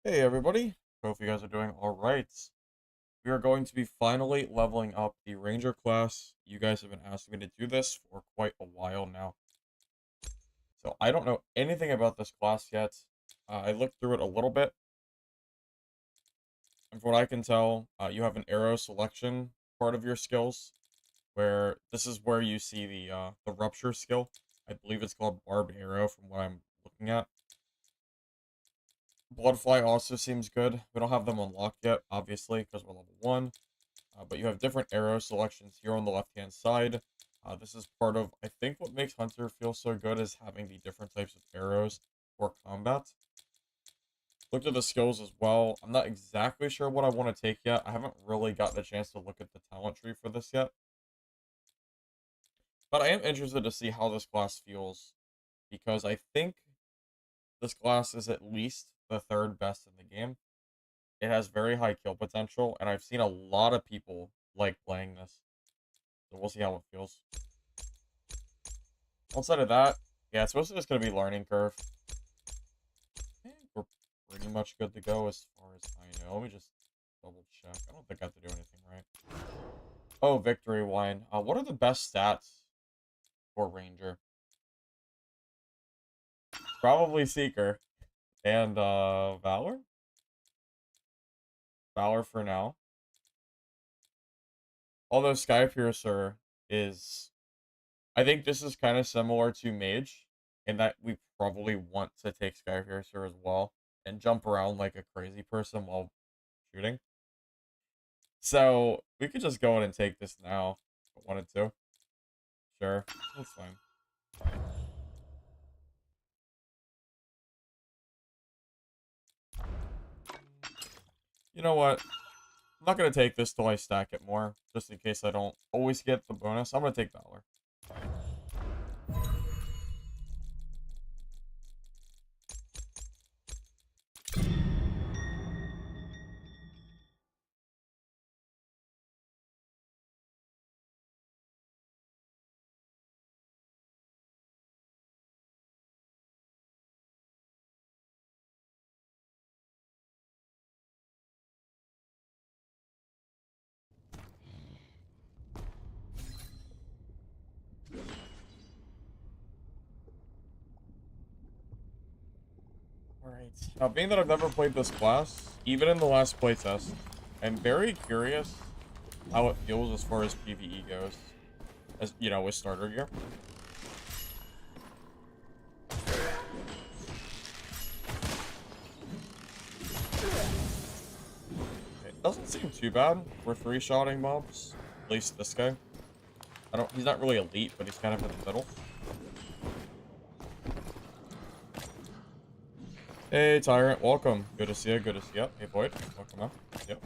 Hey everybody, hope you guys are doing alright. We are going to be finally leveling up the Ranger class. You guys have been asking me to do this for quite a while now. So I don't know anything about this class yet. I looked through it a little bit. And from what I can tell, you have an arrow selection part of your skills. Where this is where you see the rupture skill. I believe it's called barbed arrow from what I'm looking at. Bloodfly also seems good. We don't have them unlocked yet, obviously, because we're level 1. But you have different arrow selections here on the left-hand side. This is part of, I think, what makes Hunter feel so good is having the different types of arrows for combat. Looked at the skills as well. I'm not exactly sure what I want to take yet. I haven't really gotten a chance to look at the talent tree for this yet. But I am interested to see how this class feels, because I think this class is at least the third best in the game. It has very high kill potential, and I've seen a lot of people like playing this. So we'll see how it feels. Outside of that, yeah, it's mostly just going to be learning curve. I think we're pretty much good to go as far as I know. Let me just double check. I don't think I have to do anything right. Oh, victory wine. What are the best stats for Ranger? Probably Seeker. And, Valor? Valor for now. Although Skypiercer is... I think this is kind of similar to Mage, in that we probably want to take Skypiercer as well, and jump around like a crazy person while shooting. So, we could just go in and take this now, if I wanted to. Sure, that's fine. You know what? I'm not going to take this till I stack it more, just in case I don't always get the bonus. I'm going to take Valor. Alright. Now, being that I've never played this class, even in the last playtest, I'm very curious how it feels as far as PvE goes. As, you know, with starter gear. It doesn't seem too bad. We're three-shotting mobs. At least this guy. He's not really elite, but he's kind of in the middle. Hey, Tyrant, welcome. Good to see you, good to see you. Hey, Void, welcome up. Yep.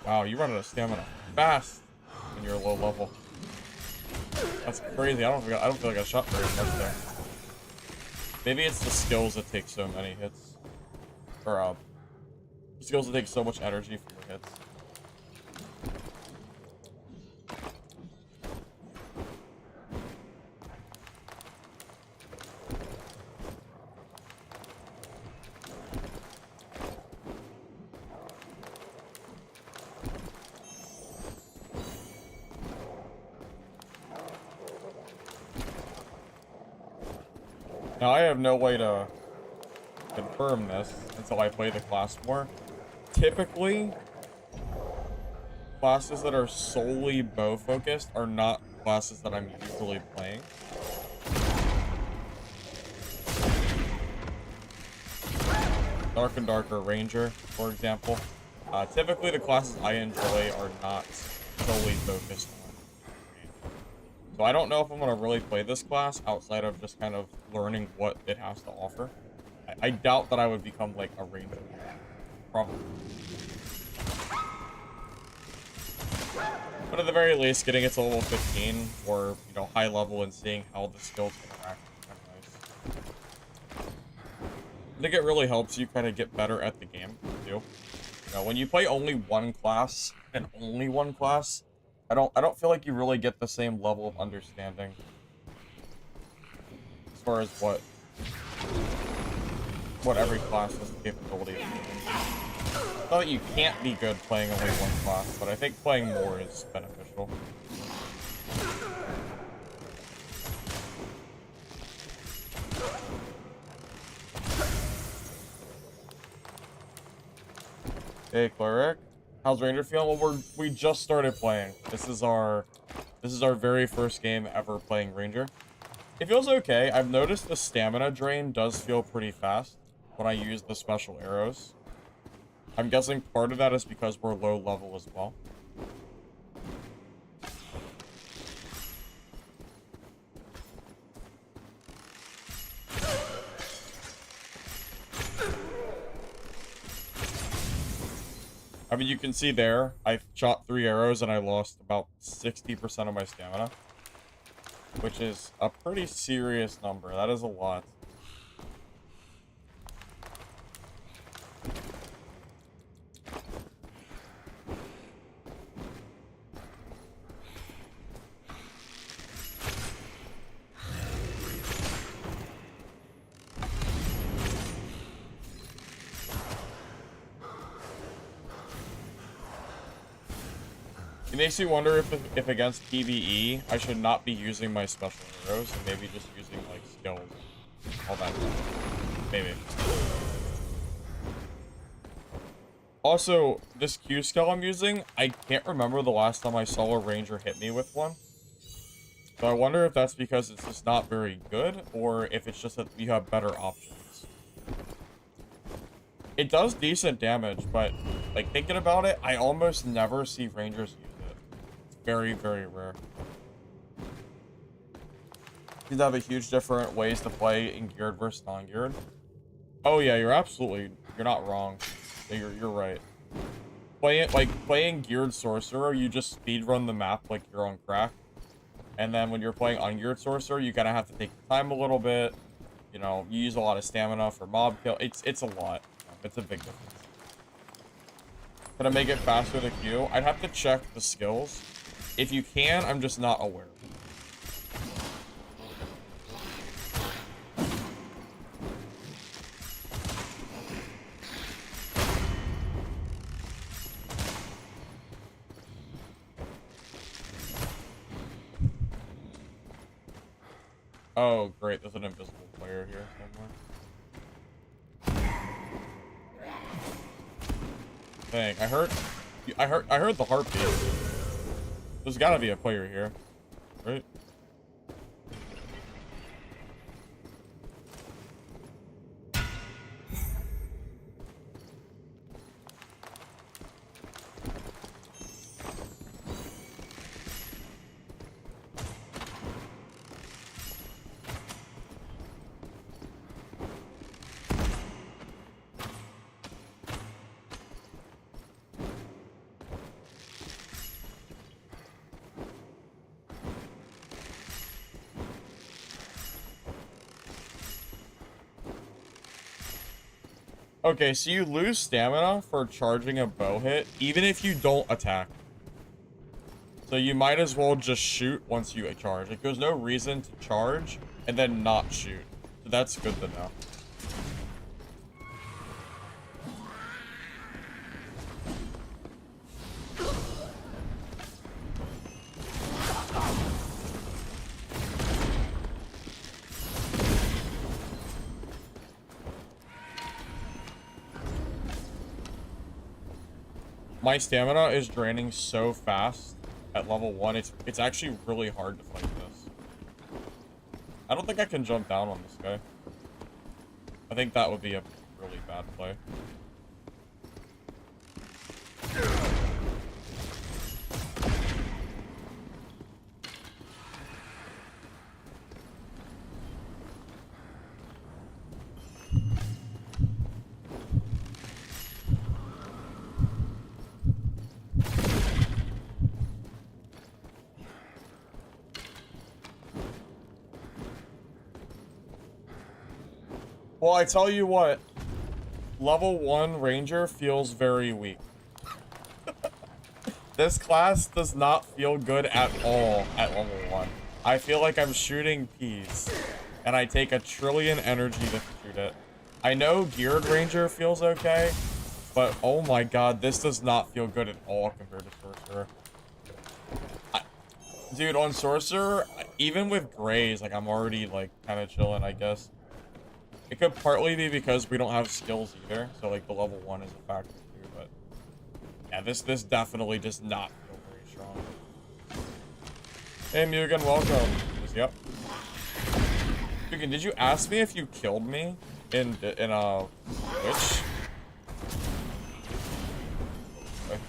Wow, you run out of stamina fast when you're low level. That's crazy. I don't feel like I shot very much there. Maybe it's the skills that take so many hits. Or, skills that take so much energy from the hits. Now, I have no way to confirm this until I play the class more. Typically, classes that are solely bow focused are not classes that I'm usually playing. Dark and Darker Ranger, for example. Typically, the classes I enjoy are not solely focused on. So I don't know if I'm going to really play this class outside of just kind of learning what it has to offer. I doubt that I would become like a ranger. Probably. But at the very least, getting it to level 15 or, you know, high level and seeing how the skills interact is kind of nice. I think it really helps you kind of get better at the game, too. You know, when you play only one class, and only one class, I don't feel like you really get the same level of understanding as far as what every class has the capability of doing. Not that you can't be good playing only one class, but I think playing more is beneficial. Hey, Cleric. How's Ranger feeling? Well, we just started playing. This is our very first game ever playing Ranger. It feels okay. I've noticed the stamina drain does feel pretty fast when I use the special arrows. I'm guessing part of that is because we're low level as well. I mean, you can see there, I shot 3 arrows and I lost about 60% of my stamina. Which is a pretty serious number. That is a lot. It makes me wonder if against PvE, I should not be using my special arrows and maybe just using, like, skills. All that stuff. Maybe. Also, this Q skill I'm using, I can't remember the last time I saw a ranger hit me with one. So I wonder if that's because it's just not very good, or if it's just that you have better options. It does decent damage, but, like, thinking about it, I almost never see rangers use it. It's very, very rare. These have a huge different ways to play in geared versus non-geared. Oh yeah, you're not wrong. Yeah, you're right. Playing geared sorcerer, you just speedrun the map like you're on crack. And then when you're playing ungeared sorcerer, you kind of have to take your time a little bit. You know, you use a lot of stamina for mob kill. It's a lot. It's a big difference. Can I make it faster to Q? I'd have to check the skills. If you can, I'm just not aware. Oh, great. There's an invisible player here somewhere. Dang, I heard the heartbeat. There's gotta be a player here, right? Okay, so you lose stamina for charging a bow hit, even if you don't attack. So you might as well just shoot once you charge. Like, there's no reason to charge and then not shoot. So that's good to know. My stamina is draining so fast at level 1, it's actually really hard to fight this. I don't think I can jump down on this guy. I think that would be a really bad play. Well, I tell you what, Level 1 Ranger feels very weak. This class does not feel good at all at level 1. I feel like I'm shooting peas, and I take a trillion energy to shoot it. I know Geared Ranger feels okay, but oh my god, this does not feel good at all compared to Sorcerer. Dude, on Sorcerer, even with Grays, like, I'm already, like, kind of chilling, I guess. It could partly be because we don't have skills either, so, like, the level 1 is a factor too, but... Yeah, this definitely does not feel very strong. Hey, Mugen, welcome. Yep. Mugen, did you ask me if you killed me in Twitch? Okay.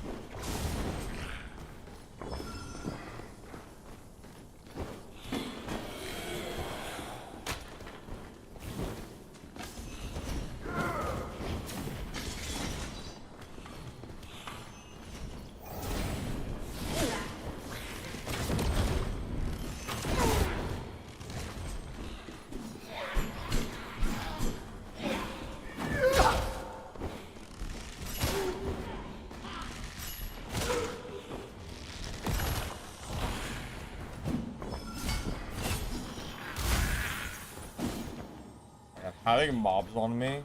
Having mobs on me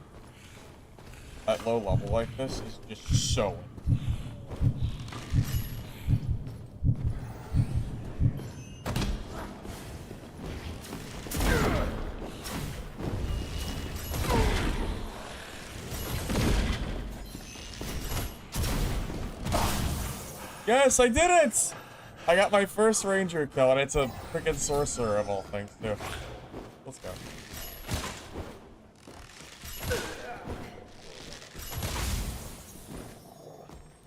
at low level like this is just so Yes, I did it! I got my first Ranger kill, and it's a freaking Sorcerer of all things, too. Let's go.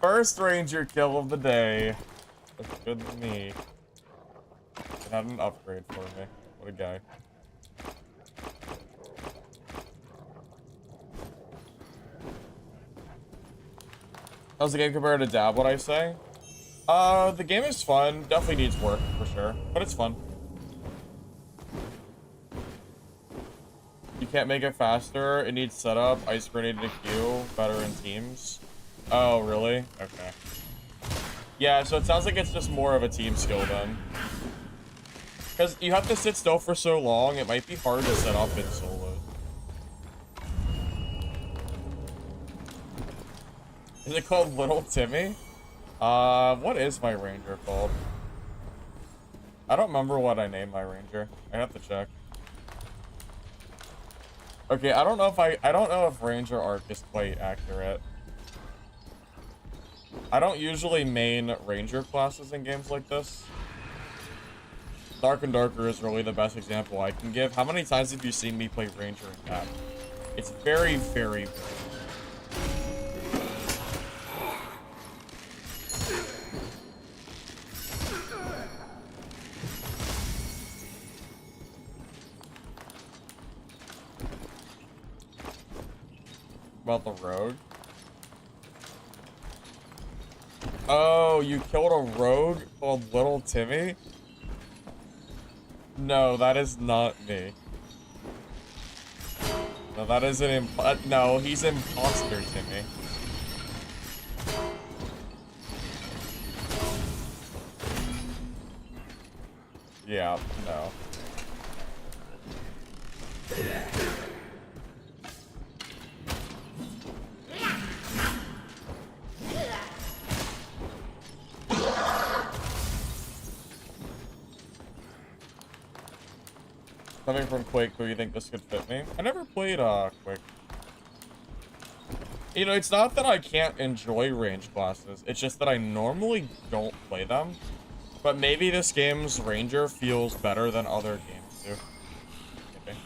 First Ranger kill of the day. That's good to me. It had an upgrade for me. What a guy. How's the game compared to Dab, what I say? The game is fun. Definitely needs work, for sure. But it's fun. You can't make it faster. It needs setup, ice grenade to Q, better in teams. Oh, really? Okay. Yeah, so it sounds like it's just more of a team skill then. Because you have to sit still for so long, it might be hard to set up in solo. Is it called Little Timmy? What is my Ranger called? I don't remember what I named my Ranger. I have to check. Okay, I don't know if Ranger arc is quite accurate. I don't usually main Ranger classes in games like this. Dark and Darker is really the best example I can give. How many times have you seen me play Ranger in Cap? It's very, very rare. About the rogue? Oh, you killed a rogue called Little Timmy? No, that is not me. No, that is an no, he's imposter Timmy. Yeah, no. Coming from Quake, who you think this could fit me? I never played Quake. You know, it's not that I can't enjoy range classes, it's just that I normally don't play them. But maybe this game's Ranger feels better than other games do. Maybe.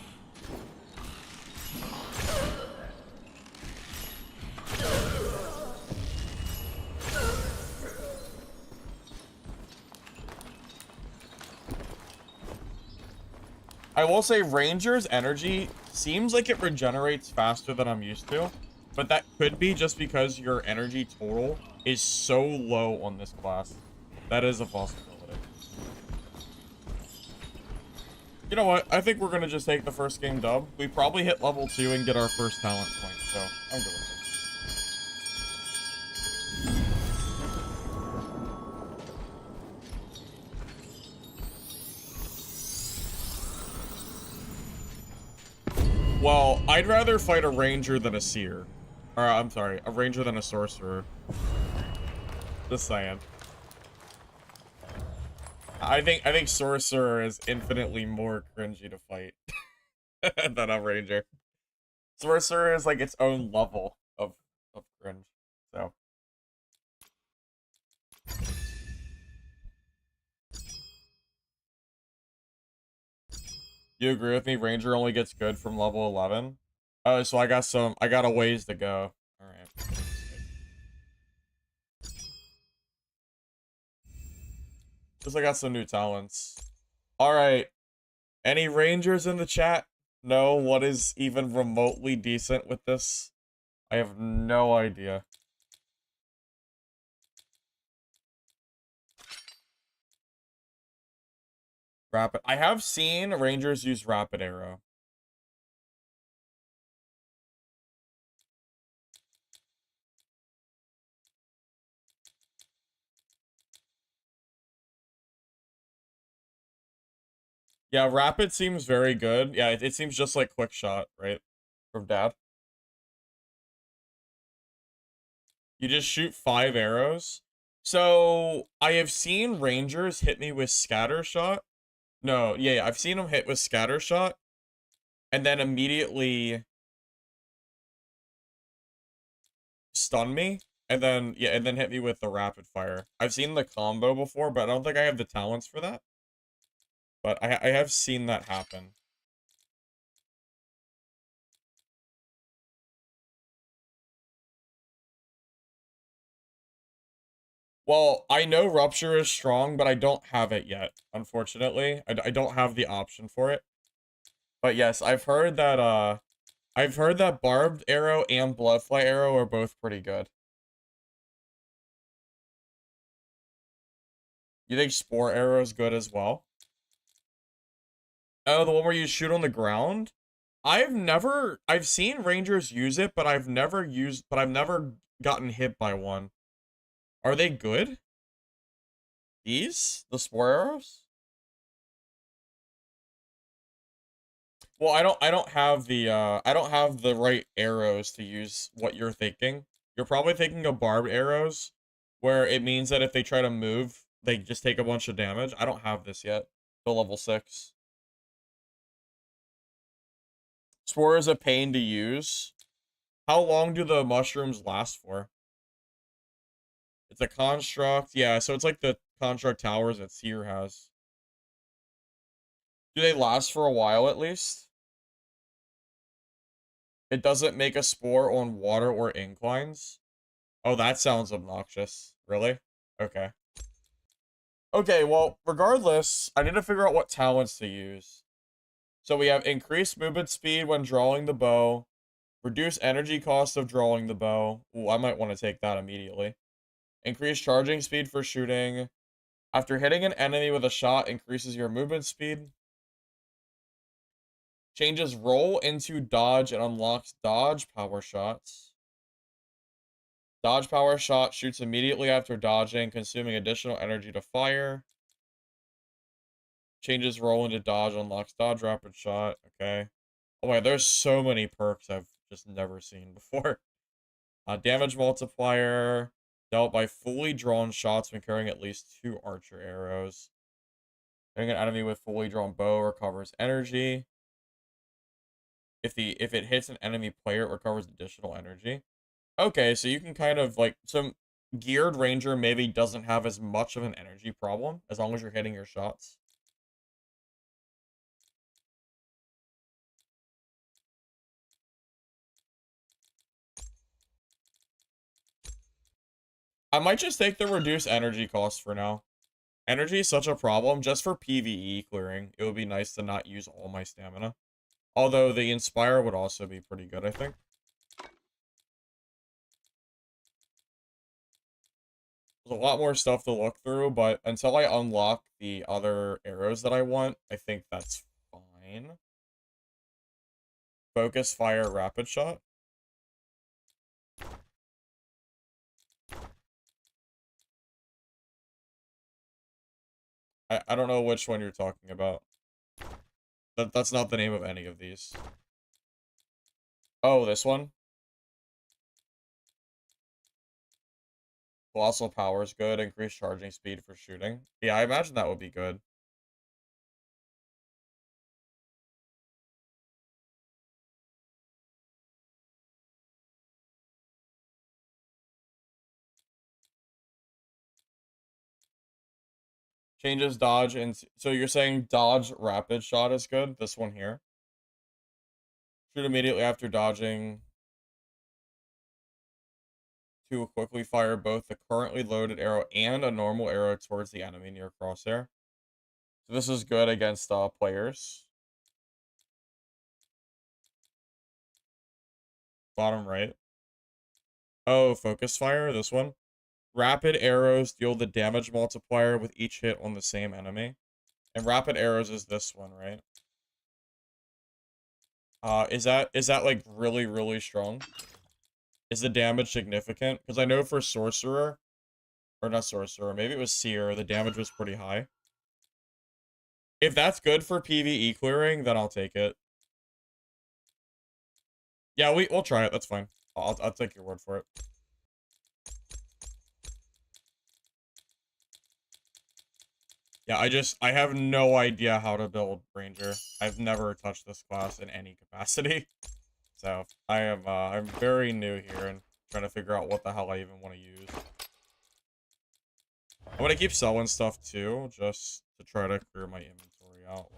I will say Ranger's energy seems like it regenerates faster than I'm used to, but that could be just because your energy total is so low on this class. That is a possibility. You know what? I think we're gonna just take the first game dub. We probably hit level 2 and get our first talent point, so I'm good with this. Well, I'd rather fight a ranger than a seer. Or, I'm sorry, a ranger than a sorcerer. Just saying. I think sorcerer is infinitely more cringy to fight than a ranger. Sorcerer is like its own level of cringe. So you agree with me? Ranger only gets good from level 11. Oh, so I got a ways to go. All right. Because I got some new talents. All right. Any rangers in the chat know what is even remotely decent with this? I have no idea. Rapid. I have seen rangers use rapid arrow. Yeah, rapid seems very good. Yeah, it seems just like quick shot, right? From Dad. You just shoot 5 arrows. So, I have seen rangers hit me with scatter shot. No, yeah, I've seen them hit with scatter shot. And then immediately stun me. And then, yeah, and then hit me with the rapid fire. I've seen the combo before, but I don't think I have the talents for that. But I have seen that happen. Well, I know Rupture is strong, but I don't have it yet, unfortunately. I don't have the option for it. But yes, I've heard that Barbed Arrow and Bloodfly Arrow are both pretty good. You think Spore Arrow is good as well? Oh, the one where you shoot on the ground? I've seen Rangers use it, but I've never gotten hit by one. Are they good? These? The Spore Arrows? Well, I don't have the right arrows to use what you're thinking. You're probably thinking of barbed arrows, where it means that if they try to move, they just take a bunch of damage. I don't have this yet. Till level 6. Spore is a pain to use. How long do the mushrooms last for? It's a construct. Yeah, so it's like the construct towers that Seer has. Do they last for a while at least? It doesn't make a spore on water or inclines. Oh, that sounds obnoxious. Really? Okay. Okay, well, regardless, I need to figure out what talents to use. So we have increased movement speed when drawing the bow, reduce energy cost of drawing the bow. Ooh, I might want to take that immediately. Increase charging speed for shooting. After hitting an enemy with a shot, increases your movement speed. Changes roll into dodge and unlocks dodge power shots. Dodge power shot shoots immediately after dodging, consuming additional energy to fire. Changes roll into dodge, unlocks dodge rapid shot. Okay. Oh my, there's so many perks I've just never seen before. Damage multiplier. Dealt by fully drawn shots when carrying at least 2 archer arrows. Hitting an enemy with fully drawn bow recovers energy. If it hits an enemy player, it recovers additional energy. Okay, so you can kind of like some geared ranger maybe doesn't have as much of an energy problem as long as you're hitting your shots. I might just take the reduced energy cost for now. Energy is such a problem just for PvE clearing. It would be nice to not use all my stamina. Although the Inspire would also be pretty good, I think. There's a lot more stuff to look through, but until I unlock the other arrows that I want, I think that's fine. main. Focus, fire, rapid shot. I don't know which one you're talking about. That's not the name of any of these. Oh, this one? Colossal power is good. Increased charging speed for shooting. Yeah, I imagine that would be good. Changes dodge and so you're saying dodge rapid shot is good? This one here. Shoot immediately after dodging to quickly fire both the currently loaded arrow and a normal arrow towards the enemy near crosshair. So this is good against players. Bottom right. Oh, focus fire, this one. Rapid arrows deal the damage multiplier with each hit on the same enemy. And rapid arrows is this one, right? Is that like really, really strong? Is the damage significant? Because I know for sorcerer, or not sorcerer, maybe it was seer, the damage was pretty high. If that's good for PvE clearing, then I'll take it. Yeah, we'll try it. That's fine. I'll take your word for it. Yeah, I have no idea how to build Ranger. I've never touched this class in any capacity. So, I'm very new here and trying to figure out what the hell I even want to use. I'm gonna keep selling stuff too, just to try to clear my inventory out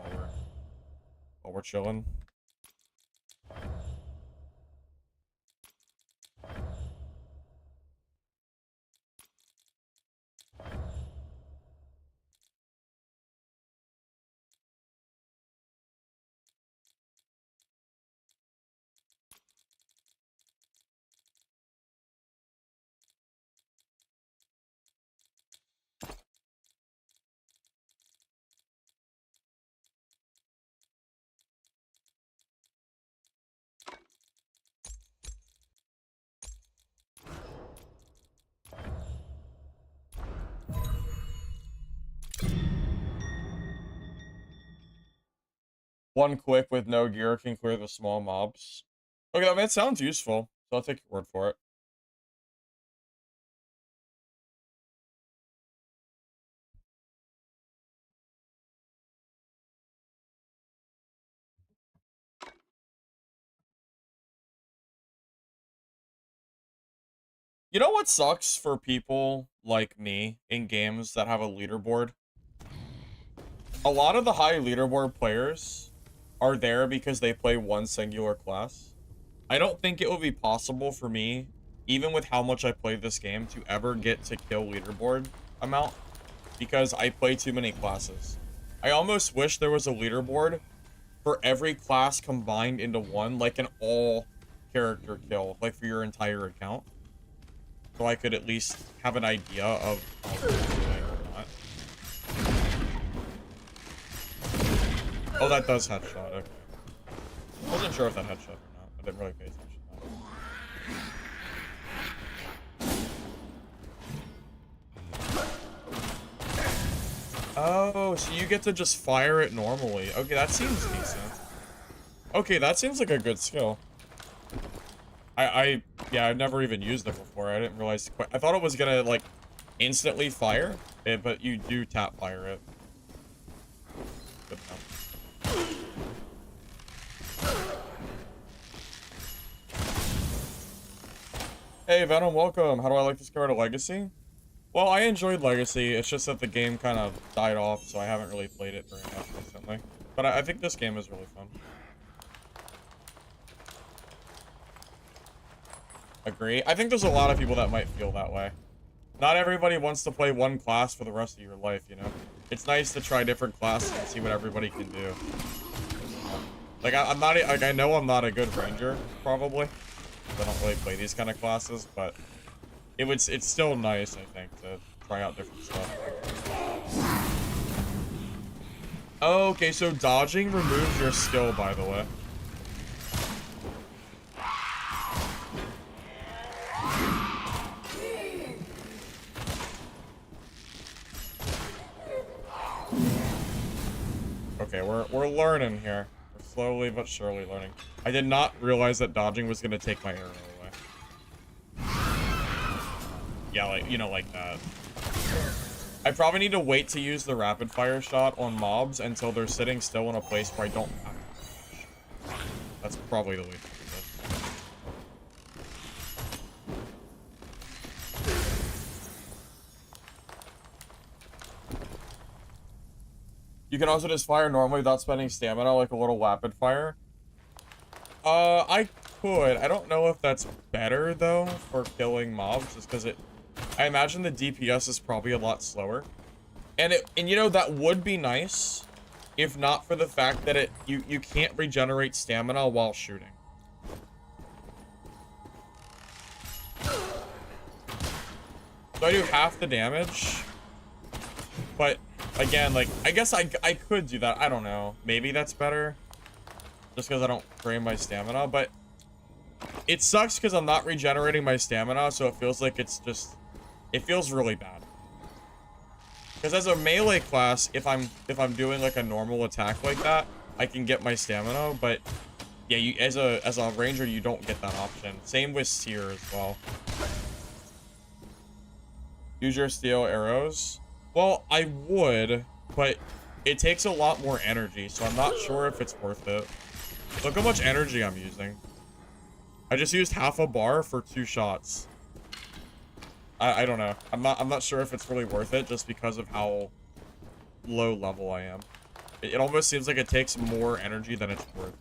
while we're chilling. One click with no gear can clear the small mobs. Okay, I mean, it sounds useful, so I'll take your word for it. You know what sucks for people like me in games that have a leaderboard? A lot of the high leaderboard players are there because they play one singular class. I don't think it will be possible for me, even with how much I play this game, to ever get to kill leaderboard amount because I play too many classes. I almost wish there was a leaderboard for every class combined into one, like an all character kill, like for your entire account. So I could at least have an idea of how good I'm doing or not. Oh, that does headshot, okay. I wasn't sure if that headshot or not. I didn't really pay attention to that. Oh, so you get to just fire it normally. Okay, that seems decent. Okay, that seems like a good skill. Yeah, I've never even used it before. I didn't realize. I thought it was gonna, like, instantly fire it, but you do tap fire it. Good enough. Hey, Venom, welcome. How do I like this card of Legacy? Well, I enjoyed Legacy. It's just that the game kind of died off, so I haven't really played it very much recently. But I think this game is really fun. Agree. I think there's a lot of people that might feel that way. Not everybody wants to play one class for the rest of your life, you know? It's nice to try different classes and see what everybody can do. Like, I'm not, like, I know I'm not a good ranger, probably. I don't really play these kind of classes, but it's still nice, I think, to try out different stuff. Oh, okay, so dodging removes your skill, by the way. Okay, we're learning here. We're slowly but surely learning. I did not realize that dodging was gonna take my arrow away. Yeah, like, you know, like that. I probably need to wait to use the rapid fire shot on mobs until they're sitting still in a place where I don't have to. That's probably the way to do this. You can also just fire normally without spending stamina, like a little rapid fire. I could. I don't know if that's better, though, for killing mobs, just because I imagine the DPS is probably a lot slower. And you know, that would be nice, if not for the fact that you can't regenerate stamina while shooting. So I do half the damage, but again, like, I guess I could do that. I don't know. Maybe that's better, just because I don't drain my stamina, but it sucks because I'm not regenerating my stamina, so it feels like it feels really bad. Because as a melee class, if I'm doing like a normal attack like that, I can get my stamina, but yeah, as a ranger, you don't get that option. Same with seer as well. Use your steel arrows. Well, I would, but it takes a lot more energy, so I'm not sure if it's worth it. Look how much energy I'm using. I just used half a bar for 2 shots. I don't know. I'm not sure if it's really worth it just because of how low level I am. It almost seems like it takes more energy than it's worth.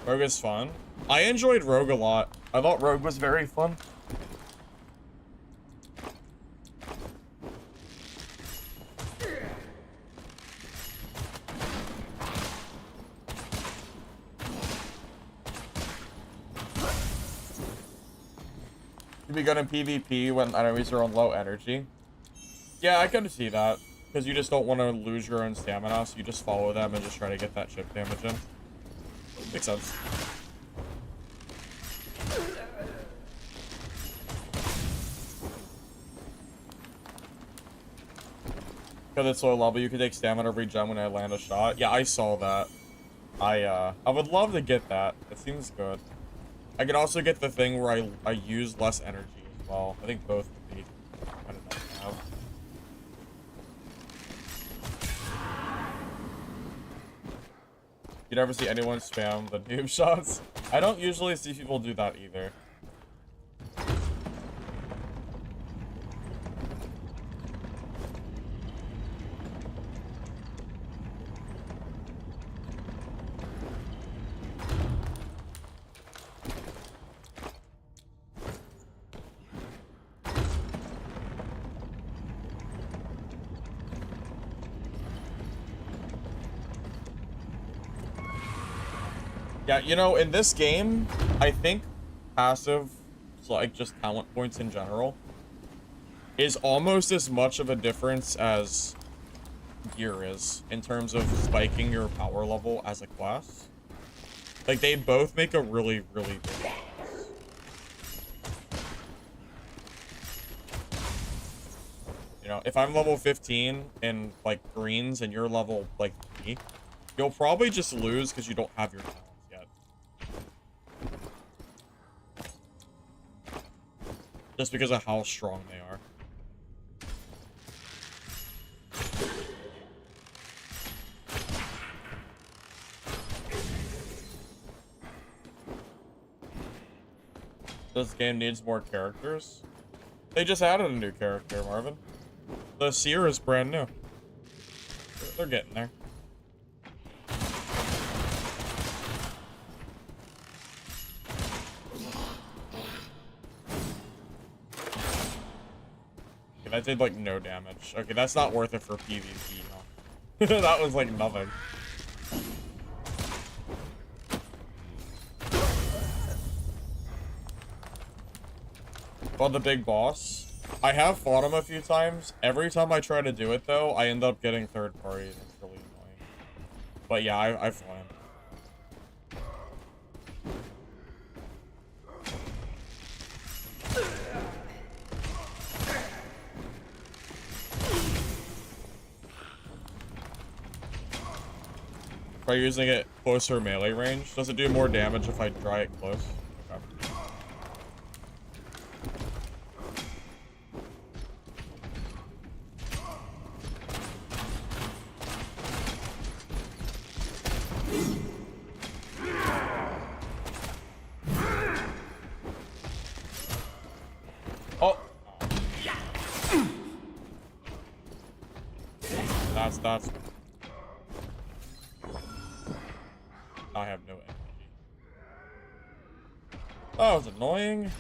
Rogue is fun. I enjoyed Rogue a lot. I thought Rogue was very fun. You'd be good in PvP when enemies are on low energy. Yeah, I can see that. Because you just don't want to lose your own stamina, so you just follow them and just try to get that chip damage in. Makes sense. Because it's low level, you can take stamina regen when I land a shot. Yeah, I saw that. I would love to get that. It seems good. I could also get the thing where I use less energy as well. I think both would be kind of nice to have. You never see anyone spam the noob shots. I don't usually see people do that either. Yeah, you know, in this game, I think passive, so like just talent points in general, is almost as much of a difference as gear is in terms of spiking your power level as a class. Like, they both make a really, really big difference. You know, if I'm level 15 in, like, greens and you're level, like, 3, you'll probably just lose because you don't have your talents yet. Just because of how strong they are. This game needs more characters. They just added a new character, Marvin. The Seer is brand new. They're getting there. Okay, that did like no damage. Okay, that's not worth it for PvP, no. That was like nothing. Well, the big boss. I have fought him a few times. Every time I try to do it, though, I end up getting third party. It's really annoying. But yeah, I fought him. By using it closer melee range, does it do more damage if I try it close? Okay. Oh! That's... I have no energy. Oh, it's annoying.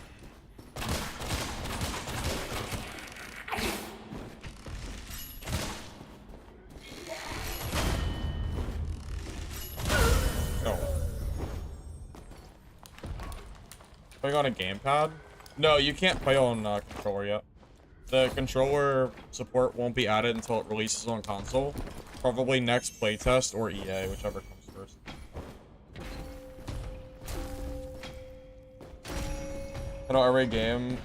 Oh. Playing on a gamepad? No, you can't play on controller yet. The controller support won't be added until it releases on console. Probably next playtest or EA, whichever comes first. How every game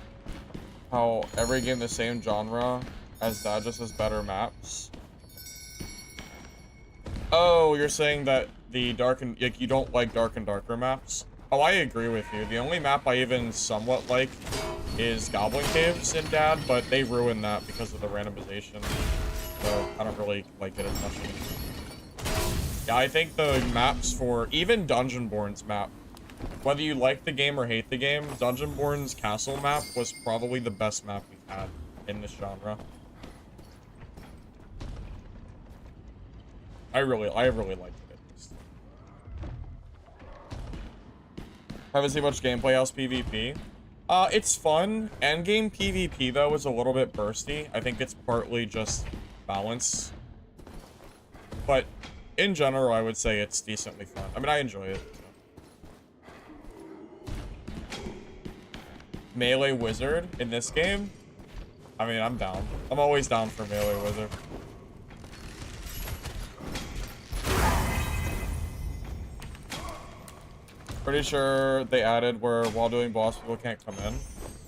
the same genre as that just has better maps. Oh, you're saying that the dark and like you don't like dark and darker maps? Oh, I agree with you. The only map I even somewhat like is Goblin Caves in Dad, but they ruined that because of the randomization. So I don't really like it as much anymore. Yeah, I think the maps for even Dungeonborn's map, whether you like the game or hate the game, Dungeonborn's castle map was probably the best map we've had in this genre. I really liked it at least. Haven't seen much gameplay else PvP. It's fun. Endgame PvP though is a little bit bursty. I think it's partly just balance. But in general, I would say it's decently fun. I mean, I enjoy it. Melee Wizard in this game? I mean, I'm down. I'm always down for Melee Wizard. Pretty sure they added where while doing boss, people can't come in.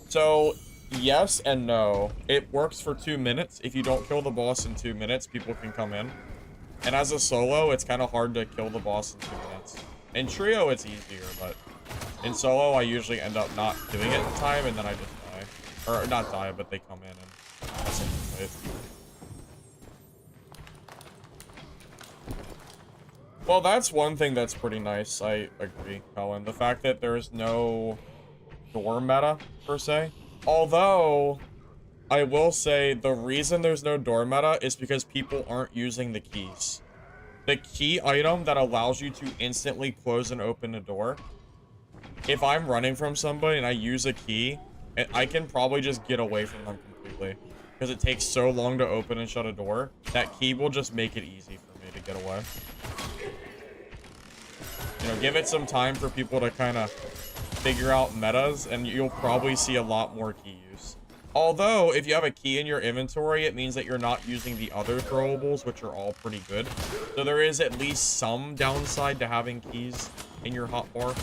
So, yes and no. It works for 2 minutes. If you don't kill the boss in 2 minutes, people can come in. And as a solo, it's kind of hard to kill the boss in 2 minutes. In trio, it's easier, but in solo, I usually end up not doing it in time, and then I just die. Or, not die, but they come in, and that's it. Well, that's one thing that's pretty nice, I agree, Colin. The fact that there's no door meta, per se. Although, I will say, the reason there's no door meta is because people aren't using the keys. The key item that allows you to instantly close and open a door, if I'm running from somebody and I use a key, I can probably just get away from them completely. Because it takes so long to open and shut a door, that key will just make it easy for me to get away. You know, give it some time for people to kind of figure out metas, and you'll probably see a lot more key use. Although, if you have a key in your inventory, it means that you're not using the other throwables, which are all pretty good. So there is at least some downside to having keys in your hotbar,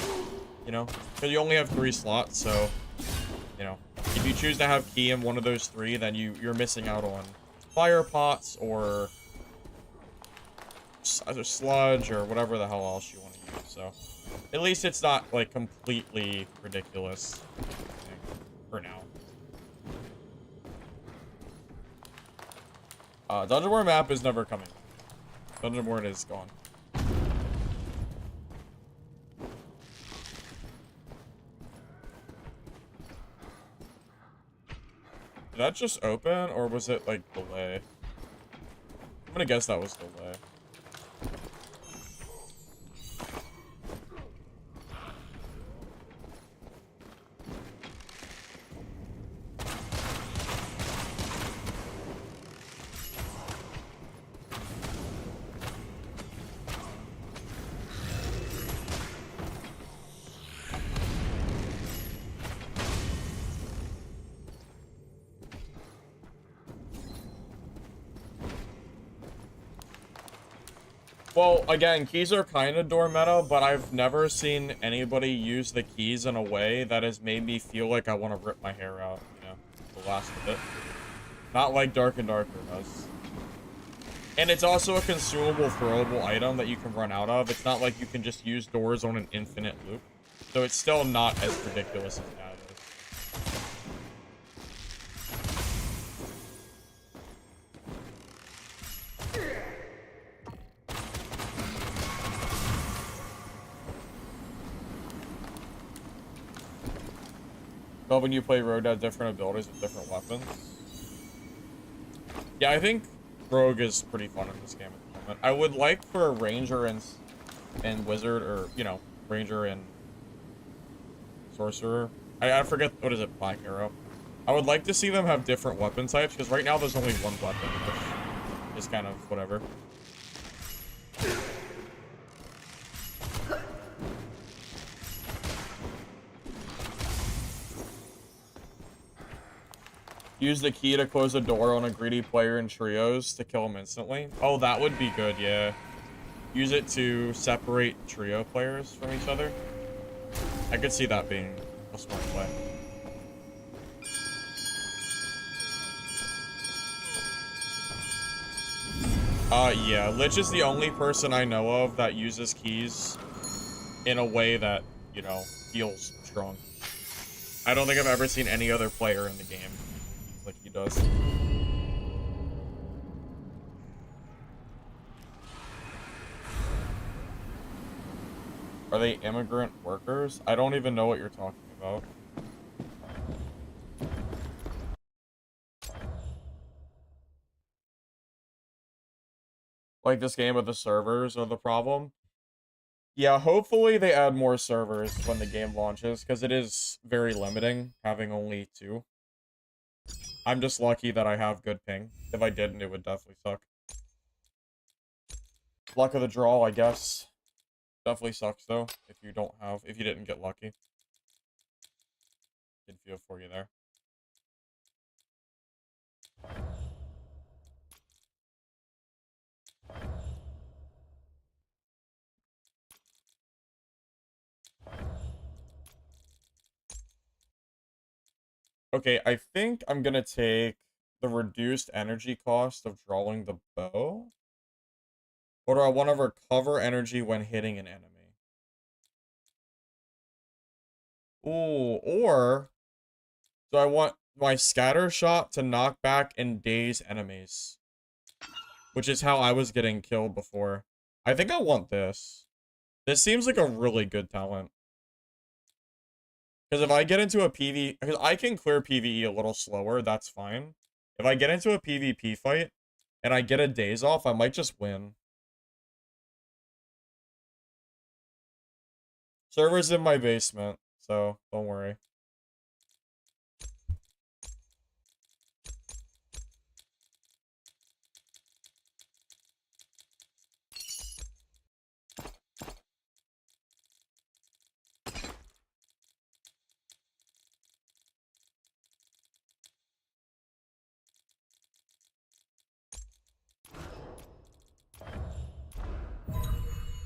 you know? Because you only have 3 slots, so, you know, if you choose to have key in one of those 3, then you're missing out on fire pots or either sludge or whatever the hell else you want to use. So at least it's not like completely ridiculous, I think, for now. Dungeonborn map is never coming. Dungeonborn is gone. Did that just open, or was it like delay? I'm gonna guess that was delay. Well, again, keys are kind of door meta, but I've never seen anybody use the keys in a way that has made me feel like I want to rip my hair out, you know, the last of it. Not like Dark and Darker does. And it's also a consumable, throwable item that you can run out of. It's not like you can just use doors on an infinite loop. So it's still not as ridiculous as that is. But when you play Rogue, have different abilities with different weapons. Yeah, I think Rogue is pretty fun in this game at the moment. I would like for a Ranger and Wizard, or, you know, Ranger and Sorcerer. I forget, what is it, Black Arrow. I would like to see them have different weapon types, because right now there's only one weapon, which is kind of whatever. Use the key to close a door on a greedy player in trios to kill him instantly. Oh, that would be good, yeah. Use it to separate trio players from each other. I could see that being a smart play. Yeah, Lich is the only person I know of that uses keys in a way that, you know, feels strong. I don't think I've ever seen any other player in the game like he does. Are they immigrant workers? I don't even know what you're talking about. Like this game with the servers are the problem. Yeah, hopefully they add more servers when the game launches, because it is very limiting, having only 2. I'm just lucky that I have good ping. If I didn't, it would definitely suck. Luck of the draw, I guess. Definitely sucks, though, if you didn't get lucky. Did feel for you there. Okay, I think I'm gonna take the reduced energy cost of drawing the bow. Or do I want to recover energy when hitting an enemy? Ooh, or do I want my scatter shot to knock back and daze enemies? Which is how I was getting killed before. I think I want this. This seems like a really good talent. Because if I get into a PvE, because I can clear PvE a little slower, that's fine. If I get into a PvP fight and I get a daze off, I might just win. Server's in my basement, so don't worry.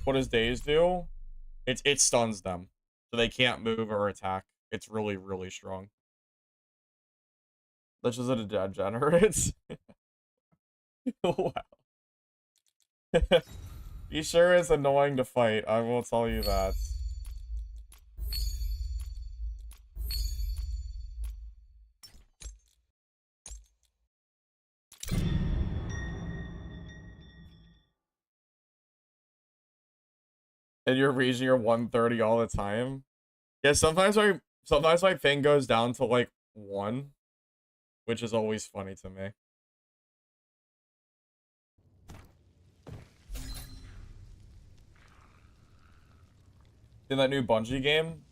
What does daze do? It stuns them, so they can't move or attack. It's really, really strong. That's just a degenerate. Wow. He sure is annoying to fight, I will tell you that. And you're reaching your 130 all the time? Yeah, sometimes my ping goes down to like 1, which is always funny to me. In that new Bungie game,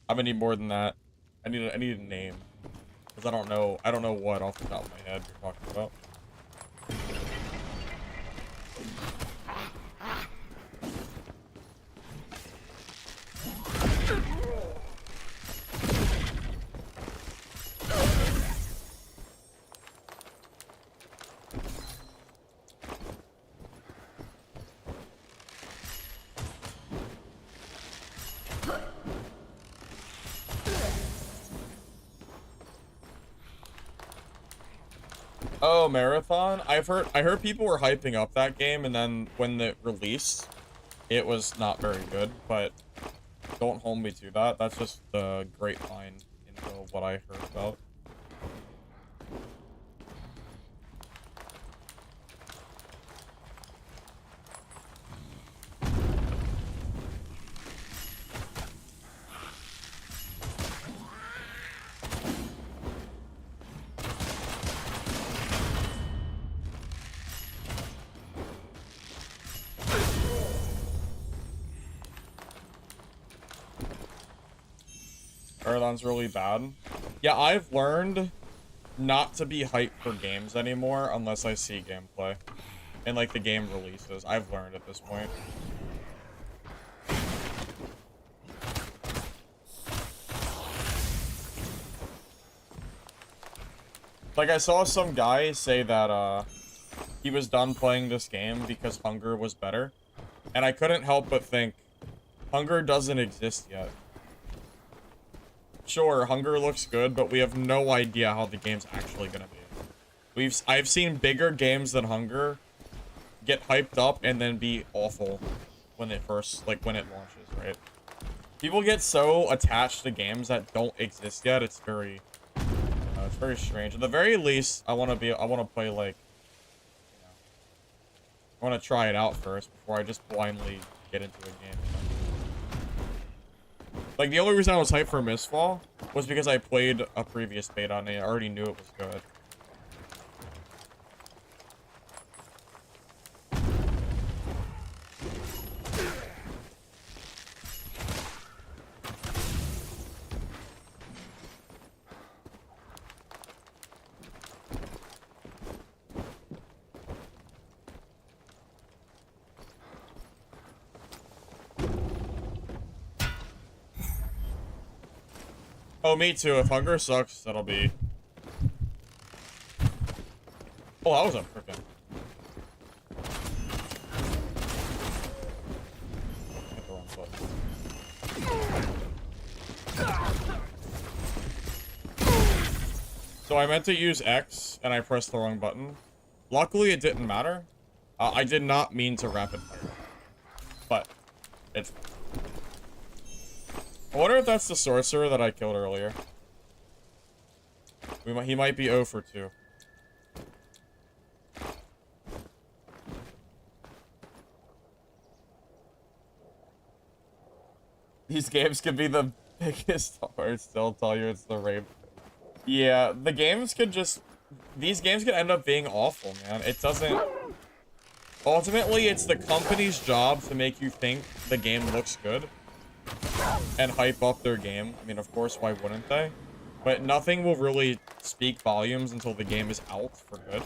I'm gonna need more than that. I need a name. Because I don't know what off the top of my head you're talking about. Oh, Marathon? I heard people were hyping up that game, and then when it released, it was not very good, but don't hold me to that. That's just the grapevine info of what I heard about. Marathon's really bad. Yeah, I've learned not to be hyped for games anymore unless I see gameplay. And, like, the game releases. I've learned at this point. Like, I saw some guy say that, he was done playing this game because Hunger was better. And I couldn't help but think, Hunger doesn't exist yet. Sure, Hunger looks good, but we have no idea how the game's actually gonna be. I've seen bigger games than Hunger get hyped up and then be awful when it first, like, when it launches, right? People get so attached to games that don't exist yet, it's very strange. At the very least, I want to play, like, you know, I want to try it out first before I just blindly get into a game. Like, the only reason I was hyped for Mistfall was because I played a previous beta and I already knew it was good. Oh, me too. If Hunger sucks, that'll be... Oh, that was a freaking... Hit the wrong button. So I meant to use X, and I pressed the wrong button. Luckily, it didn't matter. I did not mean to rapid fire. But, it's... I wonder if that's the sorcerer that I killed earlier. He might be 0 for 2. These games could be the biggest or still tell you it's the rape. Yeah, the games could just... These games could end up being awful, man. It doesn't... Ultimately, it's the company's job to make you think the game looks good. And hype up their game. I mean, of course, why wouldn't they? But nothing will really speak volumes until the game is out for good.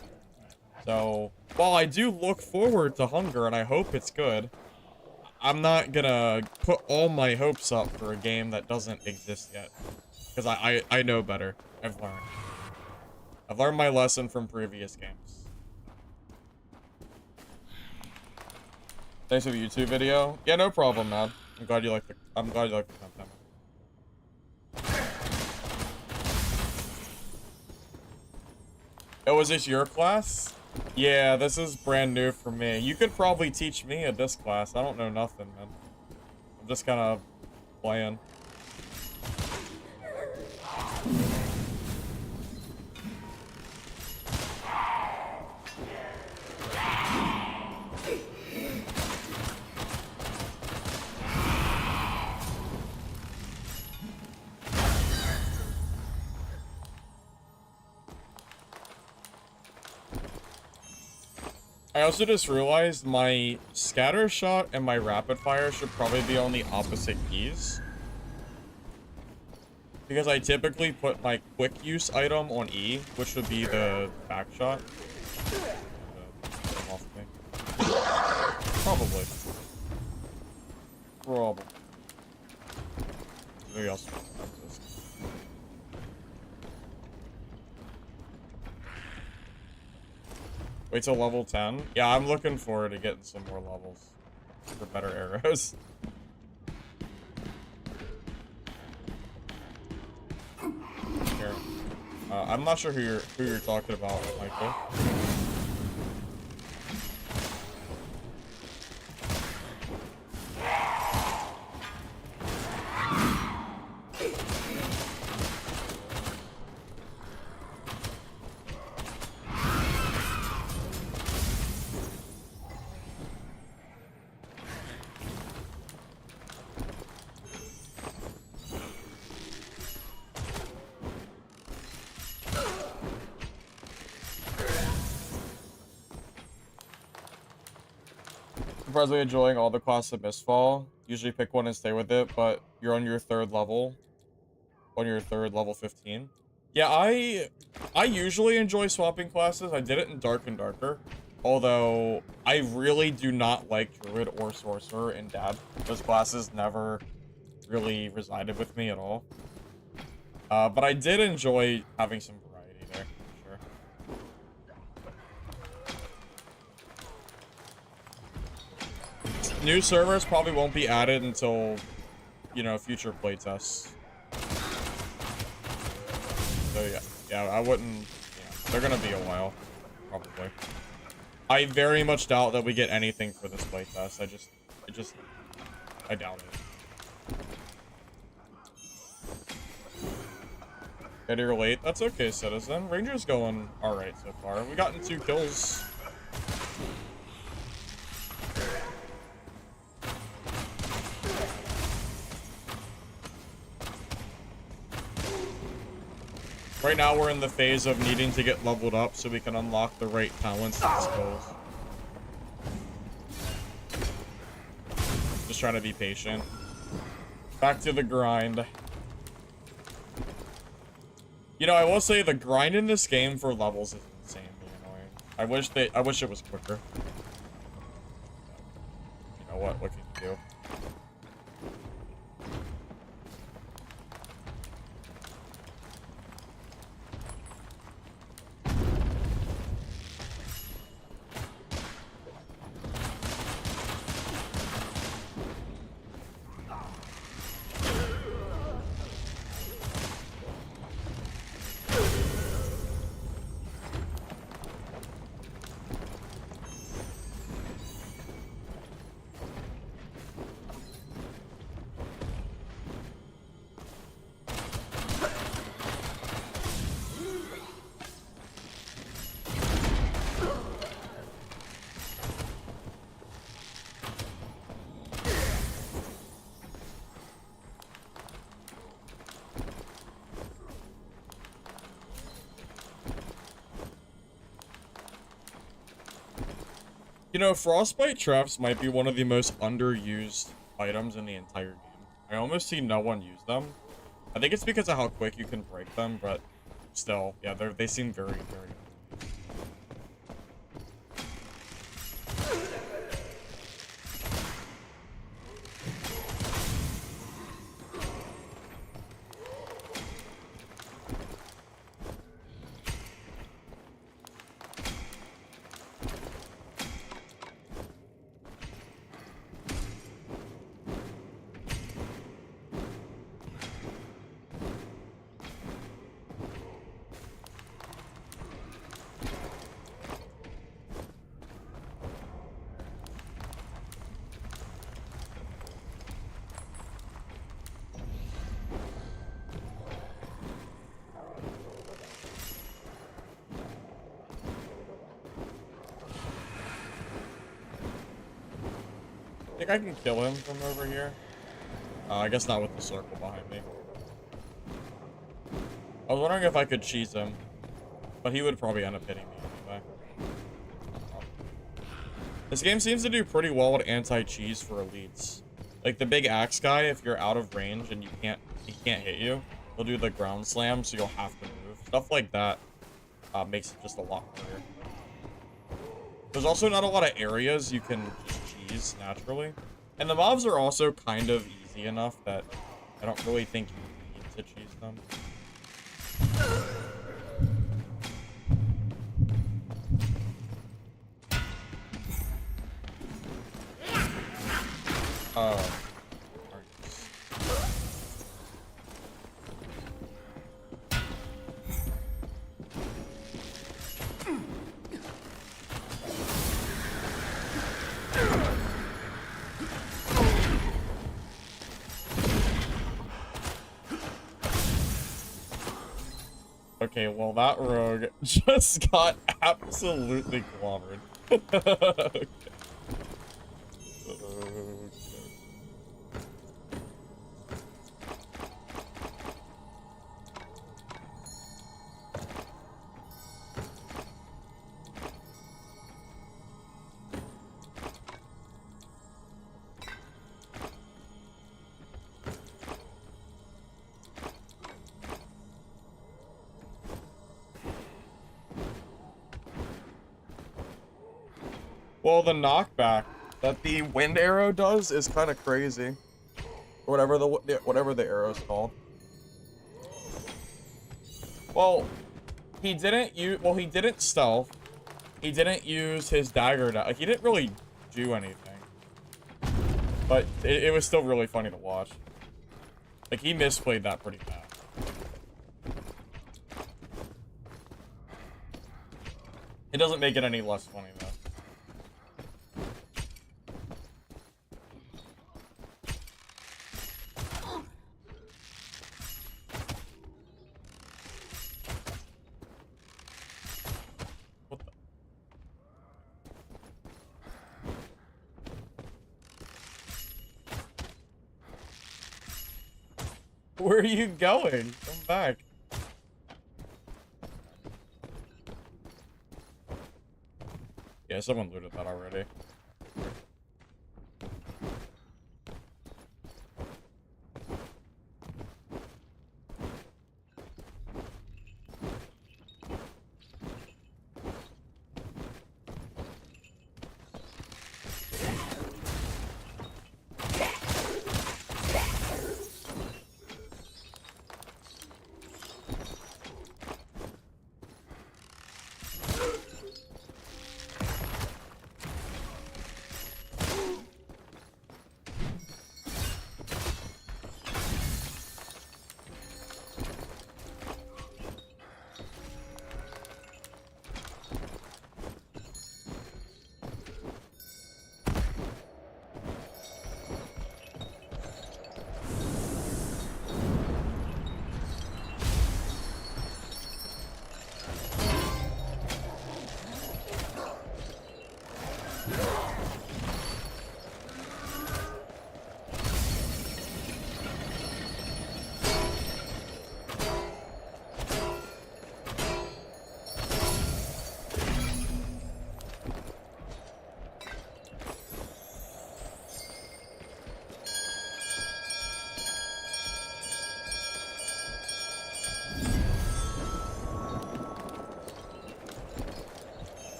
So, while I do look forward to Hunger and I hope it's good, I'm not gonna put all my hopes up for a game that doesn't exist yet. Because I know better. I've learned. I've learned my lesson from previous games. Thanks for the YouTube video. Yeah, no problem, man. I'm glad you like the content. Oh, is this your class? Yeah, this is brand new for me. You could probably teach me at this class. I don't know nothing, man. I'm just kind of playing. I also just realized my scatter shot and my rapid fire should probably be on the opposite keys. Because I typically put my quick use item on E, which would be the back shot. Probably. Maybe else. Wait till level 10? Yeah, I'm looking forward to getting some more levels for better arrows. Here. I'm not sure who you're talking about, Michael. Surprisingly enjoying all the classes of Mistfall. Usually pick one and stay with it, but you're on your third level. On your third level 15. Yeah, I usually enjoy swapping classes. I did it in Dark and Darker. Although, I really do not like Druid or Sorcerer in Dad. Those classes never really resided with me at all. But I did enjoy having some variety there, for sure. New servers probably won't be added until, you know, future playtests. So yeah, I wouldn't, yeah, they're gonna be a while, probably. I very much doubt that we get anything for this playtest. I doubt it. Getting late. That's okay, citizen. Ranger's going alright so far. We gotten 2 kills. Right now, we're in the phase of needing to get leveled up so we can unlock the right talents and skills. Just trying to be patient. Back to the grind. You know, I will say the grind in this game for levels is insanely annoying. I wish it was quicker. You know what? What can you do? You know, frostbite traps might be one of the most underused items in the entire game. I almost see no one use them. I think it's because of how quick you can break them, but still, yeah, they seem very, very I think I can kill him from over here. I guess not with the circle behind me. I was wondering if I could cheese him, but he would probably end up hitting me anyway. This game seems to do pretty well with anti-cheese for elites. Like the big axe guy, if you're out of range and he can't hit you, he'll do the ground slam, so you'll have to move. Stuff like that makes it just a lot harder. There's also not a lot of areas you can cheese naturally. And the mobs are also kind of easy enough that I don't really think you need to cheese them. Oh. Okay, well, that rogue just got absolutely clobbered. Okay. Well, the knockback that the wind arrow does is kind of crazy. Whatever the arrow's called. Well, he didn't stealth. He didn't use his dagger. Like, he didn't really do anything. But it was still really funny to watch. Like, he misplayed that pretty bad. It doesn't make it any less funny, though. What the? Where are you going? Come back. Yeah, someone looted that already.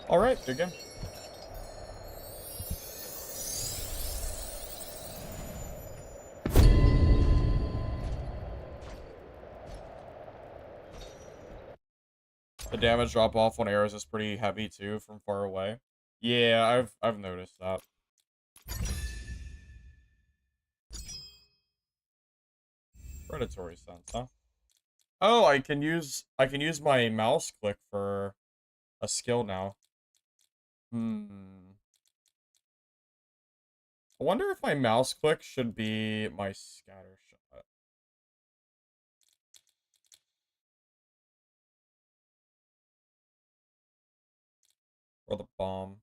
Alright, good game. The damage drop off on arrows is pretty heavy too from far away. Yeah, I've noticed that. Predatory sense, huh? Oh, I can use my mouse click for a skill now. I wonder if my mouse click should be my scatter shot. Or the bomb.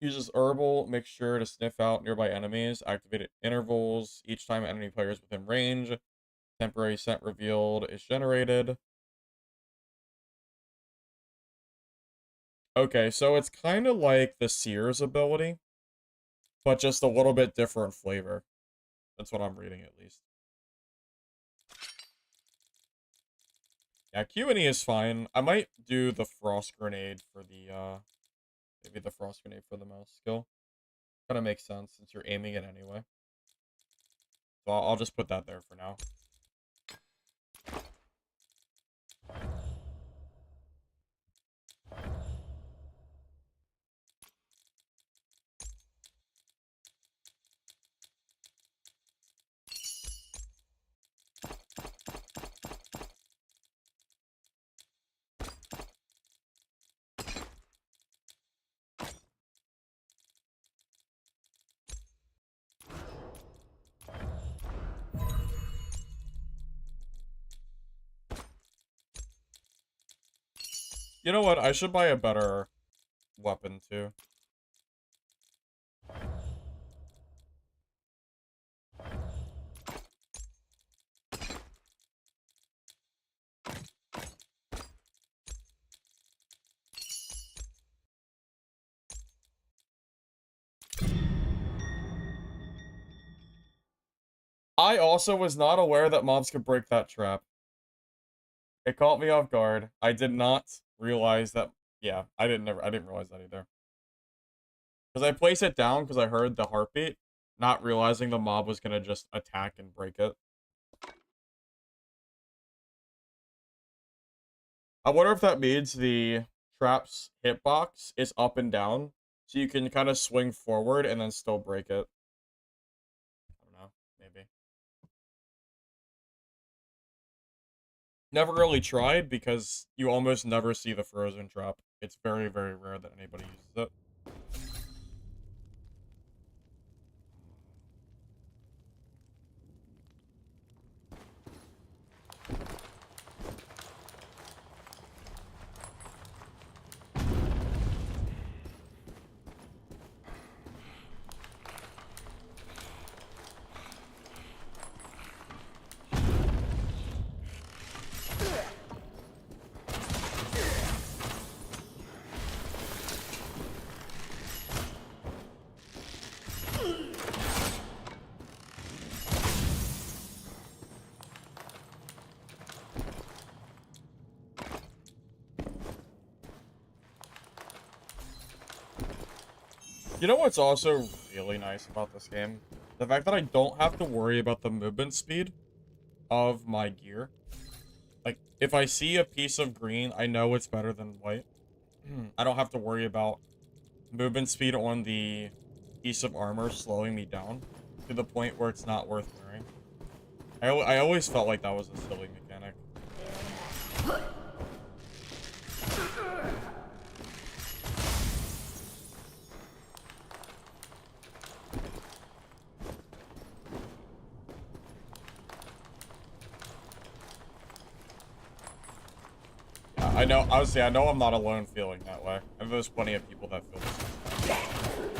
Uses herbal mixture to sniff out nearby enemies. Activated intervals. Each time enemy players within range. Temporary scent revealed is generated. Okay, so it's kind of like the Seer's ability, but just a little bit different flavor. That's what I'm reading, at least. Yeah, Q&E is fine. I might do the Frost Grenade for the, maybe the Frost Grenade for the mouse skill. Kind of makes sense, since you're aiming it anyway. So I'll just put that there for now. You know what? I should buy a better weapon, too. I also was not aware that mobs could break that trap. It caught me off guard. I did not realize that. Yeah, I didn't realize that either. Because I placed it down because I heard the heartbeat, not realizing the mob was gonna just attack and break it. I wonder if that means the trap's hitbox is up and down, so you can kind of swing forward and then still break it. I don't know, maybe. Never really tried because you almost never see the frozen trap. It's very, very rare that anybody uses it. You know what's also really nice about this game? The fact that I don't have to worry about the movement speed of my gear. Like, if I see a piece of green, I know it's better than white. I don't have to worry about movement speed on the piece of armor slowing me down to the point where it's not worth wearing. I always felt like that was a silly mechanic. I know, honestly, I know I'm not alone feeling that way. And there's plenty of people that feel the same way.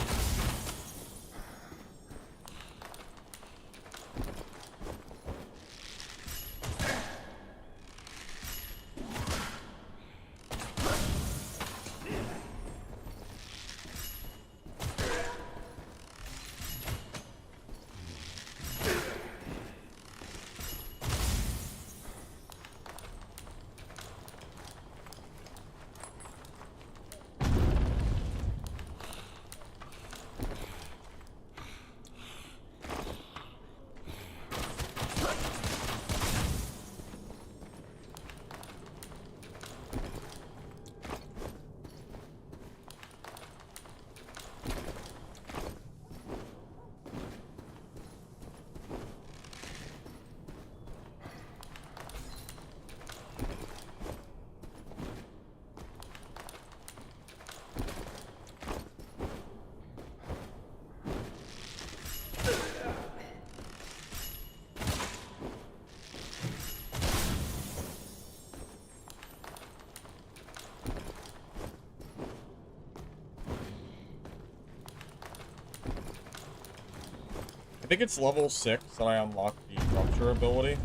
I think it's level 6 that I unlocked the rupture ability.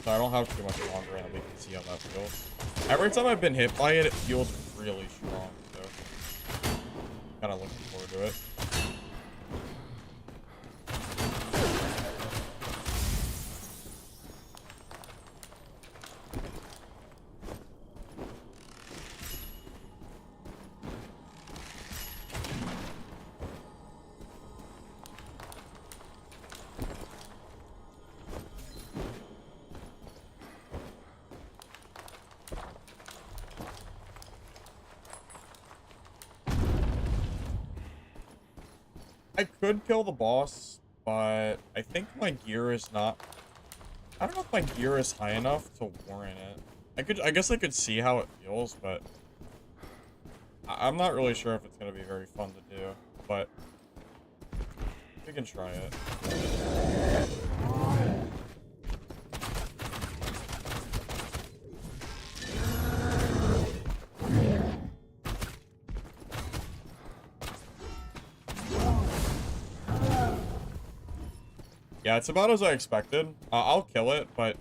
So I don't have too much longer and we can see how that feels. Every time I've been hit by it, it feels really strong, so kinda looking forward to it. I could kill the boss, but I think my gear is not... I don't know if my gear is high enough to warrant it. I guess I could see how it feels, but... I'm not really sure if it's going to be very fun to do, but... we can try it. Yeah, it's about as I expected. I'll kill it, but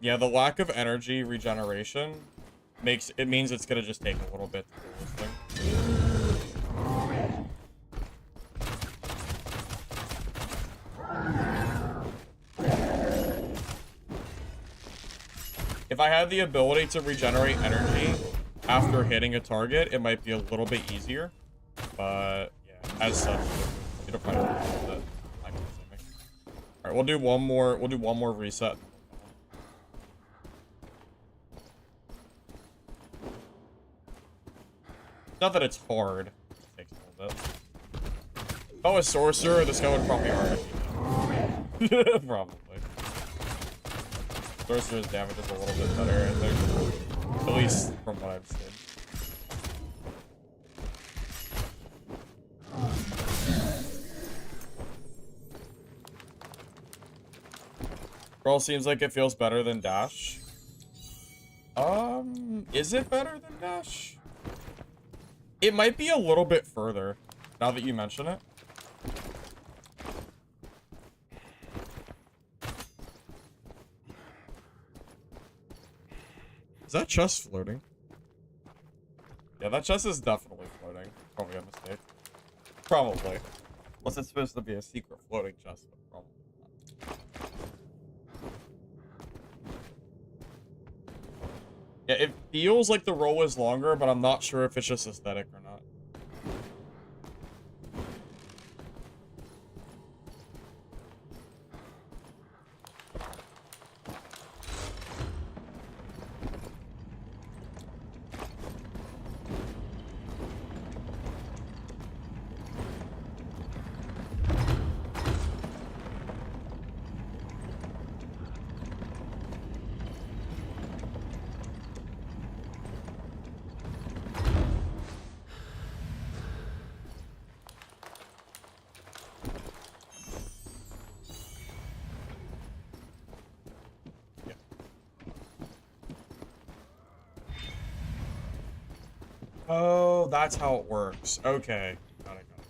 yeah, the lack of energy regeneration means it's gonna just take a little bit to kill this thing. If I had the ability to regenerate energy after hitting a target, it might be a little bit easier. But yeah, as such, it'll probably be a little bit time consuming. Alright, we'll do one more reset. Not that it's hard. It takes a little bit. If I was sorcerer, this guy would probably already be dead. Probably. Sorcerer's damage is a little bit better, I think. At least from what I've seen. Brawl seems like it feels better than Dash. Is it better than Dash? It might be a little bit further, now that you mention it. Is that chest floating? Yeah, that chest is definitely floating. Probably a mistake. Probably. Unless it's supposed to be a secret floating chest, but probably not. Yeah, it feels like the roll is longer, but I'm not sure if it's just aesthetic or not. Oh, that's how it works. Okay. Got it, got it.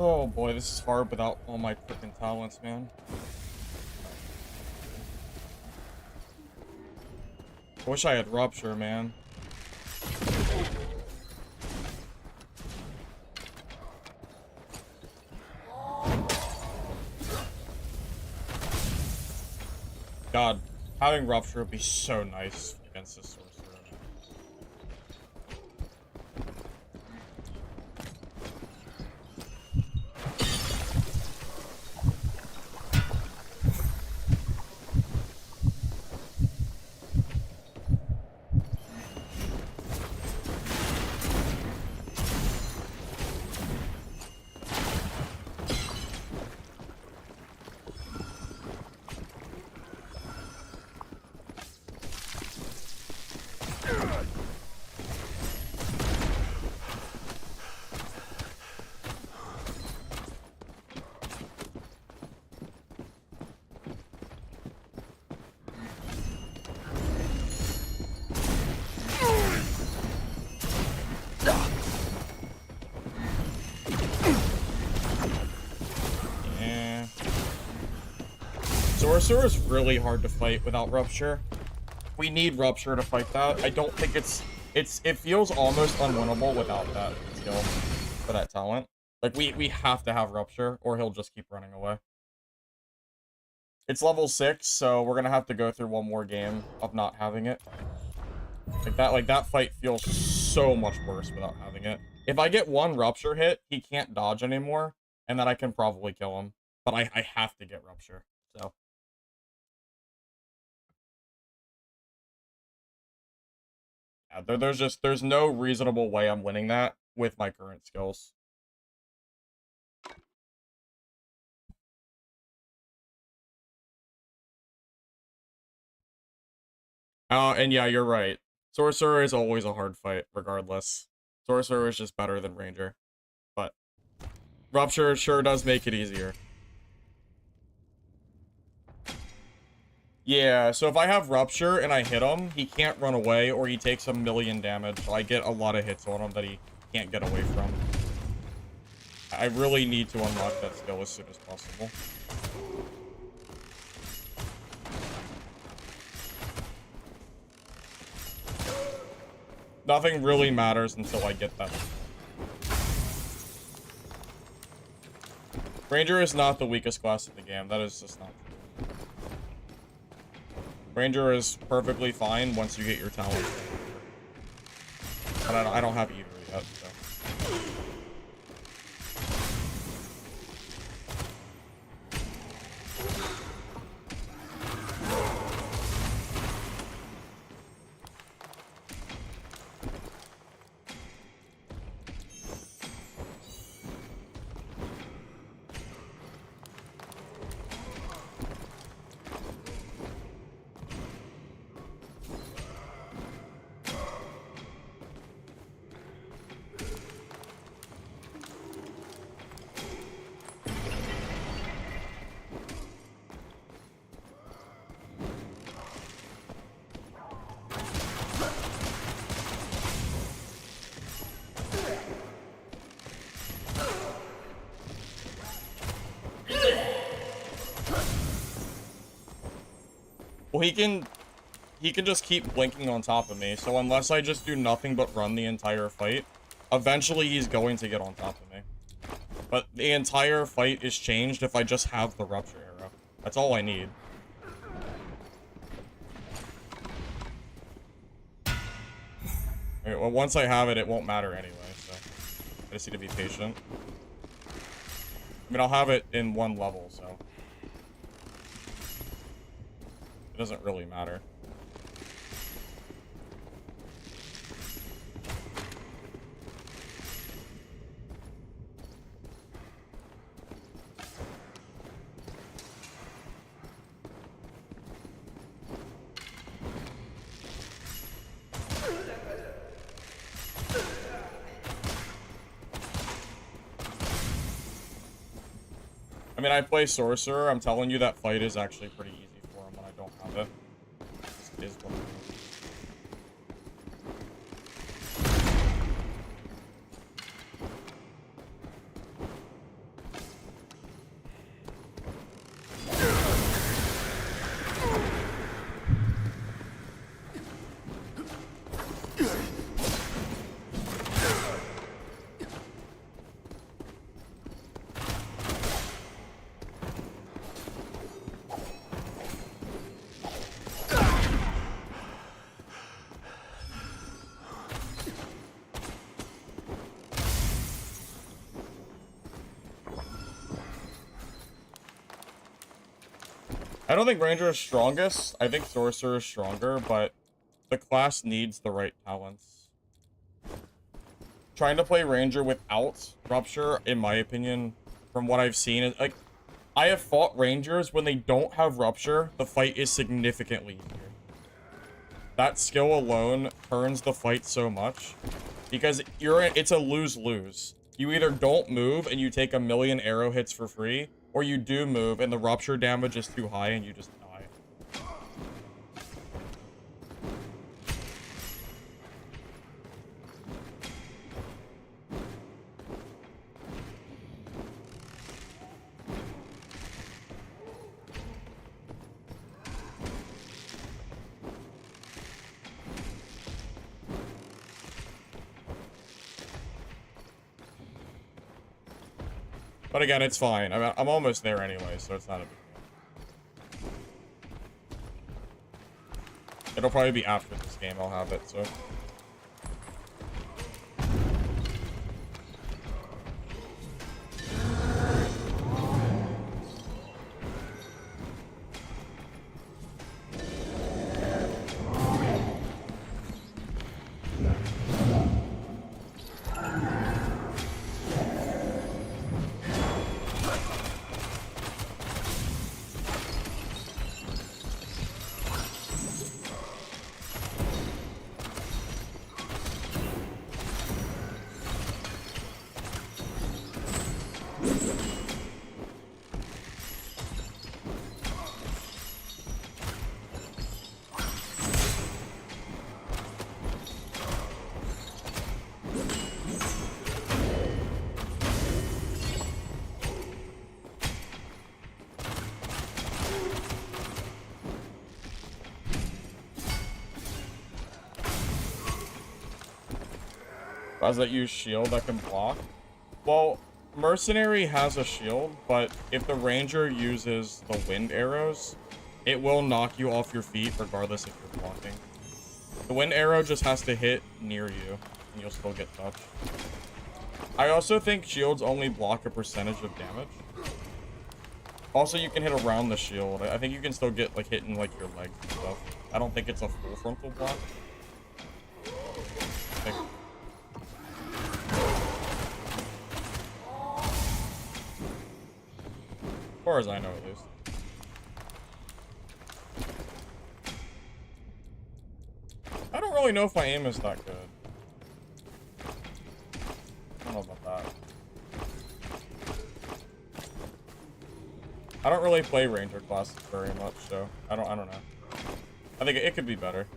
Oh boy, this is hard without all my freaking talents, man. I wish I had rupture, man. God, having rupture would be so nice against this sorcerer. Sorcerer is really hard to fight without Rupture. We need Rupture to fight that. I don't think it feels almost unwinnable without that skill for that talent. Like, we have to have Rupture, or he'll just keep running away. It's level 6, so we're gonna have to go through one more game of not having it. Like that fight feels so much worse without having it. If I get one Rupture hit, he can't dodge anymore, and then I can probably kill him. But I have to get Rupture, so. Yeah, there's no reasonable way I'm winning that with my current skills. And yeah, you're right. Sorcerer is always a hard fight, regardless. Sorcerer is just better than Ranger. But Rupture sure does make it easier. Yeah, so if I have Rupture and I hit him, he can't run away, or he takes a million damage, so I get a lot of hits on him that he can't get away from. I really need to unlock that skill as soon as possible. Nothing really matters until I get that. Ranger is not the weakest class in the game. That is just not true. Ranger is perfectly fine once you get your talent. But I don't have either yet, so. Well, he can just keep blinking on top of me, so unless I just do nothing but run the entire fight, eventually he's going to get on top of me. But the entire fight is changed if I just have the Rupture arrow. That's all I need. Okay, well, once I have it, it won't matter anyway, so I just need to be patient. I mean, I'll have it in one level, so it doesn't really matter. I mean, I play Sorcerer. I'm telling you that fight is actually pretty easy for him when I don't have it. It is what it is. I don't think Ranger is strongest. I think Sorcerer is stronger, but the class needs the right talents. Trying to play Ranger without Rupture, in my opinion, from what I've seen, is like, I have fought Rangers when they don't have Rupture, the fight is significantly easier. That skill alone turns the fight so much, because it's a lose-lose. You either don't move and you take a million arrow hits for free, or you do move and the Rupture damage is too high and you just die. But again, it's fine. I'm almost there anyway, so it's not a big deal. It'll probably be after this game I'll have it, so... Guys that use shield that can block. Well, Mercenary has a shield, but if the Ranger uses the wind arrows, it will knock you off your feet regardless if you're blocking. The wind arrow just has to hit near you, and you'll still get touched. I also think shields only block a percentage of damage. Also, you can hit around the shield. I think you can still get, like, hit in, like, your legs and stuff. I don't think it's a full frontal block. As far as I know, at least. I don't really know if my aim is that good. I don't know about that. I don't really play Ranger classes very much, so I don't know. I think it could be better.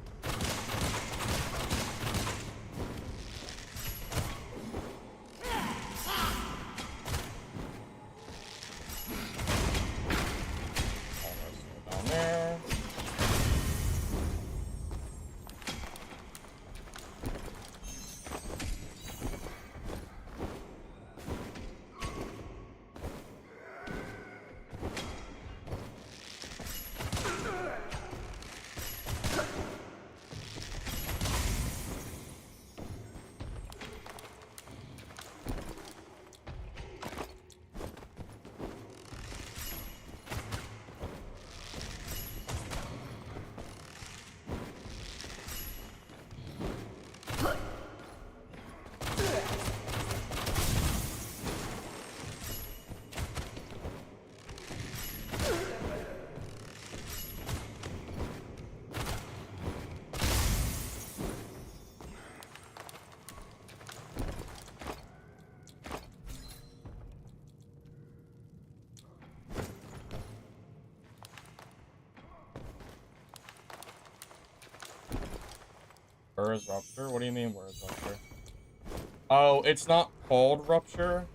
Where is Rupture? What do you mean, where is Rupture? Oh, it's not called Rupture.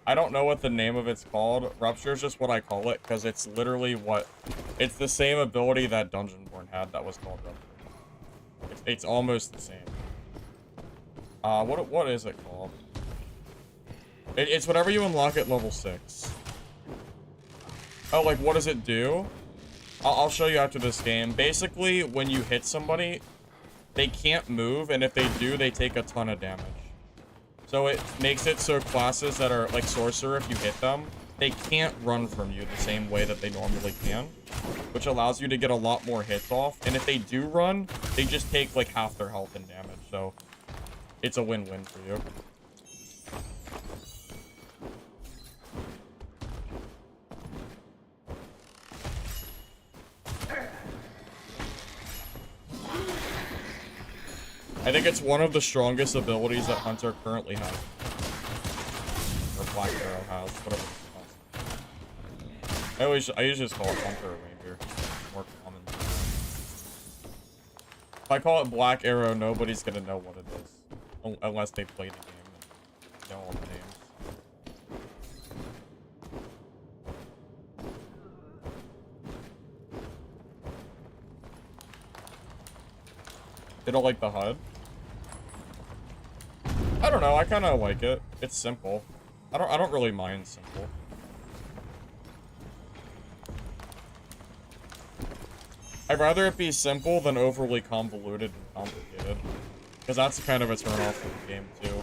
I don't know what the name of it's called. Rupture is just what I call it, because it's literally what... It's the same ability that Dungeonborn had that was called Rupture. It's almost the same. What is it called? It's whatever you unlock at level 6. Oh, like, what does it do? I'll show you after this game. Basically, when you hit somebody... They can't move, and if they do, they take a ton of damage. So it makes it so classes that are, like Sorcerer, if you hit them, they can't run from you the same way that they normally can, which allows you to get a lot more hits off. And if they do run, they just take, like, half their health and damage, so it's a win-win for you. I think it's one of the strongest abilities that Hunter currently has. Or Black Arrow has, whatever it's called. I usually just call it Hunter or Ranger. It's more common. If I call it Black Arrow, nobody's gonna know what it is. Unless they play the game and know all the names. They don't like the HUD? I don't know, I kind of like it. It's simple. I don't really mind simple. I'd rather it be simple than overly convoluted and complicated. Because that's kind of a turn-off for the game, too.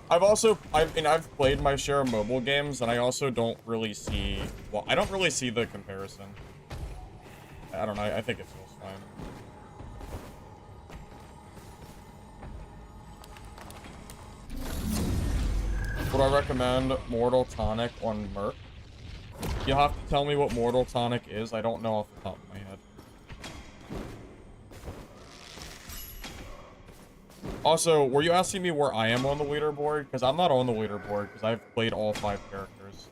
I've played my share of mobile games, and I also don't really see, well, I don't really see the comparison. I don't know, I think it feels fine. Would I recommend Mortal Tonic on Merc? You'll have to tell me what Mortal Tonic is, I don't know off the top of my head. Also, were you asking me where I am on the leaderboard? Because I'm not on the leaderboard, because I've played all 5 characters.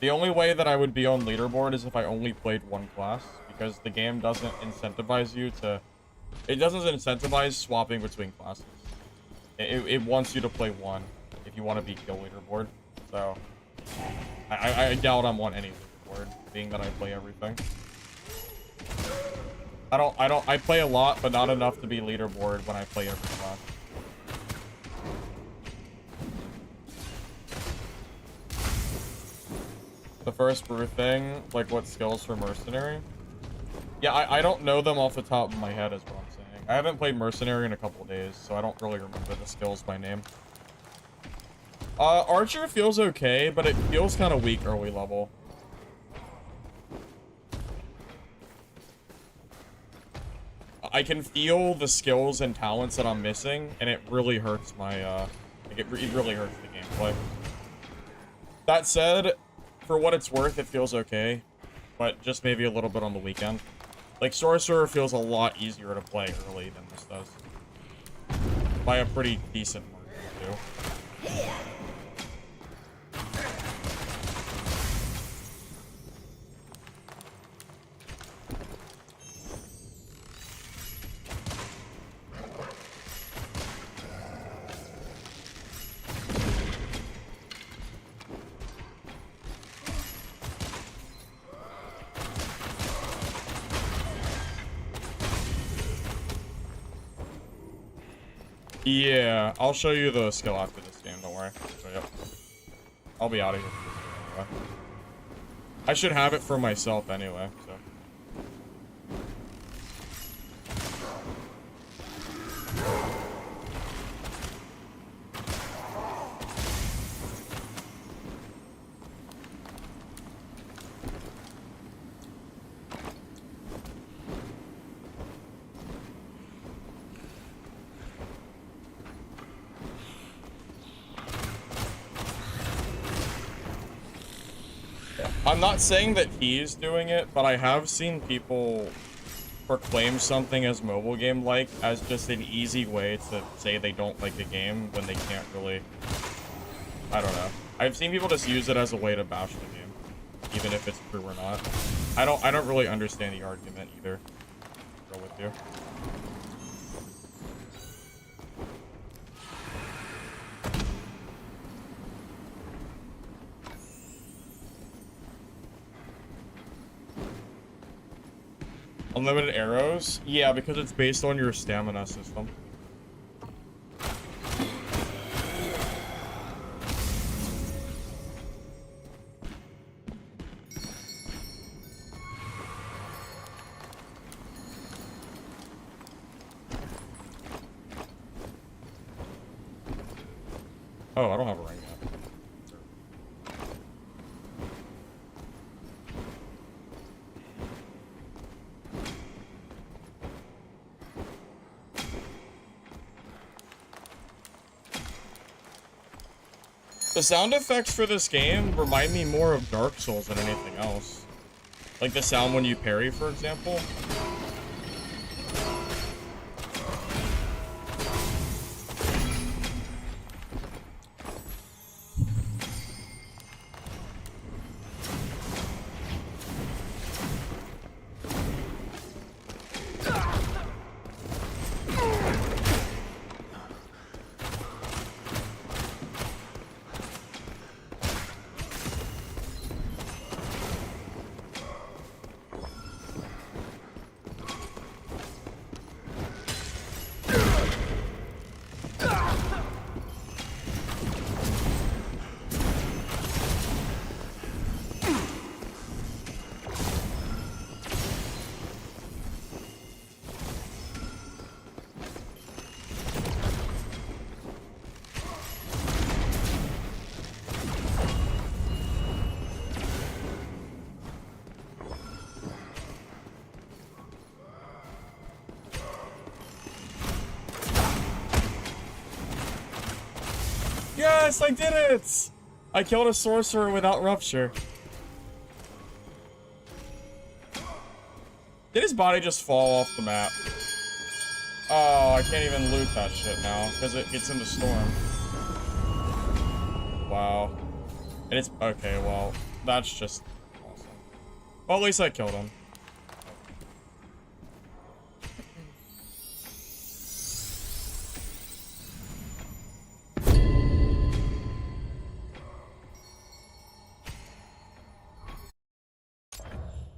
The only way that I would be on leaderboard is if I only played one class, because the game doesn't incentivize you to... It doesn't incentivize swapping between classes. It wants you to play one, if you want to be kill leaderboard. So, I doubt I'm on any leaderboard, being that I play everything. I play a lot, but not enough to be leaderboard when I play every class. The first brew thing, like what skills for Mercenary? Yeah, I don't know them off the top of my head is what I'm saying. I haven't played Mercenary in a couple of days, so I don't really remember the skills by name. Archer feels okay, but it feels kind of weak early level. I can feel the skills and talents that I'm missing, and it really hurts my, like it really hurts the gameplay. That said, for what it's worth, it feels okay, but just maybe a little bit on the weekend. Like, Sorcerer feels a lot easier to play early than this does. By a pretty decent margin, too. Yeah, I'll show you the skill after this game, don't worry. So, yep. I'll be out of here for this game anyway. I should have it for myself anyway, so. I'm not saying that he's doing it, but I have seen people proclaim something as mobile game-like as just an easy way to say they don't like a game when they can't really... I don't know. I've seen people just use it as a way to bash the game, even if it's true or not. I don't really understand the argument either. I'll go with you. Unlimited arrows? Yeah, because it's based on your stamina system. Oh, I don't have a ring yet. The sound effects for this game remind me more of Dark Souls than anything else. Like the sound when you parry, for example. Yes, I did it! I killed a sorcerer without rupture. Did his body just fall off the map? Oh, I can't even loot that shit now, because it gets in the storm. Wow. And it's... Okay, well, that's just awesome. Well, at least I killed him.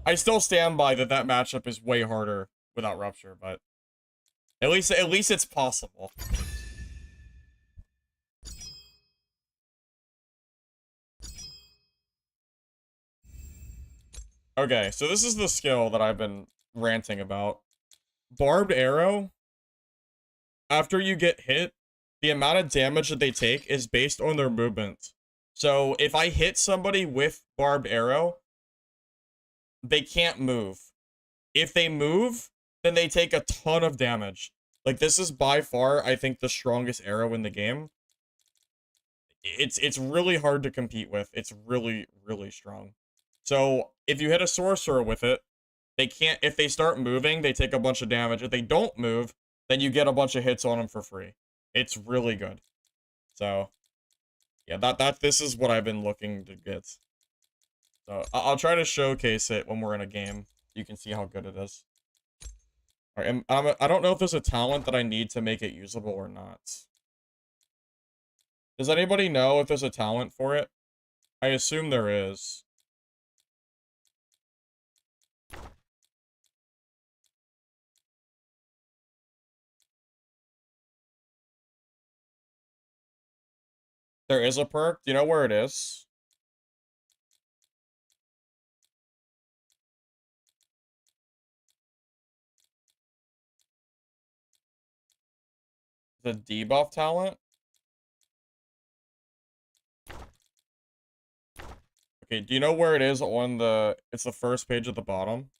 I still stand by that matchup is way harder without rupture, but at least it's possible. Okay, so this is the skill that I've been ranting about. Barbed arrow, after you get hit, the amount of damage that they take is based on their movement. So if I hit somebody with barbed arrow, they can't move. If they move, then they take a ton of damage. Like, this is by far, I think, the strongest arrow in the game. It's really hard to compete with. It's really, really strong. So, if you hit a sorcerer with it, they can't... If they start moving, they take a bunch of damage. If they don't move, then you get a bunch of hits on them for free. It's really good. So, yeah, this is what I've been looking to get. So, I'll try to showcase it when we're in a game. You can see how good it is. Alright, and I don't know if there's a talent that I need to make it usable or not. Does anybody know if there's a talent for it? I assume there is. There is a perk? Do you know where it is? The debuff talent? Okay, do you know where it is on the... It's the first page at the bottom.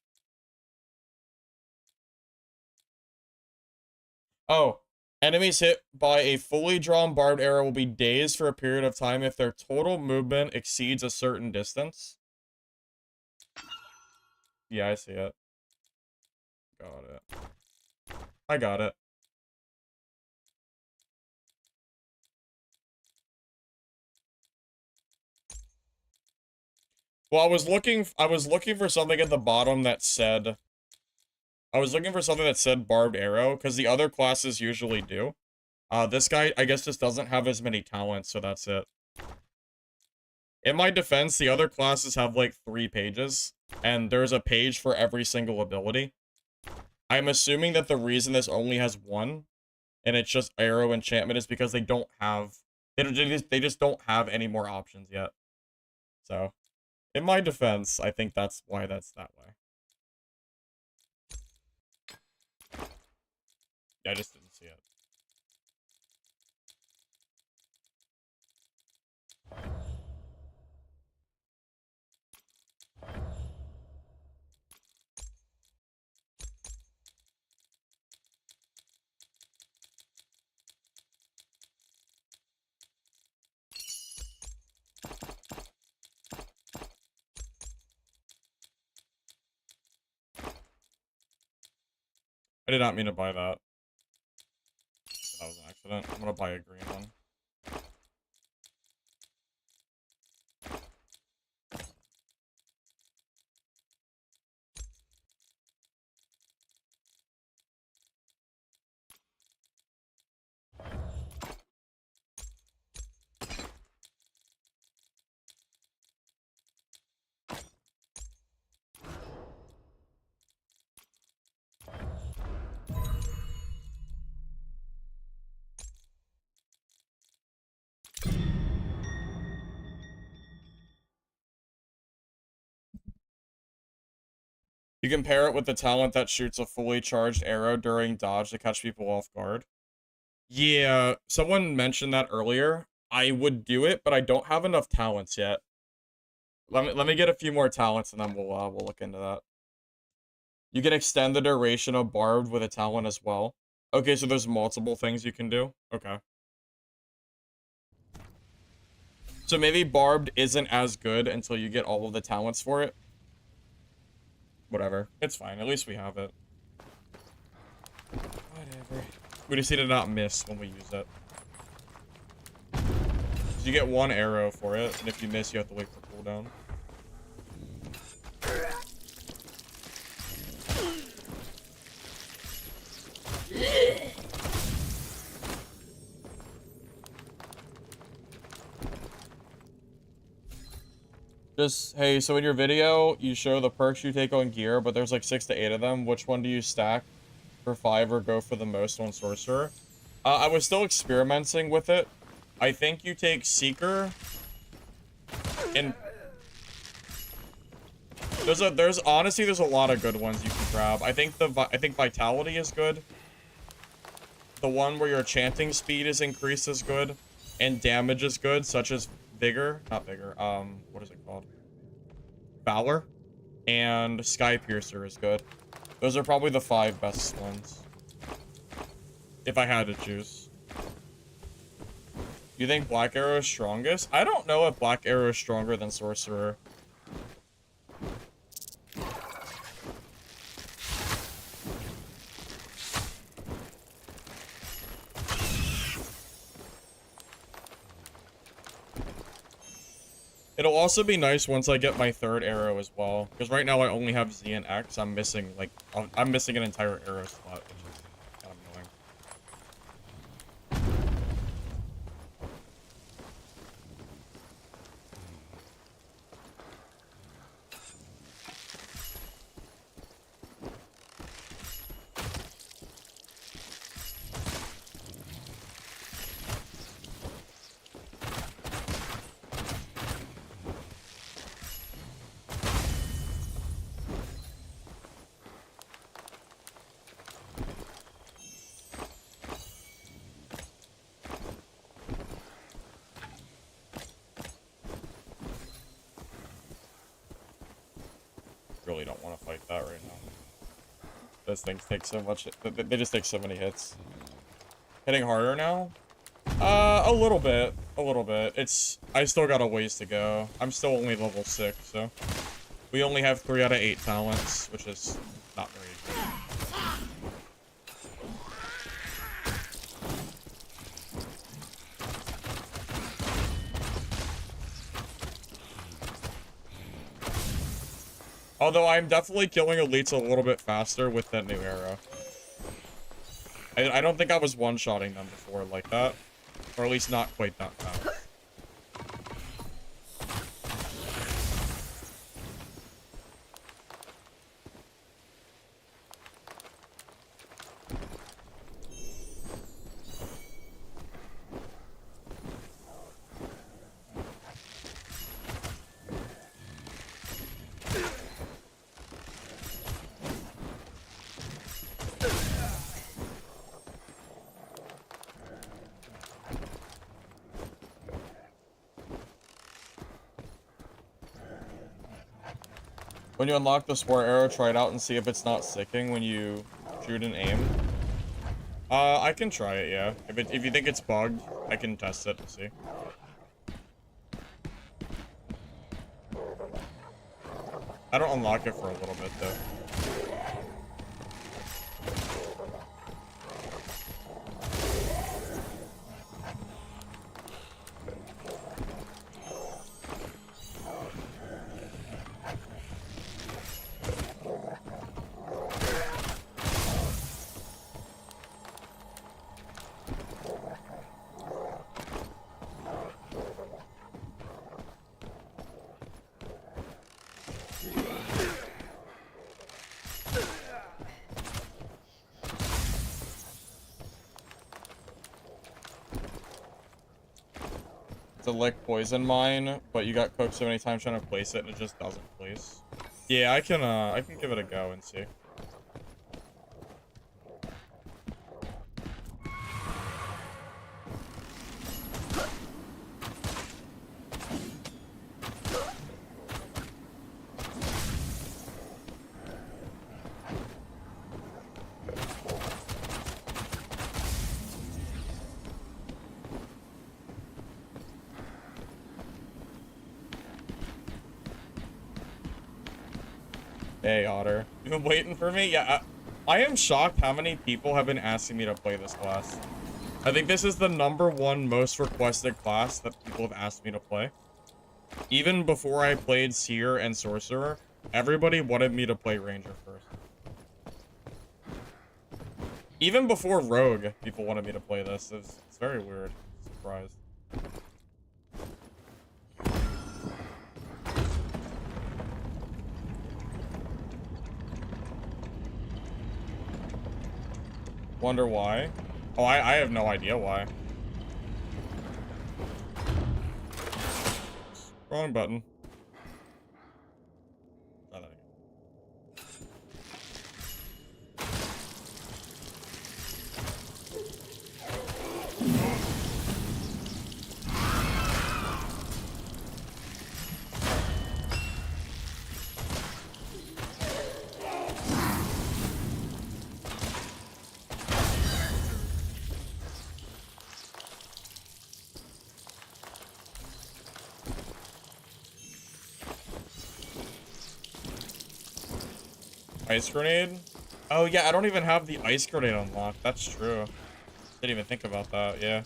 Oh. Enemies hit by a fully drawn barbed arrow will be dazed for a period of time if their total movement exceeds a certain distance. Yeah, I see it. Got it. I got it. Well, I was looking for something at the bottom that said... I was looking for something that said barbed arrow, because the other classes usually do. This guy, I guess, just doesn't have as many talents, so that's it. In my defense, the other classes have, like, 3 pages, and there's a page for every single ability. I'm assuming that the reason this only has 1, and it's just arrow enchantment, is because they don't have... They just don't have any more options yet. So, in my defense, I think that's why that's that way. I just didn't see it. I did not mean to buy that. That was an accident. I'm gonna buy a green one. You can pair it with the talent that shoots a fully charged arrow during dodge to catch people off guard. Yeah, someone mentioned that earlier. I would do it, but I don't have enough talents yet. Let me get a few more talents and then we'll look into that. You can extend the duration of barbed with a talent as well. Okay, so there's multiple things you can do. Okay. So maybe barbed isn't as good until you get all of the talents for it. Whatever. It's fine. At least we have it. Whatever. We just need to not miss when we use it. You get one arrow for it, and if you miss, you have to wait for cooldown. Just, hey, so in your video, you show the perks you take on gear, but there's like 6 to 8 of them. Which one do you stack for 5 or go for the most on Sorcerer? I was still experimenting with it. I think you take Seeker, and there's honestly a lot of good ones you can grab. I think Vitality is good. The one where your chanting speed is increased is good, and damage is good, such as not Vigor, what is it called? Valor, and Sky Piercer is good. Those are probably the 5 best ones, if I had to choose. You think Black Arrow is strongest? I don't know if Black Arrow is stronger than Sorcerer. It'll also be nice once I get my 3rd arrow as well, because right now I only have Z and X. I'm missing I'm missing an entire arrow slot, which is kind of annoying. Really don't want to fight that right now. Those things take so much. They just take so many hits. Hitting harder now? A little bit. A little bit. I still got a ways to go. I'm still only level 6, so. We only have 3 out of 8 talents, which is not very good. Although I'm definitely killing elites a little bit faster with that new arrow. I don't think I was one-shotting them before like that. Or at least not quite that fast. When you unlock the spore arrow, try it out and see if it's not sicking when you shoot and aim. I can try it, yeah. If you think it's bugged, I can test it and see. I don't unlock it for a little bit though. It's a lick poison mine, but you got cooked so many times trying to place it and it just doesn't place. Yeah, I can give it a go and see. Hey, Otter. You've been waiting for me? Yeah, I am shocked how many people have been asking me to play this class. I think this is the #1 most requested class that people have asked me to play. Even before I played Seer and Sorcerer, everybody wanted me to play Ranger first. Even before Rogue, people wanted me to play this. It's very weird. Surprised. Wonder why? Oh, I have no idea why. Wrong button. Try that again. Ice grenade? Oh yeah, I don't even have the ice grenade unlocked. That's true. Didn't even think about that, yeah.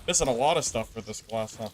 Missing a lot of stuff for this class, huh?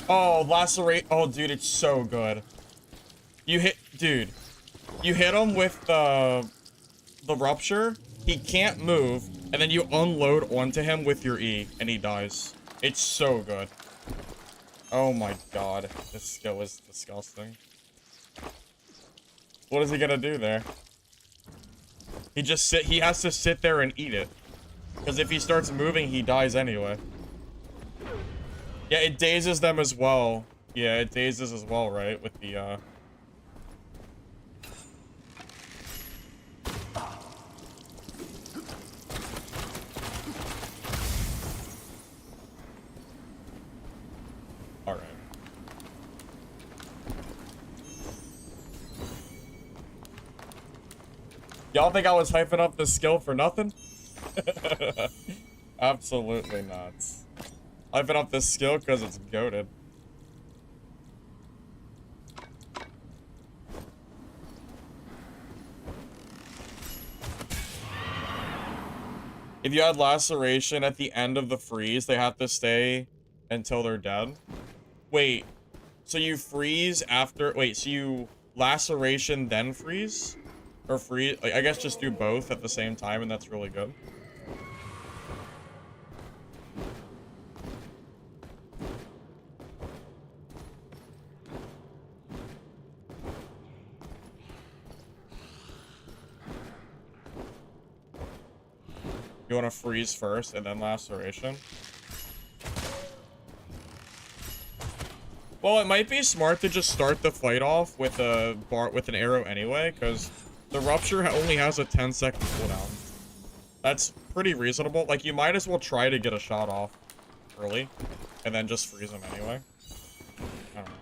Oh, lacerate. Oh, dude, it's so good. Dude, you hit him with the rupture. He can't move, and then you unload onto him with your E, and he dies. It's so good. Oh my god, this skill is disgusting. What is he gonna do there? He has to sit there and eat it. Because if he starts moving, he dies anyway. Yeah, it dazes them as well. Yeah, it dazes as well, right? With the, Alright. Y'all think I was hyping up this skill for nothing? Absolutely not. Hyping up this skill because it's goated. If you had laceration at the end of the freeze, they have to stay until they're dead. Wait, so you freeze after... Wait, so you laceration then freeze? Or freeze... Like, I guess just do both at the same time, and that's really good. You want to freeze first and then laceration? Well, it might be smart to just start the fight off with an arrow anyway, because the rupture only has a 10-second cooldown. That's pretty reasonable. Like, you might as well try to get a shot off early, and then just freeze them anyway. I don't know.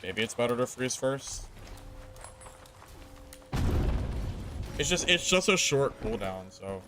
Maybe it's better to freeze first. It's just a short cooldown, so.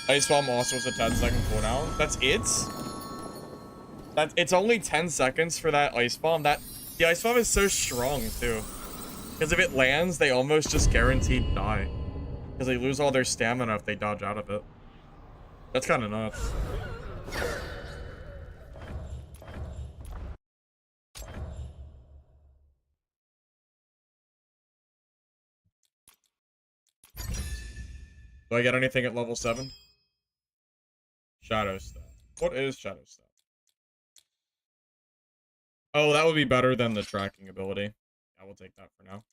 Ice Bomb also has a 10-second cooldown. That's it? It's only 10 seconds for that Ice Bomb. The Ice Bomb is so strong, too. Because if it lands, they almost just guaranteed die. Because they lose all their stamina if they dodge out of it. That's kind of nuts. Do I get anything at level 7? Shadow Step. What is Shadow Step? Oh, that would be better than the tracking ability. I will take that for now.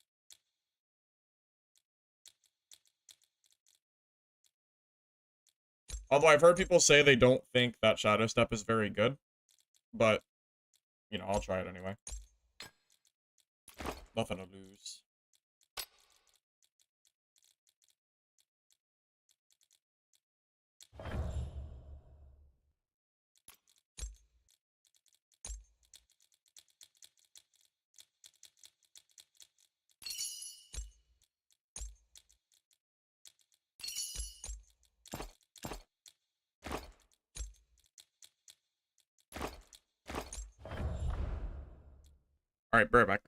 Although I've heard people say they don't think that Shadow Step is very good. But, you know, I'll try it anyway. Nothing to lose. Alright, bear back.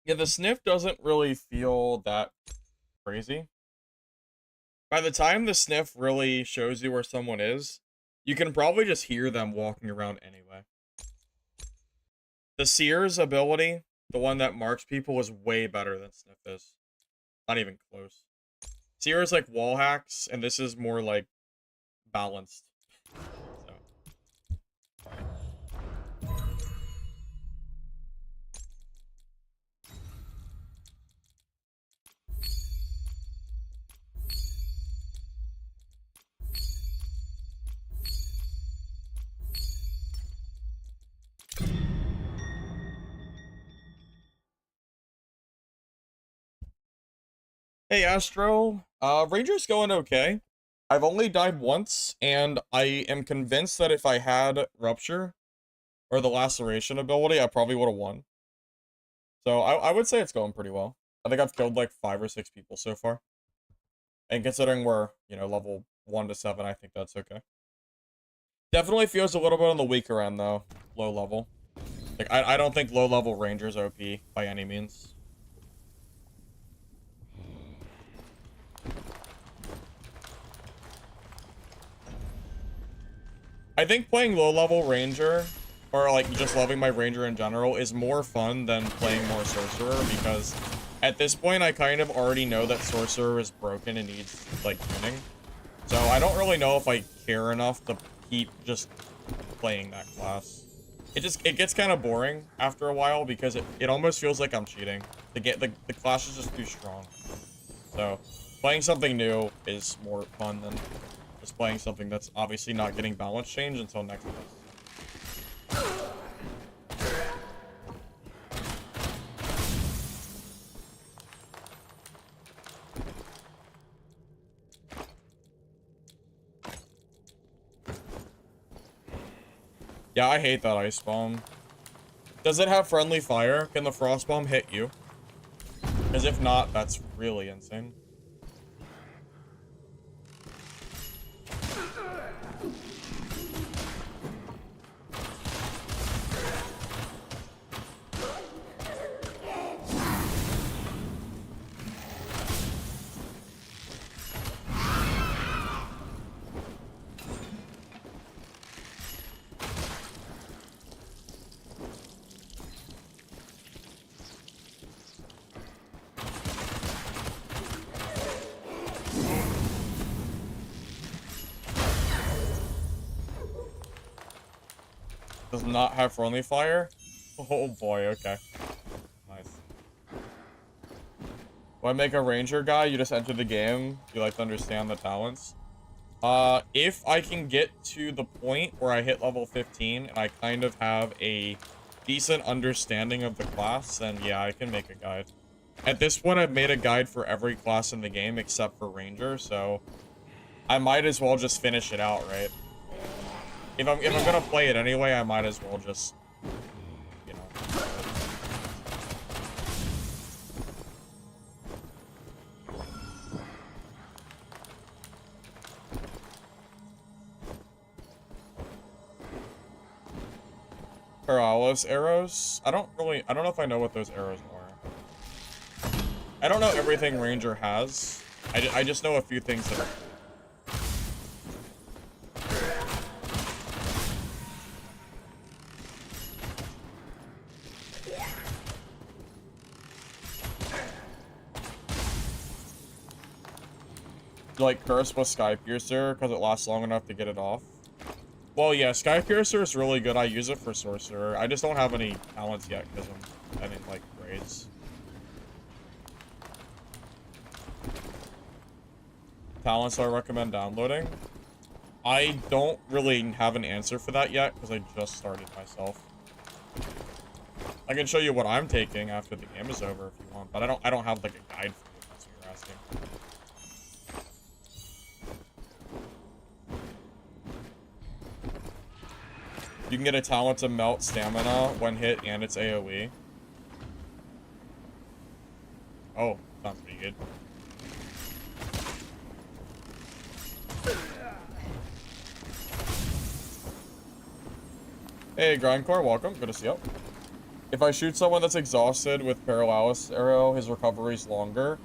Yeah, the sniff doesn't really feel that crazy. By the time the sniff really shows you where someone is, you can probably just hear them walking around anyway. The Seer's ability, the one that marks people, is way better than sniff is. Not even close. Seer is like wall hacks, and this is more like balanced. So. Hey Astro, Ranger's going okay. I've only died once, and I am convinced that if I had Rupture, or the Laceration ability, I probably would have won. So I would say it's going pretty well. I think I've killed like 5 or 6 people so far. And considering we're, you know, level 1 to 7, I think that's okay. Definitely feels a little bit on the weaker end, though. Low level. Like, I don't think low level Ranger's OP by any means. I think playing low level Ranger, or like just loving my ranger in general, is more fun than playing more sorcerer, because at this point I kind of already know that sorcerer is broken and needs like tuning. So I don't really know if I care enough to keep just playing that class. It gets kind of boring after a while because it almost feels like I'm cheating. The class is just too strong. So playing something new is more fun than just playing something that's obviously not getting balance change until next class. Yeah, I hate that ice bomb. Does it have friendly fire? Can the frost bomb hit you? Because if not, that's really insane. Does not have friendly fire? Oh boy, okay. Nice. Do I make a ranger guy? You just enter the game. You like to understand the talents. If I can get to the point where I hit level 15 and I kind of have a decent understanding of the class, then yeah, I can make a guide. At this point, I've made a guide for every class in the game except for ranger, so I might as well just finish it out, right? If I'm gonna play it anyway, I might as well just, you know. Paralysis arrows? I don't know if I know what those arrows are. I don't know everything ranger has. I just know a few things that are cool. Like curse with Sky Piercer because it lasts long enough to get it off. Well, yeah, Sky Piercer is really good. I use it for sorcerer. I just don't have any talents yet because I didn't like grades. Talents I recommend downloading. I don't really have an answer for that yet because I just started myself. I can show you what I'm taking after the game is over if you want, but I don't have like a guide for you if that's what you're asking. You can get a talent to melt stamina when hit and it's AoE. Oh, sounds pretty good. Hey, Grindcore, welcome. Good to see you. If I shoot someone that's exhausted with Paralysis Arrow, his recovery's longer.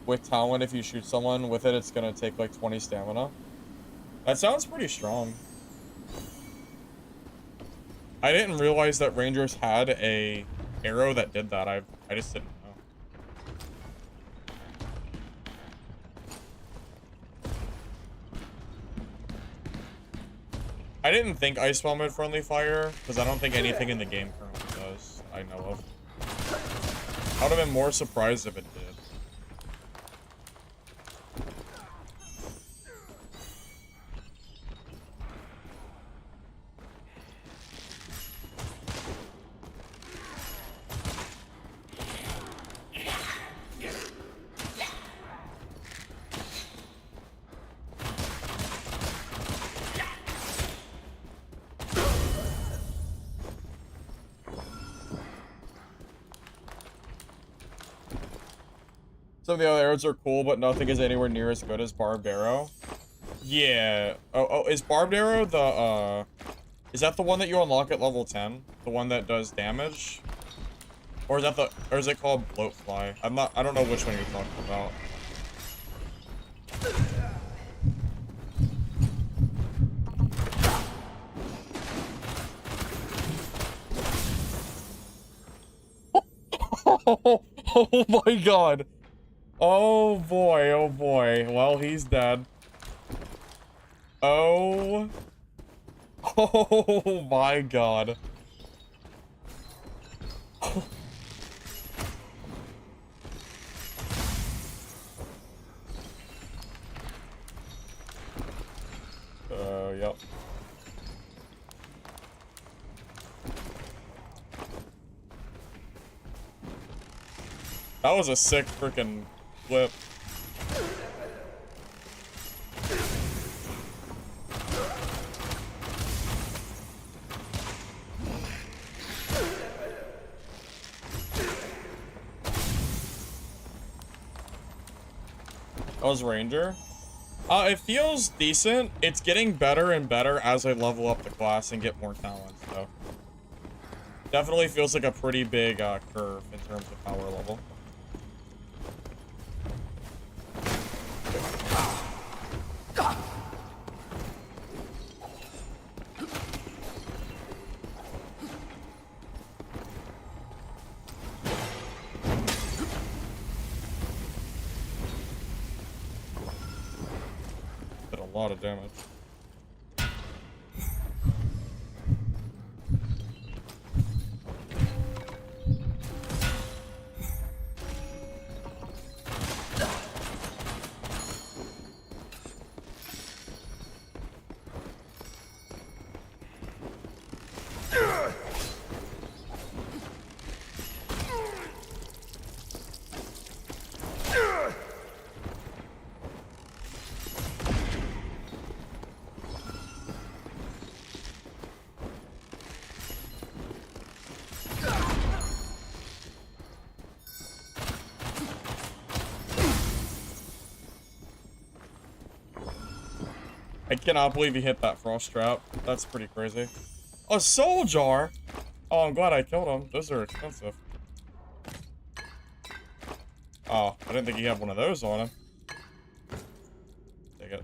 With talent, if you shoot someone with it, it's gonna take like 20 stamina. That sounds pretty strong. I didn't realize that Rangers had a arrow that did that. I just didn't know. I didn't think Ice Bomb had friendly fire, because I don't think anything in the game currently does, I know of. I would have been more surprised if it did. Some of the other arrows are cool, but nothing is anywhere near as good as Barbed Arrow. Yeah. Oh, is Barbed Arrow the, is that the one that you unlock at level 10? The one that does damage? Or is that or is it called Bloatfly? I don't know which one you're talking about. Oh, oh my god. Oh boy, oh boy. Well, he's dead. Oh. Oh my god. Yep. That was a sick freaking flip. That was Ranger. It feels decent. It's getting better and better as I level up the class and get more talents, so. Definitely feels like a pretty big curve in terms of power level. Did a lot of damage. I cannot believe he hit that frost trap. That's pretty crazy. A soul jar? Oh, I'm glad I killed him. Those are expensive. Oh, I didn't think he had one of those on him. Take it.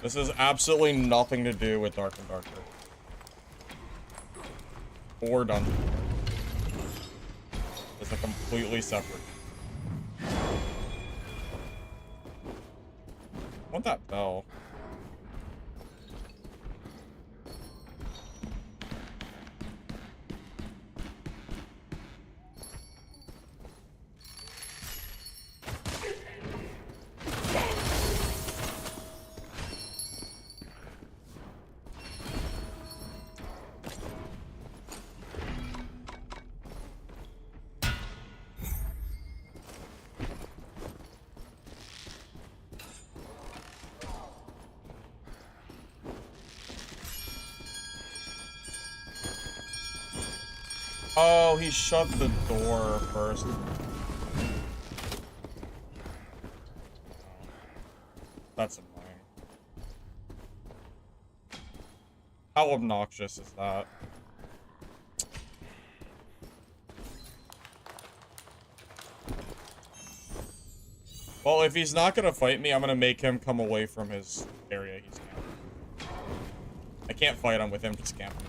This has absolutely nothing to do with Dark and Darker. Or Dungeon. It's a completely separate. I want that bell. Oh, he shut the door first. That's annoying. How obnoxious is that? Well, if he's not gonna fight me, I'm gonna make him come away from his area he's camping. I can't fight him with him just camping.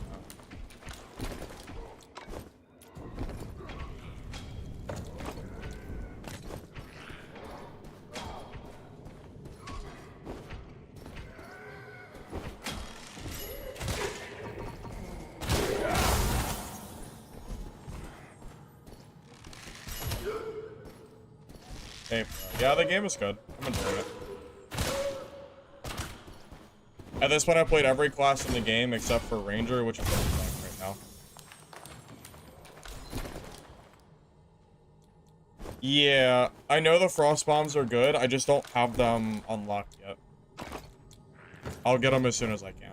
Hey, yeah, the game is good. I'm enjoying it. At this point, I played every class in the game except for Ranger, which is what I'm playing right now. Yeah, I know the frost bombs are good. I just don't have them unlocked yet. I'll get them as soon as I can.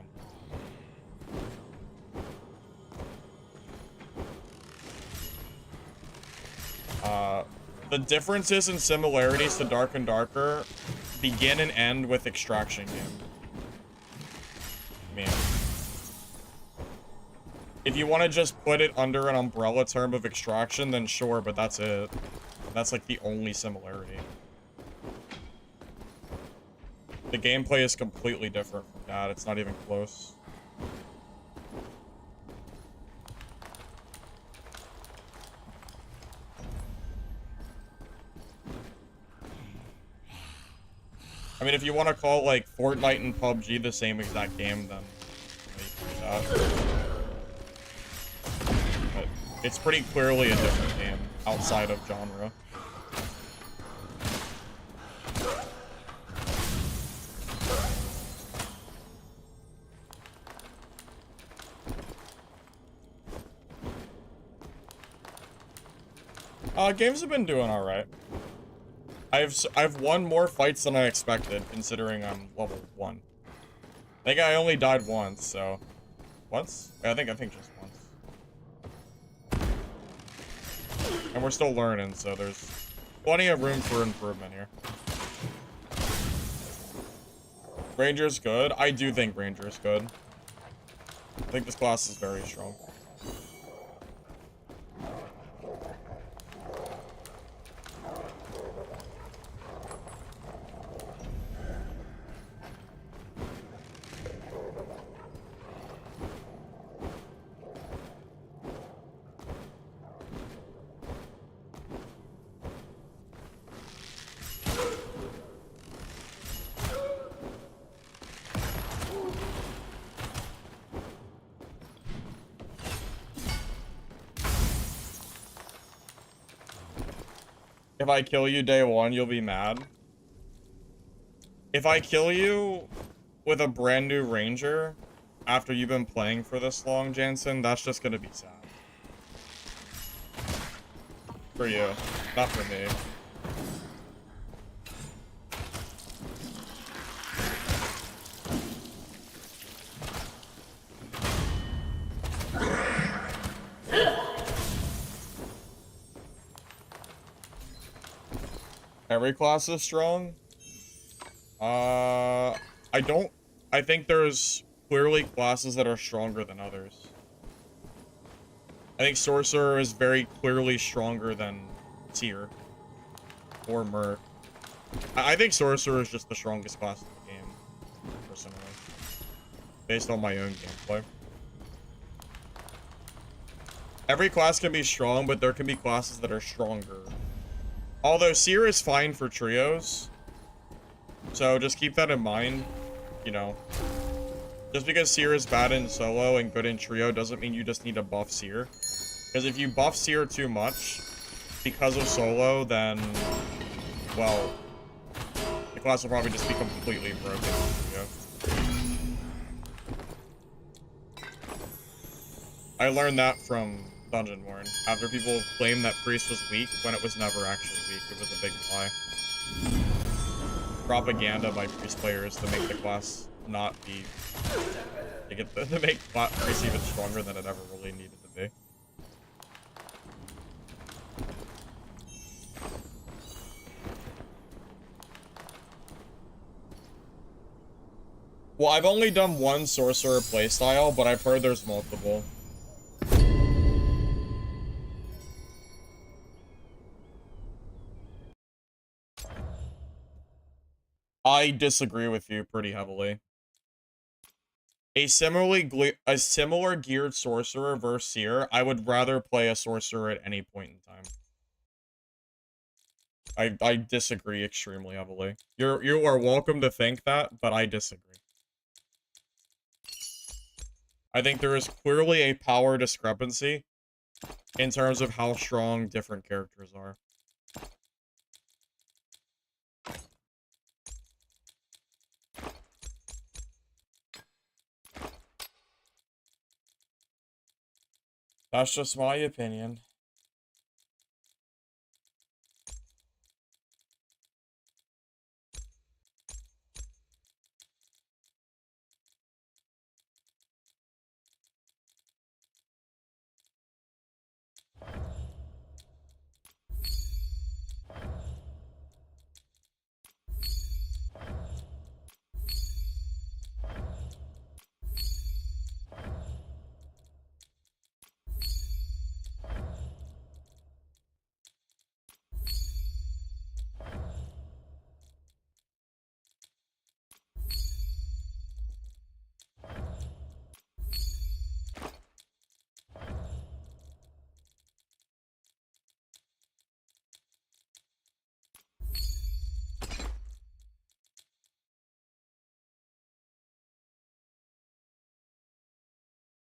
The differences and similarities to Dark and Darker begin and end with Extraction game. Man. If you want to just put it under an umbrella term of Extraction, then sure, but that's it. That's like the only similarity. The gameplay is completely different from that. It's not even close. I mean, if you want to call, like, Fortnite and PUBG the same exact game, then you can do that. But it's pretty clearly a different game outside of genre. Games have been doing alright. I've won more fights than I expected, considering I'm level 1. I think I only died once, so... Once? I think just once. And we're still learning, so there's plenty of room for improvement here. Ranger's good? I do think Ranger's good. I think this class is very strong. If I kill you day 1, you'll be mad. If I kill you with a brand new ranger after you've been playing for this long, Jansen, that's just gonna be sad. For you, not for me. Every class is strong? I think there's clearly classes that are stronger than others. I think Sorcerer is very clearly stronger than Seer. Or Merc. I think Sorcerer is just the strongest class in the game, personally. Based on my own gameplay. Every class can be strong, but there can be classes that are stronger. Although Seer is fine for trios. So just keep that in mind, you know. Just because Seer is bad in solo and good in trio doesn't mean you just need to buff Seer. Because if you buff Seer too much because of solo, then, well, the class will probably just be completely broken in trio. I learned that from Dungeon Worn. After people claimed that Priest was weak when it was never actually weak. It was a big lie. Propaganda by Priest players to make the class not be... to make Priest even stronger than it ever really needed to be. Well, I've only done one Sorcerer playstyle, but I've heard there's multiple. I disagree with you pretty heavily. A similar geared Sorcerer versus Seer, I would rather play a Sorcerer at any point in time. I disagree extremely heavily. You are welcome to think that, but I disagree. I think there is clearly a power discrepancy in terms of how strong different characters are. That's just my opinion.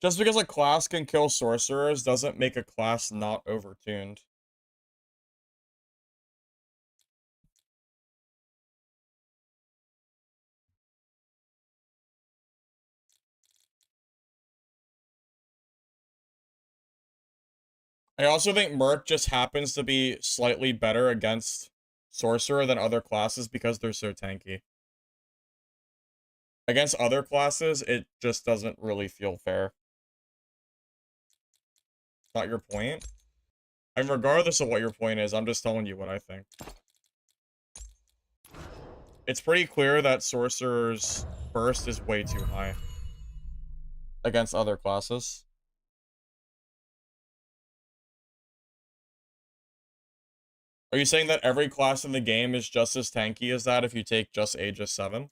Just because a class can kill sorcerers doesn't make a class not overtuned. I also think Merc just happens to be slightly better against Sorcerer than other classes because they're so tanky. Against other classes, it just doesn't really feel fair. Not your point? And regardless of what your point is, I'm just telling you what I think. It's pretty clear that Sorcerer's burst is way too high against other classes. Are you saying that every class in the game is just as tanky as that if you take just Aegis 7?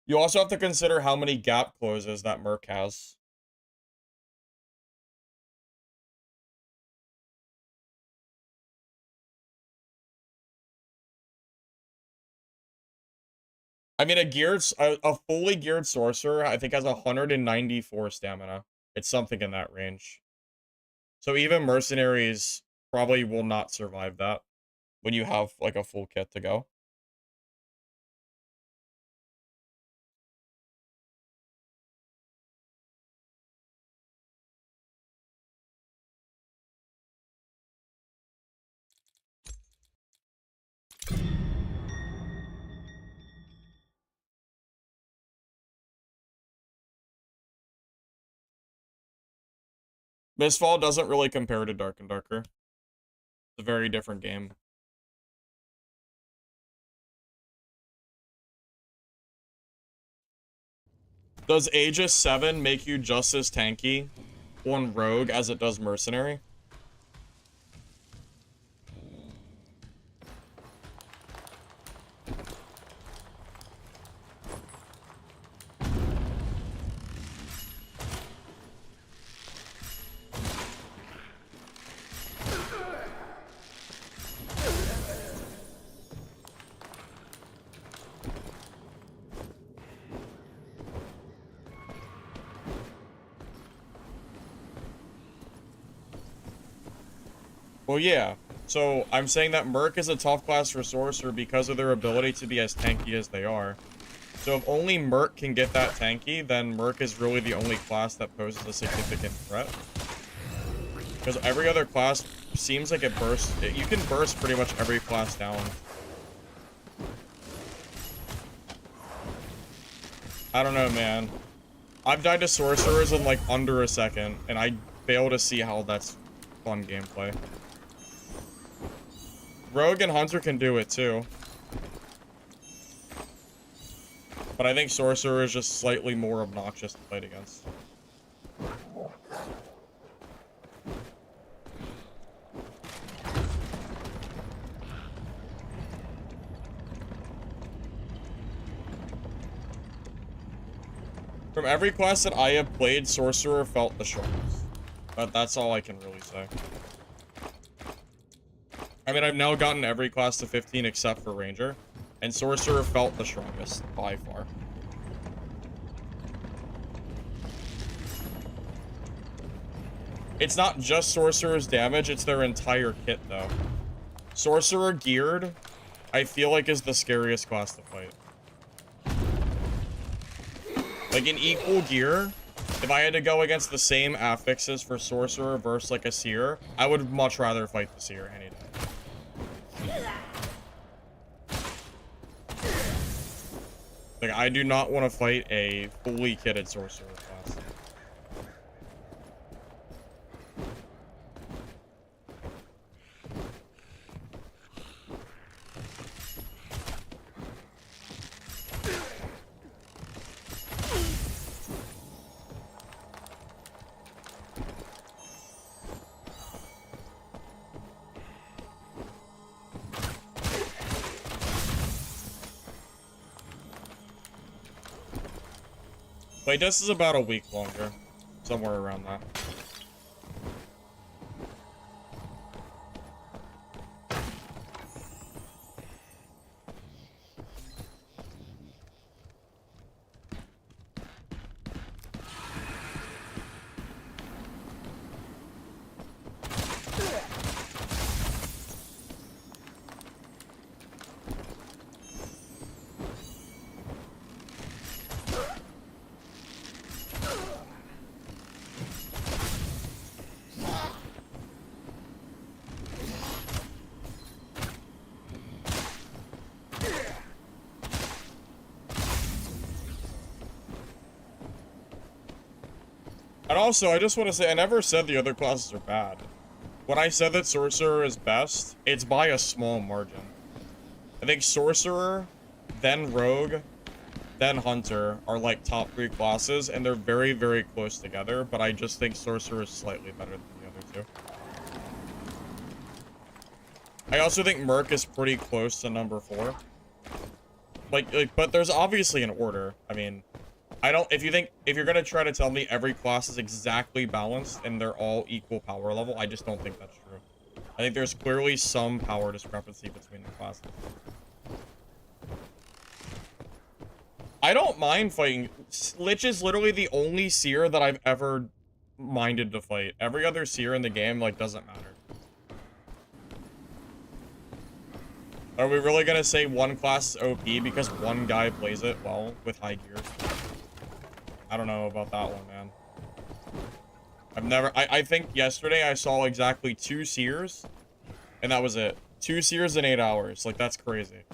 You also have to consider how many gap closes that Merc has. I mean, a fully geared sorcerer, I think, has 194 stamina. It's something in that range. So even mercenaries probably will not survive that when you have, like, a full kit to go. Mistfall doesn't really compare to Dark and Darker. It's a very different game. Does Aegis 7 make you just as tanky on Rogue as it does Mercenary? Well, yeah. So, I'm saying that Merc is a tough class for Sorcerer because of their ability to be as tanky as they are. So if only Merc can get that tanky, then Merc is really the only class that poses a significant threat. Because every other class seems like it bursts. You can burst pretty much every class down. I don't know, man. I've died to Sorcerers in like under a second, and I fail to see how that's fun gameplay. Rogue and Hunter can do it too. But I think Sorcerer is just slightly more obnoxious to fight against. From every class that I have played, Sorcerer felt the strongest. But that's all I can really say. I mean, I've now gotten every class to 15 except for Ranger, and Sorcerer felt the strongest by far. It's not just Sorcerer's damage, it's their entire kit, though. Sorcerer geared, I feel like, is the scariest class to fight. Like, in equal gear, if I had to go against the same affixes for Sorcerer versus, like, a Seer, I would much rather fight the Seer any day. Like, I do not want to fight a fully kitted Sorcerer class. Playtest is about a week longer. Somewhere around that. And also, I just want to say, I never said the other classes are bad. When I said that Sorcerer is best, it's by a small margin. I think Sorcerer, then Rogue, then Hunter are like top 3 classes, and they're very, very close together, but I just think Sorcerer is slightly better than the other 2. I also think Merc is pretty close to number 4. Like, but there's obviously an order. I mean, if you're gonna try to tell me every class is exactly balanced and they're all equal power level, I just don't think that's true. I think there's clearly some power discrepancy between the classes. I don't mind fighting. Lich is literally the only seer that I've ever minded to fight. Every other seer in the game, like, doesn't matter. Are we really gonna say one class is OP because one guy plays it well with high gears? I don't know about that one, man. I think yesterday I saw exactly 2 seers, and that was it. 2 seers in 8 hours. Like, that's crazy.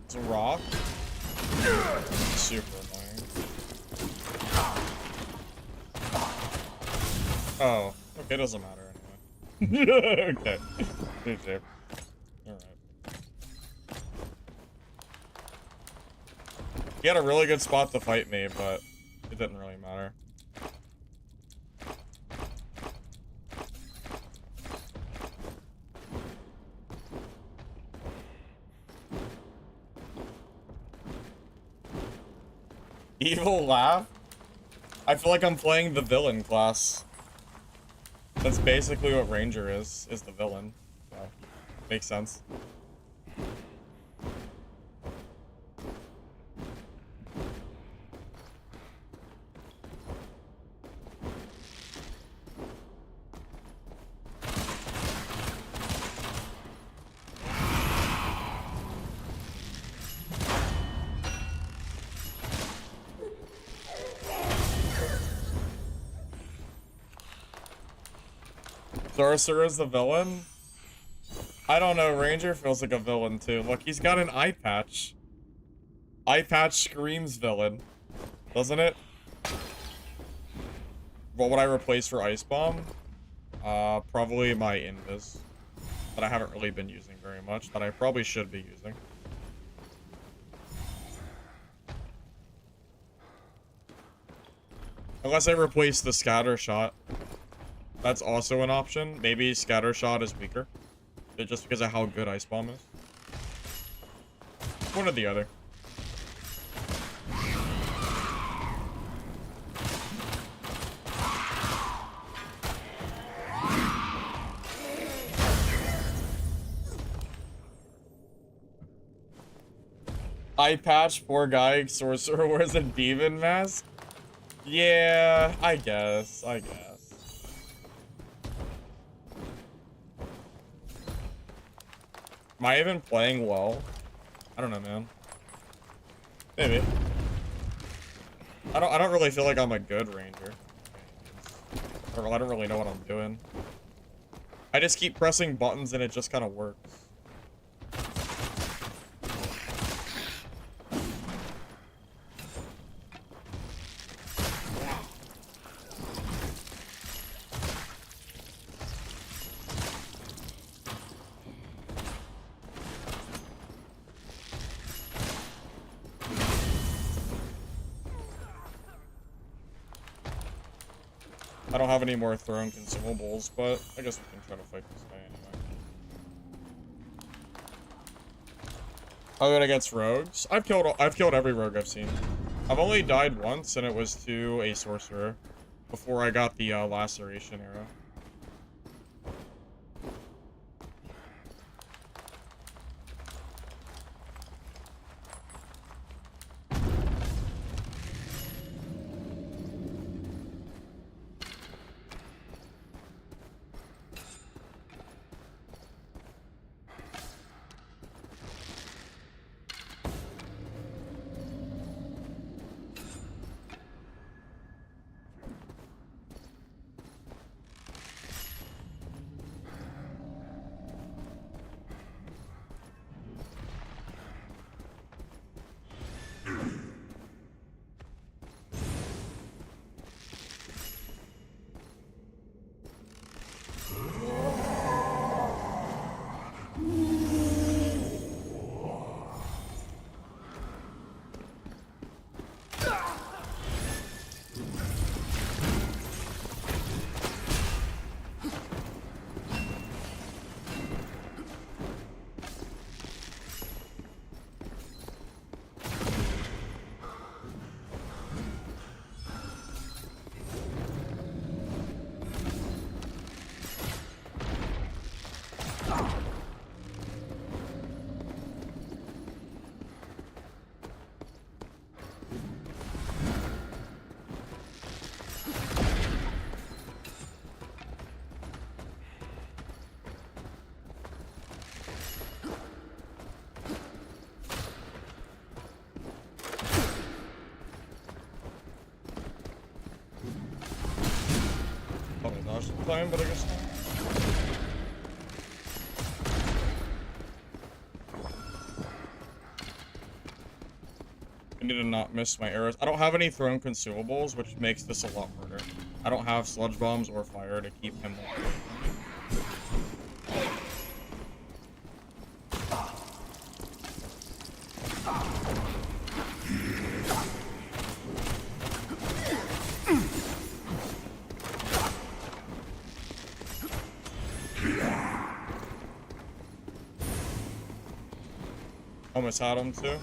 It's a rock. Super annoying. Oh, okay, doesn't matter anyway. Okay. Good shape. Alright. He had a really good spot to fight me, but it didn't really matter. Evil laugh? I feel like I'm playing the villain class. That's basically what Ranger is the villain. So, makes sense. Sorcerer is the villain? I don't know, Ranger feels like a villain too. Look, he's got an eye patch. Eye patch screams villain, doesn't it? What would I replace for Ice Bomb? Probably my Invis. That I haven't really been using very much, that I probably should be using. Unless I replace the Scatter Shot. That's also an option. Maybe Scatter Shot is weaker. Just because of how good Ice Bomb is. One or the other. Eye patch, poor guy, sorcerer wears a demon mask. Yeah, I guess. Am I even playing well? I don't know, man. Maybe. I don't really feel like I'm a good ranger. I don't really know what I'm doing. I just keep pressing buttons and it just kind of works. I don't have any more thrown consumables, but I guess we can try to fight this guy anyway. How good against rogues? I've killed every rogue I've seen. I've only died once, and it was to a sorcerer before I got the laceration arrow. Probably dodged the time, but I guess not. I need to not miss my arrows. I don't have any thrown consumables, which makes this a lot harder. I don't have sludge bombs or fire to keep him away. Almost had him too.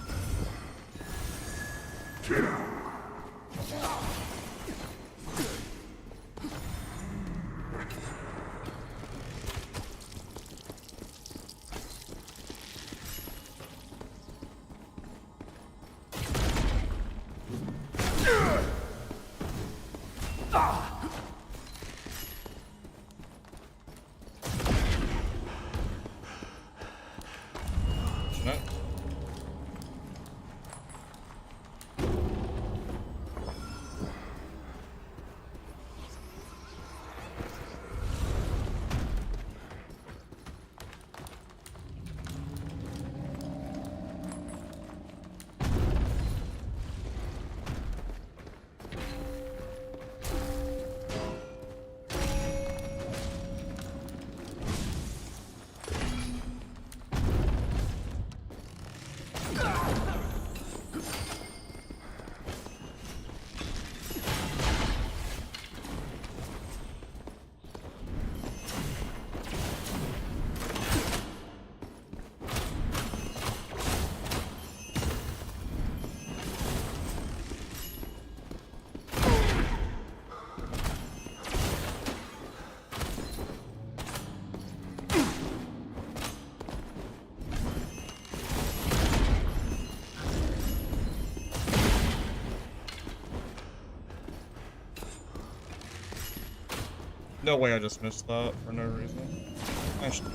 No way I just missed that for no reason. I should...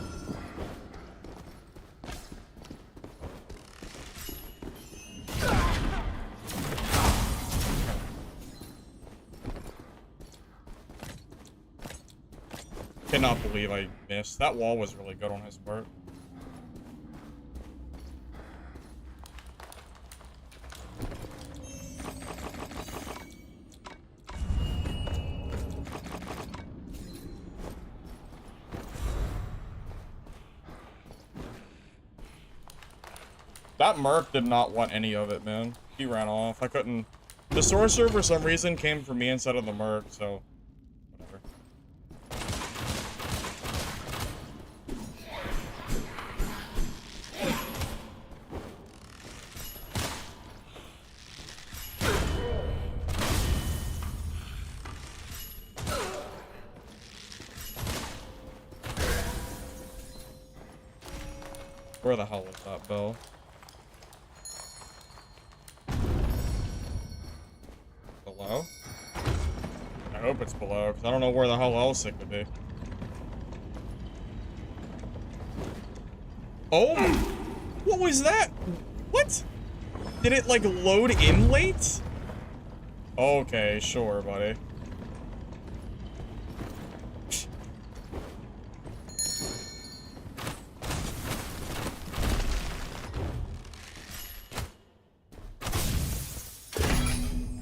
Cannot believe I missed. That wall was really good on his part. That merc did not want any of it, man. He ran off. I couldn't... The sorcerer, for some reason, came for me instead of the merc, so... Whatever. Where the hell was that bell? Below? I hope it's below, because I don't know where the hell else it could be. Oh! What was that? What? Did it, like, load in late? Okay, sure, buddy.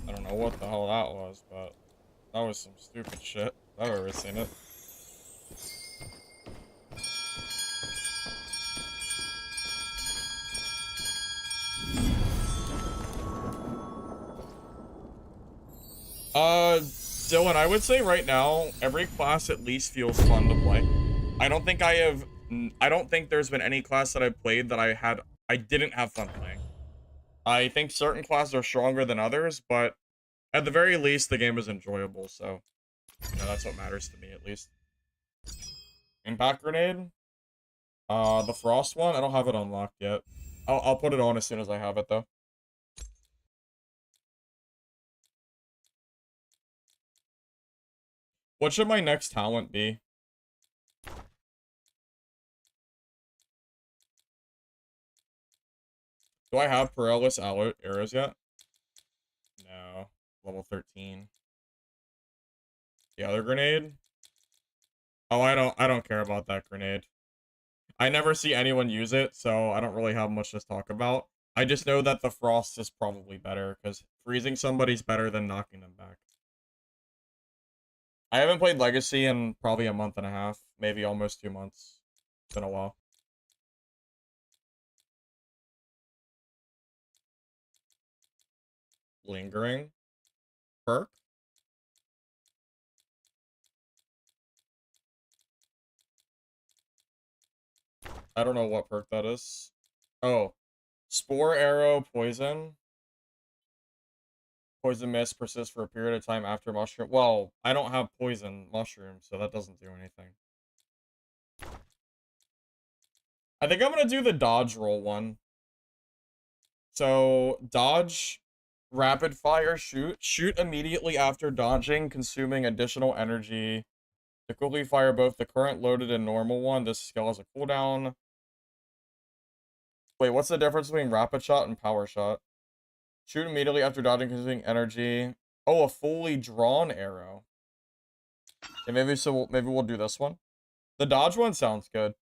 I don't know what the hell that was, but that was some stupid shit. I've ever seen it. Dylan, I would say right now, every class at least feels fun to play. I don't think there's been any class that I've played that I didn't have fun playing. I think certain classes are stronger than others, but at the very least, the game is enjoyable, so, you know, that's what matters to me, at least. Impact grenade? The frost one? I don't have it unlocked yet. I'll put it on as soon as I have it, though. What should my next talent be? Do I have perilous arrows yet? No. Level 13. The other grenade? Oh, I don't care about that grenade. I never see anyone use it, so I don't really have much to talk about. I just know that the frost is probably better, because freezing somebody's better than knocking them back. I haven't played Legacy in probably a month and a half, maybe almost 2 months. It's been a while. Lingering? Perk? I don't know what perk that is. Oh. Spore, arrow, poison. Poison mist persists for a period of time after mushroom. Well, I don't have poison mushroom, so that doesn't do anything. I think I'm gonna do the dodge roll one. So, dodge, rapid fire, shoot. Shoot immediately after dodging, consuming additional energy. To quickly fire both the current loaded and normal one. This skill has a cooldown. Wait, what's the difference between rapid shot and power shot? Shoot immediately after dodging, consuming energy. Oh, a fully drawn arrow. Yeah, maybe we'll do this one. The dodge one sounds good.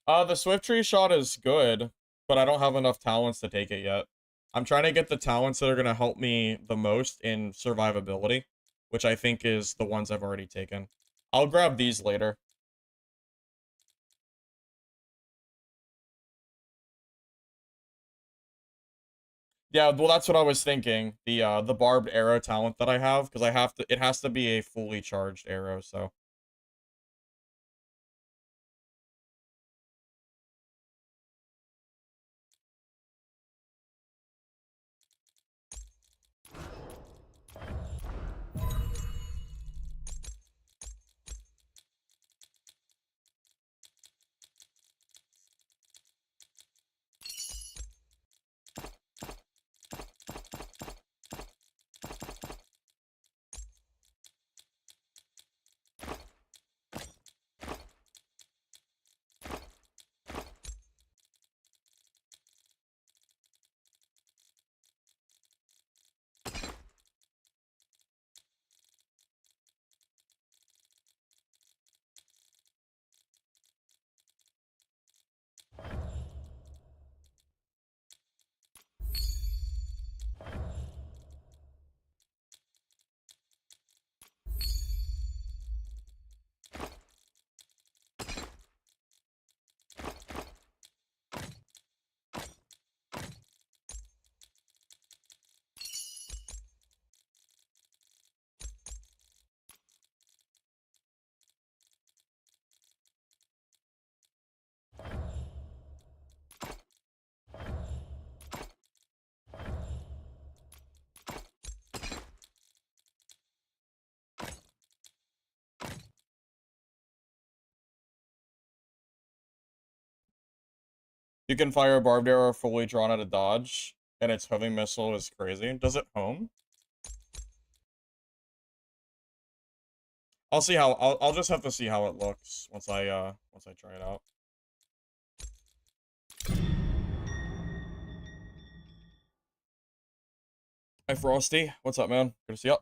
The swift tree shot is good, but I don't have enough talents to take it yet. I'm trying to get the talents that are going to help me the most in survivability, which I think is the ones I've already taken. I'll grab these later. Yeah, well, that's what I was thinking. The barbed arrow talent that I have, because it has to be a fully charged arrow, so. You can fire a barbed arrow fully drawn at a dodge, and its homing missile is crazy. Does it home? I'll see how I'll just have to see how it looks once I try it out. Hi Frosty, what's up, man? Good to see you.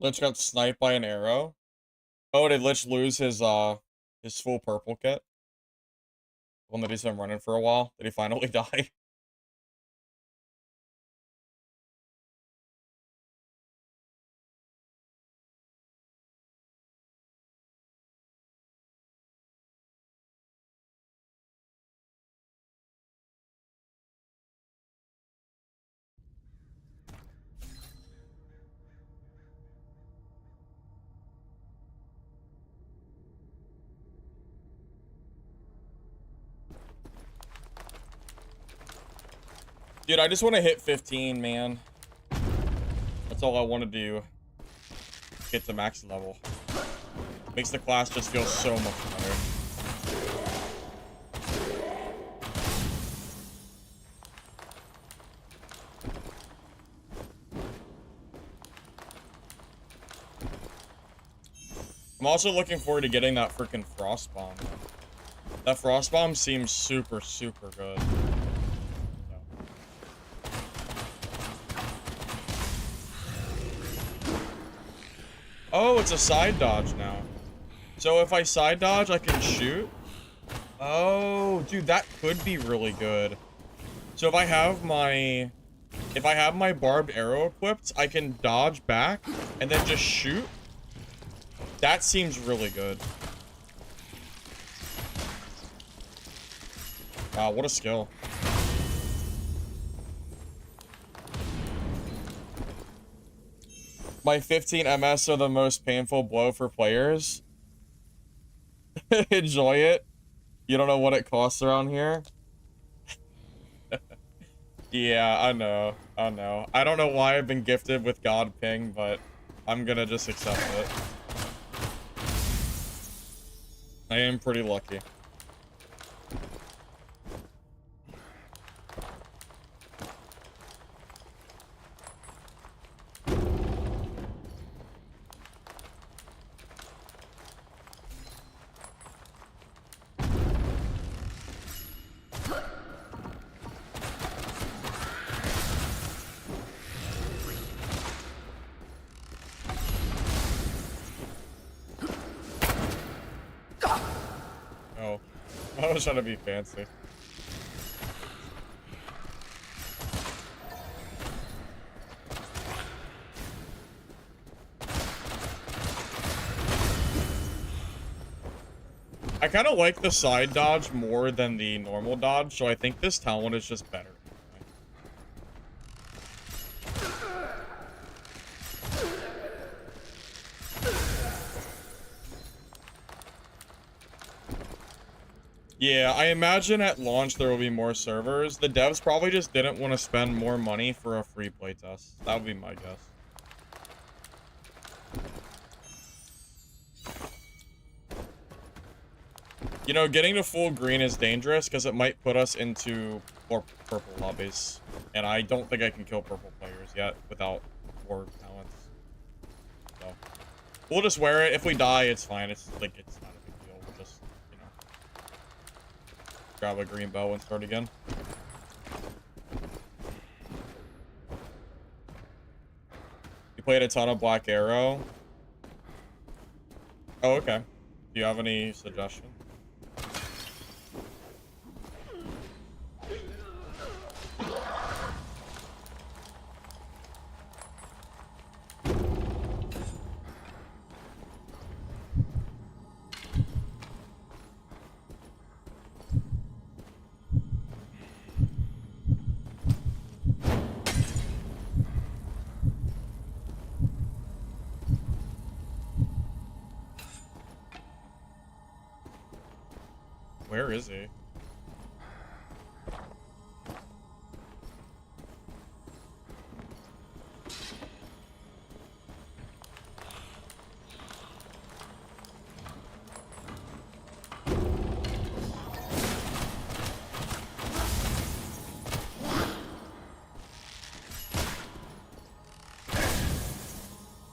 Lich got sniped by an arrow. Oh, did Lich lose his full purple kit? One that he's been running for a while? Did he finally die? Dude, I just want to hit 15, man. That's all I want to do. Get to max level. Makes the class just feel so much better. I'm also looking forward to getting that freaking frost bomb. That frost bomb seems super, super good. Oh, it's a side dodge now. So if I side dodge, I can shoot? Oh, dude, that could be really good. So if I have my barbed arrow equipped, I can dodge back and then just shoot. That seems really good. Wow, what a skill. My 15 MS are the most painful blow for players. Enjoy it. You don't know what it costs around here. Yeah, I know. I know. I don't know why I've been gifted with God Ping, but I'm gonna just accept it. I am pretty lucky. Oh, I was trying to be fancy. I kind of like the side dodge more than the normal dodge, so I think this talent is just better. Yeah, I imagine at launch there will be more servers. The devs probably just didn't want to spend more money for a free playtest. That would be my guess. You know, getting to full green is dangerous because it might put us into more purple lobbies. And I don't think I can kill purple players yet without more talents. So, we'll just wear it. If we die, it's fine. It's like, it's not a big deal. We'll just, you know, grab a green bow and start again. You played a ton of Black Arrow. Oh, okay. Do you have any suggestions? Where is he?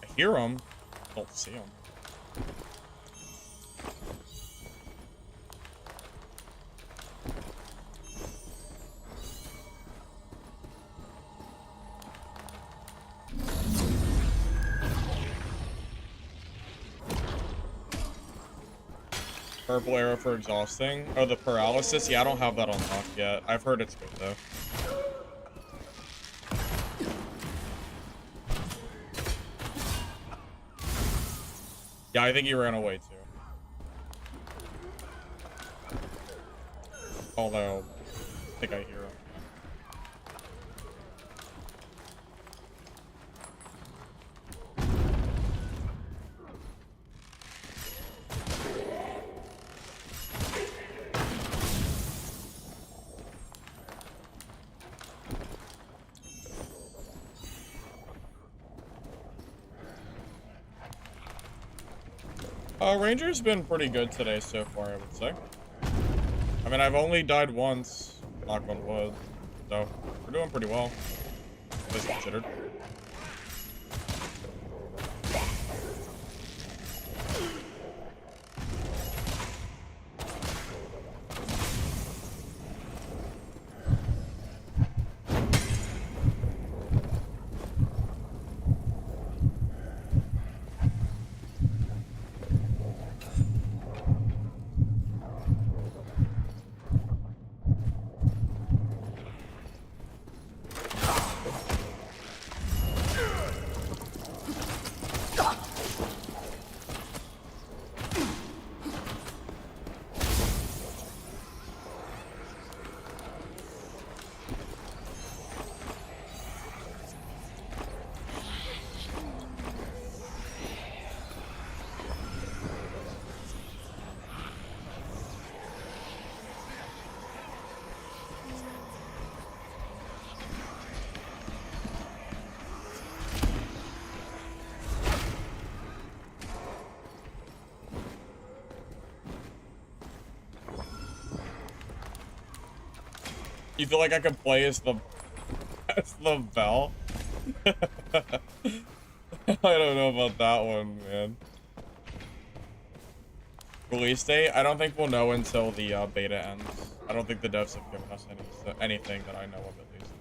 I hear him. Don't see him. Purple arrow for exhausting. Oh, the paralysis? Yeah, I don't have that unlocked yet. I've heard it's good, though. Yeah, I think he ran away, too. Although, I think I hear him. Ranger's been pretty good today so far, I would say. I mean, I've only died once, knock on wood, so we're doing pretty well, all things considered. You feel like I could play as the bell? I don't know about that one, man. Release date? I don't think we'll know until the beta ends. I don't think the devs have given us anything that I know of, at least.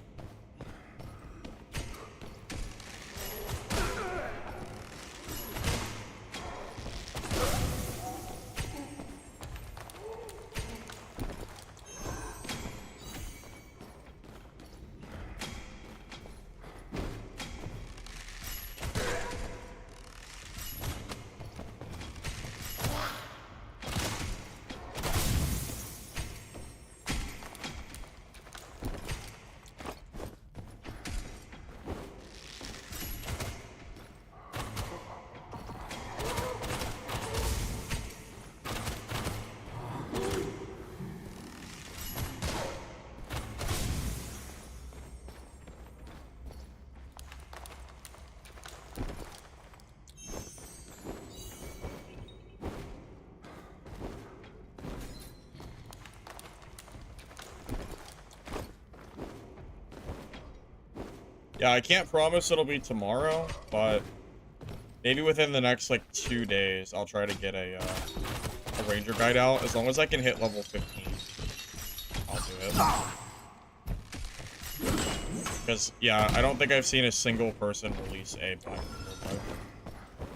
Yeah, I can't promise it'll be tomorrow, but maybe within the next, like, 2 days, I'll try to get a ranger guide out. As long as I can hit level 15, I'll do it. Because, yeah, I don't think I've seen a single person release a black ranger.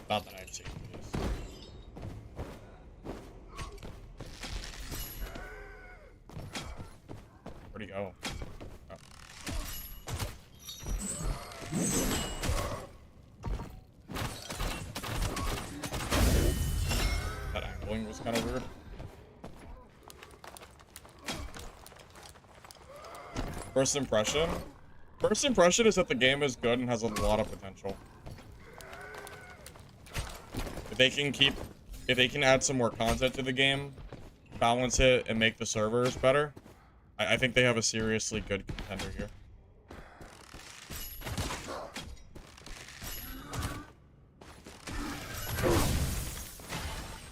Not that I've seen, at least. Where'd he go? That angling was kind of weird. First impression? First impression is that the game is good and has a lot of potential. If they can add some more content to the game, balance it and make the servers better, I think they have a seriously good contender here.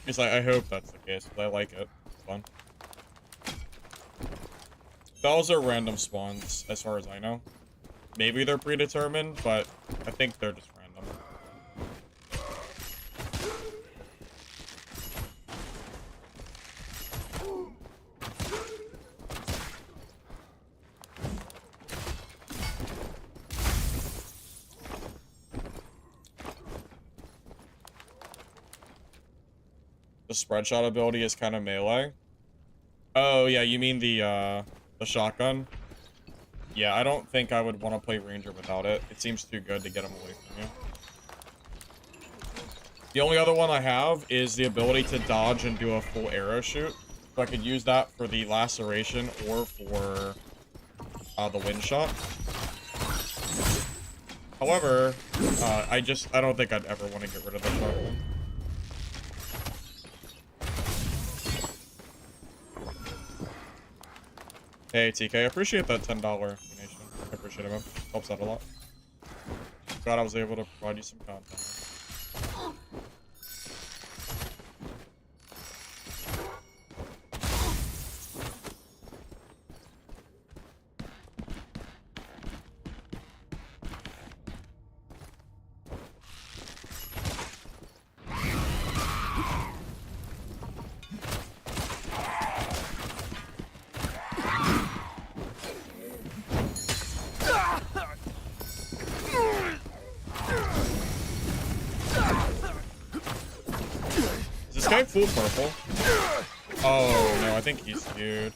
At least I hope that's the case, because I like it. It's fun. Bells are random spawns, as far as I know. Maybe they're predetermined, but I think they're just random. The spread shot ability is kind of melee. Oh, yeah, you mean the shotgun? Yeah, I don't think I would want to play Ranger without it. It seems too good to get him away from you. The only other one I have is the ability to dodge and do a full arrow shoot. So I could use that for the laceration or for the wind shot. However, I don't think I'd ever want to get rid of the shotgun. Hey, TK, I appreciate that $10 donation. I appreciate it, man. Helps out a lot. Glad I was able to provide you some content. Is this guy full purple? Oh, no, I think he's skewed.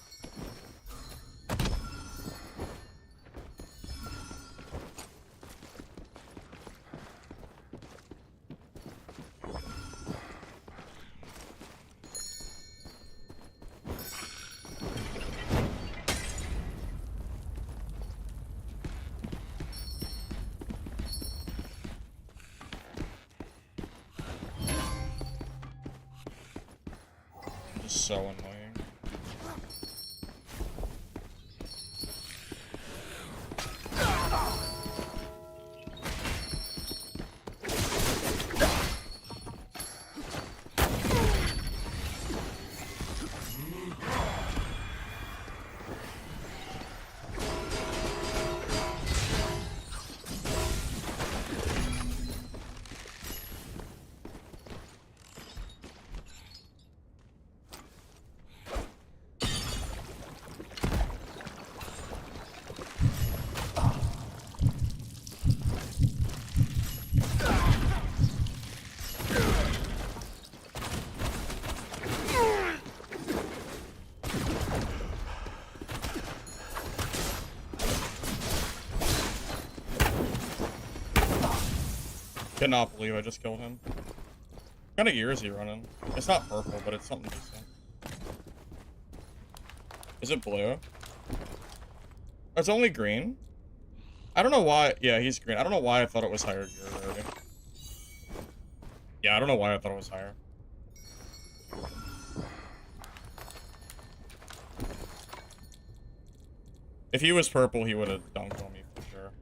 So annoying. Cannot believe I just killed him. What kind of gear is he running? It's not purple, but it's something decent. Is it blue? Oh, it's only green? I don't know why. Yeah, he's green. I don't know why I thought it was higher gear already. Yeah, I don't know why I thought it was higher. If he was purple, he would have dunked on me for sure.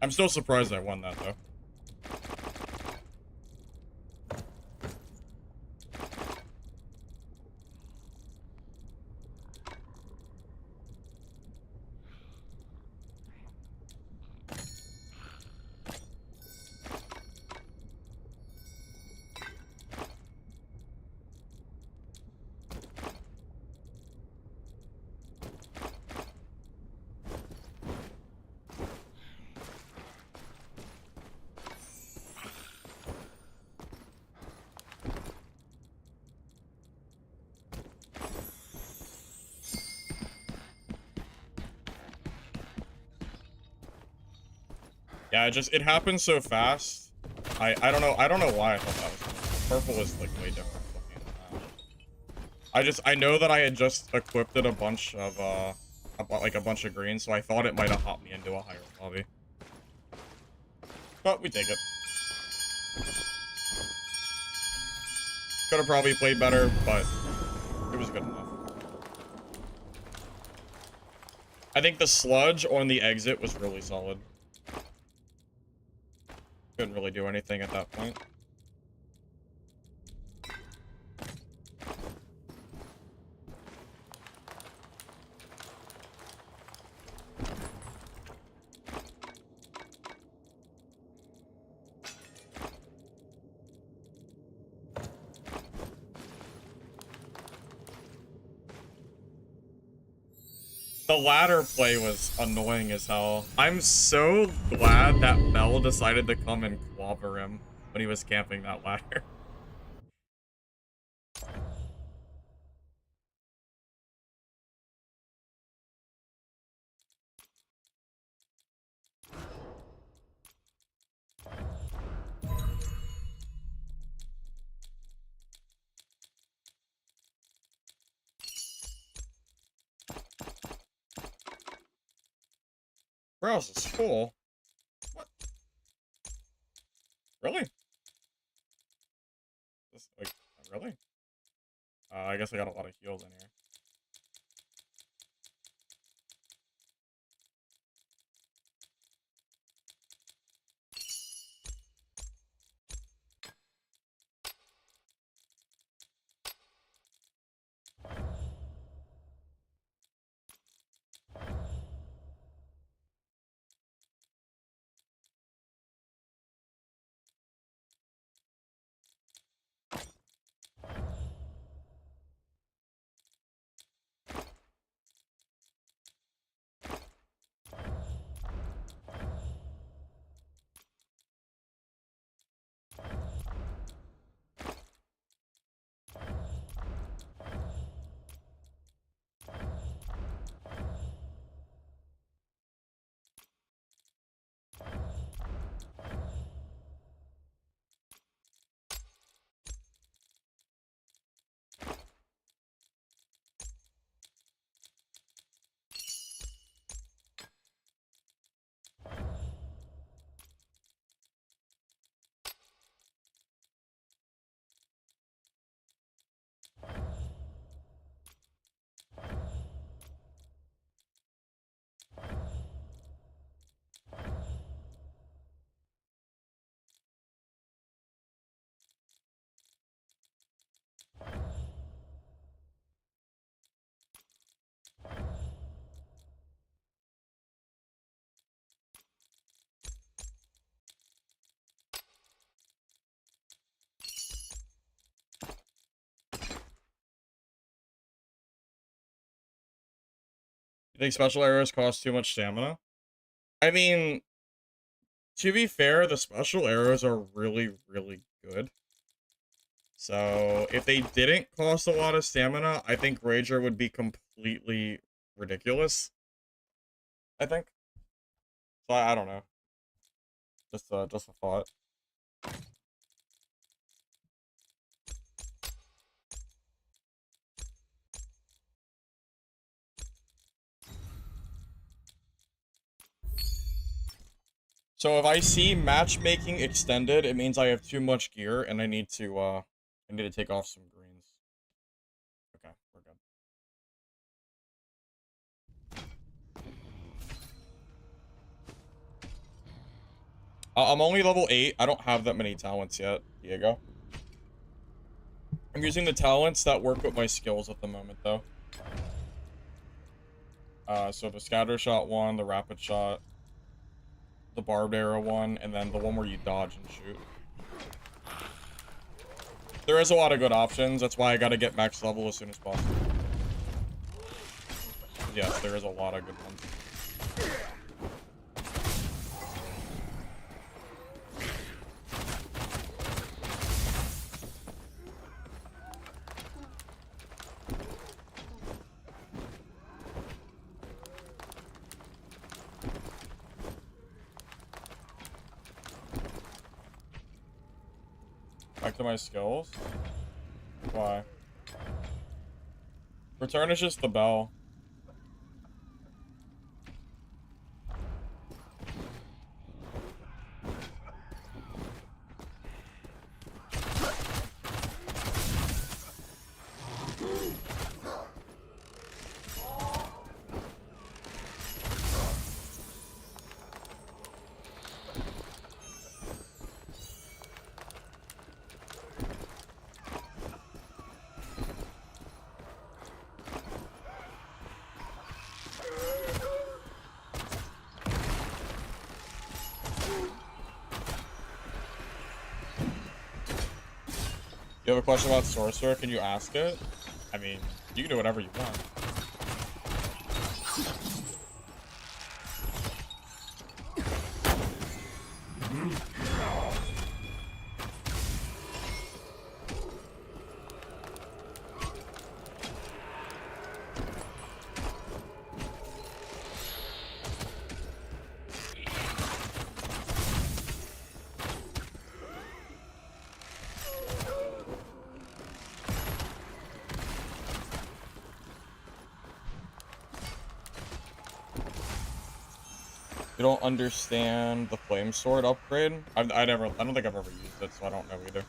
I'm still surprised I won that, though. Yeah, it happened so fast. I don't know why I thought that was purple is like way different looking than that. I know that I had just equipped it a bunch of a bunch of green, so I thought it might have hopped me into a higher lobby. But we take it. Could have probably played better, but it was good enough. I think the sludge on the exit was really solid. Couldn't really do anything at that point. The ladder play was annoying as hell. I'm so glad that Bell decided to come and clobber him when he was camping that ladder. Browse is full. What? Really? This, like, really? I guess I got a lot of heals in here. You think special arrows cost too much stamina? I mean, to be fair, the special arrows are really, really good. So, if they didn't cost a lot of stamina, I think Rager would be completely ridiculous. I think. So, I don't know. Just a thought. So if I see matchmaking extended, it means I have too much gear and I need to take off some greens. Okay, we're good. I'm only level 8. I don't have that many talents yet, Diego. I'm using the talents that work with my skills at the moment, though. So the scatter shot one, the rapid shot, the barbed arrow one, and then the one where you dodge and shoot. There is a lot of good options. That's why I gotta get max level as soon as possible. Yes, there is a lot of good ones. Back to my skills. Why? Return is just the bell. You have a question about Sorcerer? Can you ask it? I mean, you can do whatever you want. You don't understand the flame sword upgrade? I don't think I've ever used it, so I don't know either.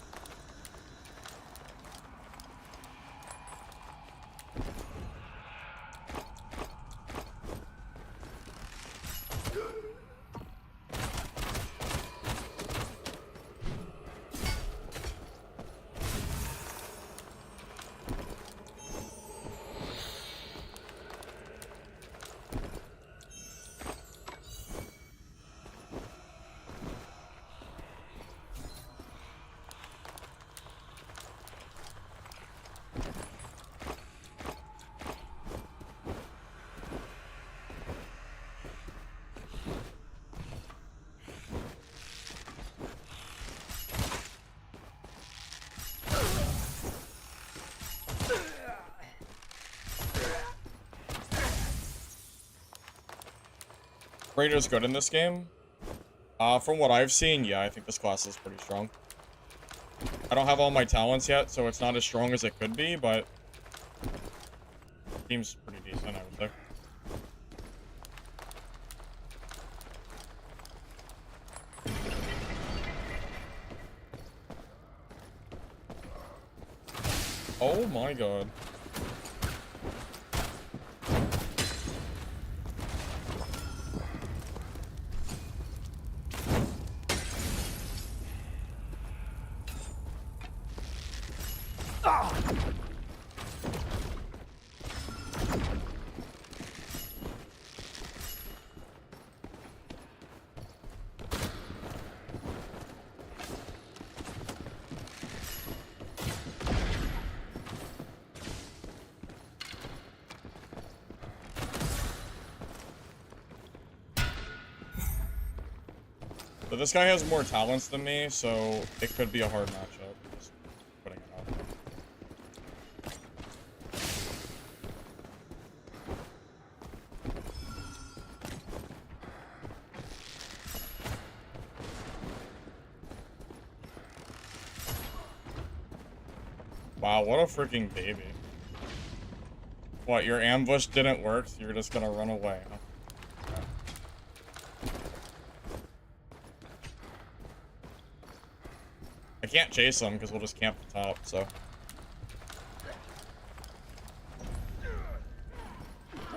Raider's good in this game. From what I've seen, yeah, I think this class is pretty strong. I don't have all my talents yet, so it's not as strong as it could be, but it seems pretty decent, I would say. Oh my god. But this guy has more talents than me, so it could be a hard matchup. Just putting it out. Wow, what a freaking baby. What, your ambush didn't work, so you're just gonna run away, huh? I can't chase them because we'll just camp the top, so.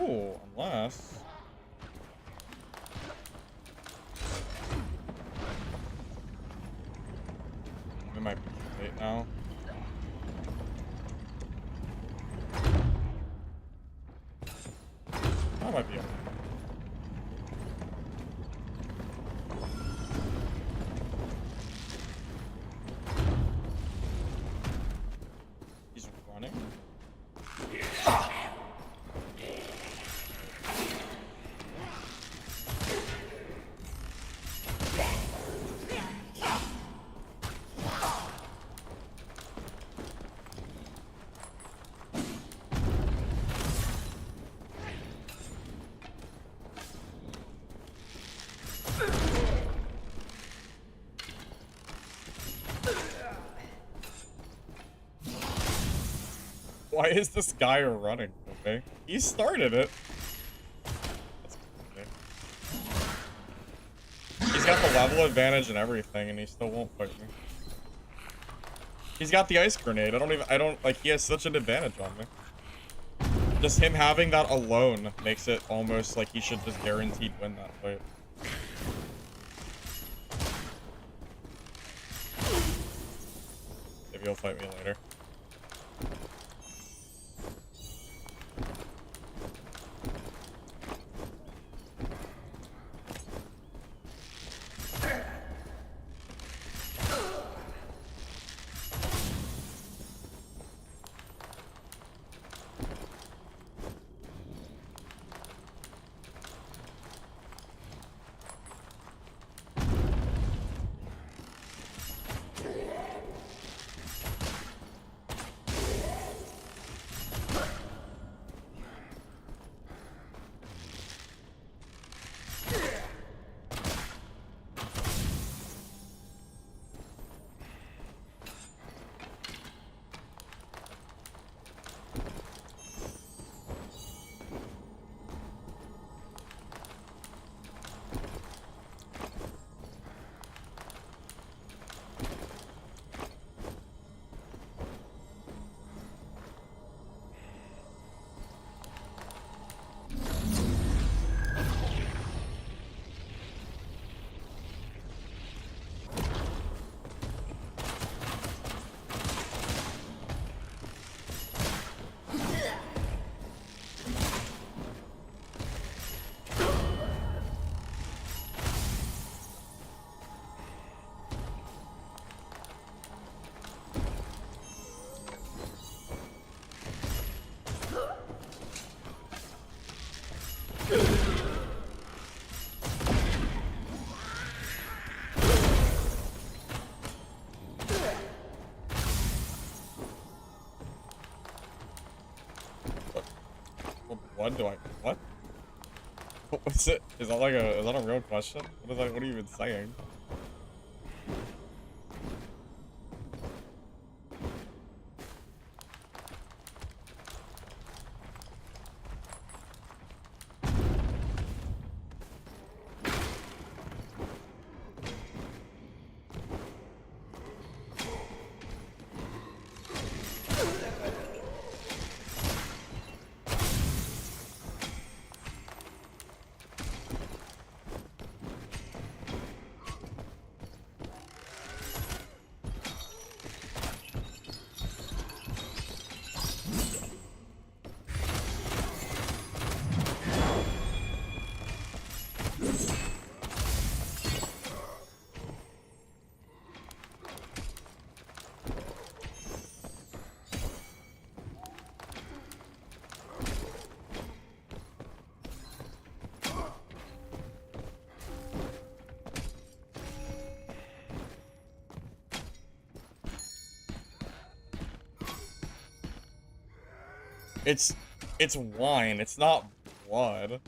Ooh, unless. We might be too late now. That might be okay. Why is this guy running? Okay, he started it. Okay. He's got the level advantage and everything, and he still won't fight me. He's got the ice grenade. He has such an advantage on me. Just him having that alone makes it almost like he should just guaranteed win that fight. Maybe he'll fight me later. one do I... What? What's it? Is that like a... Is that a real question? What are you even saying? It's wine. It's not blood.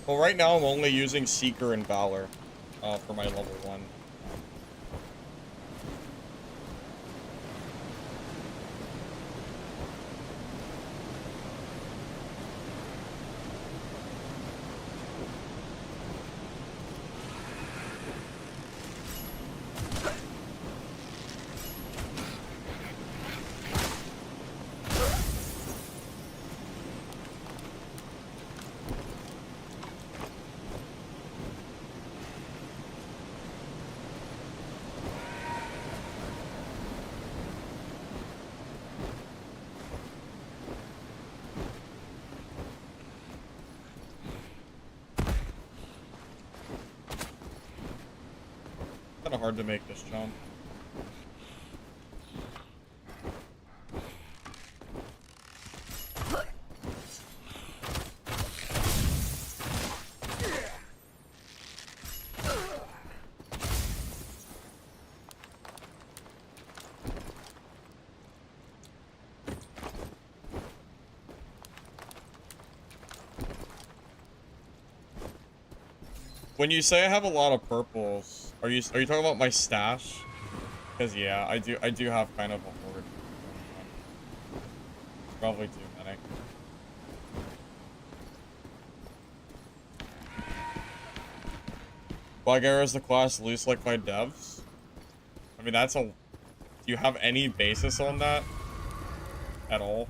Well, right now I'm only using Seeker and Valor for my level 1. Kind of hard to make this jump. When you say I have a lot of purples, are you talking about my stash? Because yeah, I do have kind of a horde. Probably too many. Black Arrow is the class least liked by devs. I mean, that's a... Do you have any basis on that? At all?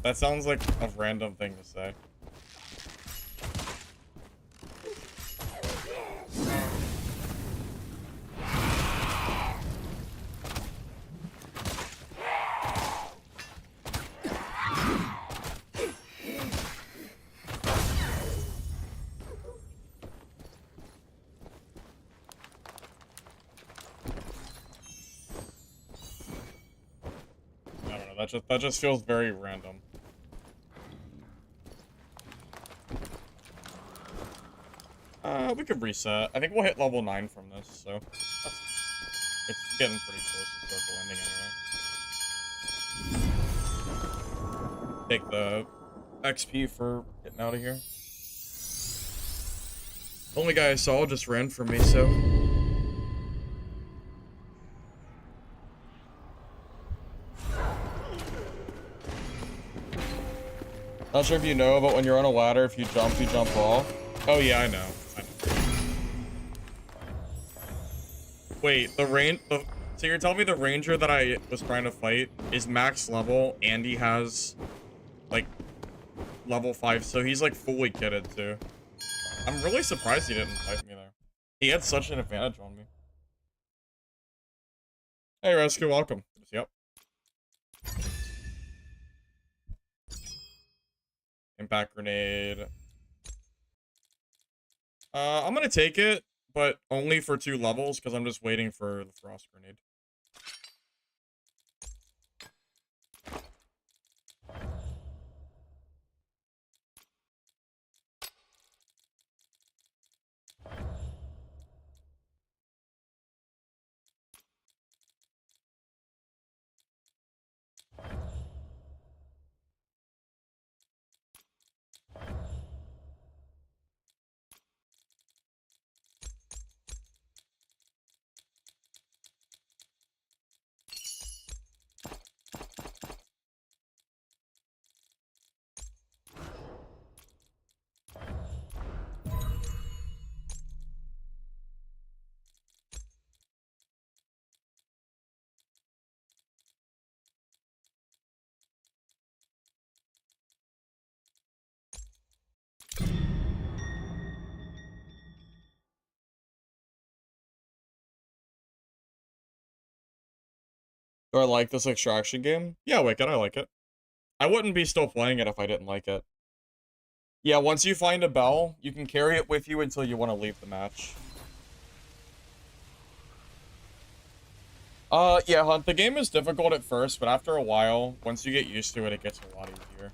That sounds like a random thing to say. That just feels very random. We could reset. I think we'll hit level 9 from this, so it's getting pretty close to circle ending anyway. Take the XP for getting out of here. Only guy I saw just ran from me, so. Not sure if you know, but when you're on a ladder, if you jump off. Oh yeah, I know. Wait, so you're telling me the ranger that I was trying to fight is max level and he has like level 5, so he's like fully kitted too. I'm really surprised he didn't fight me there. He had such an advantage on me. Hey, Rescue, welcome. Yep. Impact grenade. I'm gonna take it, but only for 2 levels, because I'm just waiting for the frost grenade. Do I like this extraction game? Yeah, Wicked, I like it. I wouldn't be still playing it if I didn't like it. Yeah, once you find a bell, you can carry it with you until you want to leave the match. Yeah, Hunt, the game is difficult at first, but after a while, once you get used to it, it gets a lot easier.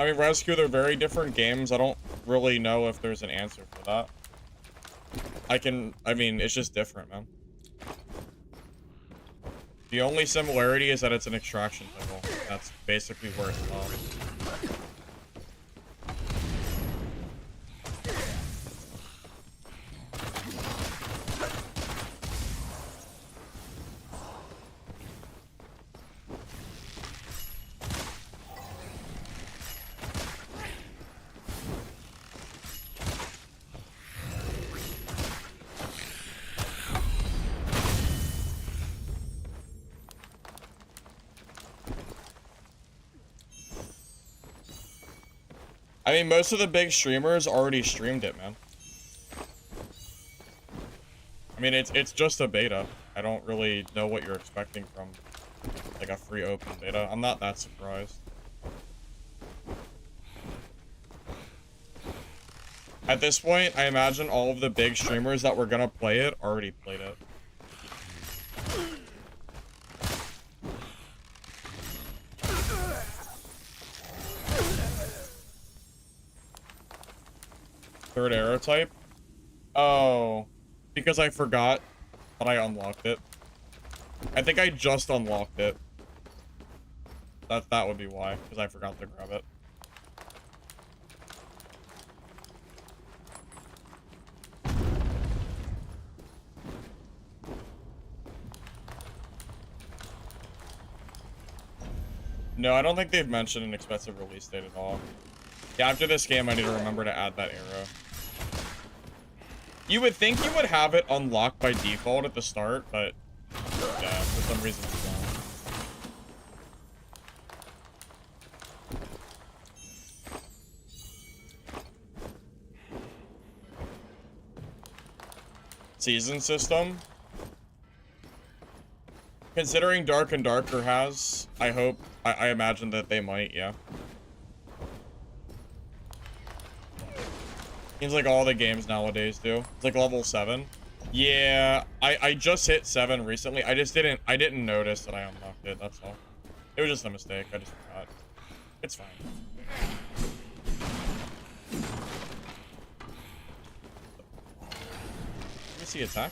I mean, Rescue, they're very different games. I don't really know if there's an answer for that. I mean, it's just different, man. The only similarity is that it's an extraction title. That's basically where it's from. I mean, most of the big streamers already streamed it, man. I mean, it's just a beta. I don't really know what you're expecting from, like, a free open beta. I'm not that surprised. At this point, I imagine all of the big streamers that were gonna play it already played it. Third arrow type? Oh, because I forgot that I unlocked it. I think I just unlocked it. That would be why, because I forgot to grab it. No, I don't think they've mentioned an expensive release date at all. Yeah, after this game, I need to remember to add that arrow. You would think you would have it unlocked by default at the start, but yeah, for some reason it's not. Season system? Considering Dark and Darker has, I imagine that they might, yeah. Seems like all the games nowadays do. It's like level 7. Yeah, I just hit 7 recently. I didn't notice that I unlocked it, that's all. It was just a mistake, I just forgot. It's fine. Let me see attack.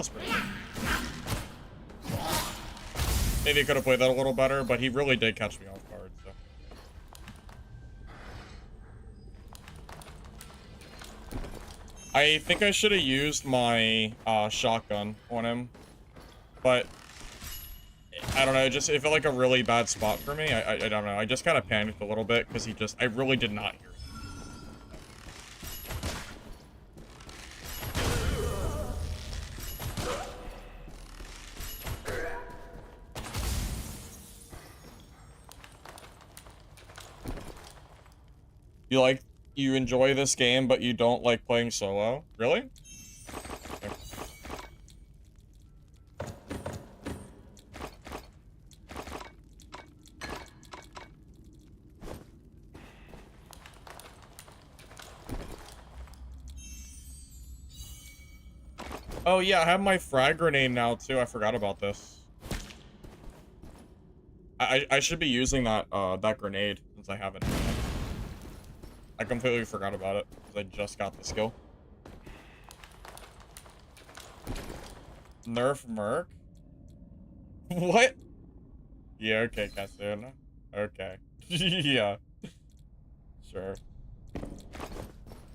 That's pretty good. Maybe he could have played that a little better, but he really did catch me off guard, so. I think I should have used my shotgun on him, but I don't know, it felt like a really bad spot for me. I don't know, I just kind of panicked a little bit because I really did not hear him. You enjoy this game, but you don't like playing solo? Really? Okay. Oh yeah, I have my frag grenade now too. I forgot about this. I should be using that that grenade since I have it. I completely forgot about it because I just got the skill. Nerf Merc? What? Yeah, okay, Kasuna. Okay. Yeah. Sure.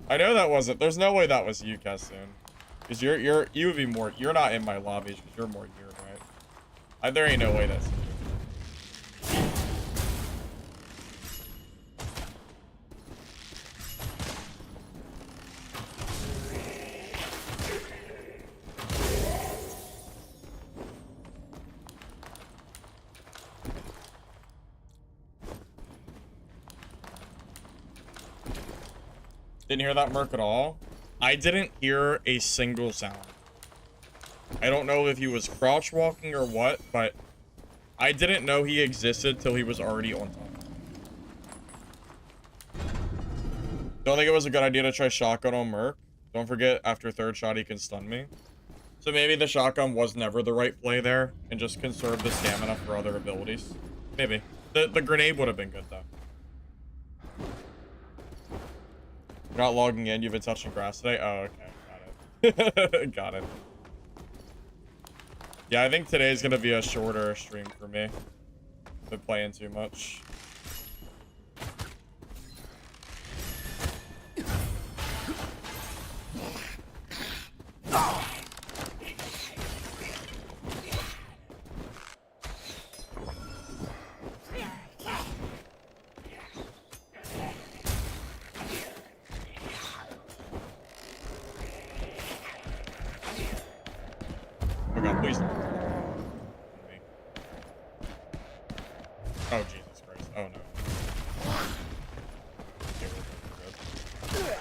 I know that wasn't. There's no way that was you, Kasuna. Because you would be more. You're not in my lobbies because you're more here, right? There ain't no way that's you. Didn't hear that Merc at all. I didn't hear a single sound. I don't know if he was crouch walking or what, but I didn't know he existed till he was already on top. Don't think it was a good idea to try shotgun on Merc. Don't forget, after third shot, he can stun me. So maybe the shotgun was never the right play there, and just conserve the stamina for other abilities. Maybe. The grenade would have been good, though. You're not logging in, you've been touching grass today? Oh, okay. Got it. Got it. Yeah, I think today's gonna be a shorter stream for me. Been playing too much. Oh god, please don't. Oh Jesus Christ. Oh no. Okay, we're good.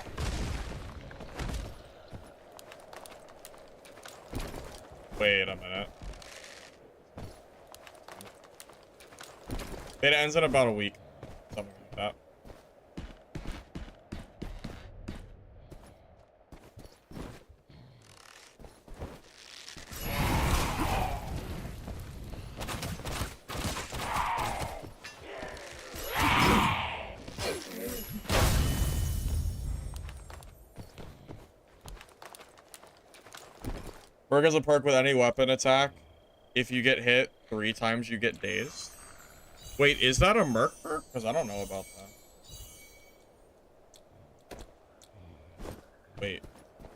Wait a minute. It ends in about a week. Something like that. Merc is a perk with any weapon attack. If you get hit 3 times, you get dazed. Wait, is that a Merc perk? Because I don't know about that. Wait.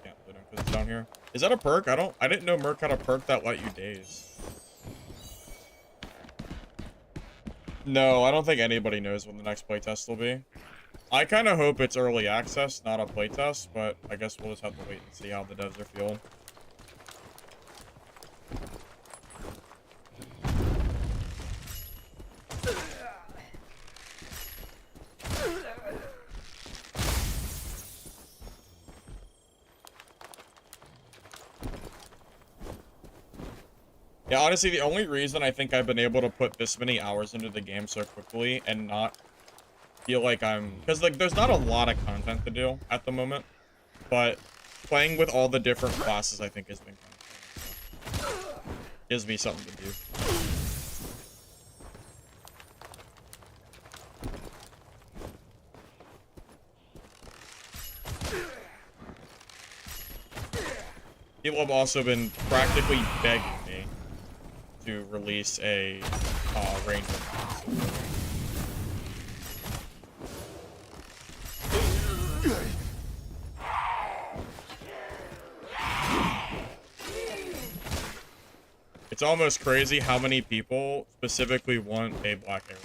Can't loot him because it's down here. Is that a perk? I didn't know Merc had a perk that let you daze. No, I don't think anybody knows when the next playtest will be. I kind of hope it's early access, not a playtest, but I guess we'll just have to wait and see how the devs are feeling. Yeah, honestly, the only reason I think I've been able to put this many hours into the game so quickly and not feel like because, like, there's not a lot of content to do at the moment, but playing with all the different classes, I think, has been kind of fun. So, gives me something to do. People have also been practically begging me to release a ranger. It's almost crazy how many people specifically want a black arrow.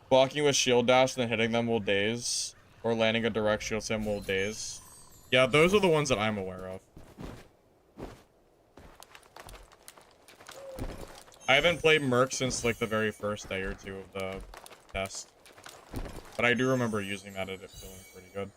Blocking with shield dash and then hitting them will daze, or landing a direct shield sim will daze. Yeah, those are the ones that I'm aware of. I haven't played Merc since like the very first day or two of the test, but I do remember using that and it feeling pretty good.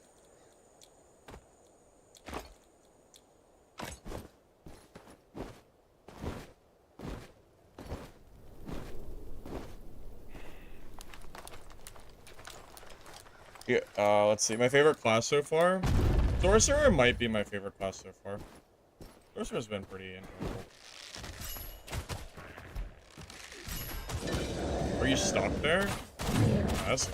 Yeah, let's see. My favorite class so far? Sorcerer might be my favorite class so far. Sorcerer's been pretty enjoyable. Are you stuck there? Oh, that's...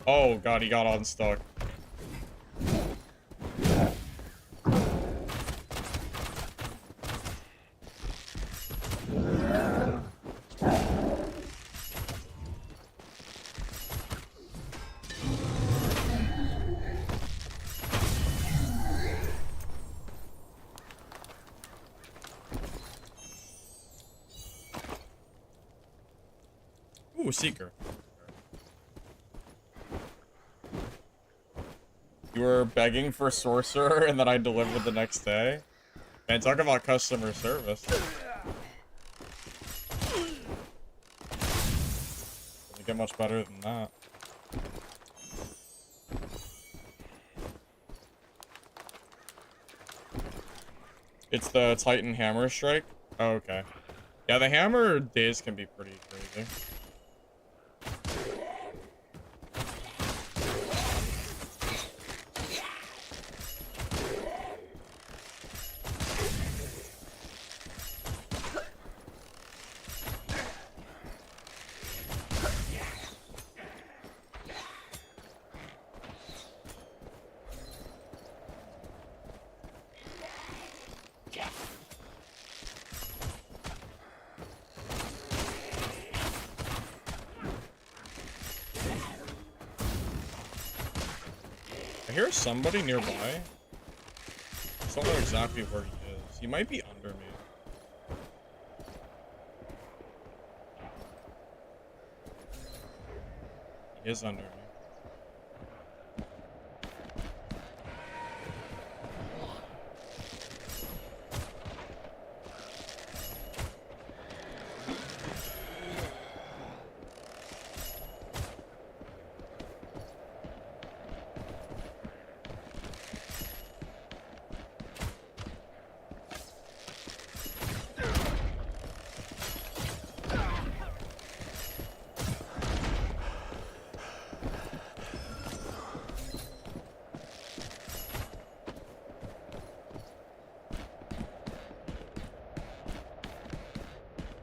Oh god, he got unstuck. Ooh, Seeker. You were begging for Sorcerer and then I delivered the next day? Man, talk about customer service. Doesn't get much better than that. It's the Titan Hammer Strike? Oh, okay. Yeah, the hammer days can be pretty crazy. I hear somebody nearby. I don't know exactly where he is. He might be under me. He is under me.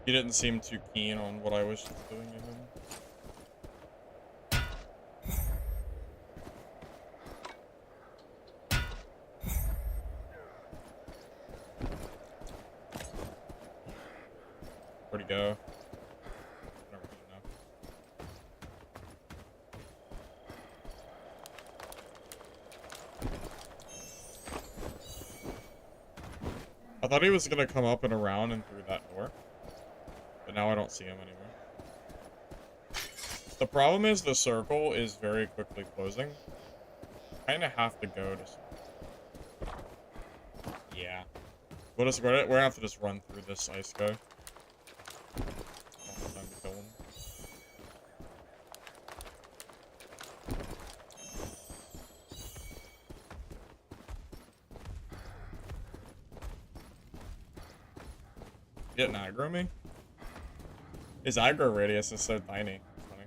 He didn't seem too keen on what I was doing to him. Where'd he go? I don't really know. I thought he was gonna come up and around and through that door. But now I don't see him anywhere. The problem is the circle is very quickly closing. I kinda have to go to... Yeah. We're gonna have to just run through this ice guy. Time to kill him. Getting aggro me? His aggro radius is so tiny. It's funny.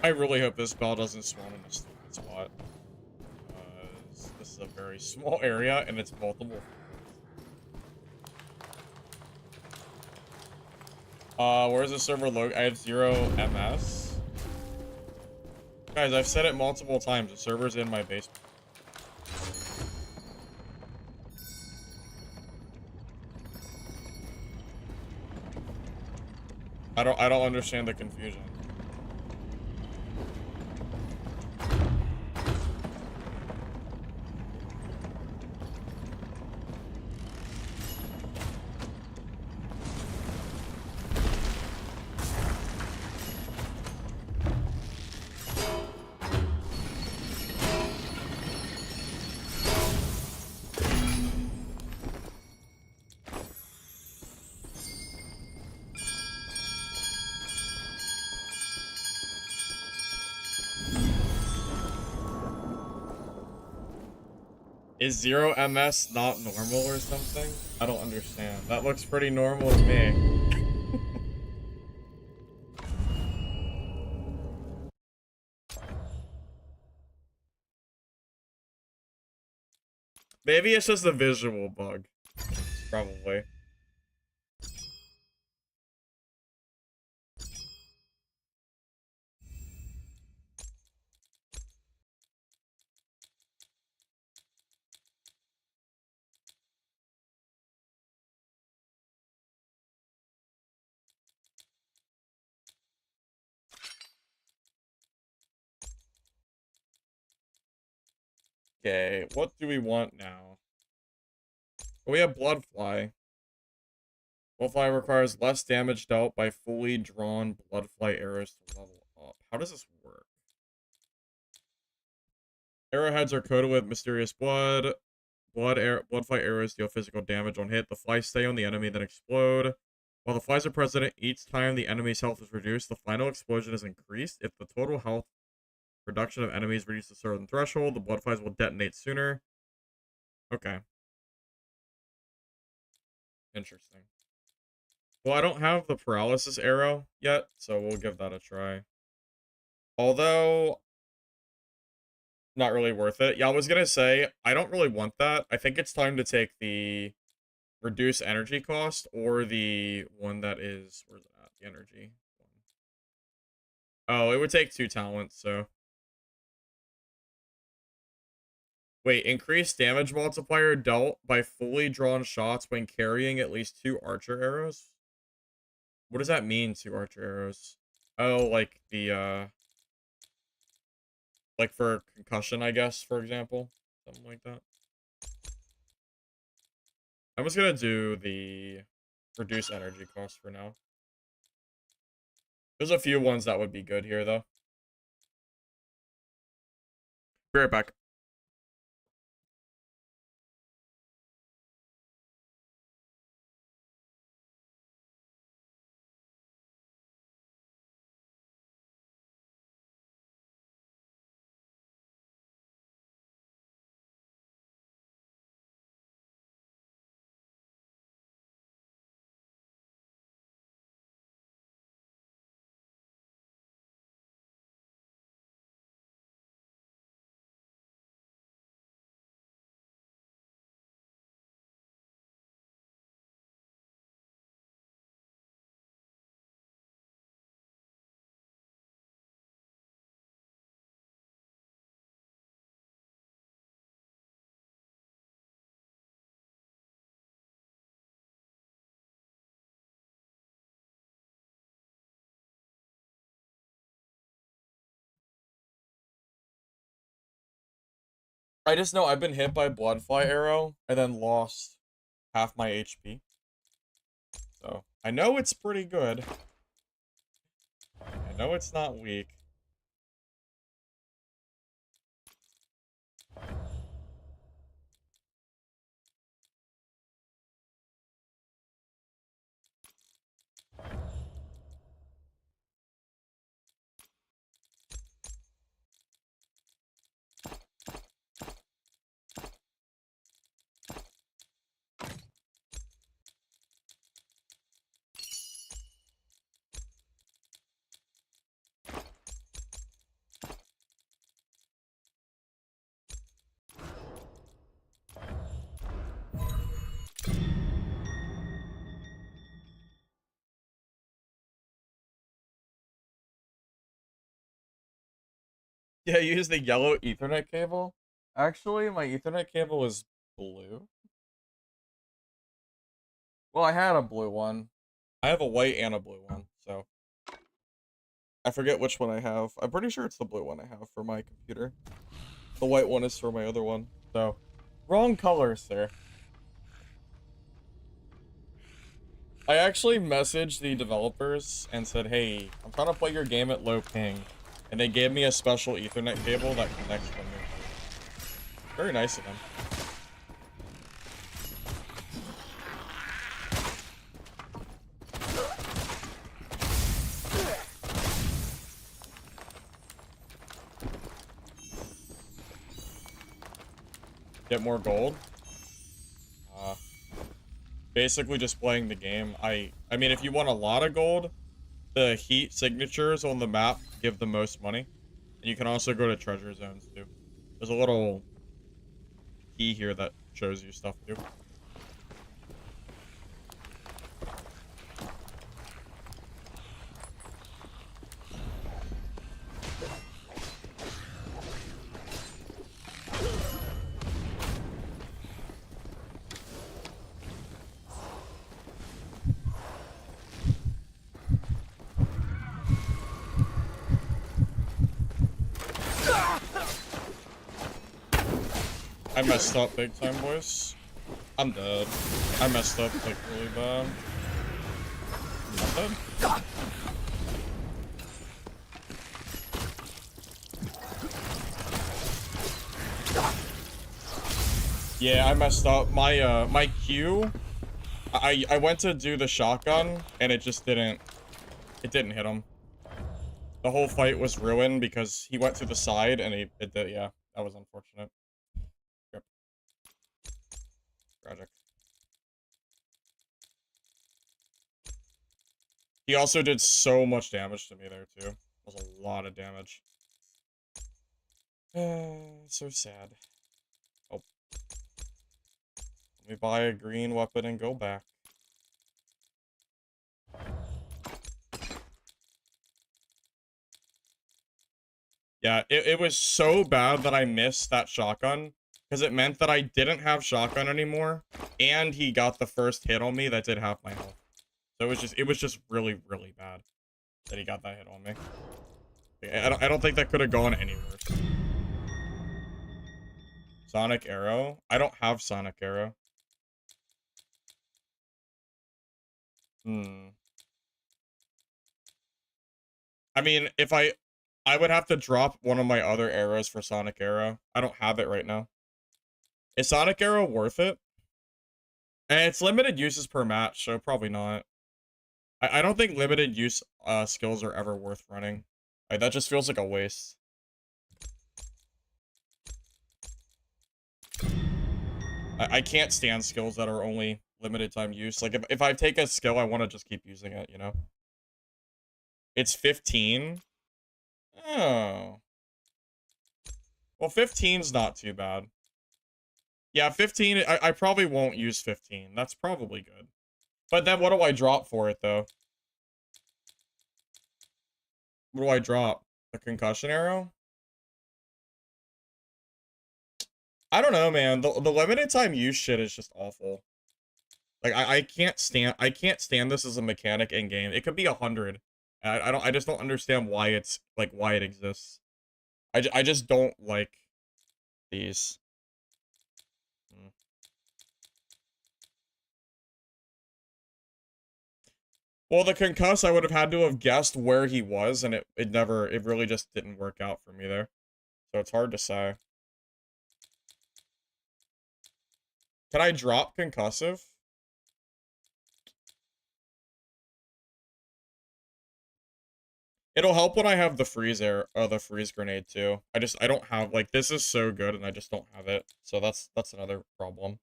I really hope this spell doesn't spawn in a stupid spot. This is a very small area and it's multiple. Where's the server log? I have 0 MS. Guys, I've said it multiple times. The server's in my basement. I don't understand the confusion. Is 0 MS not normal or something? I don't understand. That looks pretty normal to me. Maybe it's just a visual bug. Probably. Okay, what do we want now? Oh, we have Bloodfly. Bloodfly requires less damage dealt by fully drawn Bloodfly arrows to level up. How does this work? Arrowheads are coated with mysterious blood. Bloodfly arrows deal physical damage on hit. The flies stay on the enemy, then explode. While the flies are present, each time the enemy's health is reduced, the final explosion is increased. If the total health reduction of enemies reaches a certain threshold, the bloodflies will detonate sooner. Okay. Interesting. Well, I don't have the paralysis arrow yet, so we'll give that a try. Although, not really worth it. Yeah, I was gonna say, I don't really want that. I think it's time to take the reduce energy cost or the one that is, where's it at? The energy one. Oh, it would take 2 talents, so. Wait, increased damage multiplier dealt by fully drawn shots when carrying at least 2 archer arrows? What does that mean, 2 archer arrows? Oh, like the, like for concussion, I guess, for example. Something like that. I'm just gonna do the reduce energy cost for now. There's a few ones that would be good here, though. Be right back. I just know I've been hit by Bloodfly arrow and then lost half my HP. So, I know it's pretty good. I know it's not weak. Yeah, you use the yellow Ethernet cable. Actually, my Ethernet cable is blue. Well, I had a blue one. I have a white and a blue one, so I forget which one I have. I'm pretty sure it's the blue one I have for my computer. The white one is for my other one. So, wrong color, sir. I actually messaged the developers and said, hey, I'm trying to play your game at low ping. And they gave me a special Ethernet cable that connects them. Very nice of them. Get more gold. Basically just playing the game. I mean, if you want a lot of gold, the heat signatures on the map give the most money. And you can also go to treasure zones too. There's a little key here that shows you stuff too. I messed up big time, boys. I'm dead. I messed up like really bad. I'm dead. Yeah, I messed up. My Q, I went to do the shotgun and it just didn't hit him. The whole fight was ruined because he went to the side and it did, yeah, that was unfortunate. Yep. Tragic. He also did so much damage to me there too. It was a lot of damage. So sad. Oh. Let me buy a green weapon and go back. Yeah, it was so bad that I missed that shotgun, because it meant that I didn't have shotgun anymore, and he got the first hit on me that did half my health. So it was just really, really bad that he got that hit on me. I don't think that could have gone any worse. Sonic Arrow? I don't have Sonic Arrow. I mean, if I would have to drop one of my other arrows for Sonic Arrow. I don't have it right now. Is Sonic Arrow worth it? And it's limited uses per match, so probably not. I don't think limited use skills are ever worth running. Like, that just feels like a waste. I can't stand skills that are only limited time use. Like, if I take a skill, I want to just keep using it, you know? It's 15? Oh. Well, 15's not too bad. Yeah, 15, I probably won't use 15. That's probably good. But then what do I drop for it, though? What do I drop? The concussion arrow? I don't know, man. The limited time use shit is just awful. Like, I can't stand this as a mechanic in game. It could be 100. I just don't understand why it's, like, why it exists. I just don't like these. Well, the concuss, I would have had to have guessed where he was, and it really just didn't work out for me there. So it's hard to say. Can I drop concussive? It'll help when I have the freeze the freeze grenade too. I don't have, like, this is so good and I just don't have it. So that's another problem.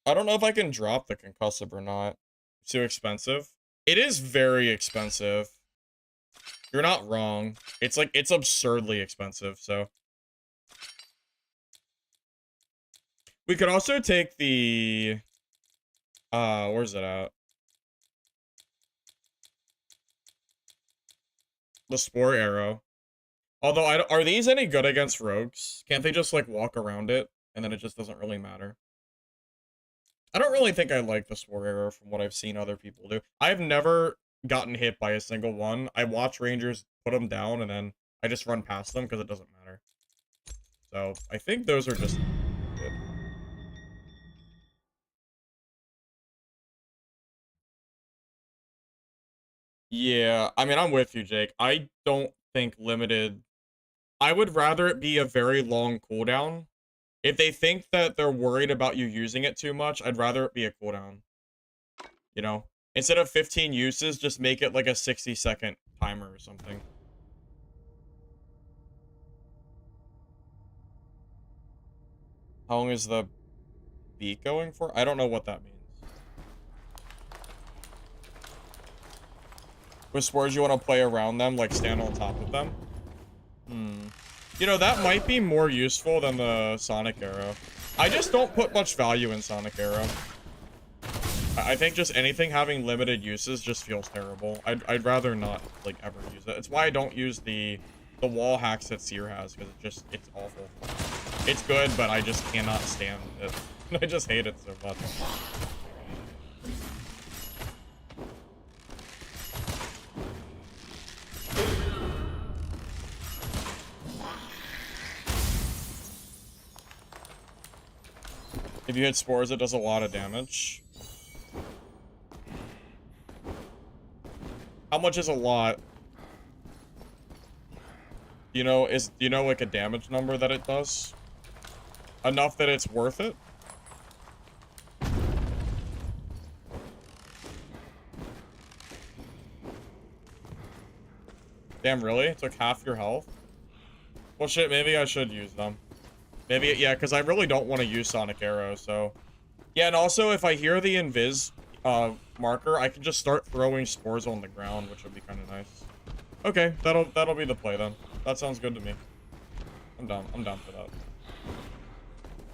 I don't know if I can drop the concussive or not. It's too expensive. It is very expensive. You're not wrong. It's like, it's absurdly expensive, so. We could also take the, where's it at? The spore arrow. Although, are these any good against rogues? Can't they just, like, walk around it, and then it just doesn't really matter? I don't really think I like the spore arrow from what I've seen other people do. I've never gotten hit by a single one. I watch rangers put them down, and then I just run past them because it doesn't matter. So, I think those are just good. Yeah, I mean, I'm with you, Jake. I don't think limited... I would rather it be a very long cooldown. If they think that they're worried about you using it too much, I'd rather it be a cooldown. You know? Instead of 15 uses, just make it like a 60-second timer or something. How long is the beat going for? I don't know what that means. With spores, you want to play around them, like stand on top of them? You know, that might be more useful than the Sonic Arrow. I just don't put much value in Sonic Arrow. I think just anything having limited uses just feels terrible. I'd rather not, like, ever use it. It's why I don't use the wall hacks that Seer has, because it's awful. It's good, but I just cannot stand it. I just hate it so much. If you hit spores, it does a lot of damage. How much is a lot? Do you know like a damage number that it does? Enough that it's worth it? Damn, really? It took half your health? Well, shit, maybe I should use them. Maybe, yeah, because I really don't want to use Sonic Arrow, so... Yeah, and also, if I hear the invis marker, I can just start throwing spores on the ground, which would be kind of nice. Okay, that'll be the play, then. That sounds good to me. I'm down for that.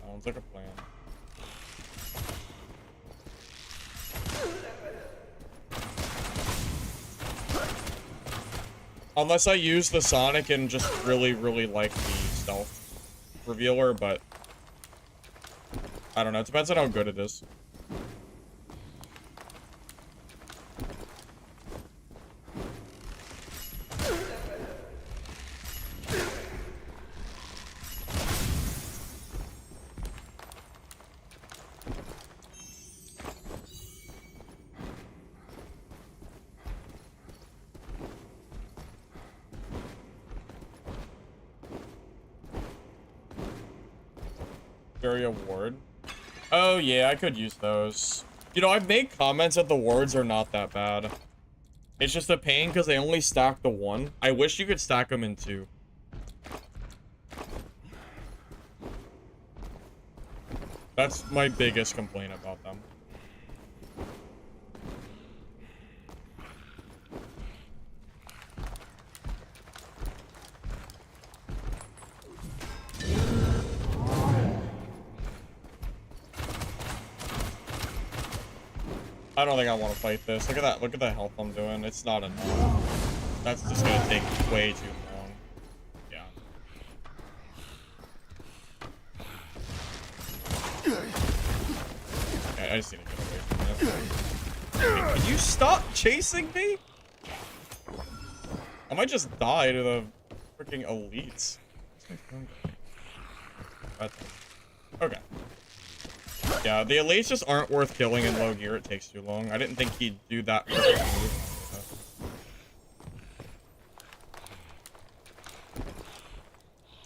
Sounds like a plan. Unless I use the Sonic and just really, really like the stealth revealer, but I don't know. It depends on how good it is. Area ward. Oh yeah, I could use those. You know, I've made comments that the wards are not that bad. It's just a pain because they only stack the one. I wish you could stack them in two. That's my biggest complaint about them. I don't think I want to fight this. Look at that. Look at the health I'm doing. It's not enough. That's just going to take way too long. Yeah. I just need to get away from this. Can you stop chasing me? I might just die to the freaking elites. Okay. Yeah, the elites just aren't worth killing in low gear. It takes too long. I didn't think he'd do that.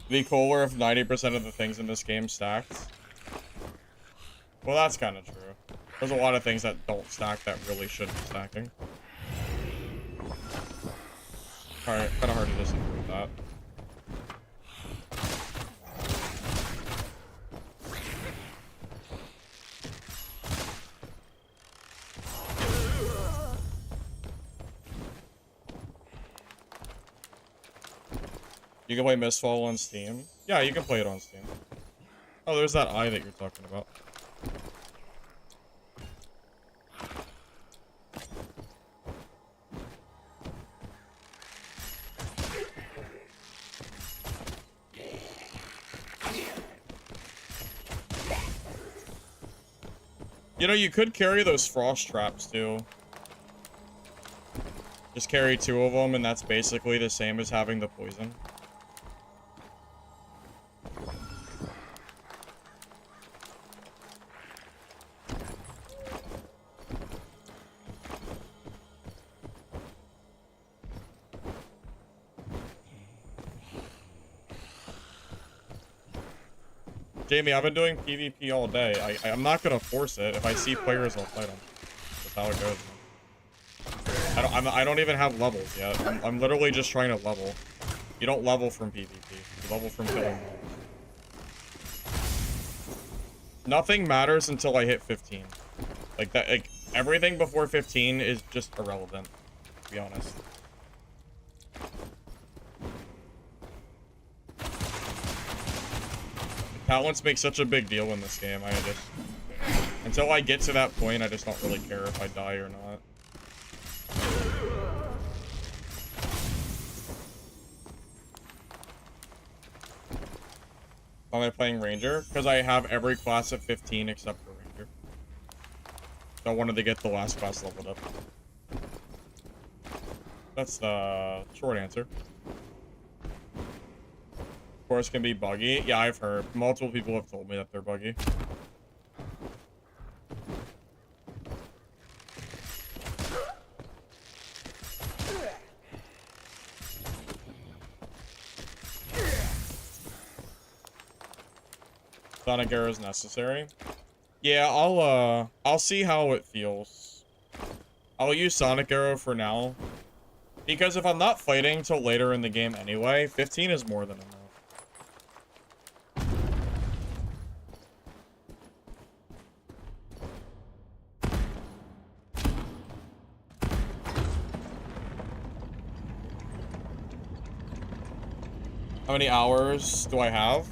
Be cooler if 90% of the things in this game stacked. Well, that's kind of true. There's a lot of things that don't stack that really should be stacking. Alright, kind of hard to disagree with that. You can play Mistfall on Steam. Yeah, you can play it on Steam. Oh, there's that eye that you're talking about. You know, you could carry those frost traps too. Just carry 2 of them, and that's basically the same as having the poison. Jamie, I've been doing PvP all day. I'm not gonna force it. If I see players, I'll fight them. That's how it goes. I don't even have levels yet. I'm literally just trying to level. You don't level from PvP. You level from killing mobs. Nothing matters until I hit 15. Like that. Like everything before 15 is just irrelevant. To be honest. Talents make such a big deal in this game. Until I get to that point, I just don't really care if I die or not. Why am I playing Ranger? Because I have every class at 15 except for Ranger. So I wanted to get the last class leveled up. That's the short answer. Course can be buggy. Yeah, I've heard. Multiple people have told me that they're buggy. Sonic arrow is necessary. Yeah, I'll see how it feels. I'll use Sonic arrow for now. Because if I'm not fighting till later in the game anyway, 15 is more than enough. How many hours do I have?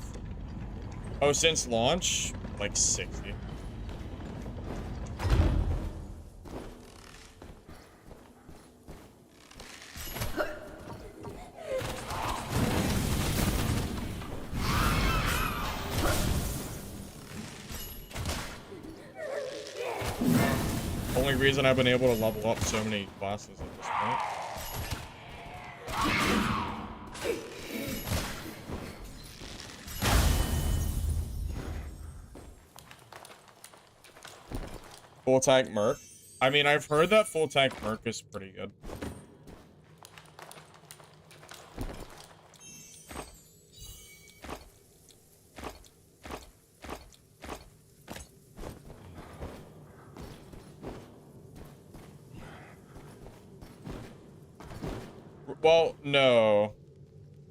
Oh, since launch? Like 60. Only reason I've been able to level up so many classes at this point. Full tank Merc. I mean, I've heard that full tank Merc is pretty good. Well, no.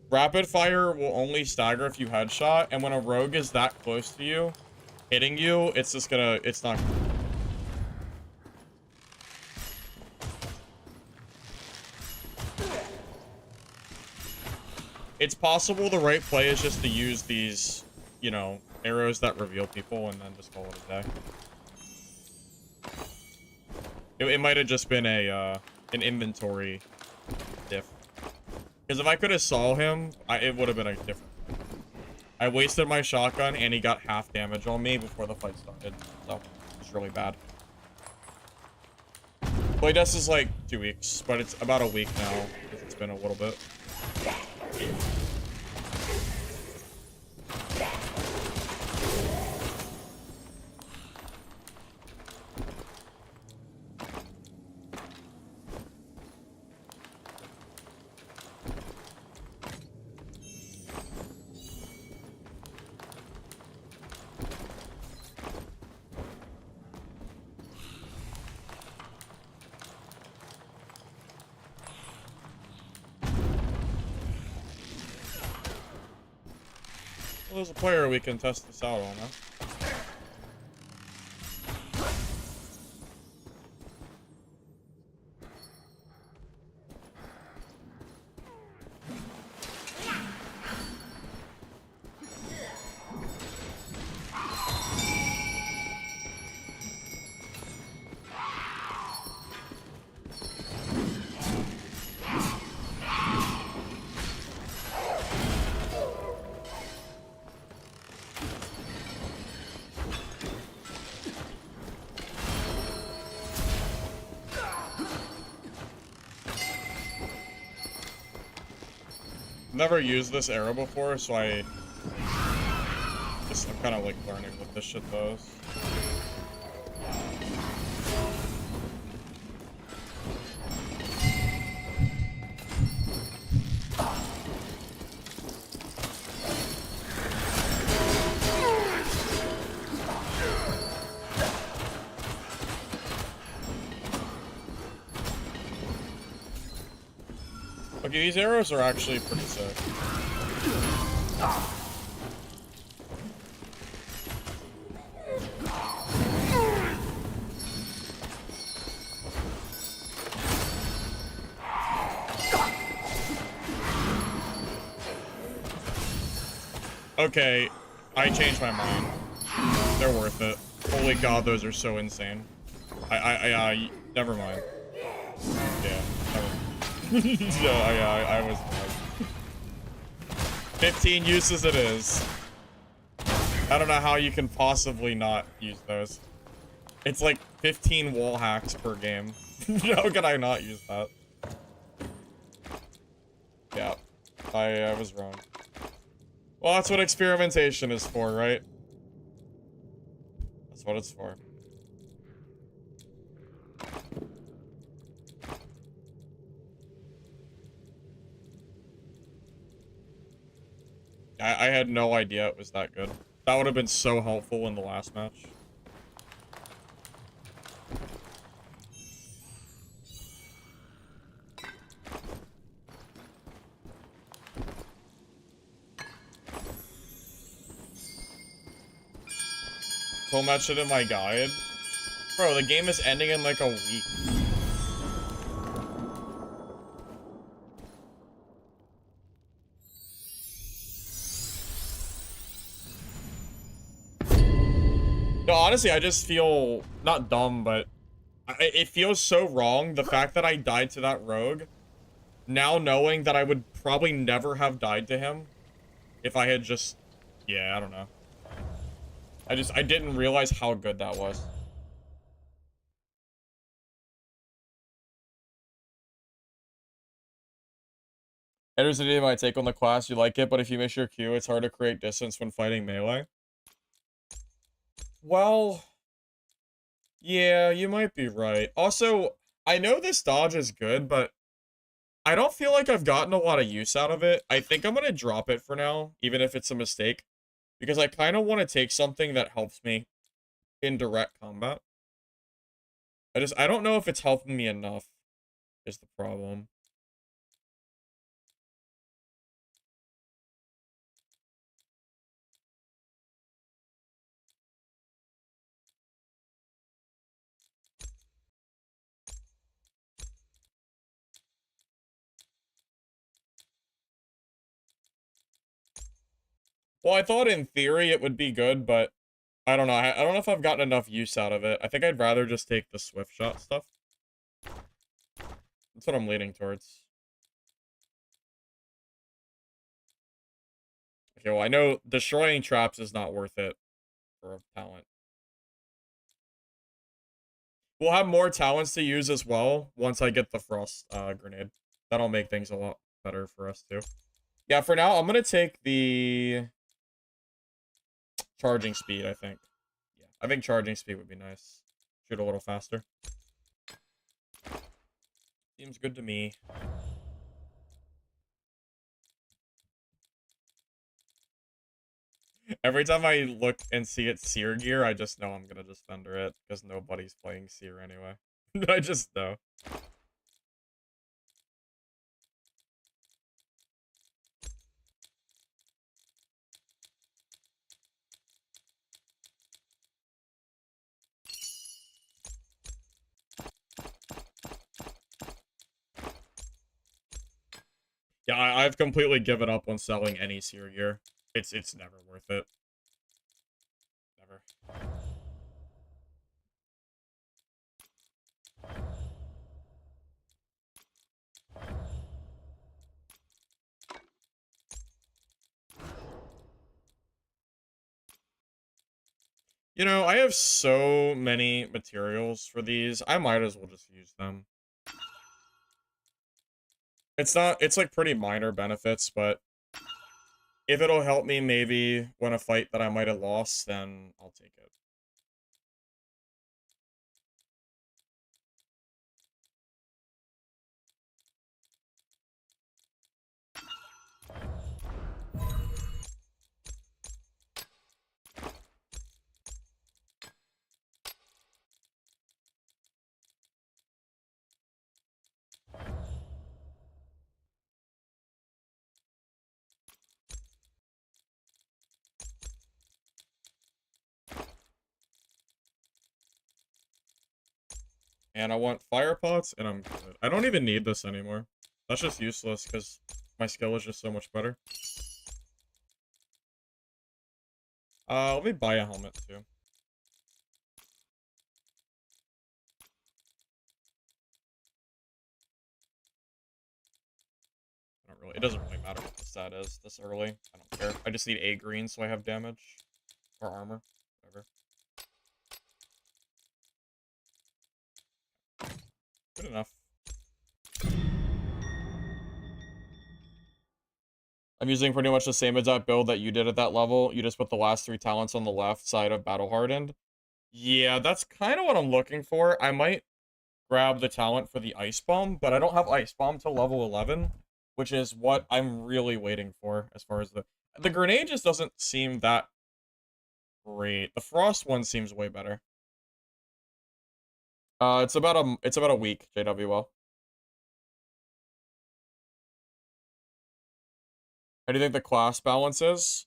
Rapid fire will only stagger if you headshot, and when a rogue is that close to you, hitting you, it's just gonna, it's not. It's possible the right play is just to use these, you know, arrows that reveal people and then just call it a day. It might have just been a, an inventory diff. Because if I could have saw him, it would have been a different. I wasted my shotgun and he got half damage on me before the fight started. So, it's really bad. Playtest is like 2 weeks, but it's about a week now. Because it's been a little bit. Well, there's a player we can test this out on, huh? never used this arrow before, so I'm kind of like learning what this shit does. Okay, these arrows are actually pretty sick. Okay, I changed my mind. They're worth it. Holy god, those are so insane. Never mind. Yeah, never mind. Yeah, I was wrong. 15 uses it is. I don't know how you can possibly not use those. It's like 15 wall hacks per game. How can I not use that? Yeah, I was wrong. Well, that's what experimentation is for, right? That's what it's for. I had no idea it was that good. That would have been so helpful in the last match. Full match it in my guide. Bro, the game is ending in like a week. No, honestly, I just feel not dumb, but it feels so wrong. The fact that I died to that rogue, now knowing that I would probably never have died to him if I had just, yeah, I don't know. I didn't realize how good that was. Enters the my take on the class, you like it, but if you miss your Q, it's hard to create distance when fighting melee. Well, yeah, you might be right. Also, I know this dodge is good, but I don't feel like I've gotten a lot of use out of it. I think I'm going to drop it for now, even if it's a mistake, because I kind of want to take something that helps me in direct combat. I don't know if it's helping me enough, is the problem. Well, I thought in theory it would be good, but I don't know. I don't know if I've gotten enough use out of it. I think I'd rather just take the swift shot stuff. That's what I'm leaning towards. Okay, well, I know destroying traps is not worth it for a talent. We'll have more talents to use as well once I get the frost grenade. That'll make things a lot better for us too. Yeah, for now, I'm going to take the charging speed, I think. Yeah, I think charging speed would be nice. Shoot a little faster. Seems good to me. Every time I look and see it seer gear, I just know I'm gonna just fender it, because nobody's playing seer anyway. I just know. Yeah, I've completely given up on selling any seer gear. It's never worth it. Never. You know, I have so many materials for these. I might as well just use them. It's like pretty minor benefits, but If it'll help me maybe win a fight that I might have lost, then I'll take it. And I want fire pots, and I'm good. I don't even need this anymore. That's just useless, because my skill is just so much better. Let me buy a helmet, too. It doesn't really matter what the stat is this early. I don't care. I just need A green so I have damage. Or armor. Whatever. Good enough. I'm using pretty much the same exact build that you did at that level. You just put the last 3 talents on the left side of Battle Hardened. Yeah, that's kind of what I'm looking for. I might grab the talent for the Ice Bomb, but I don't have Ice Bomb till level 11, which is what I'm really waiting for as far as the grenade just doesn't seem that great. The Frost one seems way better. It's about a week, JWL. How do you think the class balance is?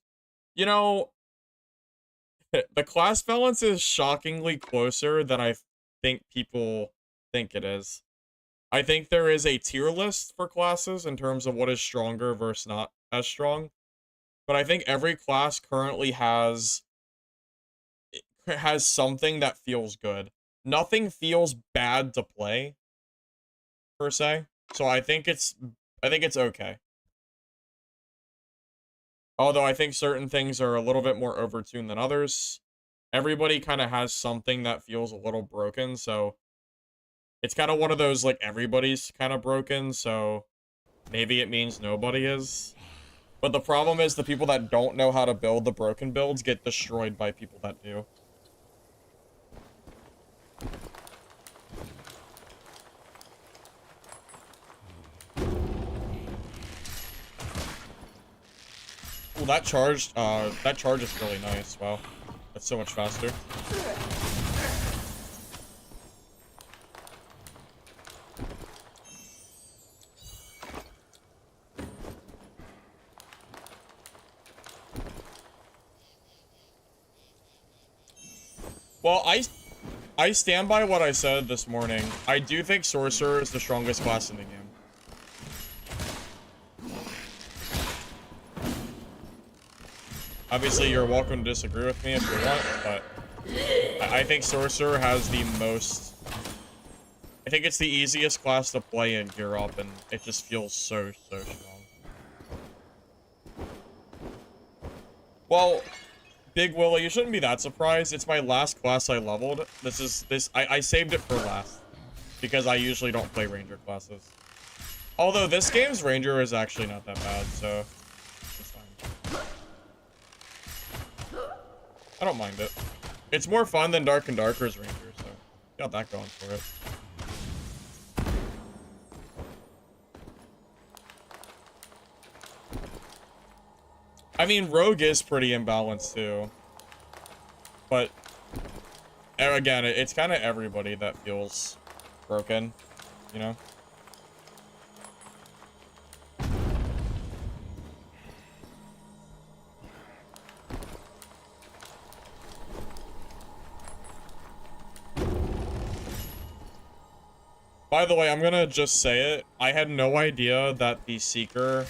You know, the class balance is shockingly closer than I think people think it is. I think there is a tier list for classes in terms of what is stronger versus not as strong. But I think every class currently has something that feels good. Nothing feels bad to play, per se. So I think it's okay. Although I think certain things are a little bit more overtuned than others. Everybody kind of has something that feels a little broken, so it's kind of one of those, like, everybody's kind of broken, so maybe it means nobody is. But the problem is the people that don't know how to build the broken builds get destroyed by people that do. Well, that charge is really nice. Wow. That's so much faster. Well, I stand by what I said this morning. I do think Sorcerer is the strongest class in the game. Obviously, you're welcome to disagree with me if you want, but I think Sorcerer has the most... I think it's the easiest class to play and gear up, and it just feels so strong. Well, Big Willie, you shouldn't be that surprised. It's my last class I leveled. I saved it for last, because I usually don't play Ranger classes. Although this game's Ranger is actually not that bad, so... it's fine. I don't mind it. It's more fun than Dark and Darker's Ranger, so got that going for it. I mean, Rogue is pretty imbalanced too. But again, it's kind of everybody that feels broken, you know? By the way, I'm gonna just say it. I had no idea that the Seeker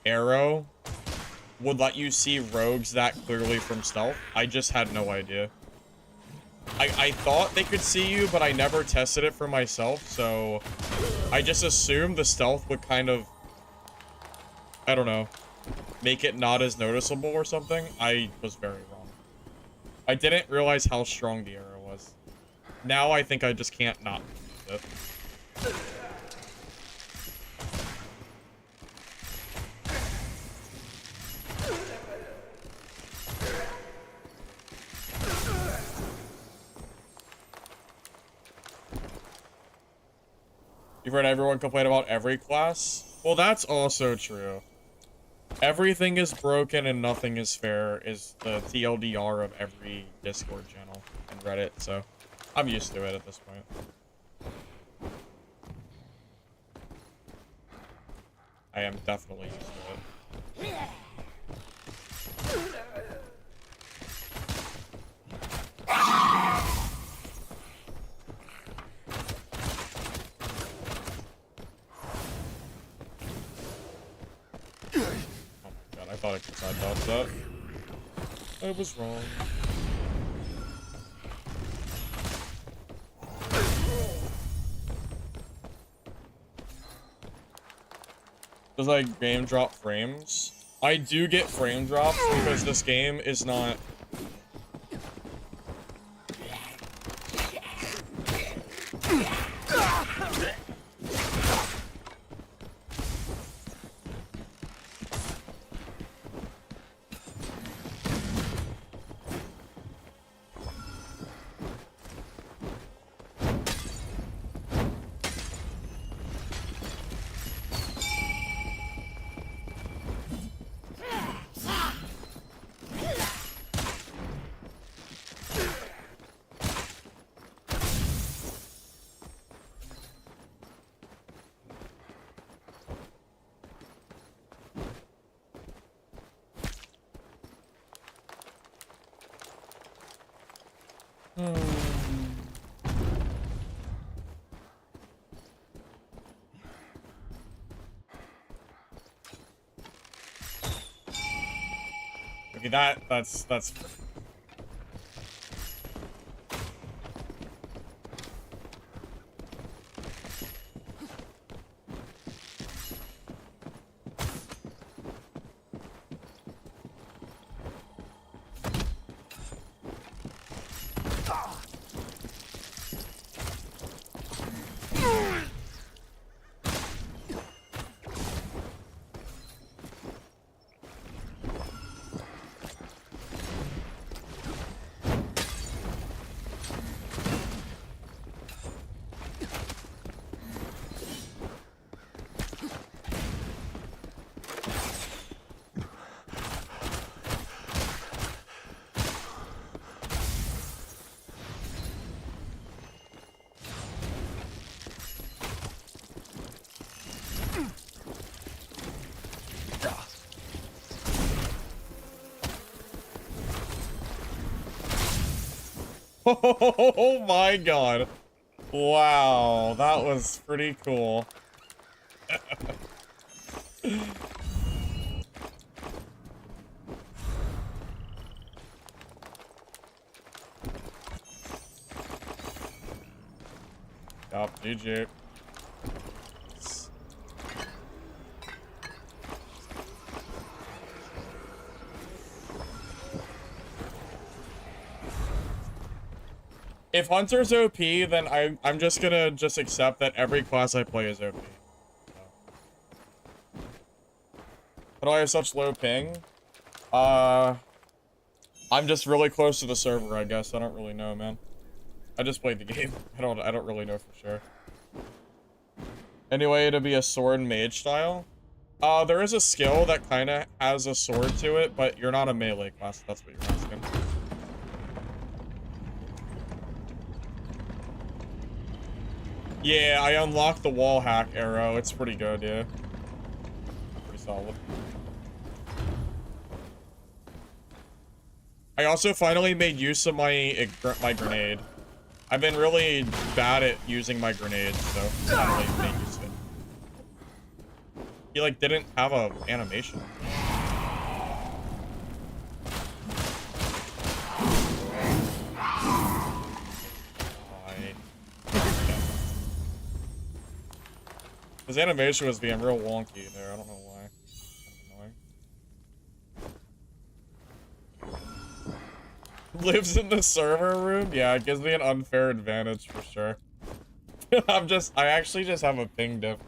arrow would let you see rogues that clearly from stealth. I just had no idea. I thought they could see you, but I never tested it for myself, so I just assumed the stealth would kind of, I don't know, make it not as noticeable or something. I was very wrong. I didn't realize how strong the arrow was. Now I think I just can't not use it. You've heard everyone complain about every class? Well, that's also true. Everything is broken and nothing is fair is the TLDR of every Discord channel and Reddit, so I'm used to it at this point. I am definitely used to it. I thought I could side dodge that. I was wrong. Does like game drop frames? I do get frame drops because this game is not. Okay, that's oh my god. Wow, that was pretty cool. Yup, GG. If Hunter's OP, then I'm just gonna accept that every class I play is OP. So. How do I have such low ping? I'm just really close to the server, I guess. I don't really know, man. I just played the game. I don't really know for sure. Anyway, to be a sword mage style. There is a skill that kind of has a sword to it, but you're not a melee class. That's what you're asking. Yeah, I unlocked the wall hack arrow. It's pretty good, yeah. Pretty solid. I also finally made use of my grenade. I've been really bad at using my grenades, so finally made use of it. He like didn't have a animation. His animation was being real wonky there. I don't know why. Kind of annoying. Lives in the server room? Yeah, it gives me an unfair advantage for sure. I actually just have a ping dip.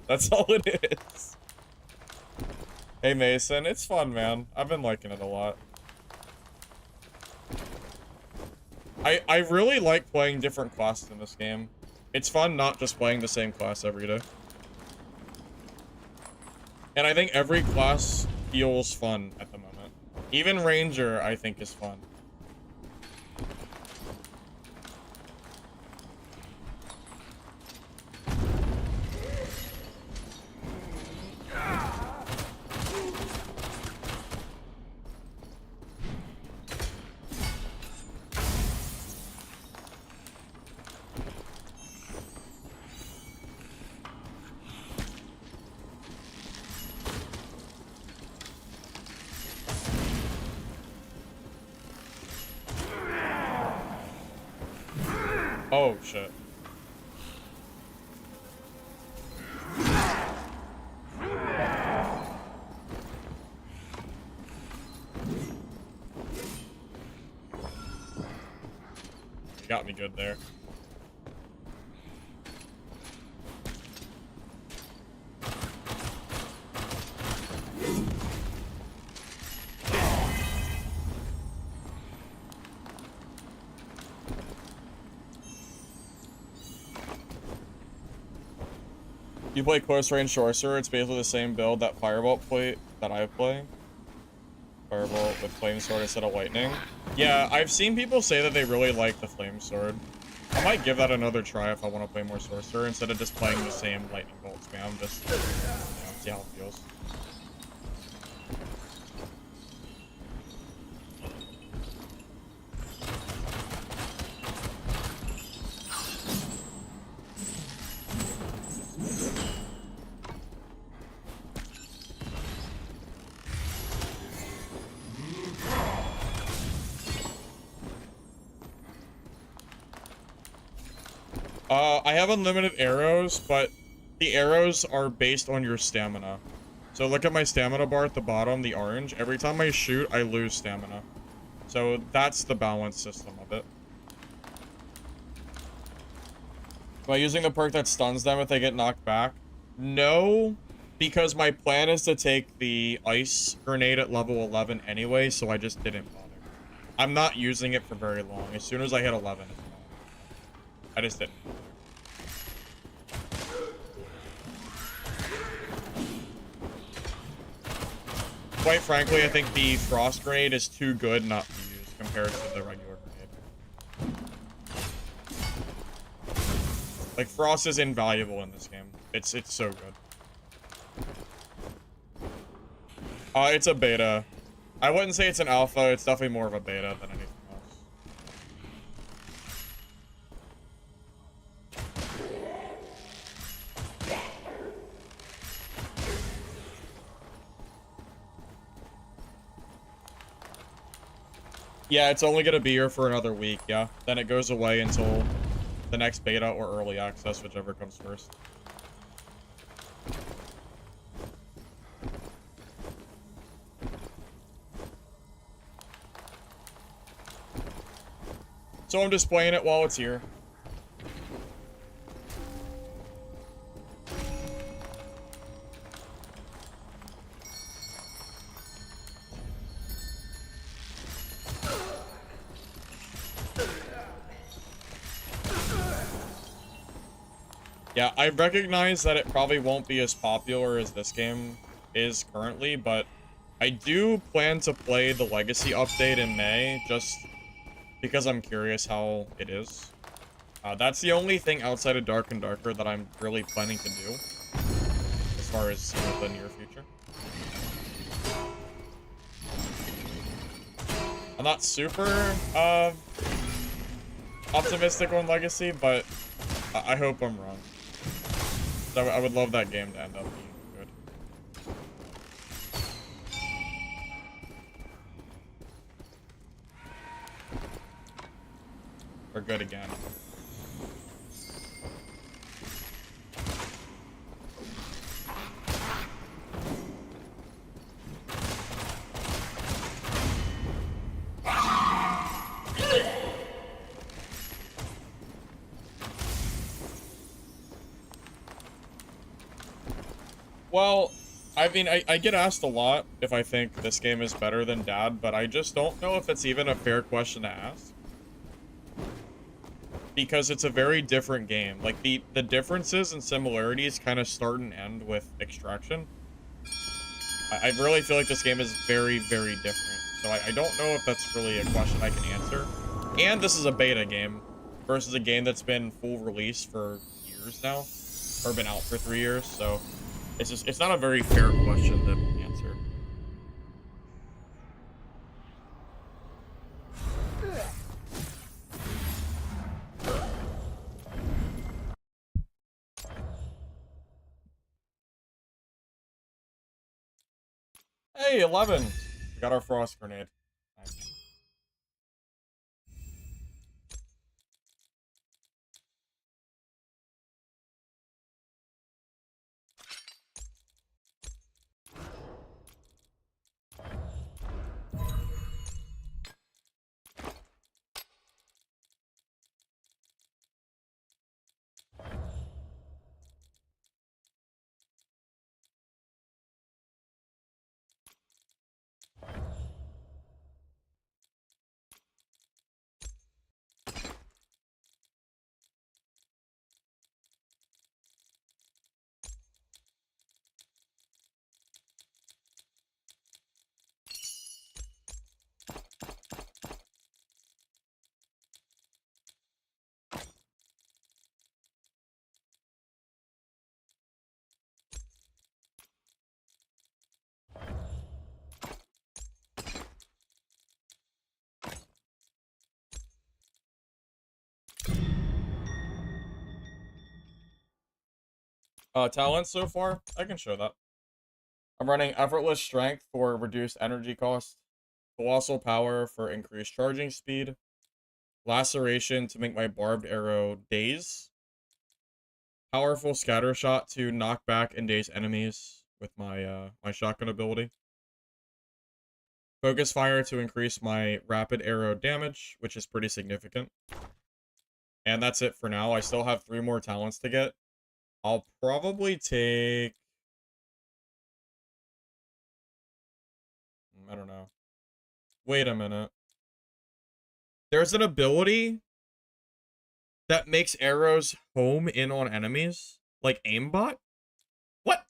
That's all it is. Hey Mason, it's fun, man. I've been liking it a lot. I really like playing different classes in this game. It's fun not just playing the same class every day. And I think every class feels fun at the moment. Even Ranger, I think, is fun. Oh, shit. You got me good there. You play close range sorcerer, it's basically the same build that Firebolt play that I play. Firebolt with flame sword instead of lightning. Yeah, I've seen people say that they really like the flame sword. I might give that another try if I want to play more sorcerer instead of just playing the same lightning bolt spam. Just, you know, see how it feels. I have unlimited arrows, but the arrows are based on your stamina. So look at my stamina bar at the bottom, the orange. Every time I shoot, I lose stamina. So that's the balance system of it. Am I using the perk that stuns them if they get knocked back? No, because my plan is to take the ice grenade at level 11 anyway, so I just didn't bother. I'm not using it for very long. As soon as I hit 11, it's gone. I just didn't bother. Quite frankly, I think the frost grenade is too good not to use compared to the regular grenade. Like, frost is invaluable in this game. It's so good. It's a beta. I wouldn't say it's an alpha, it's definitely more of a beta than anything else. Yeah, it's only gonna be here for another week, yeah. Then it goes away until the next beta or early access, whichever comes first. So I'm just playing it while it's here. Yeah, I recognize that it probably won't be as popular as this game is currently, but I do plan to play the Legacy update in May, just because I'm curious how it is. That's the only thing outside of Dark and Darker that I'm really planning to do, as far as, you know, the near future. I'm not super, optimistic on Legacy, but I hope I'm wrong. I would love that game to end up being good. Or good again. Well, I mean, I get asked a lot if I think this game is better than Dad, but I just don't know if it's even a fair question to ask. because it's a very different game. Like, the differences and similarities kind of start and end with Extraction. I really feel like this game is very, very different. So I don't know if that's really a question I can answer. And this is a beta game versus a game that's been full release for years now, or been out for 3 years. So it's not a very fair question to answer. Hey, 11. We got our frost grenade. Nice. Talents so far? I can show that. I'm running Effortless Strength for reduced energy cost, Colossal Power for increased charging speed, Laceration to make my barbed arrow daze, Powerful Scatter Shot to knock back and daze enemies with my my shotgun ability, Focus Fire to increase my rapid arrow damage, which is pretty significant. And that's it for now. I still have 3 more talents to get. I'll probably take... I don't know. Wait a minute. There's an ability that makes arrows home in on enemies? Like aimbot? What?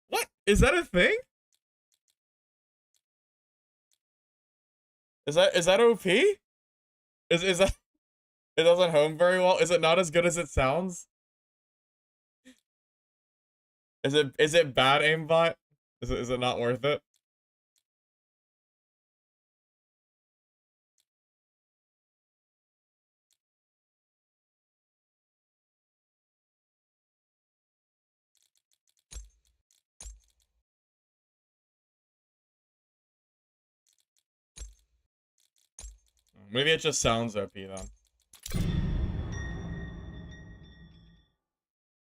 What? Is that a thing? Is that OP? Is that... It doesn't home very well? Is it not as good as it sounds? Is it bad aimbot? Is it not worth it? Maybe it just sounds OP then.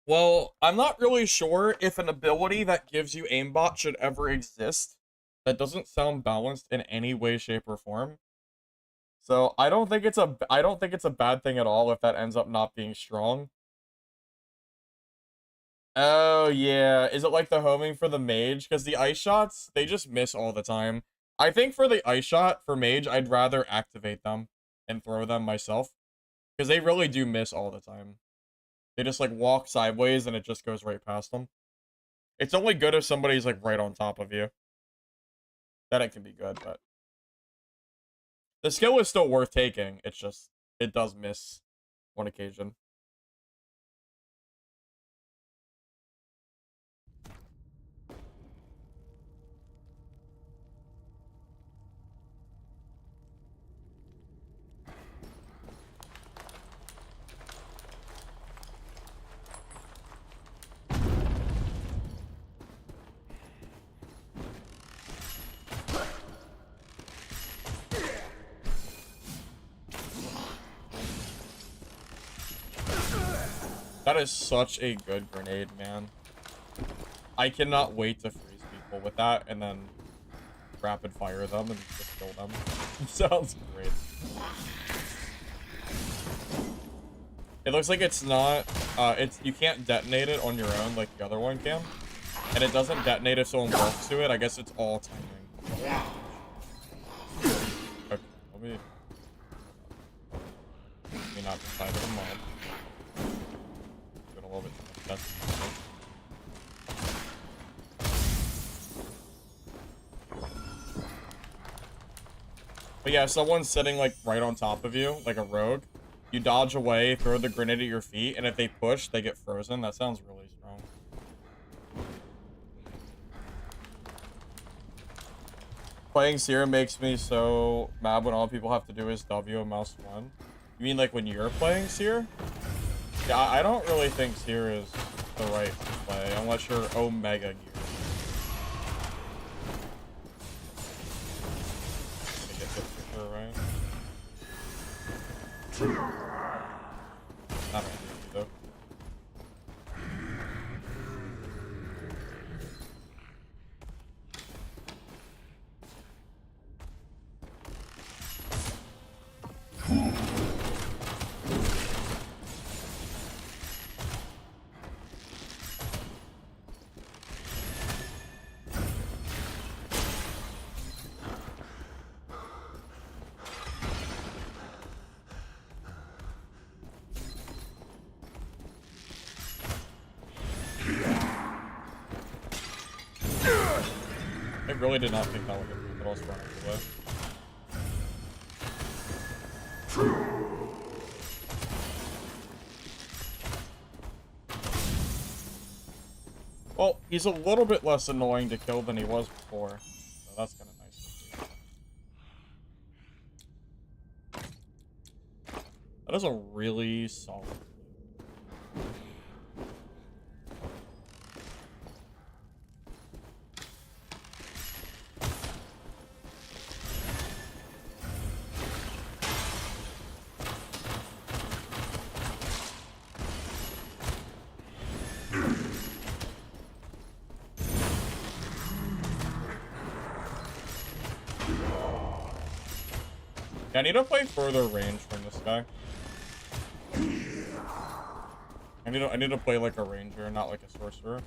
Well, I'm not really sure if an ability that gives you aimbot should ever exist. That doesn't sound balanced in any way, shape, or form. So I don't think it's a bad thing at all if that ends up not being strong. Oh yeah, is it like the homing for the mage? Because the ice shots, they just miss all the time. I think for the ice shot for mage, I'd rather activate them and throw them myself, because they really do miss all the time. They just like walk sideways and it just goes right past them. It's only good if somebody's like right on top of you. Then it can be good, but the skill is still worth taking. It's just, it does miss on occasion. That is such a good grenade, man. I cannot wait to freeze people with that and then rapid fire them and just kill them. Sounds great. It looks like it's not, you can't detonate it on your own like the other one can. And it doesn't detonate if someone walks to it. I guess it's all timing. Okay, let me... not the side of the mob. Doing a little bit too much testing. But yeah, if someone's sitting like right on top of you, like a rogue, you dodge away, throw the grenade at your feet, and if they push, they get frozen. That sounds really strong. Playing Seer makes me so mad when all people have to do is W and mouse 1. You mean like when you're playing Seer? Yeah, I don't really think Seer is the right play, unless you're Omega Gear. Get hit for sure, right? Not really, though. I really did not think that would hit me, but I was running away. Well, he's a little bit less annoying to kill than he was before, so that's kind of nice to see. That is a really solid. I need to play further range from this guy. I need to play like a ranger, not like a sorcerer.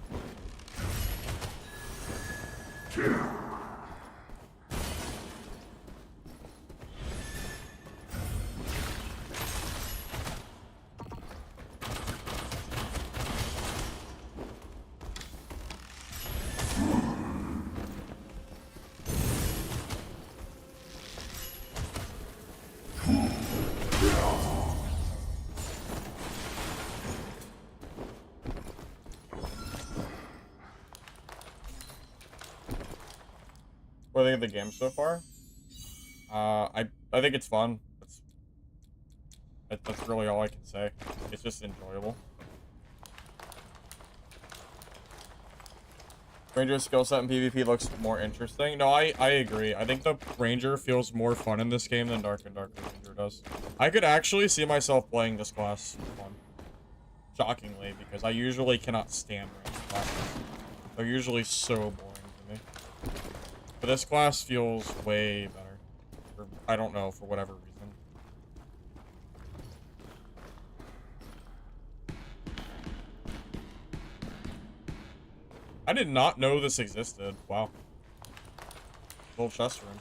What do you think of the game so far? I think it's fun. That's really all I can say. It's just enjoyable. Ranger's skill set in PvP looks more interesting. No, I agree. I think the Ranger feels more fun in this game than Dark and Darker Ranger does. I could actually see myself playing this class for fun. Shockingly, because I usually cannot stand ranged classes. They're usually so boring to me. But this class feels way better. For, I don't know, for whatever reason. I did not know this existed. Wow. Little chest room.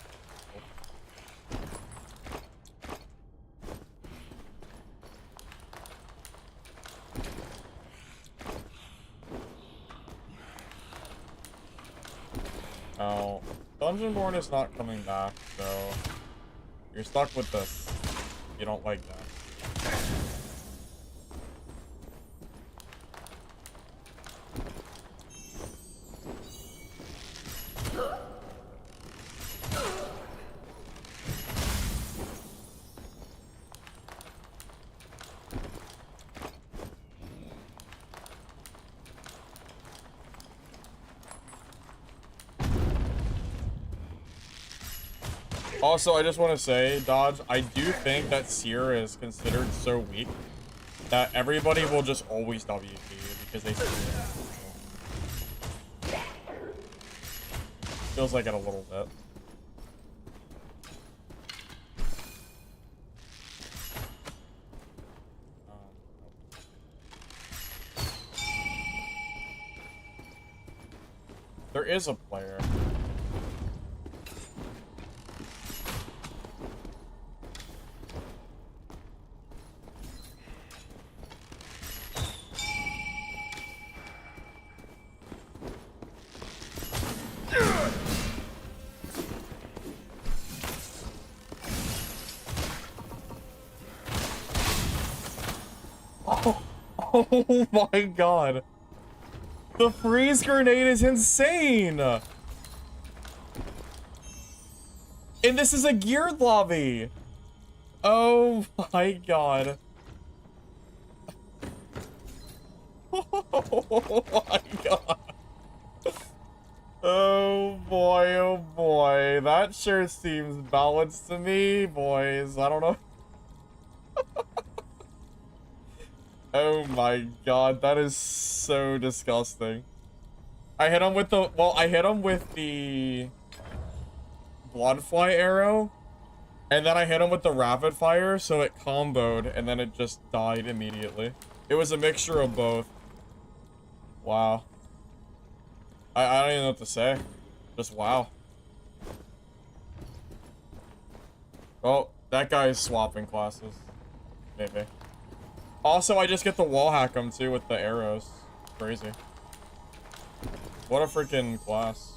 Oh, Dungeonborn is not coming back, so you're stuck with this. You don't like that. Also, I just want to say, Dodge, I do think that Seer is considered so weak that everybody will just always WP you because they see it. Feels like it a little bit. There is a player. Oh, oh my god. The freeze grenade is insane. And this is a geared lobby. Oh my god. Oh my god. Oh boy. That sure seems balanced to me, boys. I don't know. Oh my god, that is so disgusting. I hit him with the, well, I hit him with the bloodfly arrow, and then I hit him with the rapid fire, so it comboed, and then it just died immediately. It was a mixture of both. Wow. I don't even know what to say. Just wow. Oh, that guy is swapping classes. Maybe. Also, I just get to wall hack him too with the arrows. Crazy. What a freaking class.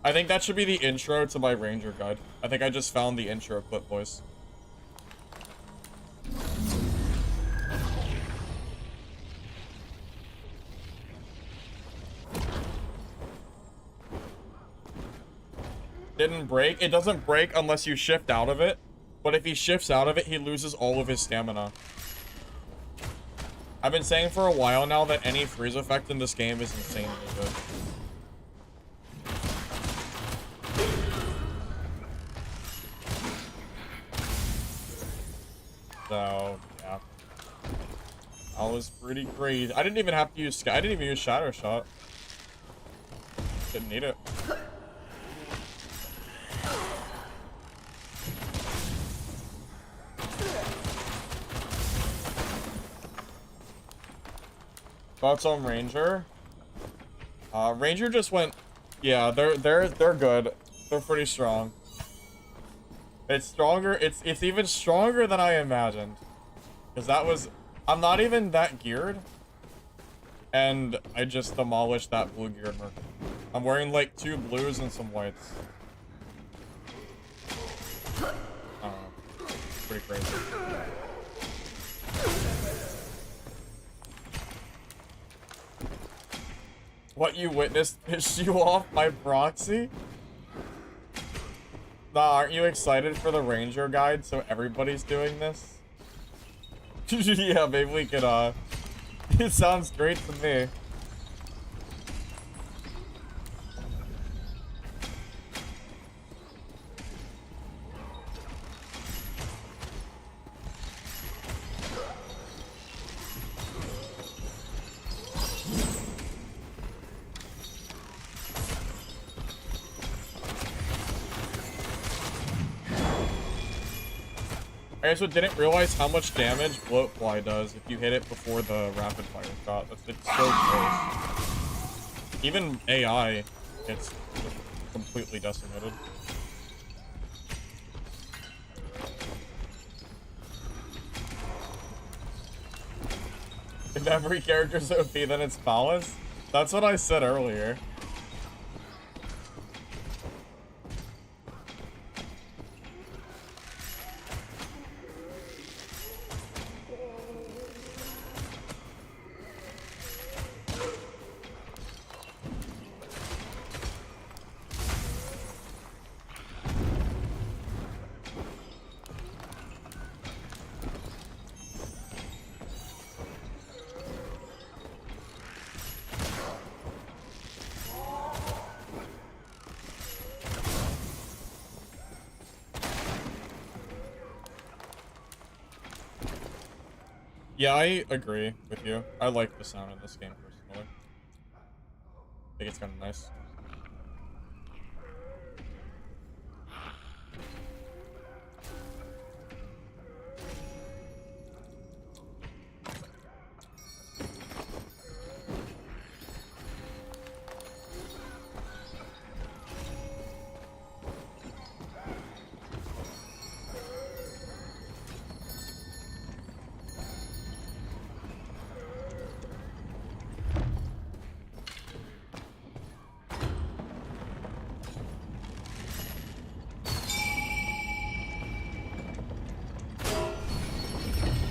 I think that should be the intro to my ranger guide. I think I just found the intro clip, boys. Didn't break. It doesn't break unless you shift out of it. But if he shifts out of it, he loses all of his stamina. I've been saying for a while now that any freeze effect in this game is insanely good. So, yeah. That was pretty crazy. I didn't even have to use I didn't even use Shadow Shot. Didn't need it. Thoughts on Ranger? Ranger just went, yeah, they're good. They're pretty strong. It's stronger. It's even stronger than I imagined. Cause that was, I'm not even that geared, and I just demolished that blue geared merc. I'm wearing like 2 blues and some whites. Pretty crazy. What you witnessed pissed you off, my proxy? Nah, aren't you excited for the Ranger guide so everybody's doing this? Yeah, maybe we could, it sounds great to me. I also didn't realize how much damage Bloatfly does if you hit it before the rapid fire shot. It's so close. Even AI gets completely decimated. If every character's OP, then it's balanced. That's what I said earlier. Yeah, I agree with you. I like the sound in this game personally. I think it's kind of nice.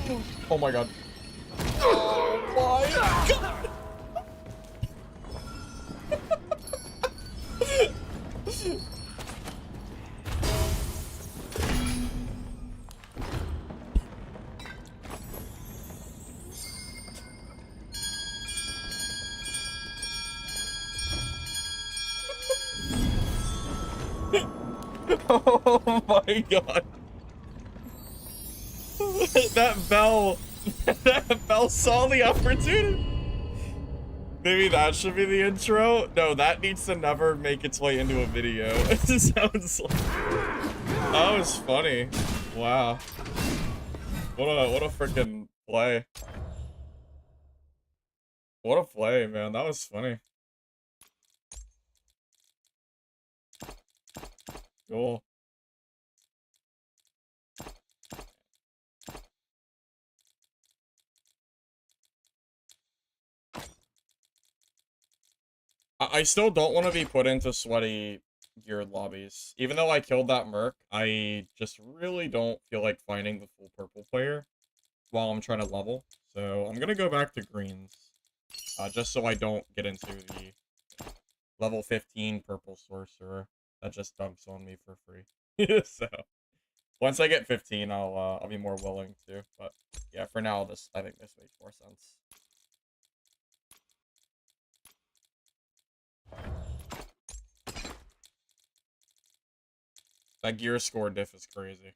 Oh my god. Oh my god. Oh my god. That bell. That bell saw the opportunity. Maybe that should be the intro? No, that needs to never make its way into a video. It sounds like... That was funny. Wow. What a freaking play. What a play, man. That was funny. Cool. I still don't want to be put into sweaty geared lobbies. Even though I killed that merc, I just really don't feel like finding the full purple player while I'm trying to level. So I'm gonna go back to greens. Just so I don't get into the level 15 purple sorcerer that just dunks on me for free. So once I get 15, I'll be more willing to. But yeah, for now, I think this makes more sense. That gear score diff is crazy.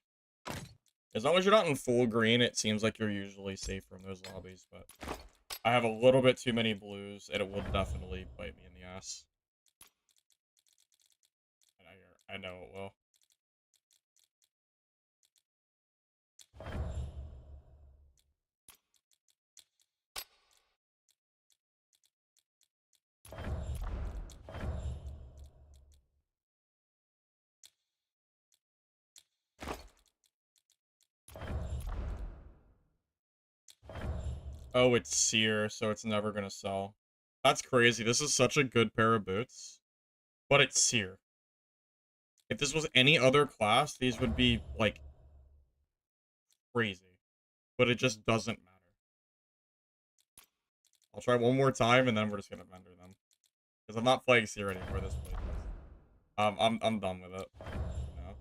As long as you're not in full green, it seems like you're usually safe from those lobbies, but I have a little bit too many blues, and it will definitely bite me in the ass. And I know it will. Oh, it's sear, so it's never gonna sell. That's crazy. This is such a good pair of boots. But it's sear. If this was any other class, these would be, like, crazy. But it just doesn't matter. I'll try one more time, and then we're just gonna vendor them. Because I'm not playing sear anymore this playtest. I'm done with it. No.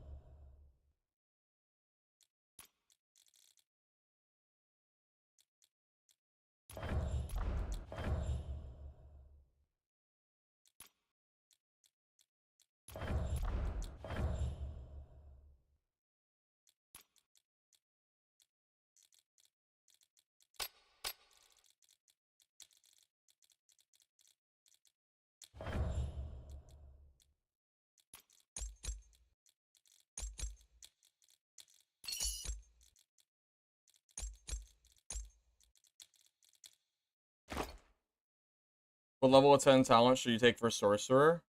What level of 10 talent should you take for sorcerer?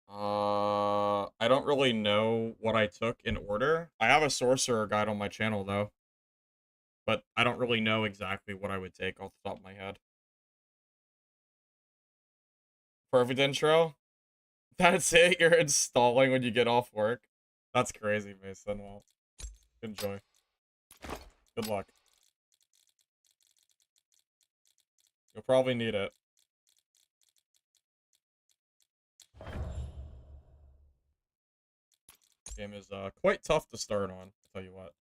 I don't really know what I took in order. I have a sorcerer guide on my channel, though. But I don't really know exactly what I would take off the top of my head. Perfect intro? That's it? You're installing when you get off work? That's crazy, Mason. Well, enjoy. Good luck. You'll probably need it. Game is quite tough to start on, I'll tell you what.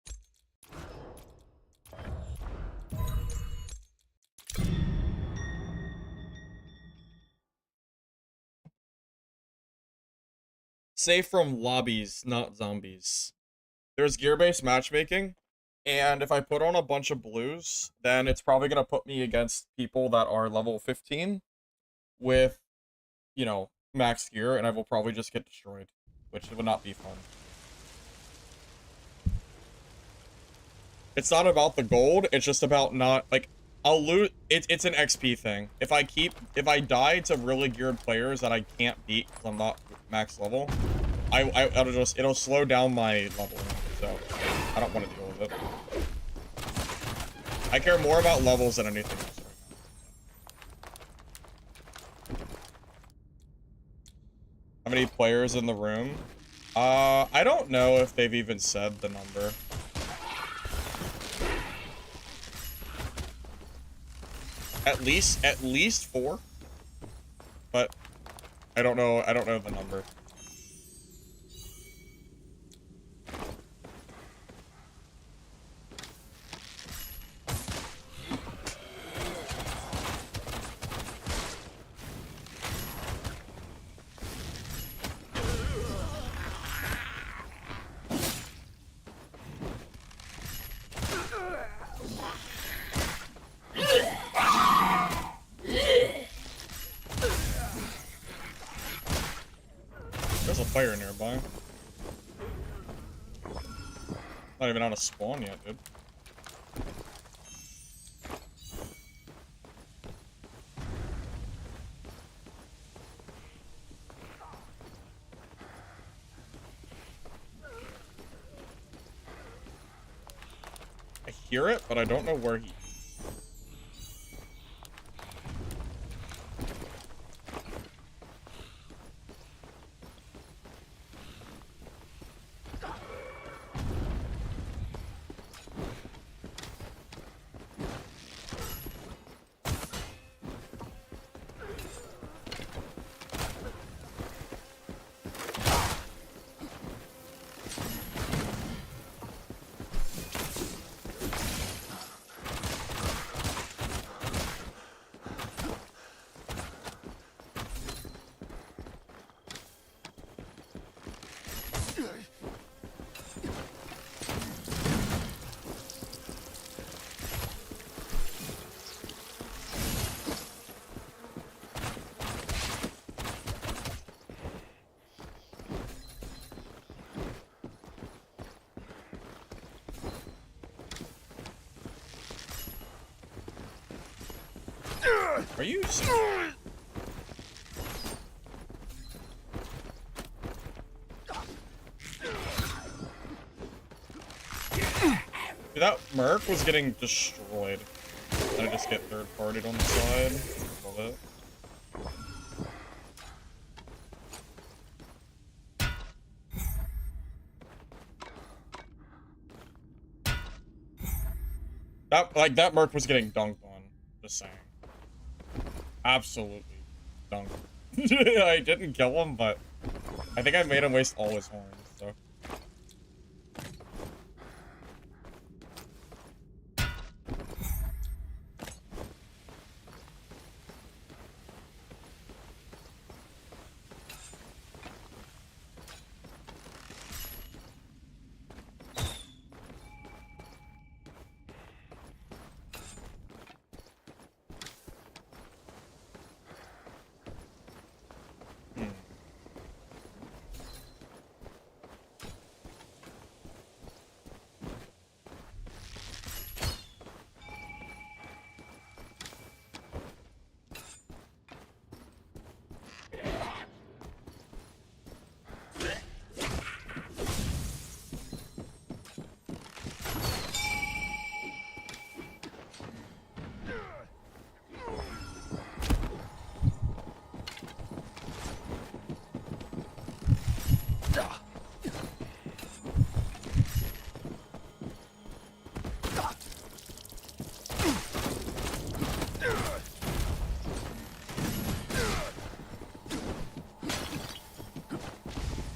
Safe from lobbies, not zombies. There's gear-based matchmaking, and if I put on a bunch of blues, then it's probably going to put me against people that are level 15 with, you know, max gear, and I will probably just get destroyed, which would not be fun. It's not about the gold, it's just about not, like, I'll lose, it's an XP thing. If I die to really geared players that I can't beat because I'm not max level, it'll slow down my leveling, so I don't want to deal with it. I care more about levels than anything else right now. How many players in the room? I don't know if they've even said the number. At least 4. But I don't know the number. There's a fire nearby. Not even out of spawn yet, dude. I hear it, but I don't know where he... Are you... Dude, that Merc was getting destroyed. And I just get third-partied on the side. Love it. That Merc was getting dunked on. Just saying. Absolutely dunked. I didn't kill him, but I think I made him waste all his horns, so.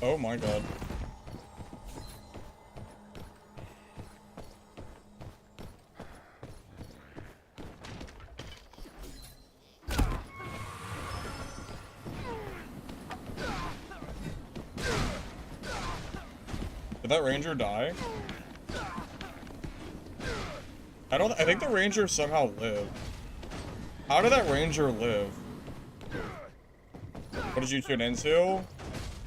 Oh my god. Did that ranger die? I think the ranger somehow lived. How did that ranger live? What did you tune into?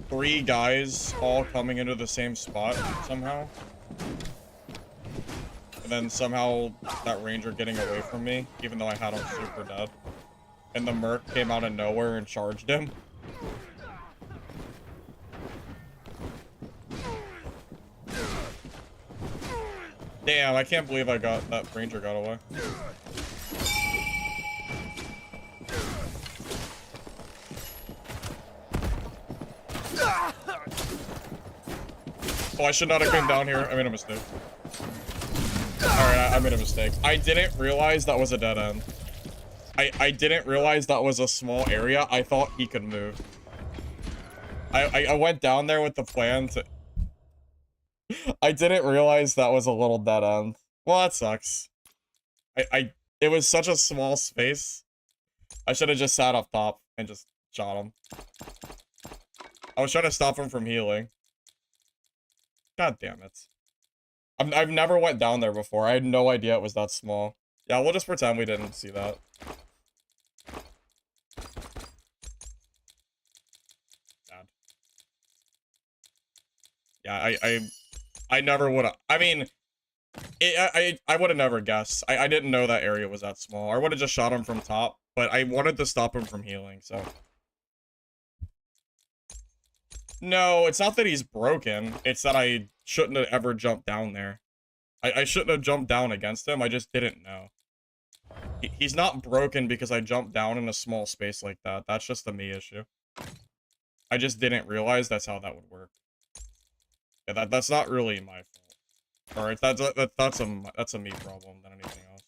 3 guys all coming into the same spot somehow. And then somehow that ranger getting away from me, even though I had him super dead. And the Merc came out of nowhere and charged him. Damn, I can't believe that ranger got away. Oh, I should not have come down here. I made a mistake. Alright, I made a mistake. I didn't realize that was a dead end. I didn't realize that was a small area. I thought he could move. I went down there with the plan to... I didn't realize that was a little dead end. Well, that sucks. It was such a small space. I should have just sat up top and just shot him. I was trying to stop him from healing. God damn it. I've never went down there before. I had no idea it was that small. Yeah, we'll just pretend we didn't see that. Sad. Yeah, I never would have. I mean, I would have never guessed. I didn't know that area was that small. I would have just shot him from top, but I wanted to stop him from healing, so. No, it's not that he's broken. It's that I shouldn't have ever jumped down there. I shouldn't have jumped down against him. I just didn't know. He's not broken because I jumped down in a small space like that. That's just a me issue. I just didn't realize that's how that would work. Yeah, that's not really my fault. Alright, that's a me problem than anything else.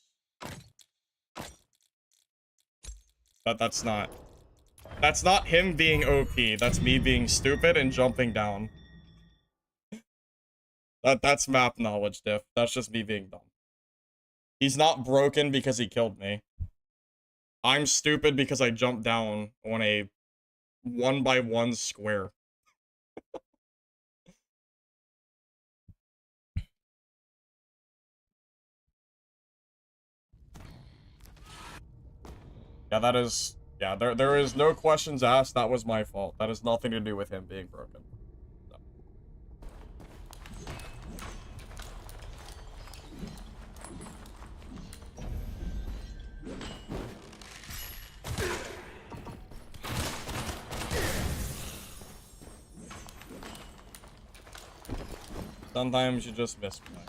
That's not him being OP. That's me being stupid and jumping down. That's map knowledge, Diff. That's just me being dumb. He's not broken because he killed me. I'm stupid because I jumped down on a 1x1 square. Yeah, that is... Yeah, there is no questions asked. That was my fault. That has nothing to do with him being broken. No. Sometimes you just misplay.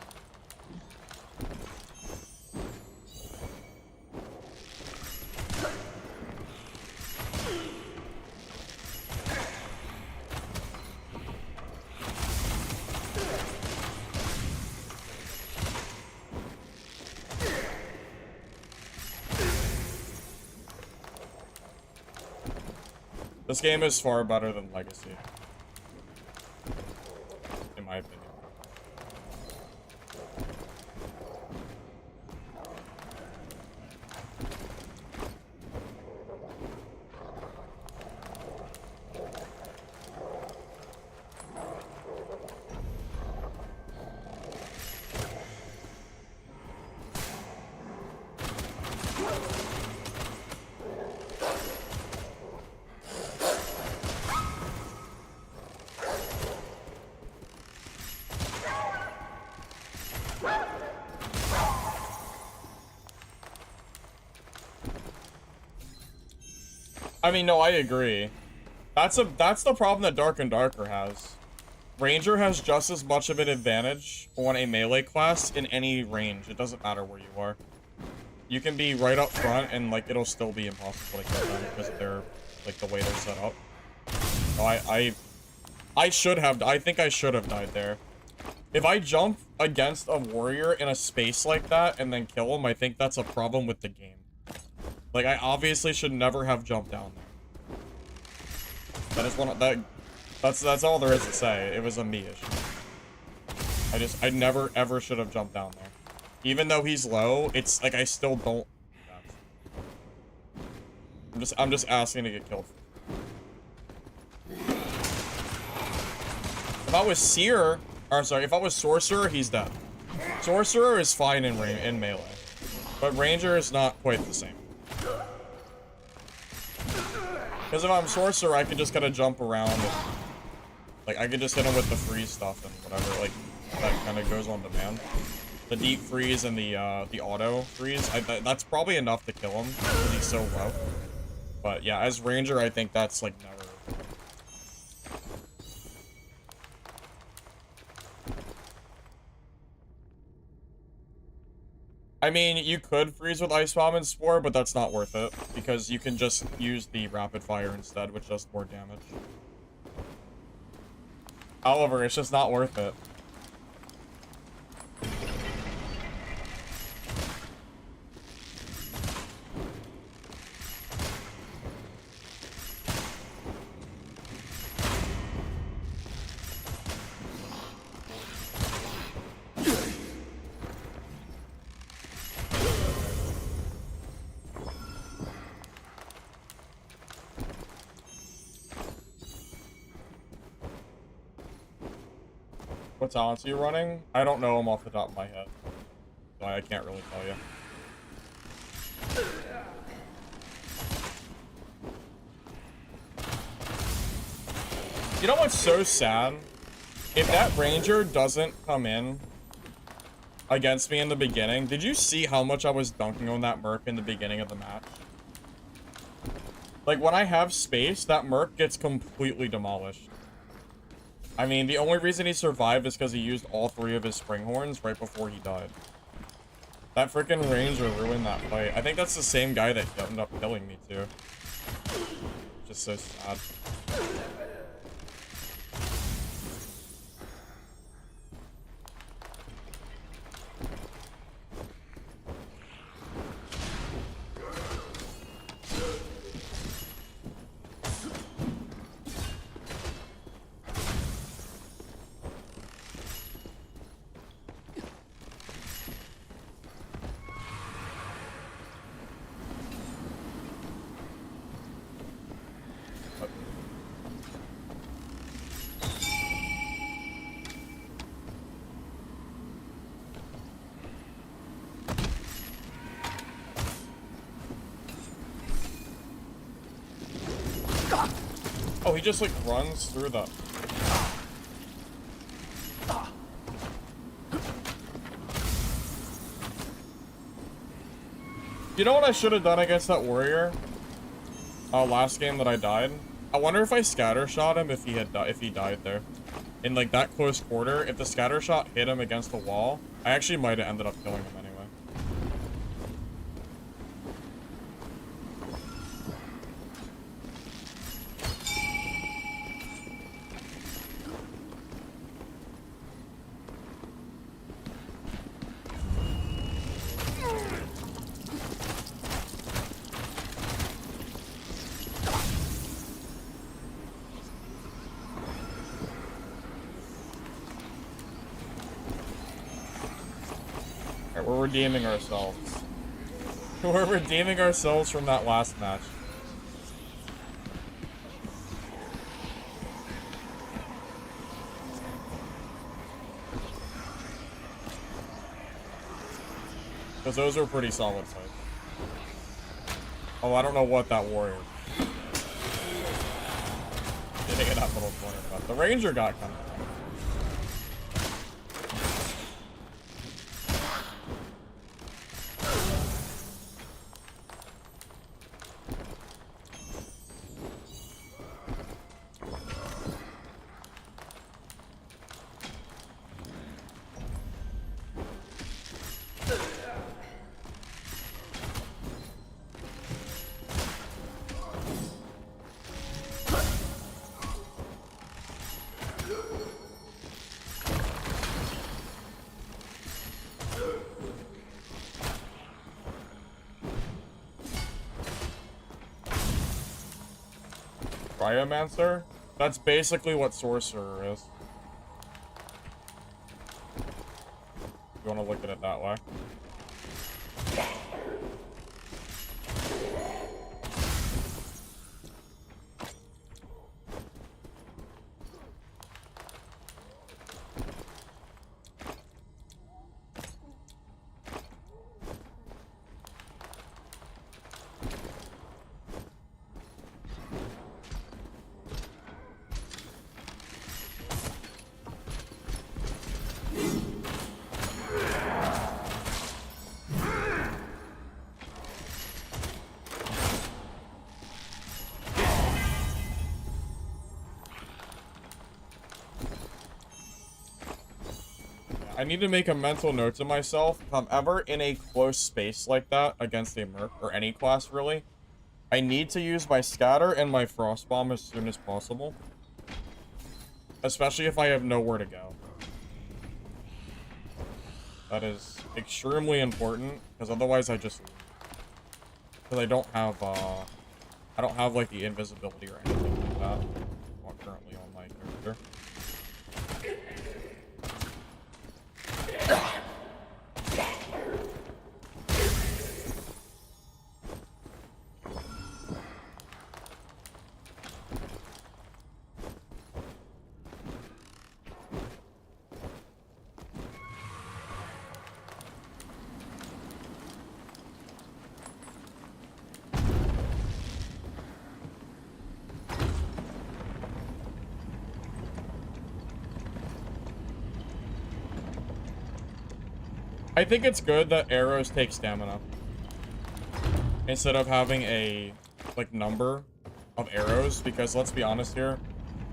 This game is far better than Legacy. In my opinion. I mean, no, I agree. That's the problem that Dark and Darker has. Ranger has just as much of an advantage on a melee class in any range. It doesn't matter where you are. You can be right up front and, like, it'll still be impossible to kill them because of their, like, the way they're set up. So I think I should have died there. If I jump against a warrior in a space like that and then kill him, I think that's a problem with the game. Like, I obviously should never have jumped down there. That is one of that's all there is to say. It was a me issue. I never ever should have jumped down there. Even though he's low, it's like I still don't do that. I'm just asking to get killed. If I was Seer, or sorry, if I was Sorcerer, he's dead. Sorcerer is fine in melee. But Ranger is not quite the same. Because if I'm Sorcerer, I can just kind of jump around. And, like, I can just hit him with the freeze stuff and whatever, like, that kind of goes on demand. The deep freeze and the auto freeze, that's probably enough to kill him because he's so low. But yeah, as Ranger, I think that's, like, never... I mean, you could freeze with Ice Bomb and Spore, but that's not worth it, because you can just use the Rapid Fire instead, which does more damage. However, it's just not worth it. What talents are you running? I don't know them off the top of my head. So I can't really tell you. You know what's so sad? If that ranger doesn't come in against me in the beginning, did you see how much I was dunking on that merc in the beginning of the match? Like, when I have space, that merc gets completely demolished. I mean, the only reason he survived is because he used all 3 of his spring horns right before he died. That freaking ranger ruined that fight. I think that's the same guy that ended up killing me, too. Just so sad. Oh, he just, like, runs through the... You know what I should have done against that warrior? Last game that I died? I wonder if I scatter shot him if he died there. In, like, that close quarter, if the scatter shot hit him against the wall, I actually might have ended up killing him anyway. We're redeeming ourselves. We're redeeming ourselves from that last match. Because those were pretty solid fights. Oh, I don't know what that warrior did in that little corner, but the ranger got kind of... Cryomancer? That's basically what Sorcerer is. You want to look at it that way. I need to make a mental note to myself. If I'm ever in a close space like that against a merc, or any class really, I need to use my scatter and my frost bomb as soon as possible. Especially if I have nowhere to go. That is extremely important, because otherwise I just... Because I don't have like the invisibility or anything like that. Not currently on my character. I think it's good that arrows take stamina. Instead of having a, like, number of arrows. Because, let's be honest here.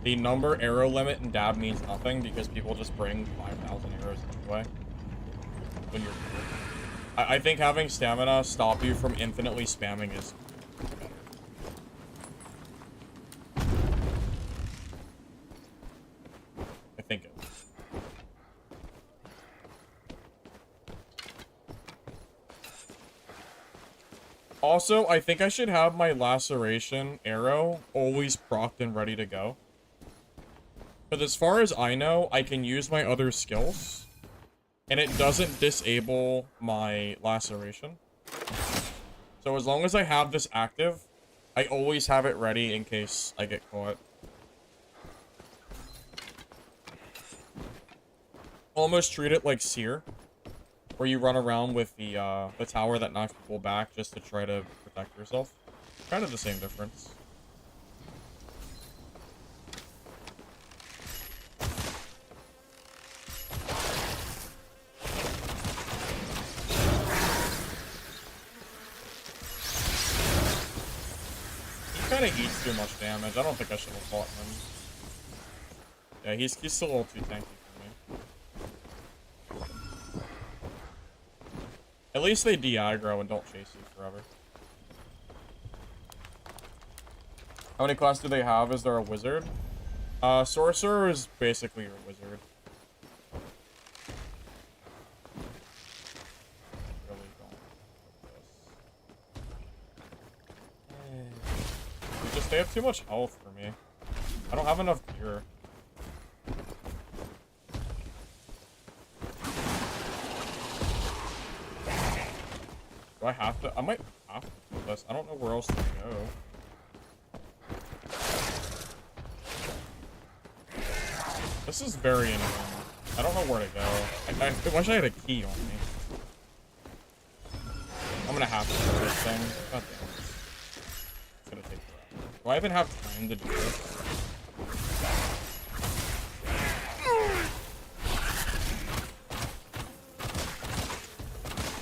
The number arrow limit in dab means nothing. Because people just bring 5,000 arrows anyway. When you're... I think having stamina stop you from infinitely spamming is better. I think it is. Also, I think I should have my laceration arrow always procced and ready to go. But as far as I know, I can use my other skills. And it doesn't disable my laceration. So as long as I have this active, I always have it ready in case I get caught. Almost treat it like Seer, where you run around with the tower that knocks people back just to try to protect yourself. Kind of the same difference. He kind of eats too much damage. I don't think I should have fought him. Yeah, he's still a little too tanky for me. At least they de-aggro and don't chase you forever. How many classes do they have? Is there a wizard? Sorcerer is basically your wizard. Really don't like this. They have too much health for me. I don't have enough gear. Do I have to? I might have to do this. I don't know where else to go. This is very annoying. I don't know where to go. I wish I had a key on me. I'm gonna have to do this thing. God damn it. It's gonna take forever. Do I even have time to do this?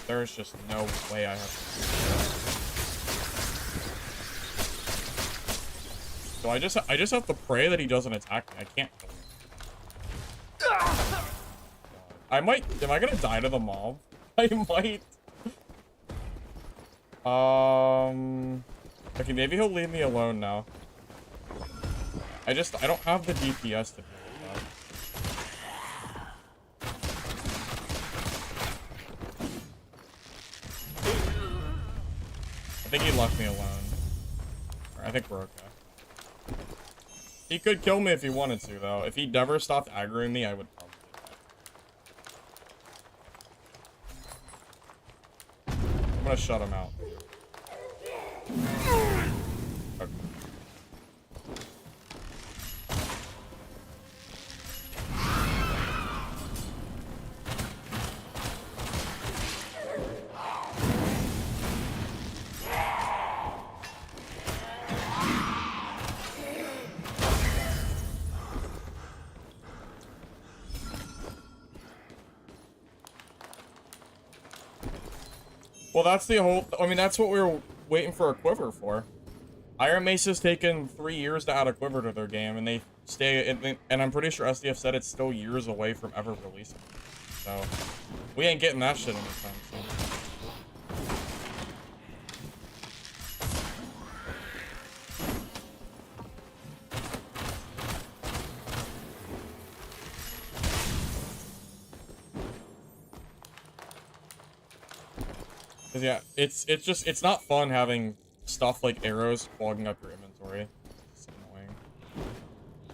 There's just no way I have to do this. So I just have to pray that he doesn't attack me. I can't kill him. Am I gonna die to the mob? I might. Okay, maybe he'll leave me alone now. I don't have the DPS to deal with that. I think he left me alone. I think we're okay. He could kill me if he wanted to, though. If he never stopped aggroing me, I would probably die. I'm gonna shut him out. Okay. Well, that's the whole... I mean, that's what we were waiting for a quiver for. Iron Mace has taken 3 years to add a quiver to their game, and they stay... And I'm pretty sure SDF said it's still years away from ever releasing it. So, we ain't getting that shit anytime soon. Cause yeah, it's not fun having stuff like arrows clogging up your inventory. It's annoying.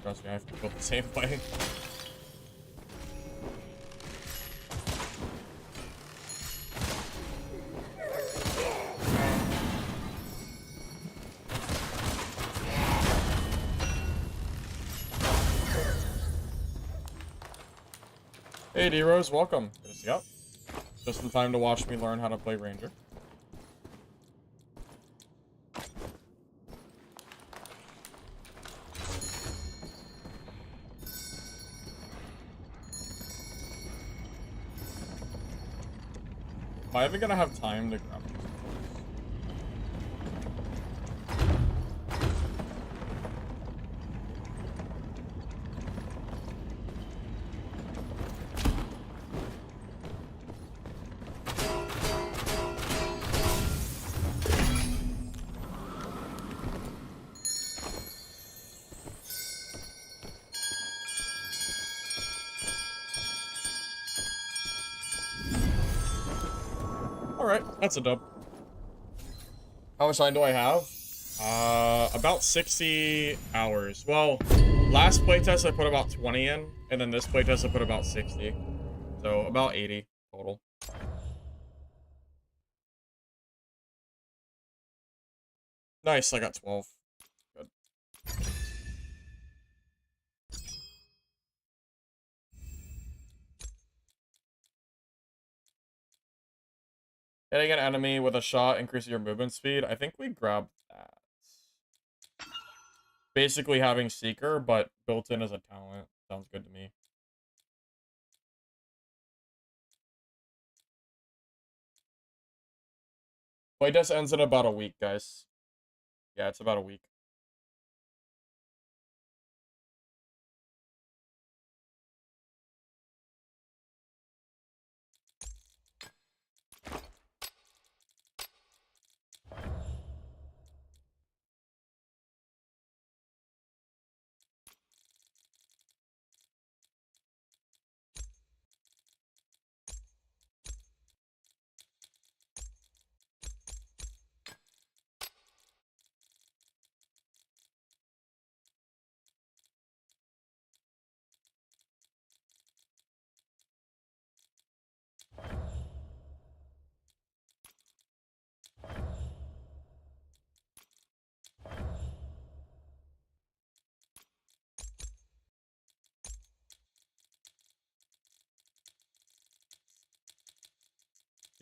Trust me, I feel the same way. Hey D-Rose, welcome. Good to see you. Just in time to watch me learn how to play Ranger. Am I even gonna have time to grab these? Alright, that's a dub. How much time do I have? About 60 hours. Well, last playtest I put about 20 in, and then this playtest I put about 60. So, about 80 total. Nice, I got 12. Good. Hitting an enemy with a shot increases your movement speed. I think we grabbed that. Basically having Seeker, but built in as a talent. Sounds good to me. Playtest ends in about a week, guys. Yeah, it's about a week.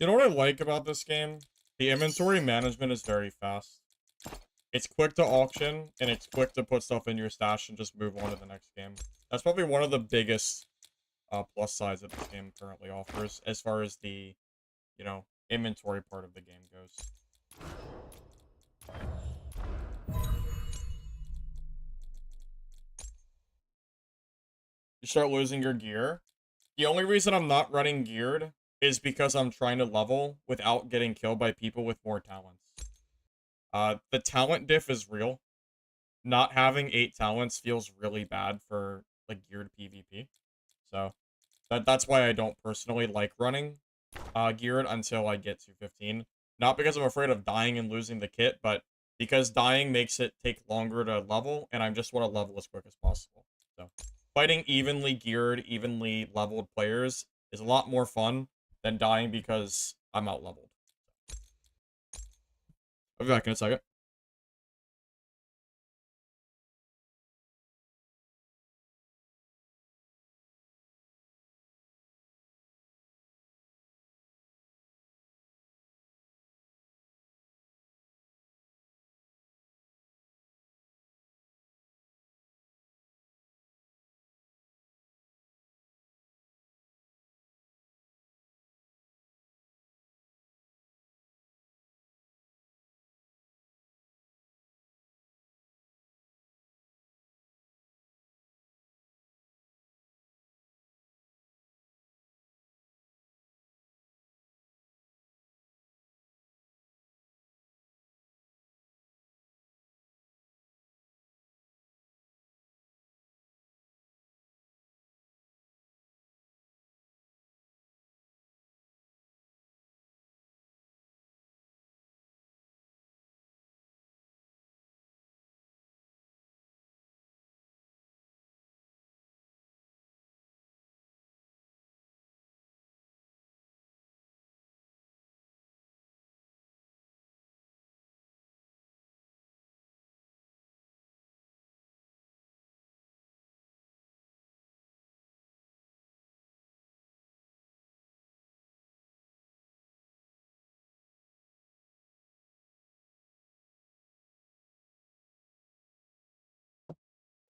You know what I like about this game? The inventory management is very fast. It's quick to auction, and it's quick to put stuff in your stash and just move on to the next game. That's probably one of the biggest plus sides that this game currently offers, as far as the, you know, inventory part of the game goes. You start losing your gear. The only reason I'm not running geared is because I'm trying to level without getting killed by people with more talents. The talent diff is real. Not having 8 talents feels really bad for, like, geared PvP. So, that's why I don't personally like running geared until I get to 15. Not because I'm afraid of dying and losing the kit, but because dying makes it take longer to level, and I just want to level as quick as possible. So, fighting evenly geared, evenly leveled players is a lot more fun than dying because I'm out leveled. I'll be back in a second.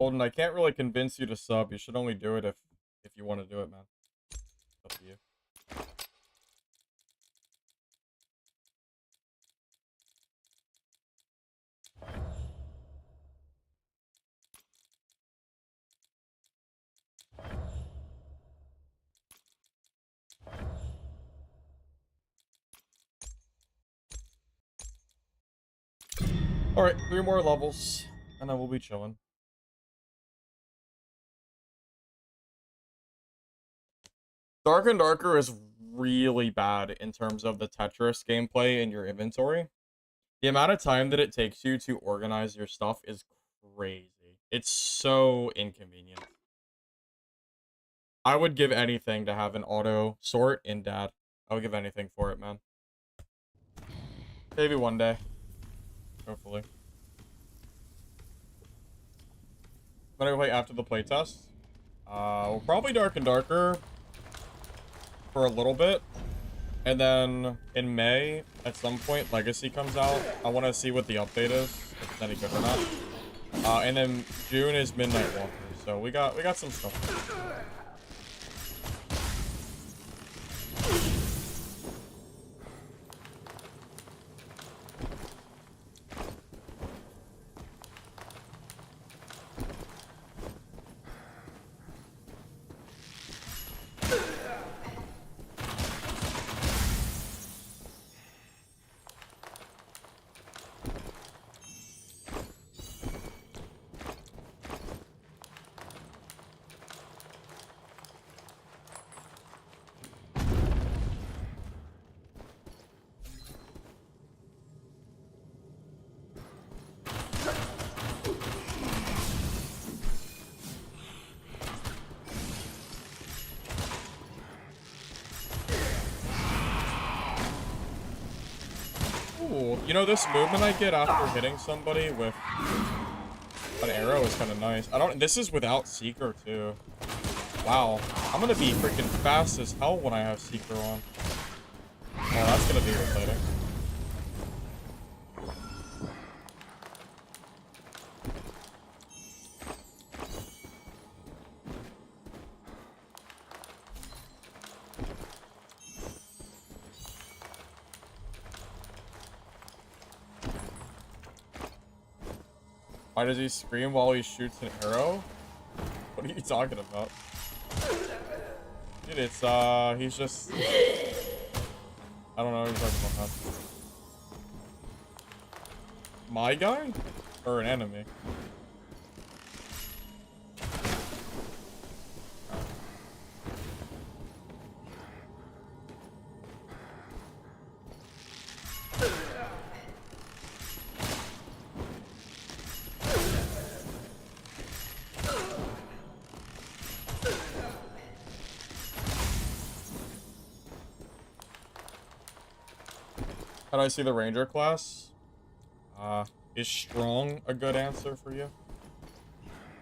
Holden, I can't really convince you to sub. You should only do it if you want to do it, man. Up to you. Alright, 3 more levels, and then we'll be chilling. Dark and Darker is really bad in terms of the Tetris gameplay in your inventory. The amount of time that it takes you to organize your stuff is crazy. It's so inconvenient. I would give anything to have an auto sort in Dad. I would give anything for it, man. Maybe one day. Hopefully. I'm gonna play after the playtest. We'll probably Dark and Darker for a little bit. And then in May, at some point, Legacy comes out. I want to see what the update is, if it's any good or not. And then June is Midnight Walker. So we got some stuff. Ooh, you know, this movement I get after hitting somebody with an arrow is kind of nice. This is without Seeker, too. Wow. I'm gonna be freaking fast as hell when I have Seeker on. Oh, that's gonna be exciting. Why does he scream while he shoots an arrow? What are you talking about? Dude, it's, he's just... I don't know what you're talking about, man. My guy? Or an enemy? How do I see the Ranger class? Is strong a good answer for you?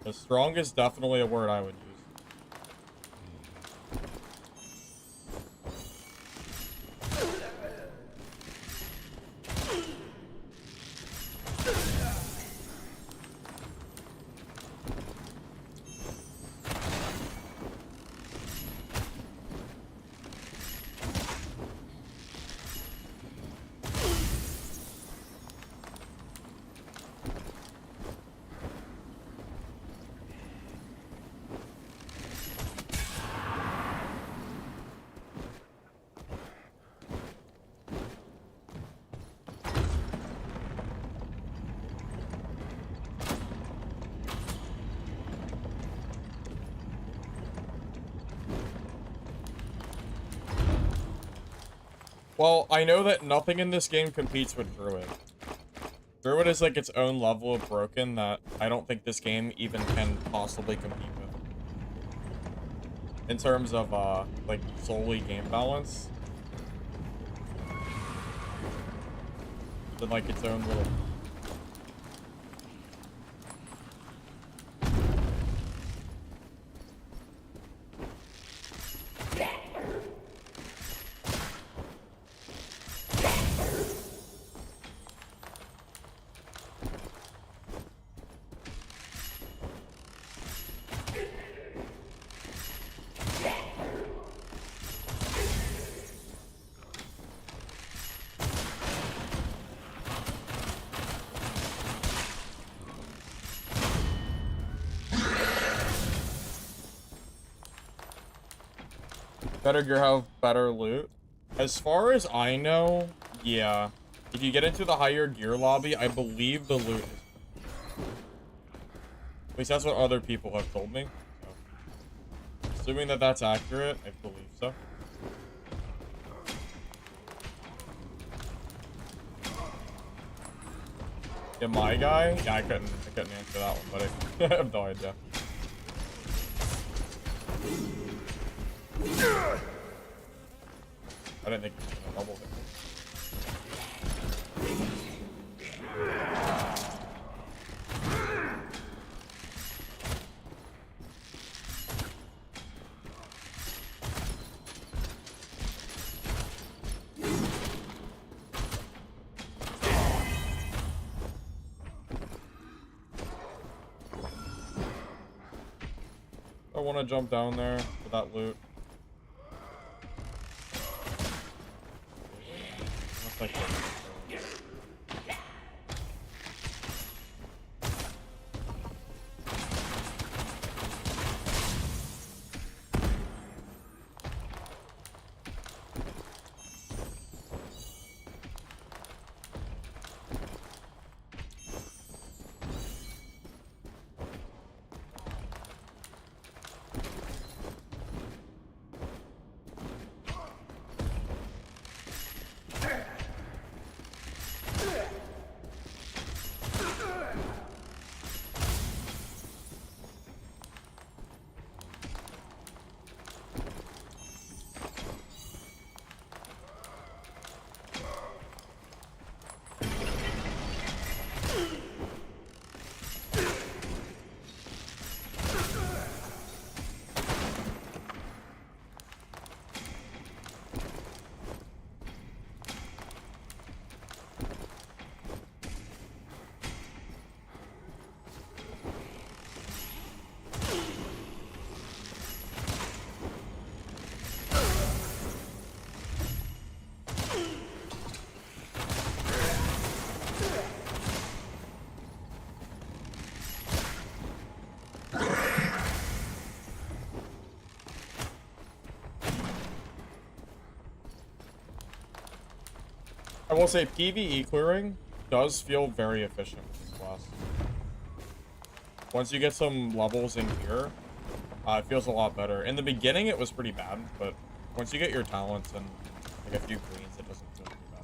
The strong is definitely a word I would use. Well, I know that nothing in this game competes with Druid. Druid is like its own level of broken that I don't think this game even can possibly compete with. In terms of, like, solely game balance. Than, like, its own little... Better gear have better loot. As far as I know, yeah. If you get into the higher gear lobby, I believe the loot is... At least that's what other people have told me. So, assuming that that's accurate, I believe so. Yeah, my guy? Yeah, I couldn't answer that one, buddy. I have no idea. I didn't think he was gonna double it. I want to jump down there for that loot. Looks like I will say PvE clearing does feel very efficient in this class. Once you get some levels in here, it feels a lot better. In the beginning, it was pretty bad, but once you get your talents and like a few greens, it doesn't feel too bad.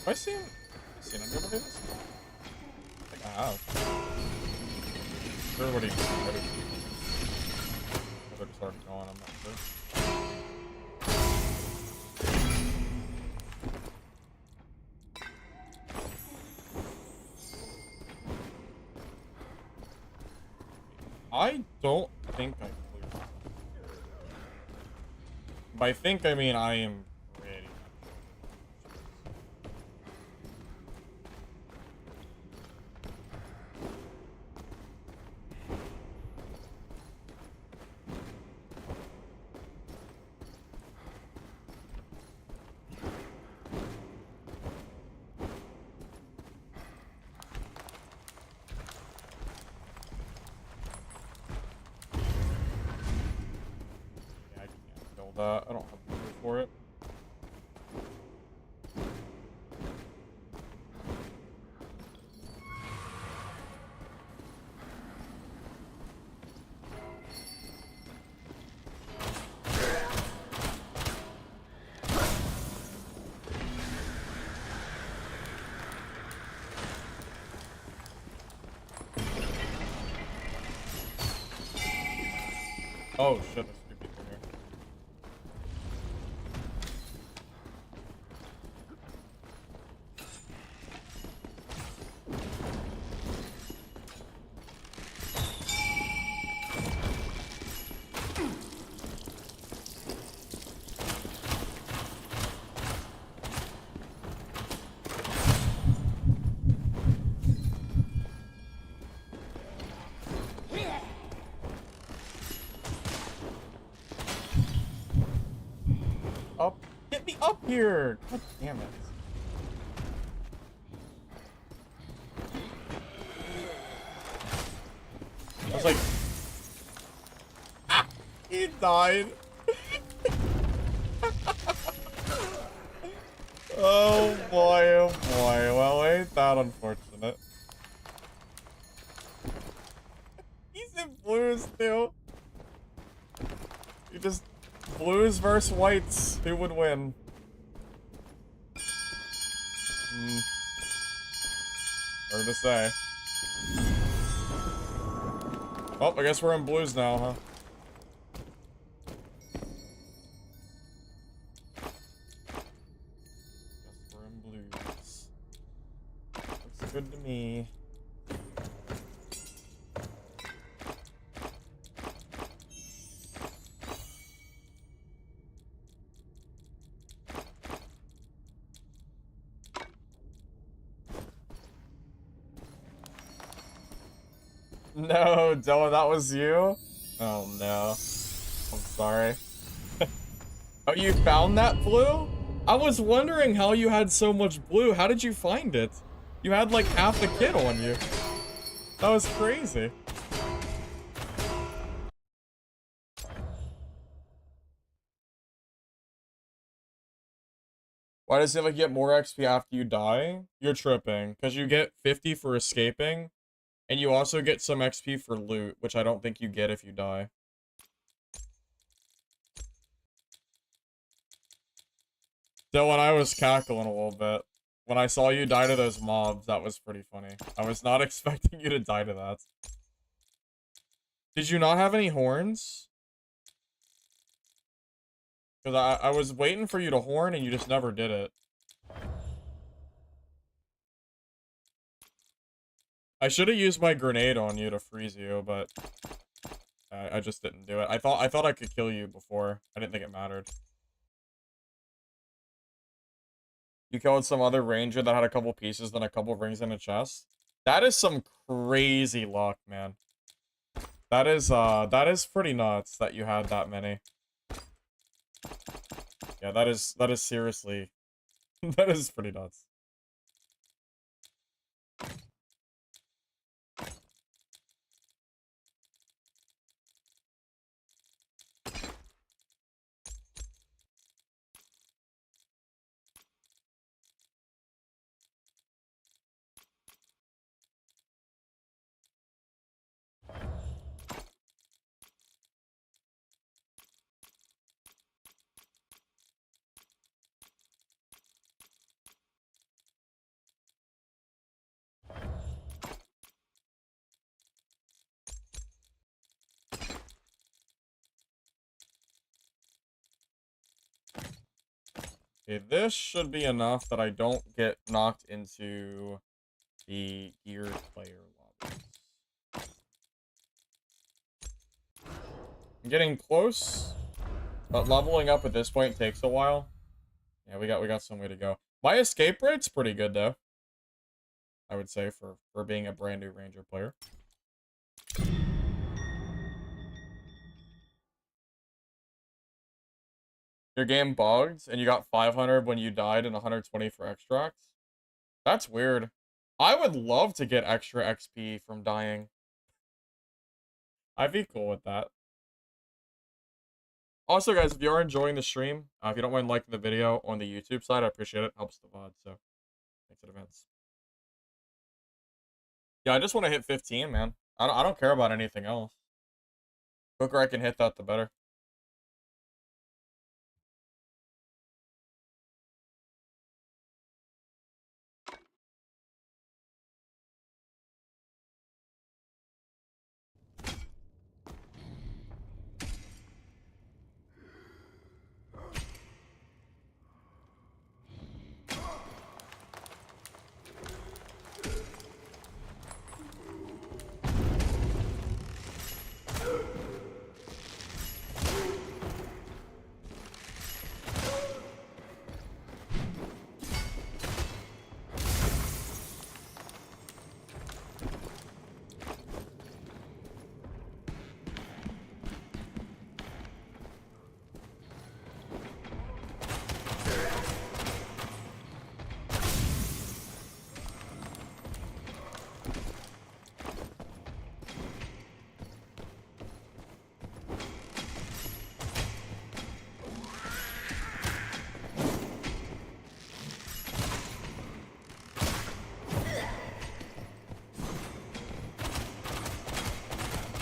Have I seen any of this? I think I have. Everybody ready. They're just already going, I'm not sure. I don't think I cleared this. By think, I mean I am ready. Yeah, I can't kill that. I don't have the room for it. Oh shit, there's two people here. Up. Get me up here! God damn it. I was like... Ah! He died. Oh boy, oh boy. Well, ain't that unfortunate. He's in blues, too. You just... Blues versus whites. Who would win? Hard to say. Oh, I guess we're in blues now, huh? Guess we're in blues. Looks good to me. No, Dylan, that was you? Oh no. I'm sorry. Oh, you found that blue? I was wondering how you had so much blue. How did you find it? You had like half the kit on you. That was crazy. Why does it seem like you get more XP after you die? You're tripping. Because you get 50 for escaping. And you also get some XP for loot, which I don't think you get if you die. So when I was cackling a little bit, when I saw you die to those mobs, that was pretty funny. I was not expecting you to die to that. Did you not have any horns? Because I was waiting for you to horn and you just never did it. I should have used my grenade on you to freeze you, but I just didn't do it. I thought I could kill you before. I didn't think it mattered. You killed some other ranger that had a couple pieces, then a couple rings in a chest. That is some crazy luck, man. That is pretty nuts that you had that many. Yeah, that is seriously, that is pretty nuts. Okay, this should be enough that I don't get knocked into the geared player lobbies. I'm getting close, but leveling up at this point takes a while. Yeah, we got some way to go. My escape rate's pretty good though. I would say for being a brand new ranger player. Your game bugged and you got 500 when you died and 120 for extracts. That's weird. I would love to get extra XP from dying. I'd be cool with that. Also, guys, if you are enjoying the stream, if you don't mind liking the video on the YouTube side, I appreciate it. Helps the VOD, so thanks in advance. Yeah, I just want to hit 15, man. I don't care about anything else. The quicker I can hit that, the better.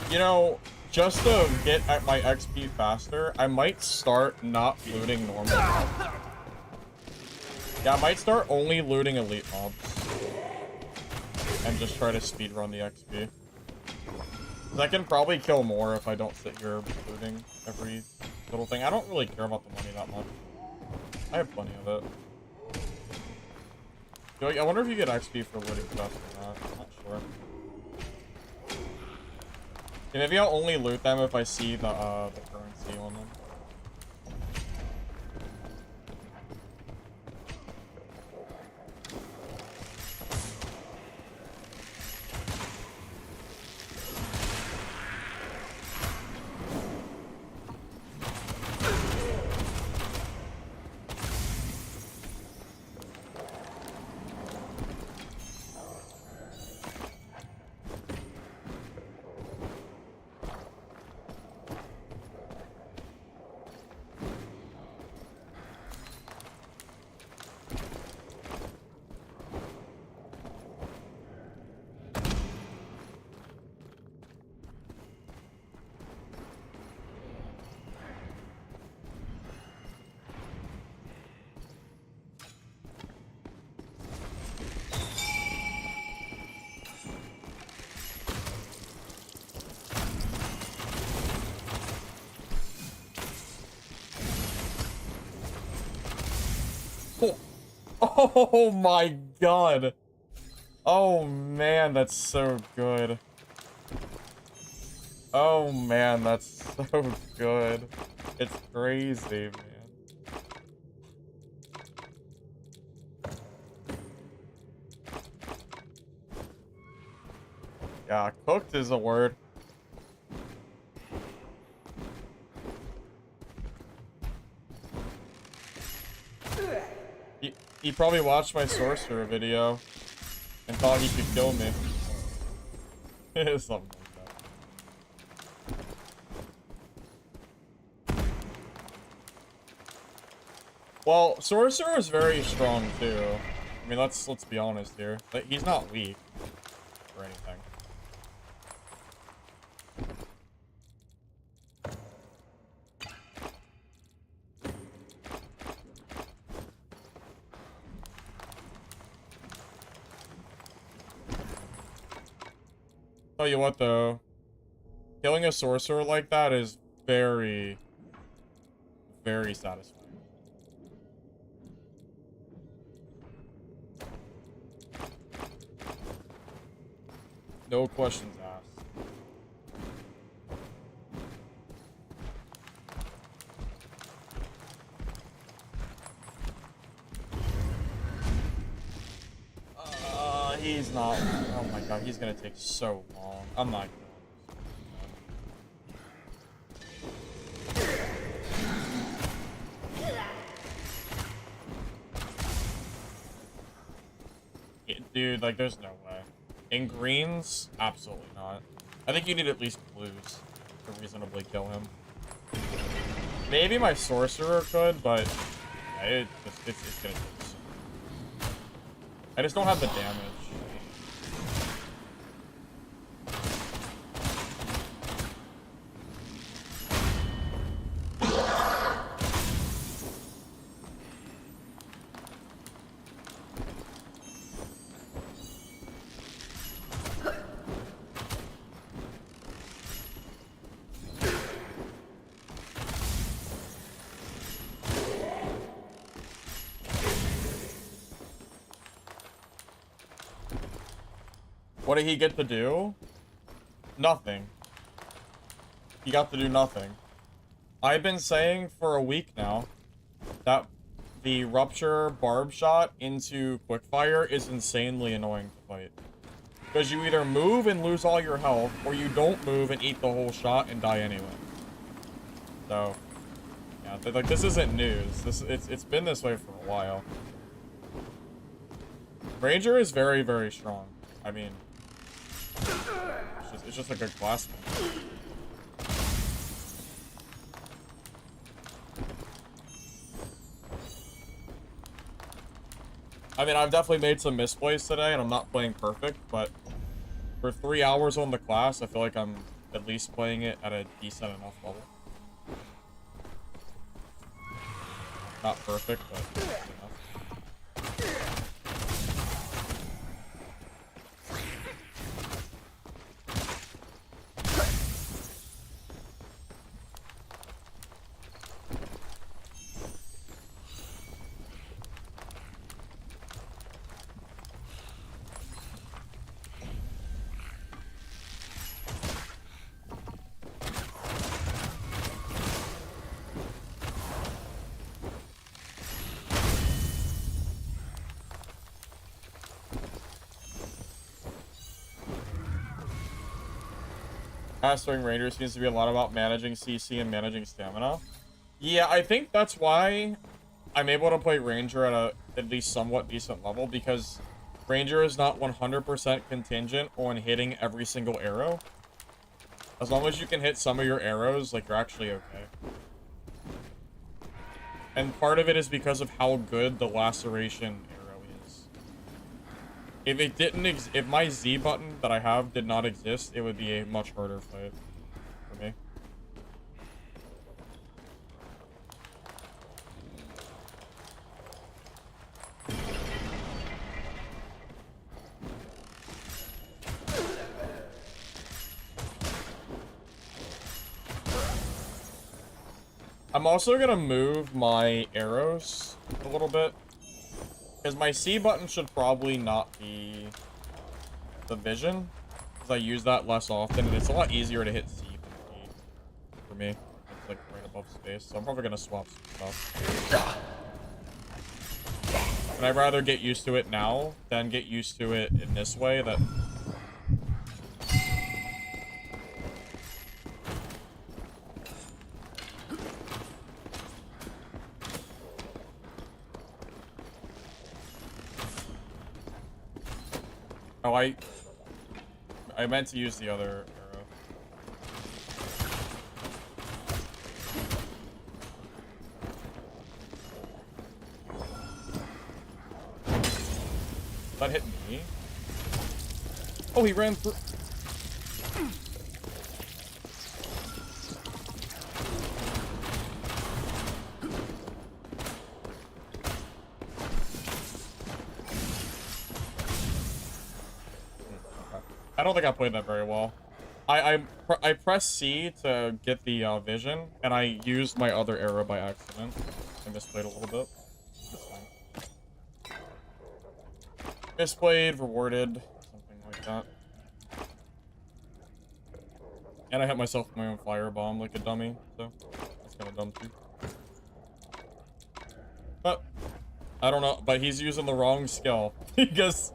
You know, just to get at my XP faster, I might start not looting normal mobs. Yeah, I might start only looting elite mobs. And just try to speedrun the XP. 'Cause I can probably kill more if I don't sit here looting every little thing. I don't really care about the money that much. I have plenty of it. I wonder if you get XP for looting stuff or not. I'm not sure. Yeah, maybe I'll only loot them if I see the currency on them. Oh my god. Oh man, that's so good. Oh man, that's so good. It's crazy, man. Yeah, cooked is a word. He probably watched my sorcerer video and thought he could kill me. Something like that. Well, sorcerer is very strong too. I mean, let's be honest here. He's not weak or anything. Tell you what though, killing a sorcerer like that is very, very satisfying. No questions asked. He's not. Oh my god, he's gonna take so long. I'm not going. Dude, like, there's no way. In greens, absolutely not. I think you need at least blues to reasonably kill him. Maybe my sorcerer could, but yeah, it's gonna take so long. I just don't have the damage. What did he get to do? Nothing. He got to do nothing. I've been saying for a week now that the rupture barb shot into quickfire is insanely annoying to fight. Because you either move and lose all your health, or you don't move and eat the whole shot and die anyway. So, yeah, like, this isn't news. It's been this way for a while. Ranger is very, very strong. I mean, it's just a good class. I mean, I've definitely made some misplays today, and I'm not playing perfect, but for 3 hours on the class, I feel like I'm at least playing it at a decent enough level. Not perfect, but good enough. Mastering Ranger seems to be a lot about managing CC and managing stamina. Yeah, I think that's why I'm able to play Ranger at at least somewhat decent level, because Ranger is not 100% contingent on hitting every single arrow. As long as you can hit some of your arrows, like, you're actually okay. And part of it is because of how good the laceration arrow is. If it didn't if my Z button that I have did not exist, it would be a much harder fight for me. I'm also gonna move my arrows a little bit, because my C button should probably not be the vision, because I use that less often, and it's a lot easier to hit C than E for me. It's like right above space, so I'm probably gonna swap some stuff. And I'd rather get used to it now than get used to it in this way. That oh, I meant to use the other arrow. That hit me. Oh, he ran through. I don't think I played that very well. I pressed C to get the vision, and I used my other arrow by accident. I misplayed a little bit. That's fine. Misplayed, rewarded, something like that. And I hit myself with my own firebomb like a dummy, so that's kind of dumb too. But I don't know, but he's using the wrong skill because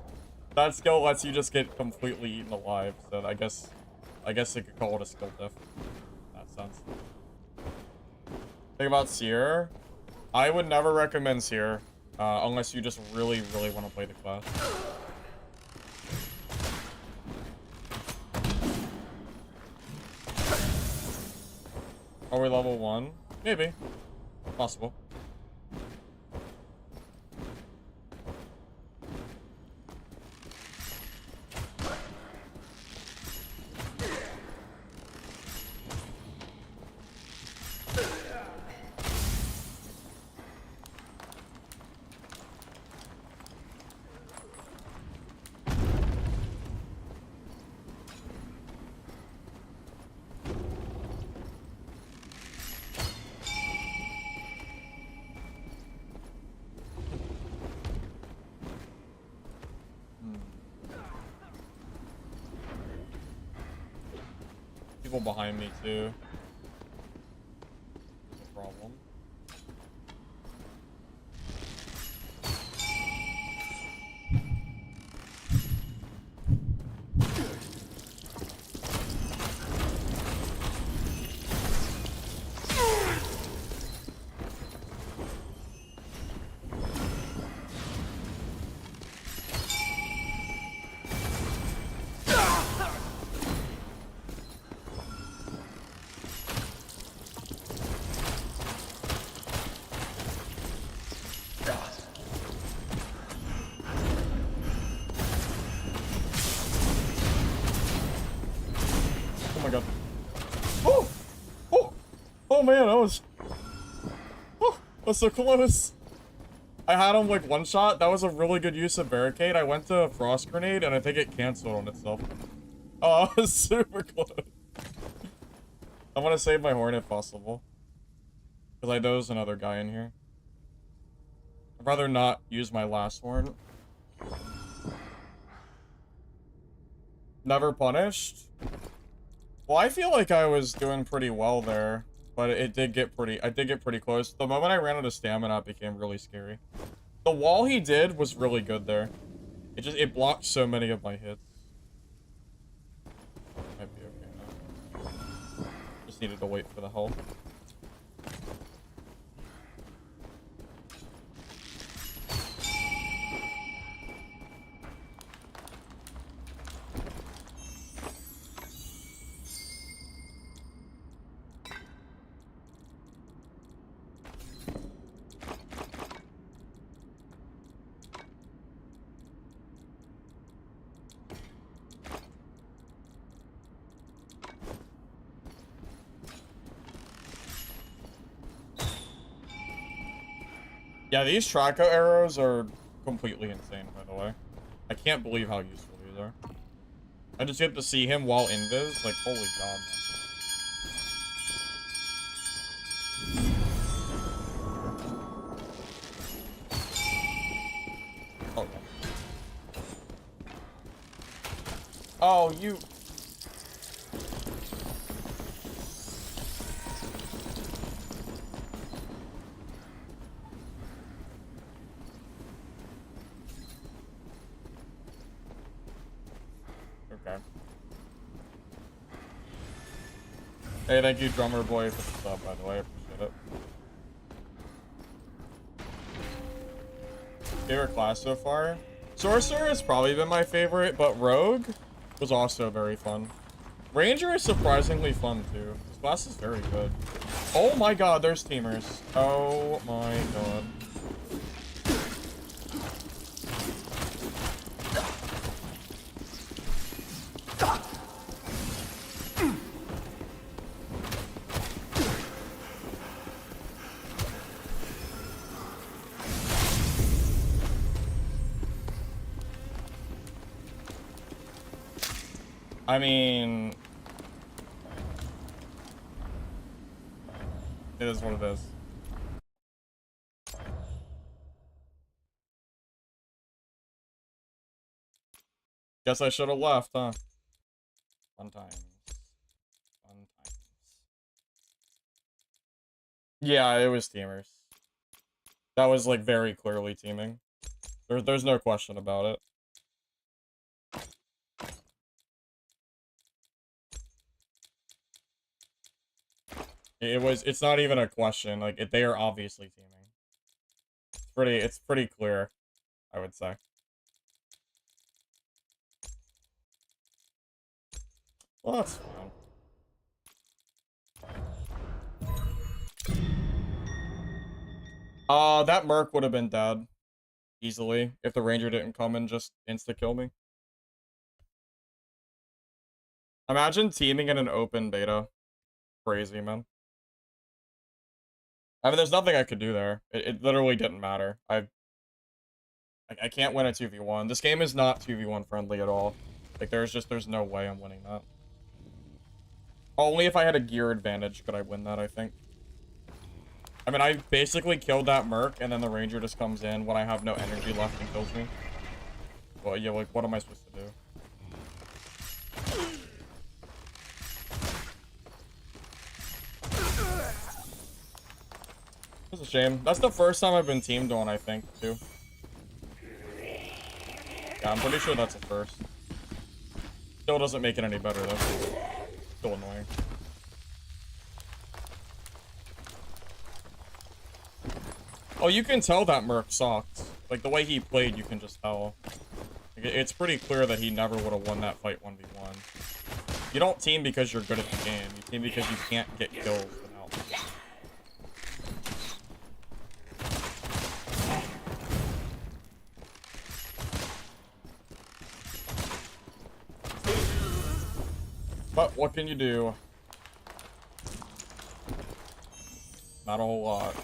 that skill lets you just get completely eaten alive. So I guess they could call it a skill diff in that sense. Thing about Seer, I would never recommend Seer unless you just really want to play the class. Are we level 1? Maybe. Possible. People behind me too. There's a problem. Oh my god. Oh man, that was... Oh, that's so close. I had him like one shot. That was a really good use of barricade. I went to frost grenade and I think it canceled on itself. Oh, I was super close. I want to save my horn if possible. Because I know there's another guy in here. I'd rather not use my last horn. Never punished? Well, I feel like I was doing pretty well there. But I did get pretty close. The moment I ran out of stamina, it became really scary. The wall he did was really good there. It blocked so many of my hits. Might be okay now. Just needed to wait for the health. Yeah, these Traco arrows are completely insane, by the way. I can't believe how useful these are. I just get to see him while invis. Like, holy god, man. Oh, no. Oh, you... Okay. Hey, thank you, drummer boy, for the sub, by the way. I appreciate it. Favorite class so far? Sorcerer has probably been my favorite, but Rogue was also very fun. Ranger is surprisingly fun, too. This class is very good. Oh my god, there's teamers. Oh my god. I mean, it is what it is. Guess I should have left, huh? Fun times. Fun times. Yeah, it was teamers. That was like very clearly teaming. There's no question about it. It's not even a question. Like, they are obviously teaming. It's pretty clear, I would say. Well, that's fine. That Merc would have been dead. Easily. If the Ranger didn't come and just insta-kill me. Imagine teaming in an open beta. Crazy, man. I mean, there's nothing I could do there. It literally didn't matter. I can't win a 2v1. This game is not 2v1 friendly at all. Like, there's no way I'm winning that. Only if I had a gear advantage could I win that, I think. I mean, I basically killed that Merc, and then the Ranger just comes in when I have no energy left and kills me. Well, yeah, like, what am I supposed to do? It's a shame. That's the first time I've been teamed on, I think, too. Yeah, I'm pretty sure that's a first. Still doesn't make it any better, though. Still annoying. Oh, you can tell that Merc sucked. Like, the way he played, you can just tell. Like, it's pretty clear that he never would have won that fight 1v1. You don't team because you're good at the game. You team because you can't get kills without. But what can you do? Not a whole lot.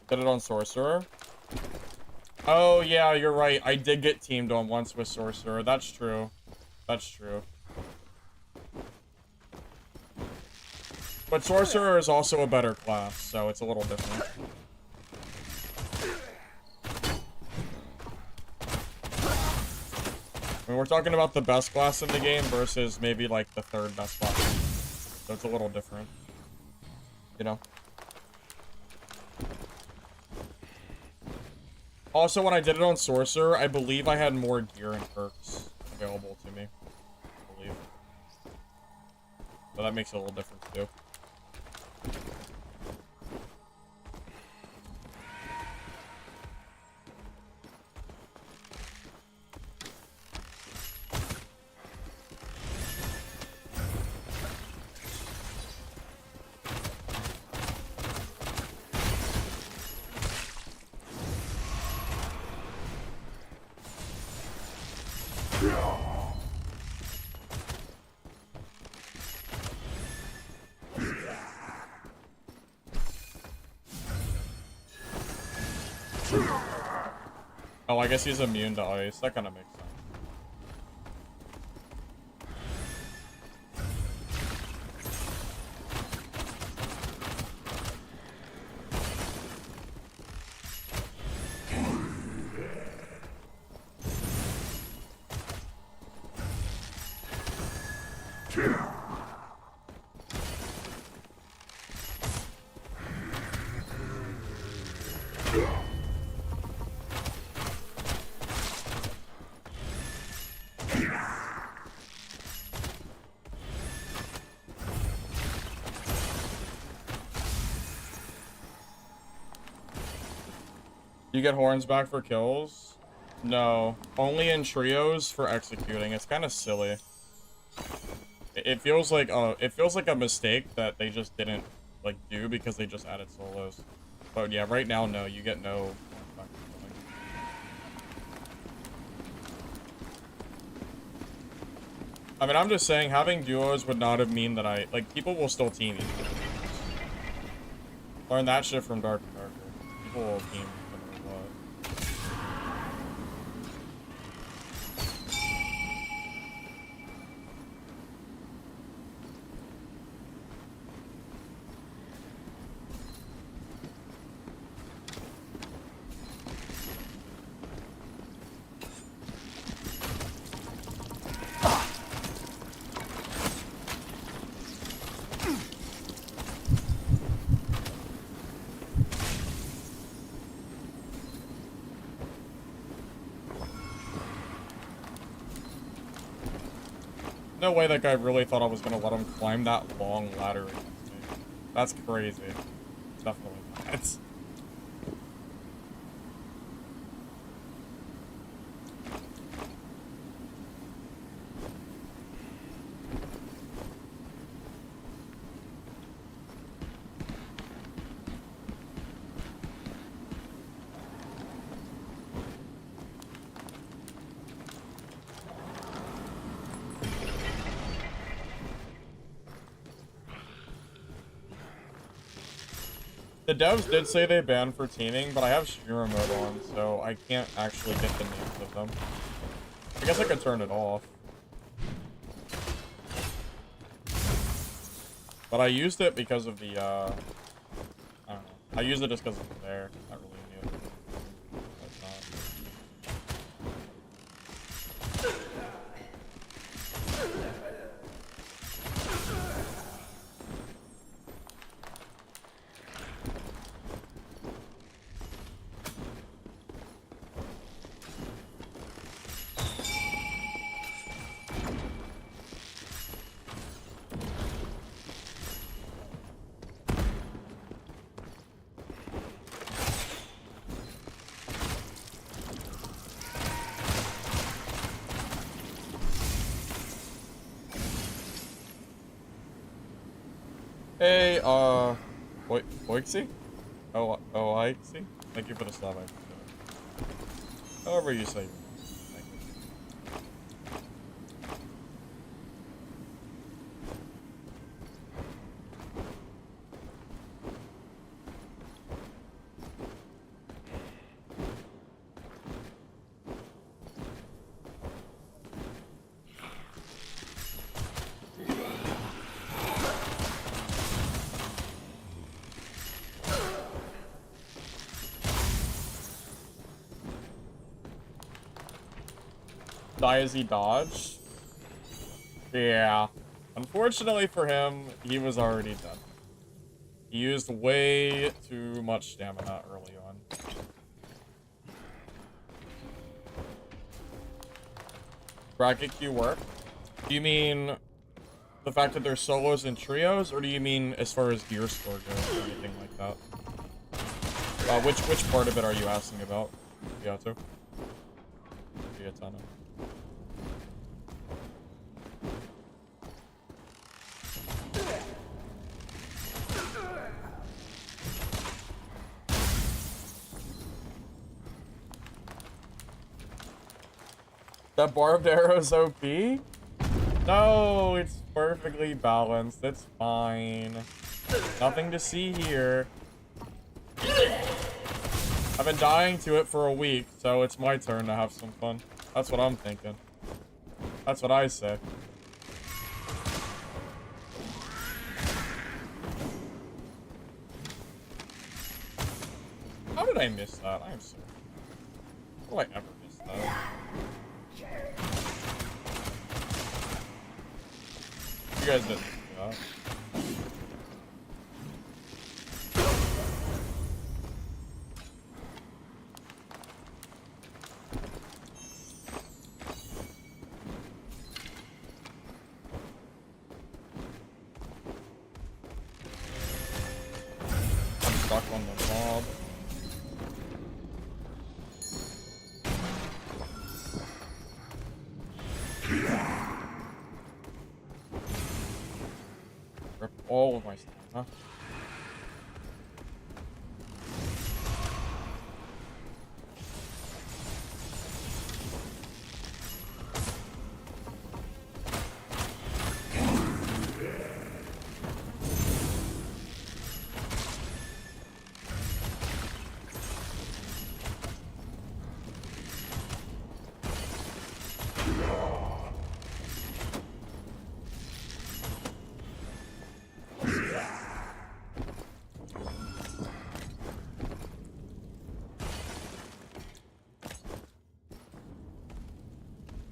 Did it on Sorcerer. Oh, yeah, you're right. I did get teamed on once with Sorcerer. That's true. That's true. But Sorcerer is also a better class, so it's a little different. I mean, we're talking about the best class in the game versus maybe, like, the third best class. So it's a little different. You know? Also, when I did it on Sorcerer, I believe I had more gear and perks available to me. I believe. So that makes it a little different, too. Oh, I guess he's immune to ice. That kind of makes sense. You get horns back for kills? No. Only in trios for executing. It's kind of silly. It feels like a mistake that they just didn't like do because they just added solos. But yeah, right now no, you get no horns back for killing. I mean, I'm just saying having duos would not have mean that people will still team each other. Learn that shit from Dark and Darker. People will team. No way that guy really thought I was gonna let him climb that long ladder against me. That's crazy. Definitely not. The devs did say they banned for teaming, but I have streamer mode on, so I can't actually get the names of them. I guess I could turn it off. But I used it because of the, I don't know. I used it just because it was there. Not really any other reason. That's not. Hey, Oixie? Oh, Oixie? Thank you for the sub. However you say your name. Thank you. Die as he dodged? Yeah. Unfortunately for him, he was already dead. He used way too much stamina early on. Bracket queue work? Do you mean the fact that there's solos and trios, or do you mean as far as gear score goes or anything like that? Which part of it are you asking about? Yeah, too. A ton of. That barbed arrow's OP? No, it's perfectly balanced. It's fine. Nothing to see here. I've been dying to it for a week, so it's my turn to have some fun. That's what I'm thinking. That's what I say. How did I miss that? I am so... How do I ever miss that? You guys didn't do that. I'm stuck on the mob. Rip all of my stuff, huh?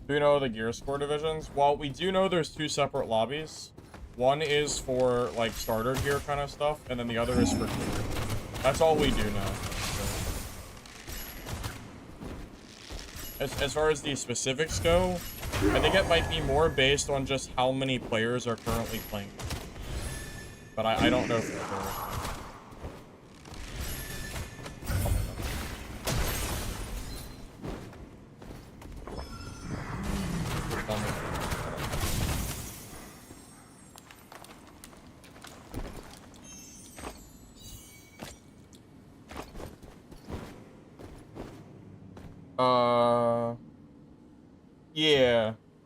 Do you know the gear score divisions? Well, we do know there's two separate lobbies. One is for, like, starter gear kind of stuff, and then the other is for gear. That's all we do know. As far as the specifics go, I think it might be more based on just how many players are currently playing. But I don't know for sure.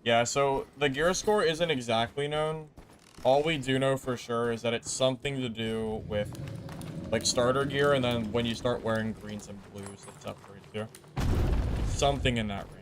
Yeah, so the gear score isn't exactly known. All we do know for sure is that it's something to do with, like, starter gear, and then when you start wearing greens and blues, it separates you. It's something in that range.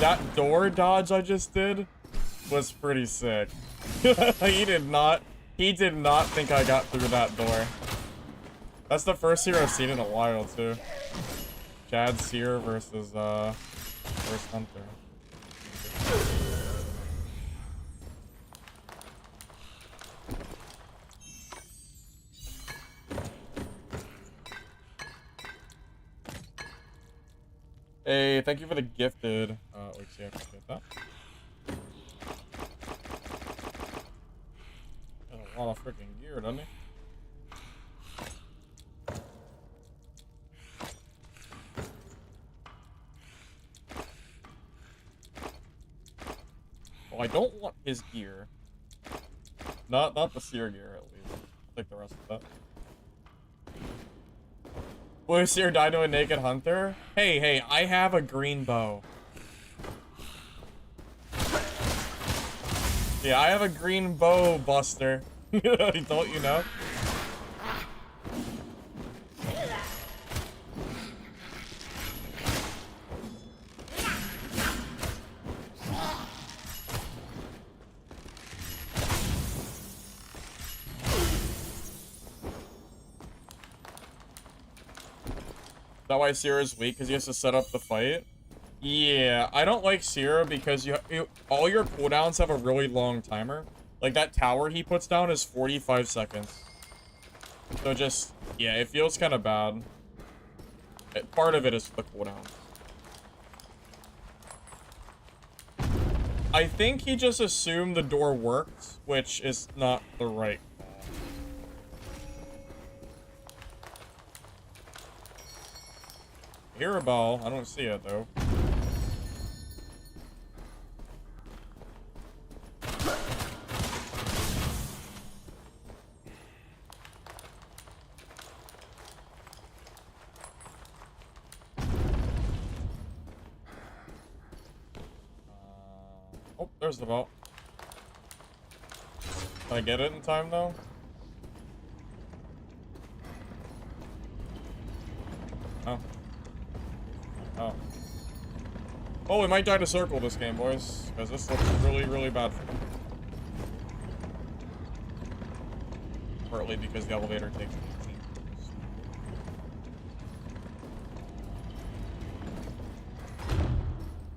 That door dodge I just did was pretty sick. He did not think I got through that door. That's the first Seer I've seen in a while, too. Chad Seer versus Hunter. Hey, thank you for the gifted. Wait, see, I appreciate that. Got a lot of freaking gear, doesn't he? Well, I don't want his gear. Not the Seer gear, at least. I'll take the rest of that. Will Seer die to a naked hunter? Hey, I have a green bow. Yeah, I have a green bow, Buster. Don't you know? Is that why Seer is weak? Because he has to set up the fight? Yeah, I don't like Seer because all your cooldowns have a really long timer. Like, that tower he puts down is 45 seconds. So just, yeah, it feels kind of bad. Part of it is the cooldown. I think he just assumed the door worked, which is not the right call. I hear a bell. I don't see it, though. Oh, there's the bell. Can I get it in time, though? Oh. Oh. Oh, we might die to circle this game, boys. Because this looks really, really bad for me. Partly because the elevator takes 15 years.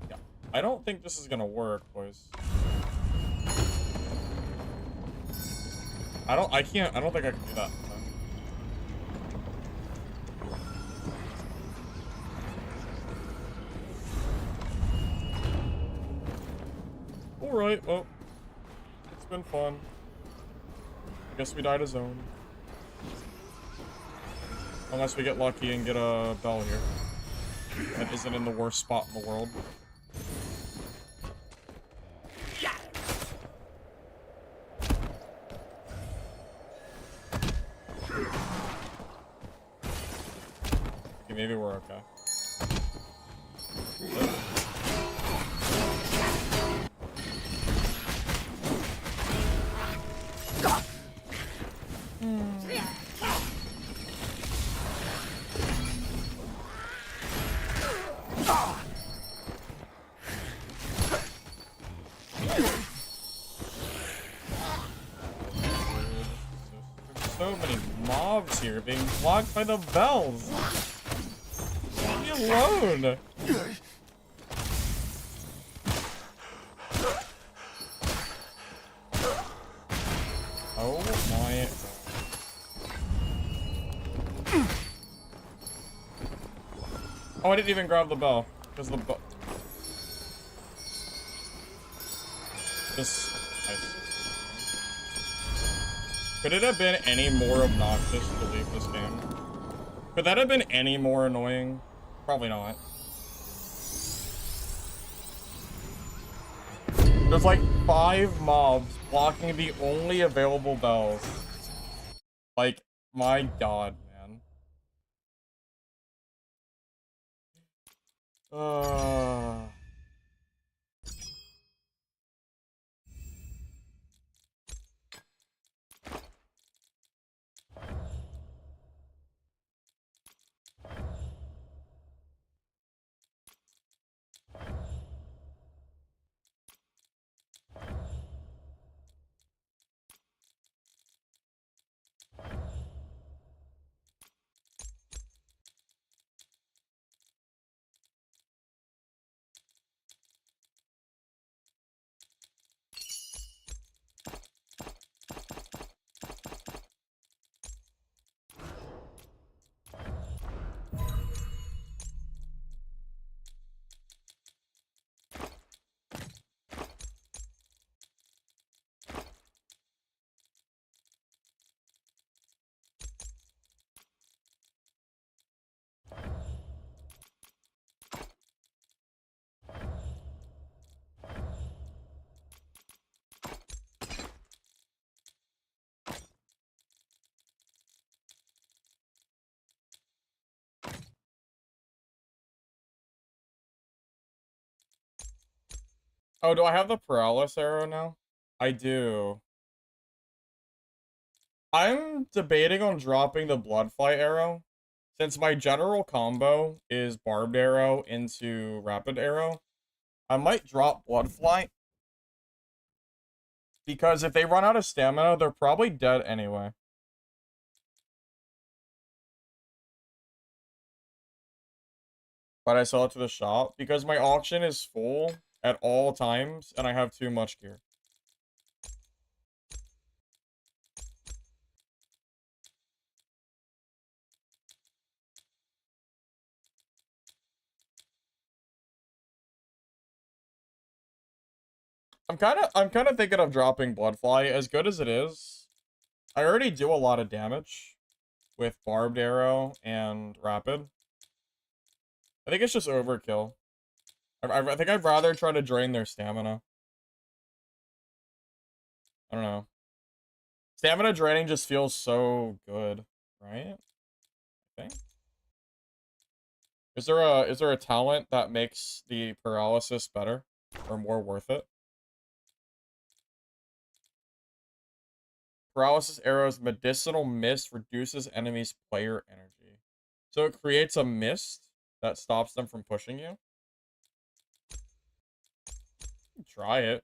Yeah. I don't think this is gonna work, boys. I don't think I can do that. Alright, well, it's been fun. I guess we died a zone. Unless we get lucky and get a bell here. That isn't in the worst spot in the world. Okay, maybe we're okay. So many mobs here being blocked by the bells. Leave me alone. Oh my. Oh, I didn't even grab the bell because the bell. Could it have been any more obnoxious to leave this game? Could that have been any more annoying? Probably not. There's like 5 mobs blocking the only available bells. Like, my god, man. Oh, do I have the paralysis arrow now? I do. I'm debating on dropping the bloodfly arrow. Since my general combo is barbed arrow into rapid arrow, I might drop bloodfly. Because if they run out of stamina, they're probably dead anyway. But I sell it to the shop because my auction is full at all times and I have too much gear. I'm kind of thinking of dropping bloodfly. As good as it is, I already do a lot of damage with barbed arrow and rapid. I think it's just overkill. I think I'd rather try to drain their stamina. I don't know. Stamina draining just feels so good, right? I think. Is there a talent that makes the paralysis better or more worth it? Paralysis arrow's medicinal mist reduces enemies' player energy. So it creates a mist that stops them from pushing you. Try it.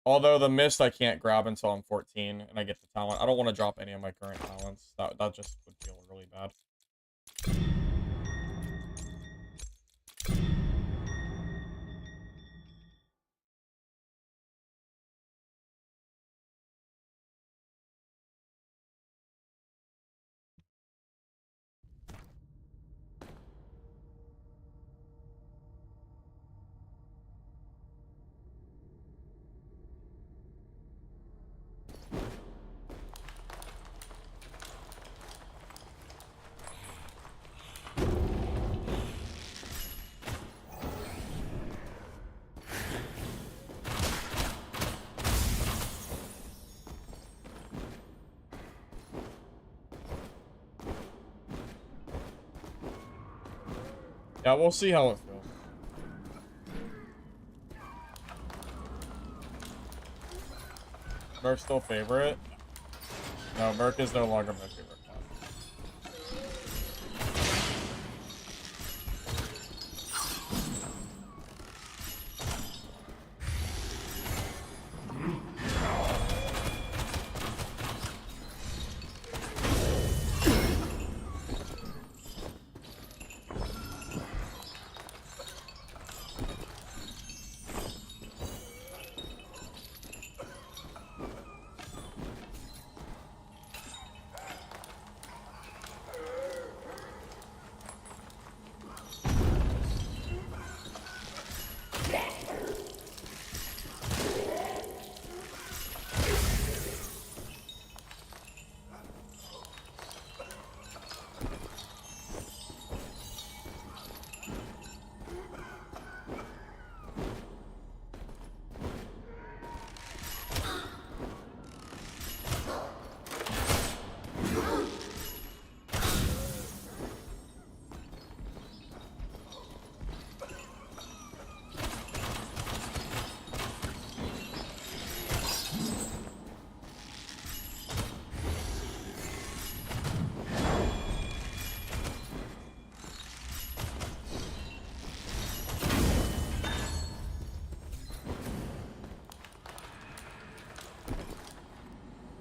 Although the mist I can't grab until I'm 14 and I get the talent. I don't want to drop any of my current talents. That just would feel really bad. Yeah, we'll see how it feels. Merc still favorite? No, Merc is no longer my favorite class.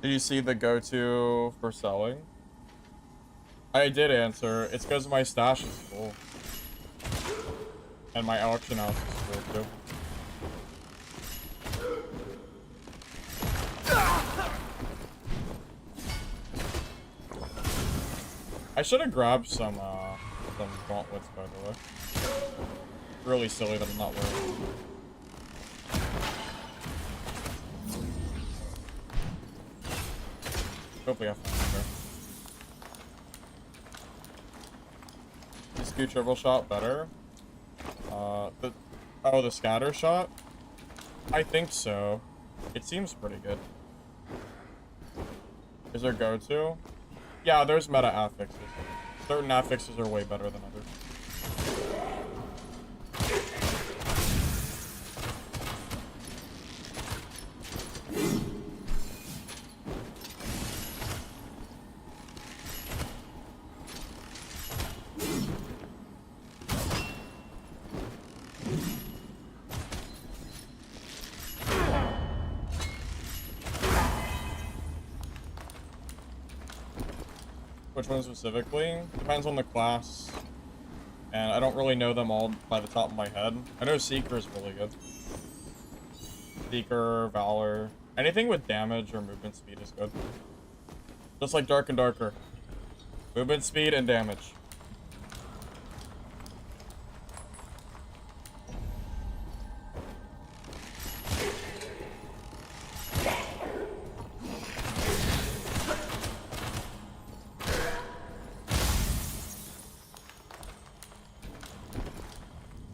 Did you see the go-to for selling? I did answer. It's because my stash is full. And my auction house is full, too. I should have grabbed some gauntlets, by the way. Really silly that I'm not wearing. Hopefully I find her. Is Scoot triple shot better? The scatter shot? I think so. It seems pretty good. Is there go-to? Yeah, there's meta affixes. Certain affixes are way better than others. Which one specifically? Depends on the class. And I don't really know them all by the top of my head. I know Seeker is really good. Seeker, Valor. Anything with damage or movement speed is good. Just like Dark and Darker. Movement speed and damage.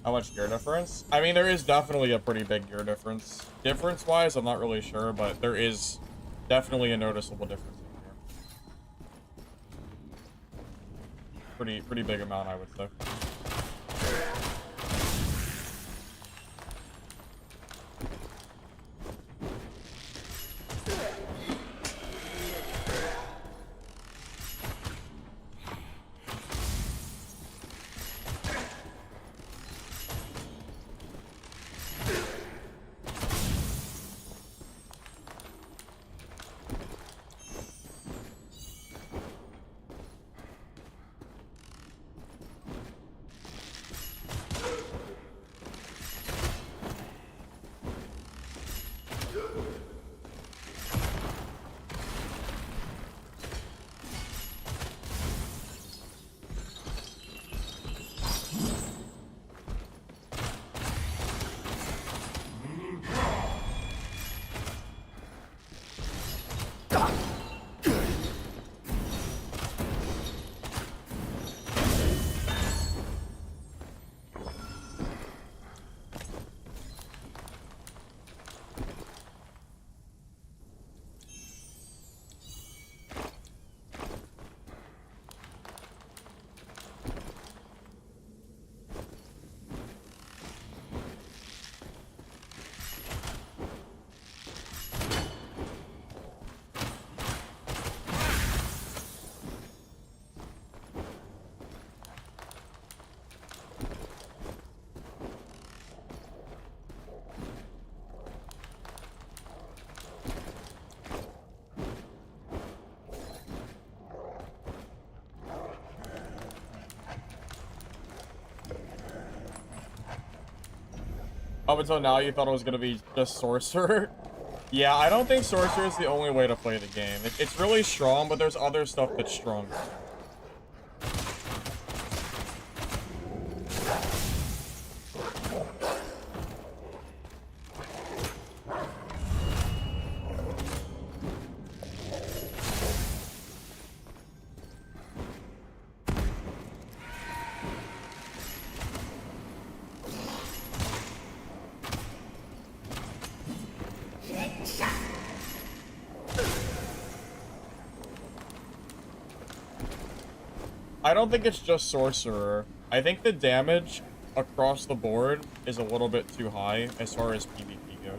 How much gear difference? I mean, there is definitely a pretty big gear difference. Difference-wise, I'm not really sure, but there is definitely a noticeable difference in gear. Pretty big amount, I would say. Up until now, you thought it was going to be just Sorcerer? Yeah, I don't think Sorcerer is the only way to play the game. It's really strong, but there's other stuff that's stronger. I don't think it's just Sorcerer. I think the damage across the board is a little bit too high as far as PvP goes.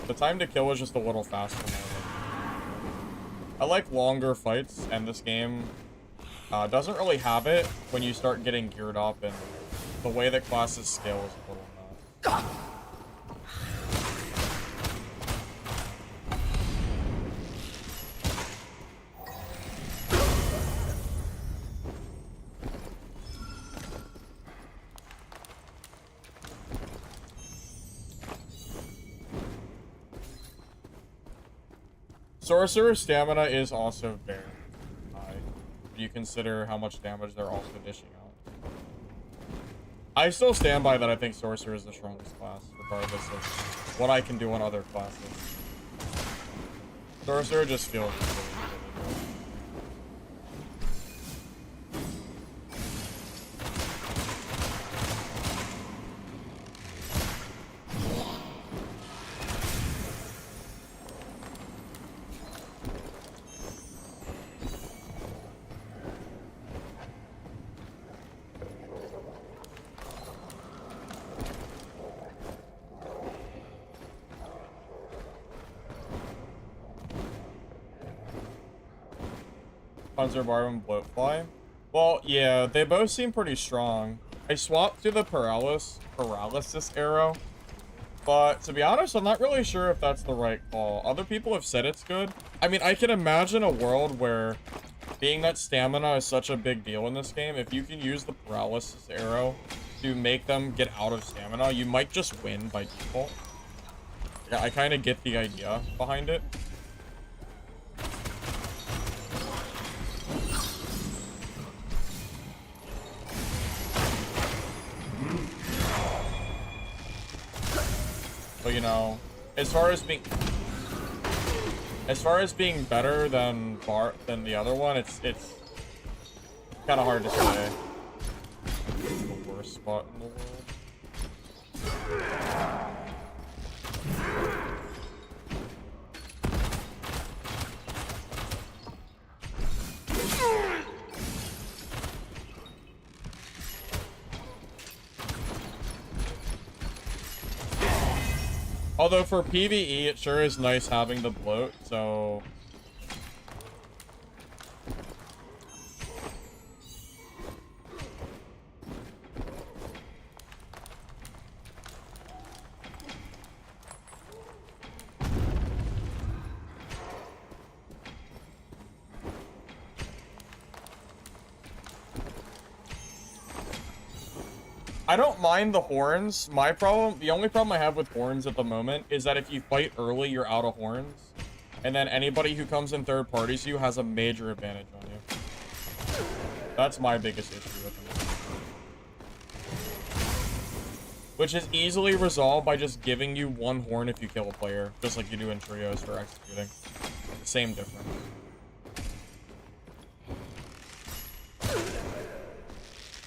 The time to kill is just a little faster now. I like longer fights, and this game doesn't really have it when you start getting geared up, and the way that classes scale is a little nuts. Sorcerer's stamina is also very high. You consider how much damage they're also dishing out. I still stand by that. I think Sorcerer is the strongest class, regardless of what I can do on other classes. Sorcerer just feels really, really good. Hunter, Barb, and Bloatfly. Well, yeah, they both seem pretty strong. I swapped to the paralysis arrow, but to be honest, I'm not really sure if that's the right call. Other people have said it's good. I mean, I can imagine a world where, being that stamina is such a big deal in this game, if you can use the paralysis arrow to make them get out of stamina, you might just win by default. Yeah, I kind of get the idea behind it. But you know, as far as being better than the other one, it's kind of hard to say. The worst spot in the world. Although for PvE, it sure is nice having the bloat, so... I don't mind the horns. The only problem I have with horns at the moment is that if you fight early, you're out of horns. And then anybody who comes in third parties you has a major advantage on you. That's my biggest issue with them. Which is easily resolved by just giving you one horn if you kill a player. Just like you do in trios for executing. Same difference.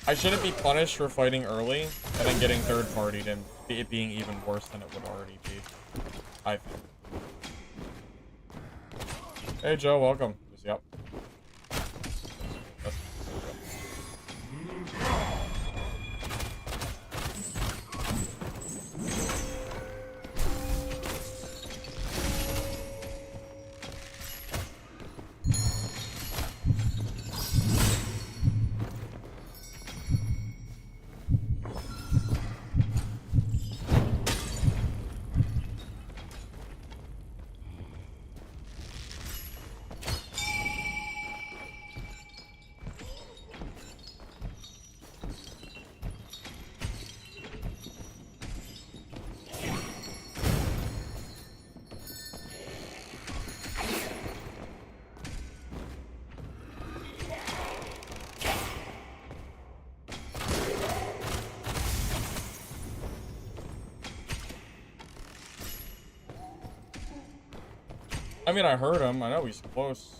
I shouldn't be punished for fighting early and then getting third-partied and it being even worse than it would already be. I think. Hey Joe, welcome. Yep. I mean, I heard him. I know he's close.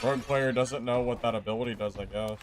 Rogue player doesn't know what that ability does, I guess.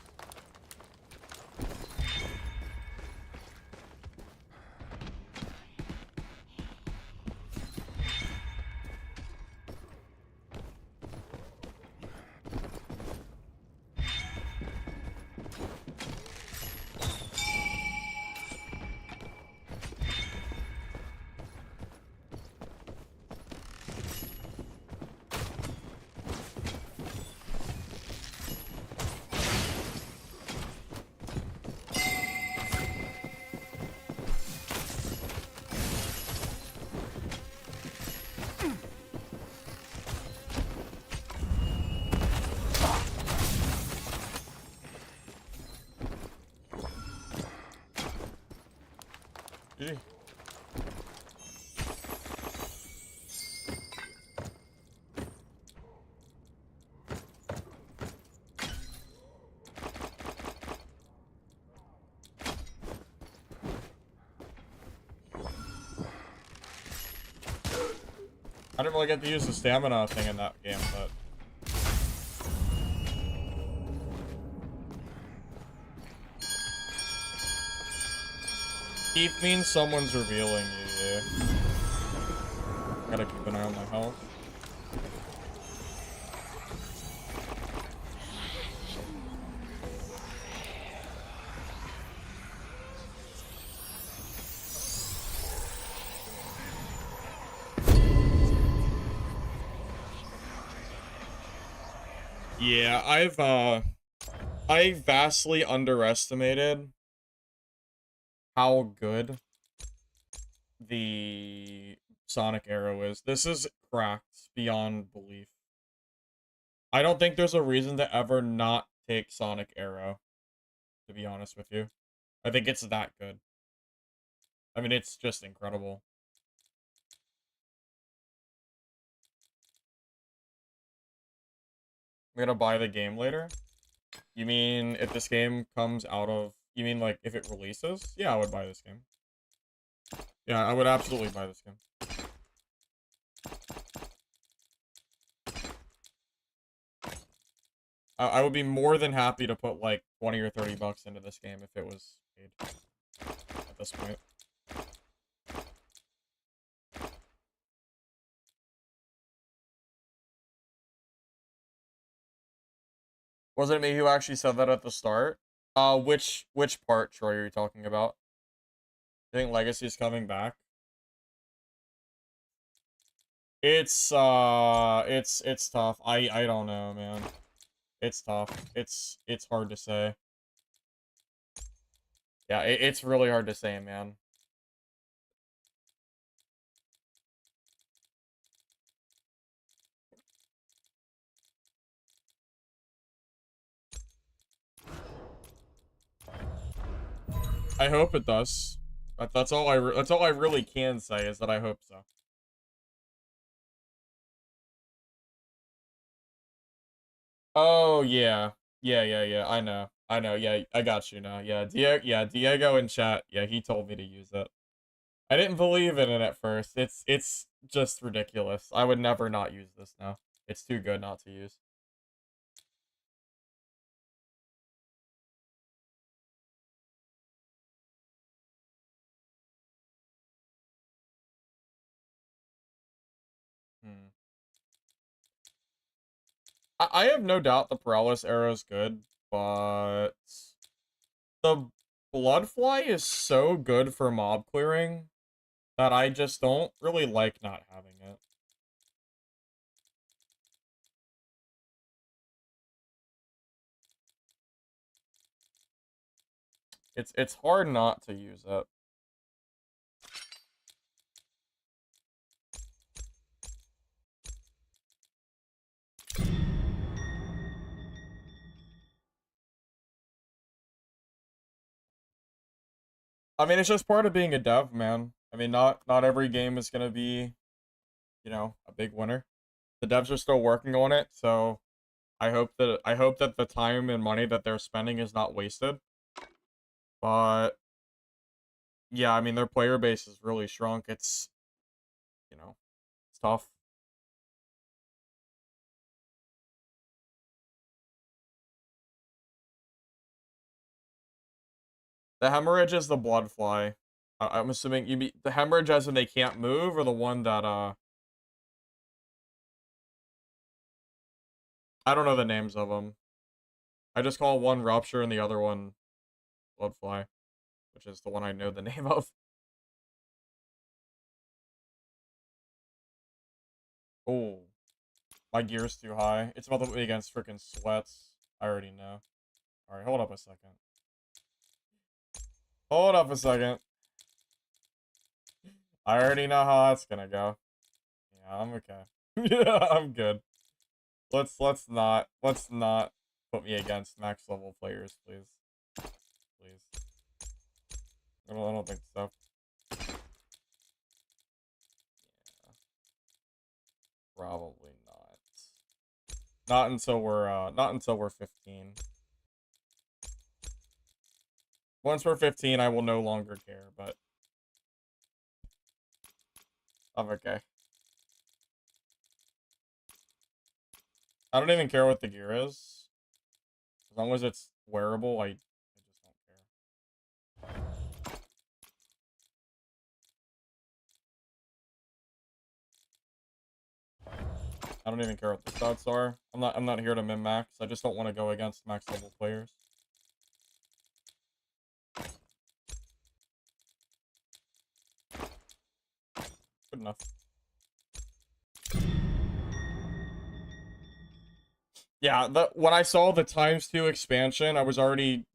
GG. I didn't really get to use the stamina thing in that game, but... Keep means someone's revealing you, yeah. Gotta keep an eye on my health. Yeah, I vastly underestimated how good the Sonic Arrow is. This is cracked beyond belief. I don't think there's a reason to ever not take Sonic Arrow, to be honest with you. I think it's that good. I mean, it's just incredible. I'm gonna buy the game later? You mean if this game comes out of... You mean, like, if it releases? Yeah, I would buy this game. Yeah, I would absolutely buy this game. I would be more than happy to put, like, 20 or 30 bucks into this game if it was paid at this point. Was it me who actually said that at the start? Which part, Troy, are you talking about? I think Legacy is coming back. It's tough. I don't know, man. It's tough. It's hard to say. Yeah, it's really hard to say, man. I hope it does. That's all I really can say is that I hope so. Oh yeah. Yeah. I know. Yeah, I got you now. Yeah, Diego in chat. Yeah, he told me to use it. I didn't believe in it at first. It's just ridiculous. I would never not use this now. It's too good not to use. Hmm. I have no doubt the paralysis arrow is good, but the bloodfly is so good for mob clearing that I just don't really like not having it. It's hard not to use it. I mean, it's just part of being a dev, man. I mean, not every game is gonna be, you know, a big winner. The devs are still working on it, so I hope that the time and money that they're spending is not wasted. But yeah, I mean, their player base is really shrunk. It's, you know, it's tough. The hemorrhage is the blood fly. I'm assuming you mean the hemorrhage as in they can't move, or the one that I don't know the names of them. I just call one rupture and the other one blood fly, which is the one I know the name of. Oh, my gear's too high. It's about to be against freaking sweats. I already know. All right, hold up a second. Hold up a second. I already know how that's gonna go. Yeah, I'm okay. Yeah, I'm good. Let's not put me against max level players, please. Please. I don't think so. Probably not. Not until we're 15. Once we're 15, I will no longer care, but I'm okay. I don't even care what the gear is. As long as it's wearable, I just don't care. I don't even care what the stats are. I'm not here to min-max. I just don't want to go against max level players. Good enough. Yeah, when I saw the ×2 expansion, I was already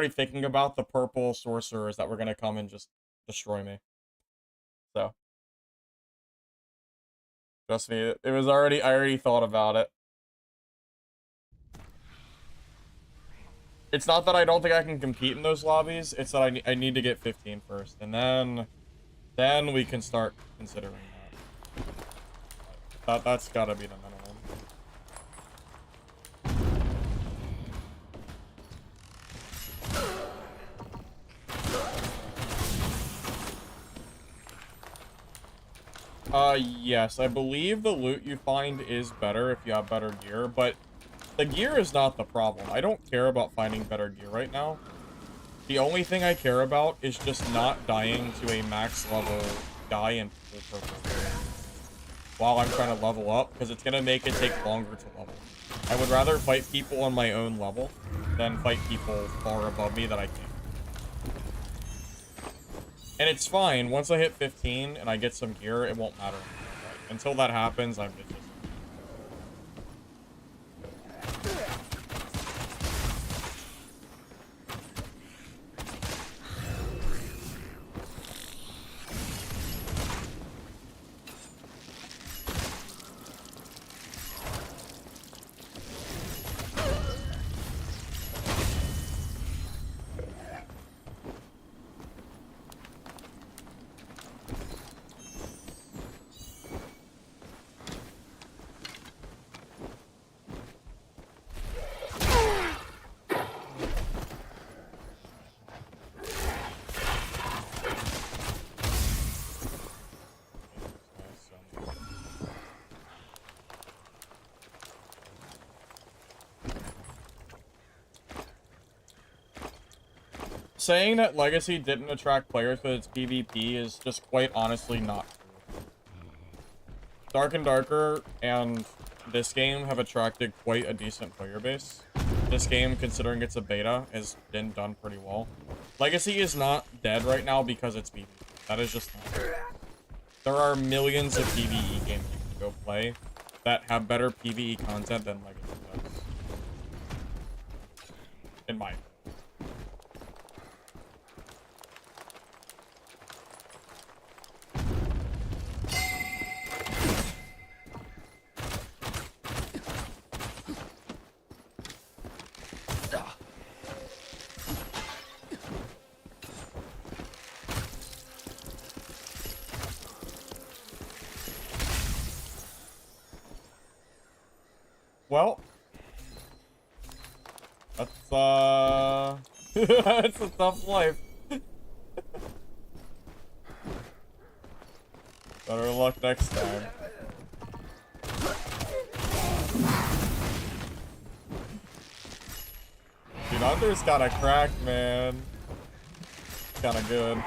thinking about the purple sorcerers that were gonna come and just destroy me. So, trust me, I already thought about it. It's not that I don't think I can compete in those lobbies, it's that I need to get 15 first, and then we can start considering that. That's gotta be the minimum. Yes, I believe the loot you find is better if you have better gear, but the gear is not the problem. I don't care about finding better gear right now. The only thing I care about is just not dying to a max level guy in full purple while I'm trying to level up, because it's gonna make it take longer to level. I would rather fight people on my own level than fight people far above me that I can't. And it's fine, once I hit 15 and I get some gear, it won't matter anymore. But until that happens, I'm just... Saying that Legacy didn't attract players with its PvP is just quite honestly not true. Dark and Darker and this game have attracted quite a decent player base. This game, considering it's a beta, has been done pretty well. Legacy is not dead right now because it's PvP. That is just not true. There are millions of PvE games you can go play that have better PvE content than Legacy does. In my opinion. Well, that's, it's a tough life. Better luck next time. Dude, Hunter's kinda cracked, man. Kinda good.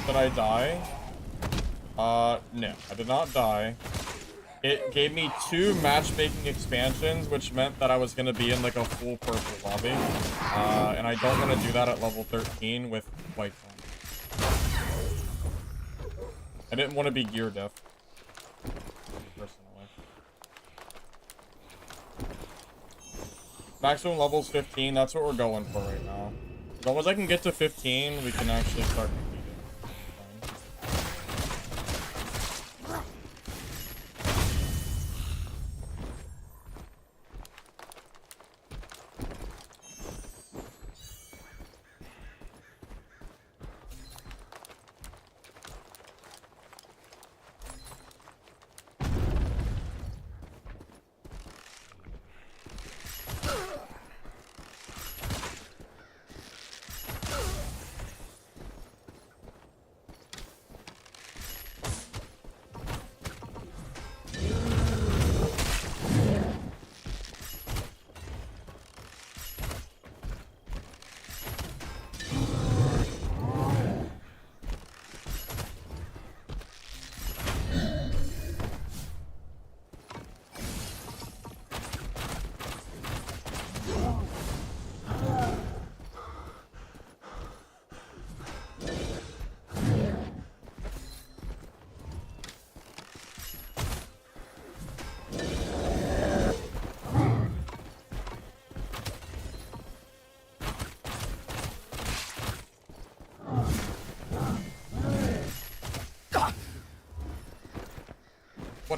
Did I die? No, I did not die. It gave me 2 matchmaking expansions, which meant that I was gonna be in like a full purple lobby. And I don't want to do that at level 13 with white phone. I didn't want to be gear diff. Personally. Maximum level's 15, that's what we're going for right now. As long as I can get to 15, we can actually start competing.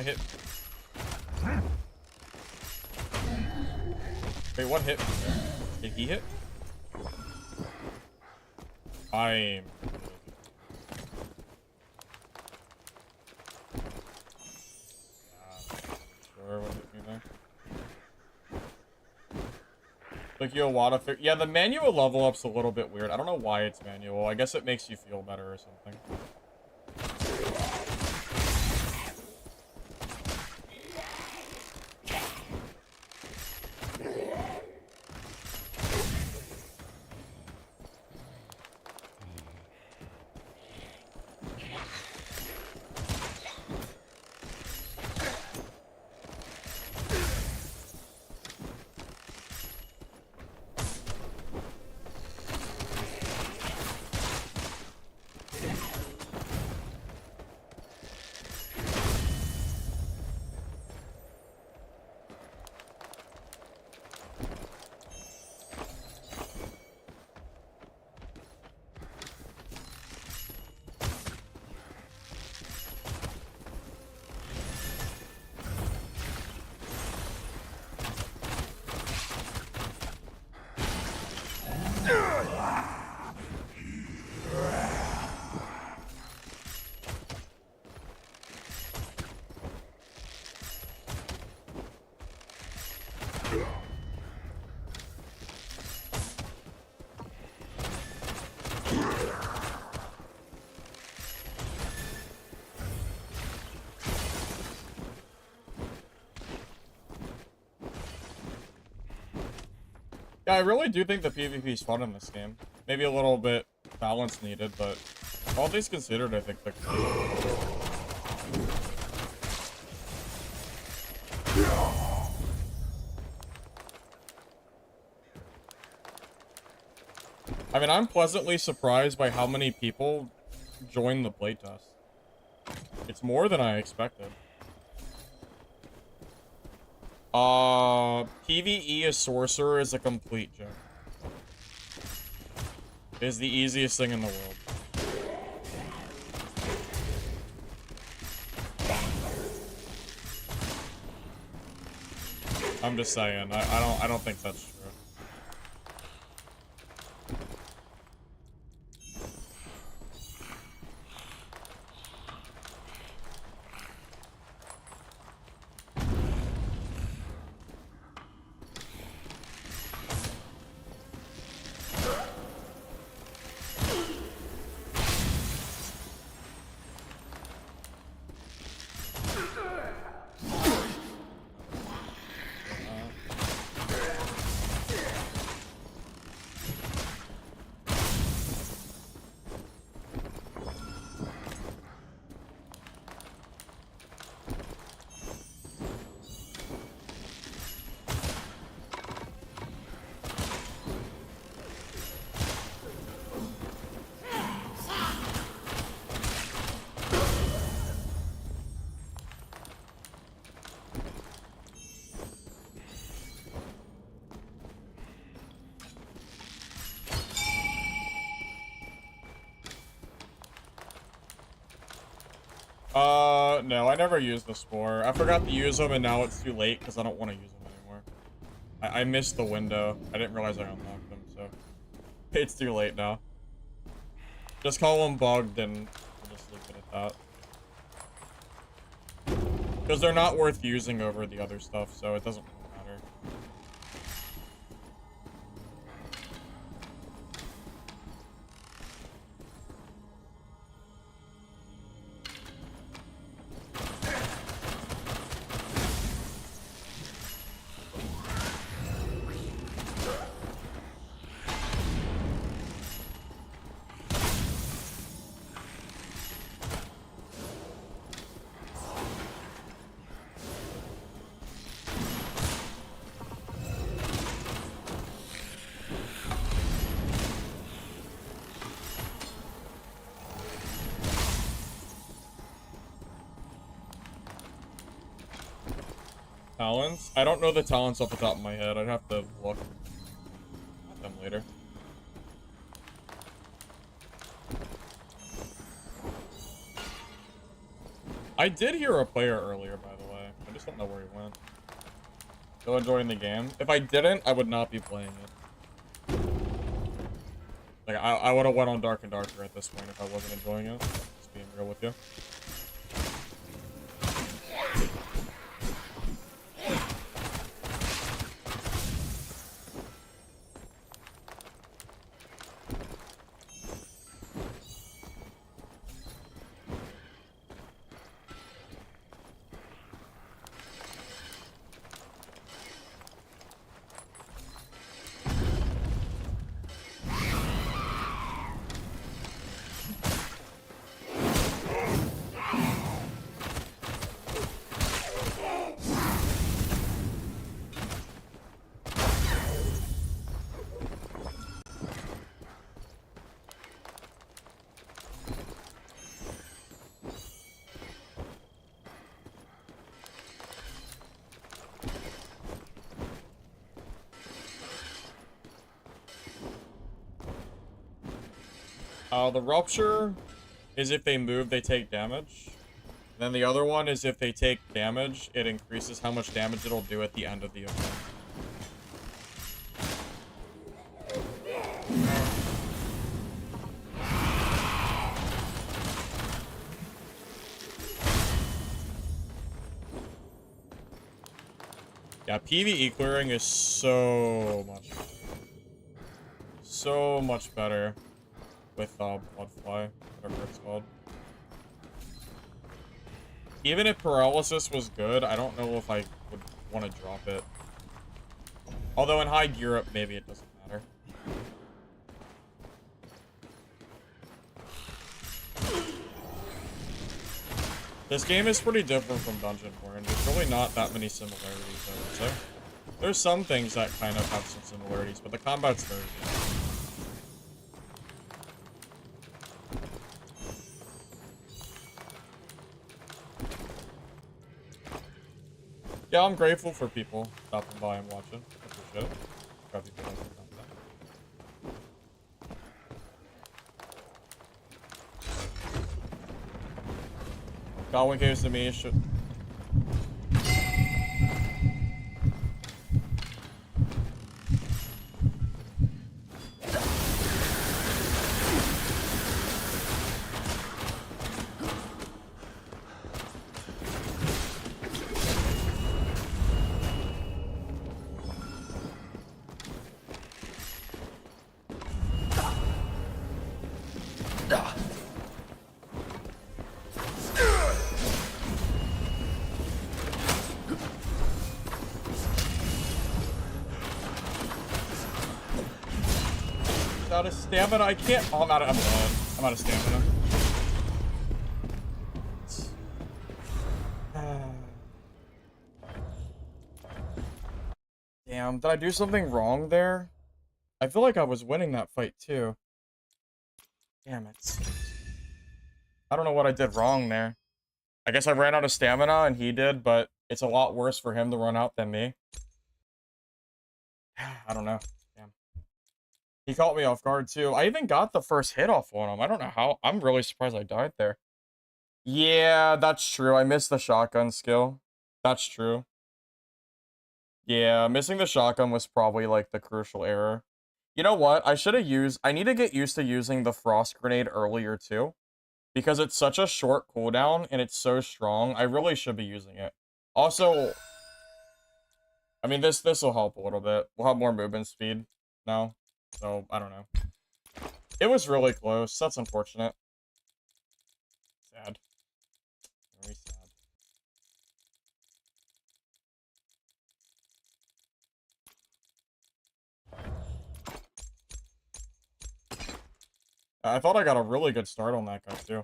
what hit? Wait, what hit? Did he hit? I'm... Sure what hit me there. Like you a lot of... Yeah, the manual level up's a little bit weird. I don't know why it's manual. I guess it makes you feel better or something. Yeah, I really do think the PvP is fun in this game. Maybe a little bit balance needed, but all things considered, I think the... I mean, I'm pleasantly surprised by how many people join the playtest. It's more than I expected. PvE as sorcerer is a complete joke. It is the easiest thing in the world. I'm just saying, I don't think that's true. No, I never used the spore. I forgot to use them, and now it's too late because I don't want to use them anymore. I missed the window. I didn't realize I unlocked them, so it's too late now. Just call them bugged, and we'll just leave it at that. Because they're not worth using over the other stuff, so it doesn't really matter. Talents? I don't know the talents off the top of my head. I'd have to look at them later. I did hear a player earlier, by the way. I just don't know where he went. Still enjoying the game. If I didn't, I would not be playing it. Like, I would have went on Dark and Darker at this point if I wasn't enjoying it. Just being real with you. The rupture is if they move, they take damage. Then the other one is if they take damage, it increases how much damage it'll do at the end of the event. Yeah, PvE clearing is so much better with Bloodfly, whatever it's called. Even if paralysis was good, I don't know if I would want to drop it. Although in high gear up, maybe it doesn't matter. This game is pretty different from Dungeon Born. There's really not that many similarities, I would say. There's some things that kind of have some similarities, but the combat's very good. Yeah, I'm grateful for people stopping by and watching. I appreciate it. Got people like the content. Godwin caves to me should. Out of stamina, I can't. Oh, I'm out of stamina. Damn, did I do something wrong there? I feel like I was winning that fight too. Damn it. I don't know what I did wrong there. I guess I ran out of stamina and he did, but it's a lot worse for him to run out than me. I don't know. Damn. He caught me off guard too. I even got the first hit off on him. I don't know how. I'm really surprised I died there. Yeah, that's true. I missed the shotgun skill. That's true. Yeah, missing the shotgun was probably like the crucial error. You know what? I need to get used to using the frost grenade earlier too. Because it's such a short cooldown and it's so strong. I really should be using it. Also, I mean, this will help a little bit. We'll have more movement speed now. So, I don't know. It was really close. That's unfortunate. Sad. Very sad. I thought I got a really good start on that guy, too.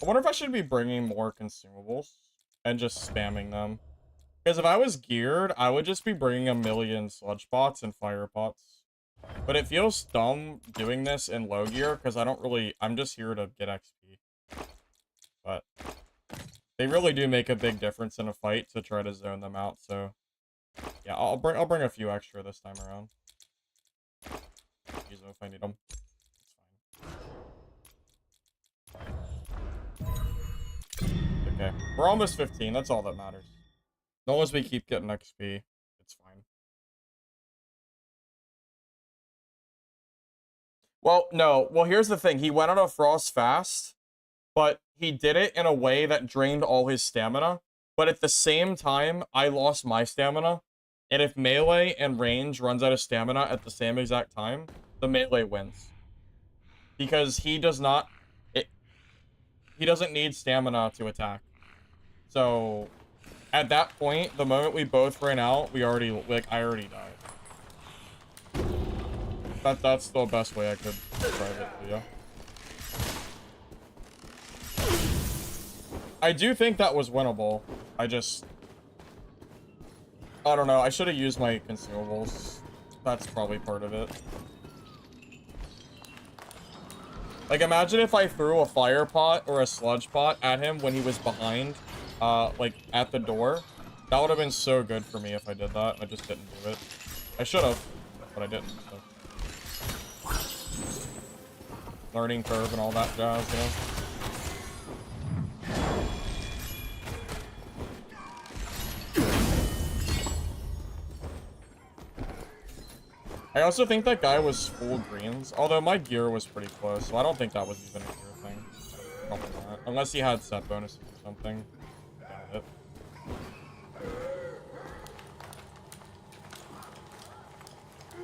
I wonder if I should be bringing more consumables and just spamming them. Because if I was geared, I would just be bringing a million sludge pots and fire pots. But it feels dumb doing this in low gear because I'm just here to get XP. But they really do make a big difference in a fight to try to zone them out, so yeah, I'll bring a few extra this time around. Use them if I need them. okay. We're almost 15. That's all that matters. As long as we keep getting XP, it's fine. Well, no. Well, here's the thing. He went on a frost fast, but he did it in a way that drained all his stamina. But at the same time, I lost my stamina. And if melee and range runs out of stamina at the same exact time, the melee wins. Because he does not... he doesn't need stamina to attack. So, at that point, the moment we both ran out, we already... like, I already died. That's the best way I could describe it to you. I do think that was winnable. I don't know. I should have used my consumables. That's probably part of it. Like, imagine if I threw a fire pot or a sludge pot at him when he was behind, like, at the door. That would have been so good for me if I did that. I just didn't do it. I should have, but I didn't, so. Learning curve and all that jazz, you know? I also think that guy was full greens, although my gear was pretty close, so I don't think that was even a gear thing. Probably not. Unless he had set bonuses or something. Doubt it.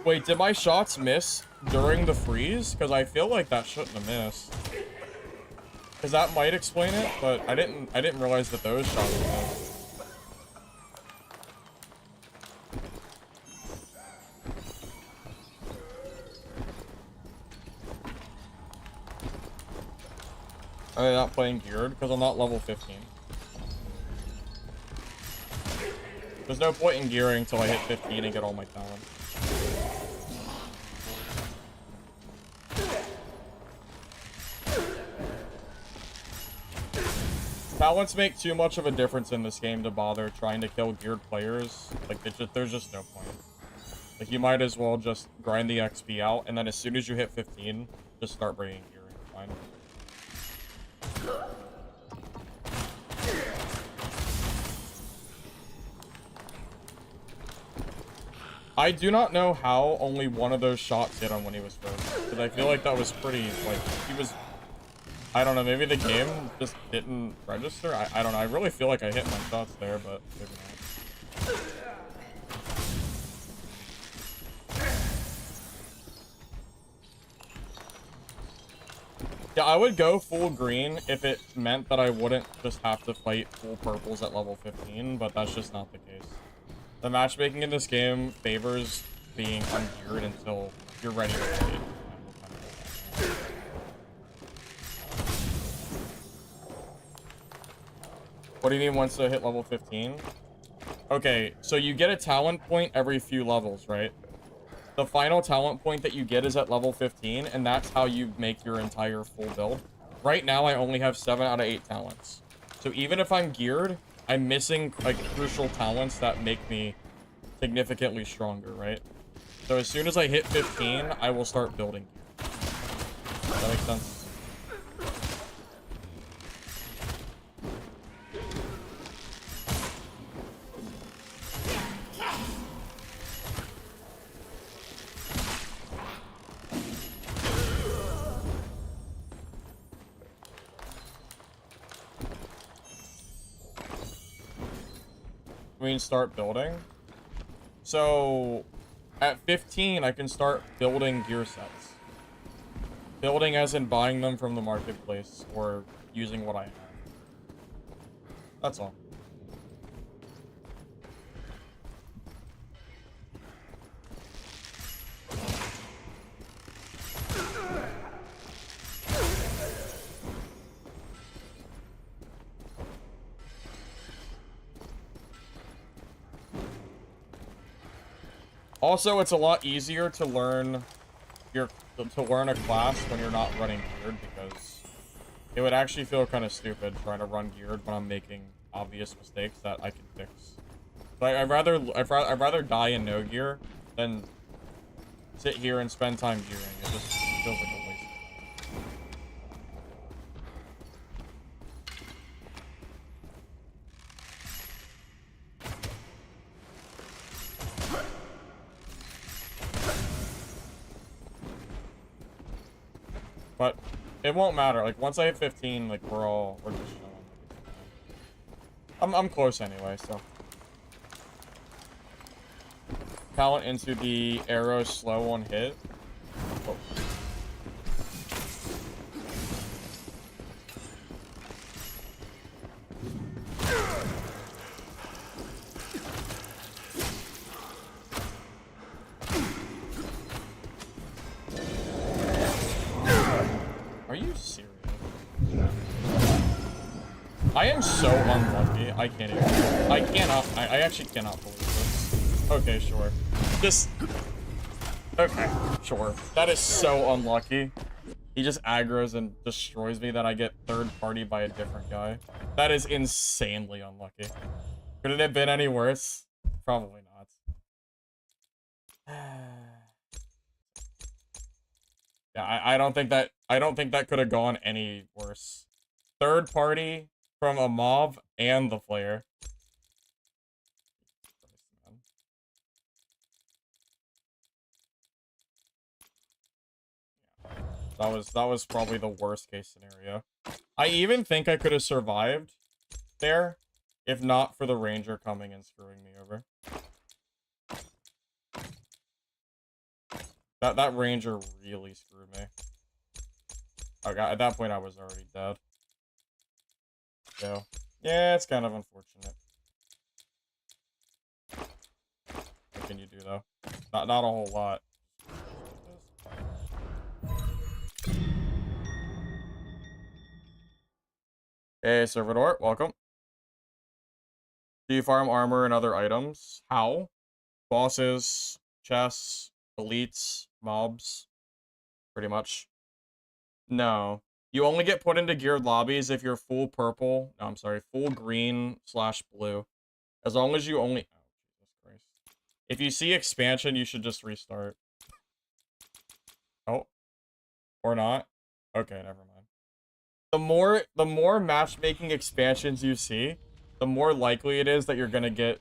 Wait, did my shots miss during the freeze? Because I feel like that shouldn't have missed. Because that might explain it, but I didn't realize that those shots missed. Am I not playing geared? Because I'm not level 15. There's no point in gearing until I hit 15 and get all my talent. Talents make too much of a difference in this game to bother trying to kill geared players. Like, there's just no point. Like, you might as well just grind the XP out, and then as soon as you hit 15, just start bringing gearing. Fine. I do not know how only one of those shots hit him when he was first. Because I feel like that was pretty, like, he was... I don't know, maybe the game just didn't register? I don't know, I really feel like I hit my shots there, but maybe not. Yeah, I would go full green if it meant that I wouldn't just have to fight full purples at level 15, but that's just not the case. The matchmaking in this game favors being ungeared until you're ready to fight. What do you mean once I hit level 15? Okay, so you get a talent point every few levels, right? The final talent point that you get is at level 15, and that's how you make your entire full build. Right now, I only have 7 out of 8 talents. So even if I'm geared, I'm missing, like, crucial talents that make me significantly stronger, right? So as soon as I hit 15, I will start building gear. Does that make sense? I mean, start building. So, at 15, I can start building gear sets. Building as in buying them from the marketplace, or using what I have. That's all. Also, it's a lot easier to learn a class when you're not running geared, because it would actually feel kind of stupid trying to run geared when I'm making obvious mistakes that I can fix. So I'd rather die in no gear than sit here and spend time gearing. It just feels like a waste. But it won't matter. Like, once I hit 15, like, we're just chilling. I'm close anyway, so. Talent into the arrow slow on hit. Oh. Are you serious? I am so unlucky. I can't even. I actually cannot believe this. Okay, sure. Okay, sure. That is so unlucky. He just aggroes and destroys me, that I get third party by a different guy. That is insanely unlucky. Could it have been any worse? Probably not. Yeah, I don't think that could have gone any worse. Third party from a mob and the player. That was probably the worst case scenario. I even think I could have survived there if not for the ranger coming and screwing me over. That ranger really screwed me. Okay, at that point I was already dead. So, yeah, it's kind of unfortunate. What can you do though? Not a whole lot. Hey, Servitor, welcome. Do you farm armor and other items? How? Bosses, chests, elites, mobs. Pretty much. No. You only get put into geared lobbies if you're full purple. No, I'm sorry, full green / blue. As long as you only... Oh, Jesus Christ. If you see expansion, you should just restart. Oh. Or not. Okay, never mind. The more matchmaking expansions you see, the more likely it is that you're gonna get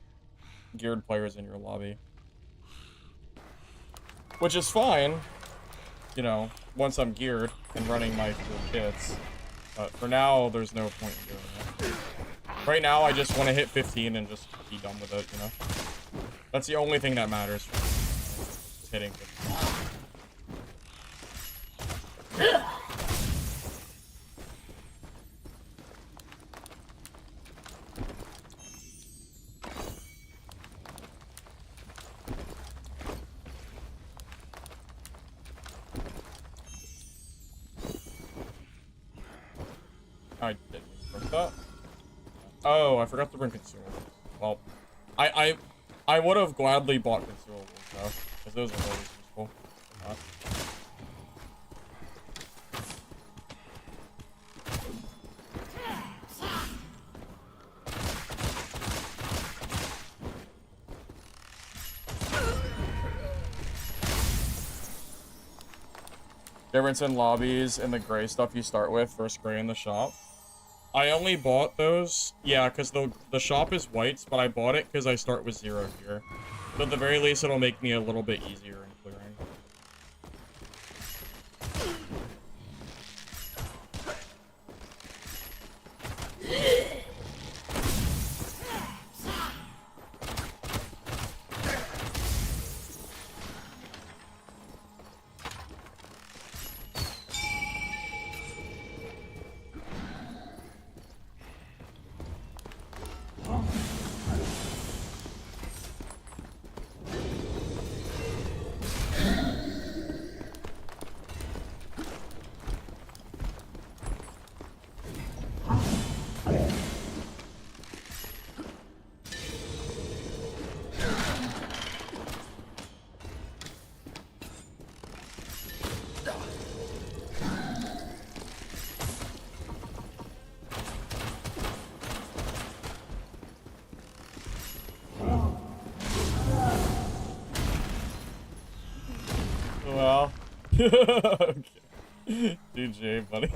geared players in your lobby. Which is fine, you know, once I'm geared and running my full kits. But for now, there's no point in doing it. Right now, I just want to hit 15 and just be done with it, you know? That's the only thing that matters for me. Just hitting 15. I didn't press that. Oh, I forgot to bring consumables. Well, I would have gladly bought consumables though, because those are always useful. Not. Difference in lobbies and the gray stuff you start with versus gray in the shop. I only bought those, yeah, because the shop is whites, but I bought it because I start with 0 here. So at the very least, it'll make me a little bit easier in clearing. Well, okay. GG, buddy.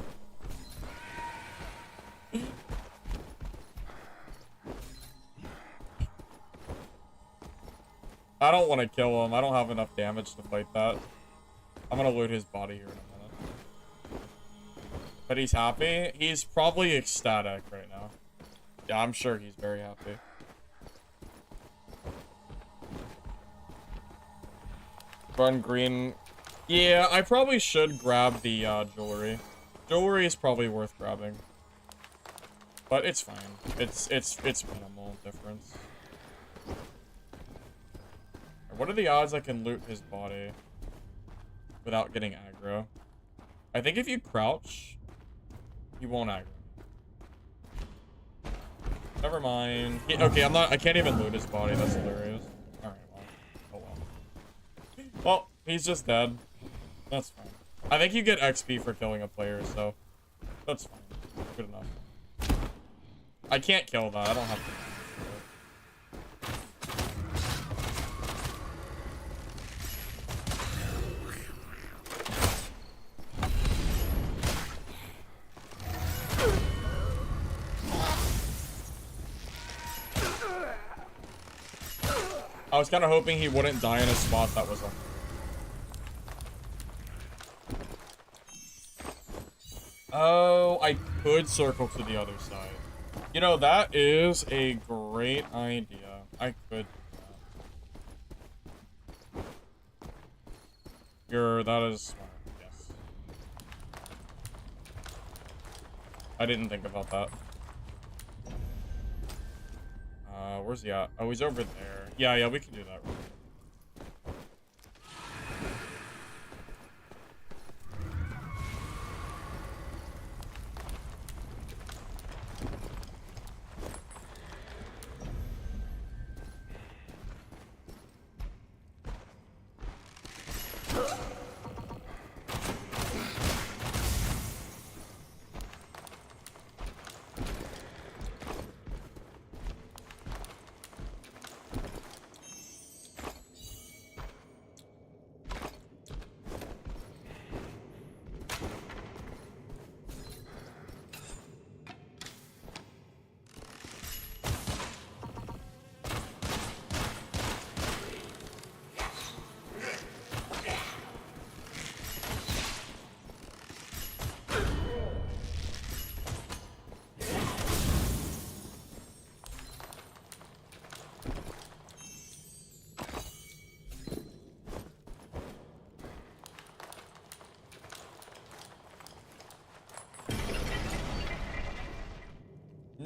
I don't want to kill him. I don't have enough damage to fight that. I'm gonna loot his body here in a minute. But he's happy. He's probably ecstatic right now. Yeah, I'm sure he's very happy. Run green. Yeah, I probably should grab the jewelry. Jewelry is probably worth grabbing. But it's fine. It's minimal difference. What are the odds I can loot his body without getting aggro? I think if you crouch, he won't aggro. Never mind. Okay, I can't even loot his body. That's hilarious. Alright, well. Oh well. Well, he's just dead. That's fine. I think you get XP for killing a player, so that's fine. Good enough. I can't kill that. I don't have to. I was kind of hoping he wouldn't die in a spot that was on. Oh, I could circle to the other side. You know, that is a great idea. I could do that. That is smart, yes. I didn't think about that. Where's he at? Oh, he's over there. Yeah, we can do that.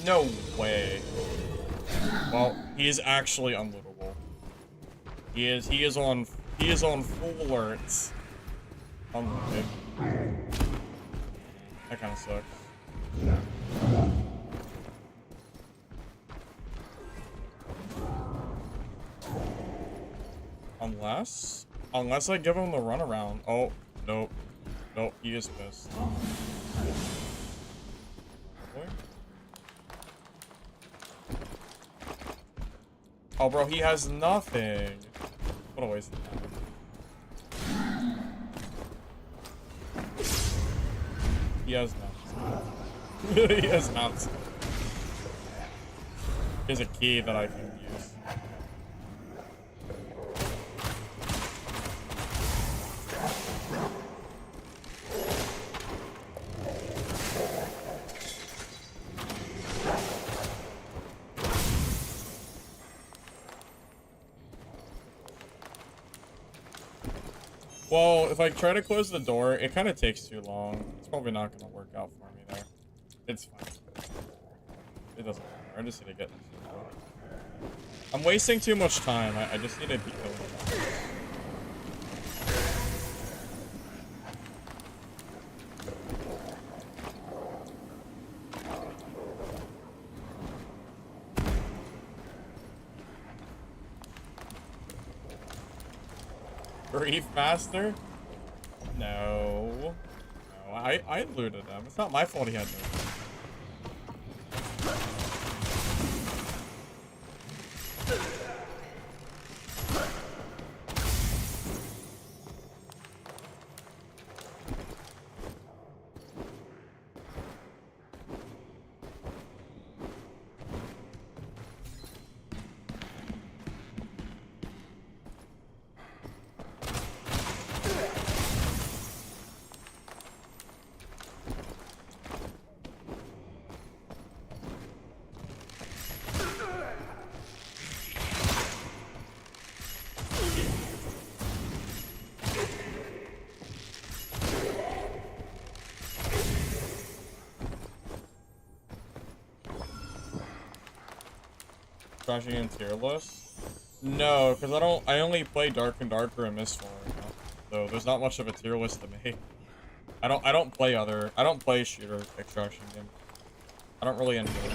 No way. Well, he is actually unlootable. He is on full alerts. Unlooted. That kind of sucks. Unless I give him the runaround. Oh, nope. Nope, he is pissed. Oh, bro, he has nothing. What a waste of time. He has nothing. He has nothing. Here's a key that I can use. Well, if I try to close the door, it kind of takes too long. It's probably not going to work out for me there. It's fine. It doesn't matter. I just need to get this door. I'm wasting too much time. I just need to be killing them. Grief Master? No. No, I looted him. It's not my fault he had no. extraction in tier list? No, because I only play Dark and Darker and Mistfall right now. So there's not much of a tier list to make. I don't play shooter extraction games. I don't really enjoy it.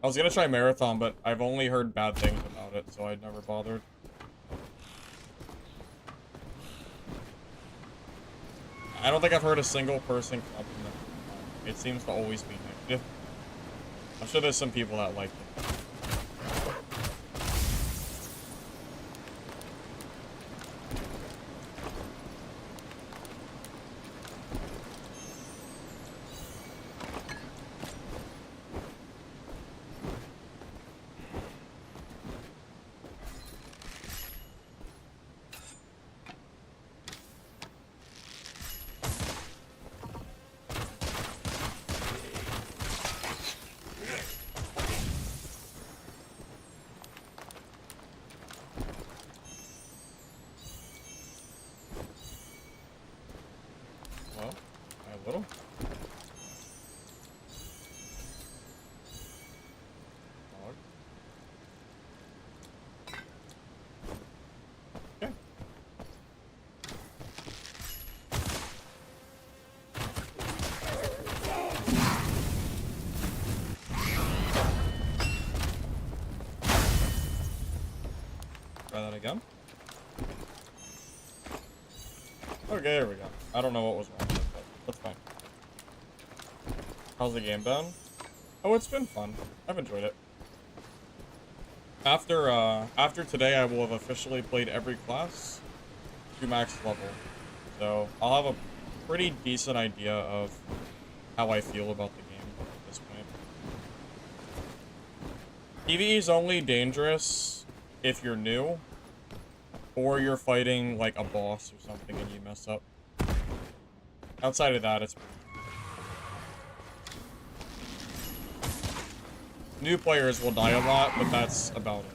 I was gonna try Marathon, but I've only heard bad things about it, so I never bothered. I don't think I've heard a single person compliment it. It seems to always be negative. I'm sure there's some people that like it. Well, a little. Okay. Try that again. Okay, there we go. I don't know what was wrong with it, but that's fine. How's the game been? Oh, it's been fun. I've enjoyed it. After today, I will have officially played every class to max level. So, I'll have a pretty decent idea of how I feel about the game at this point. PvE is only dangerous if you're new, or you're fighting, like, a boss or something and you mess up. Outside of that, it's pretty new players will die a lot, but that's about it.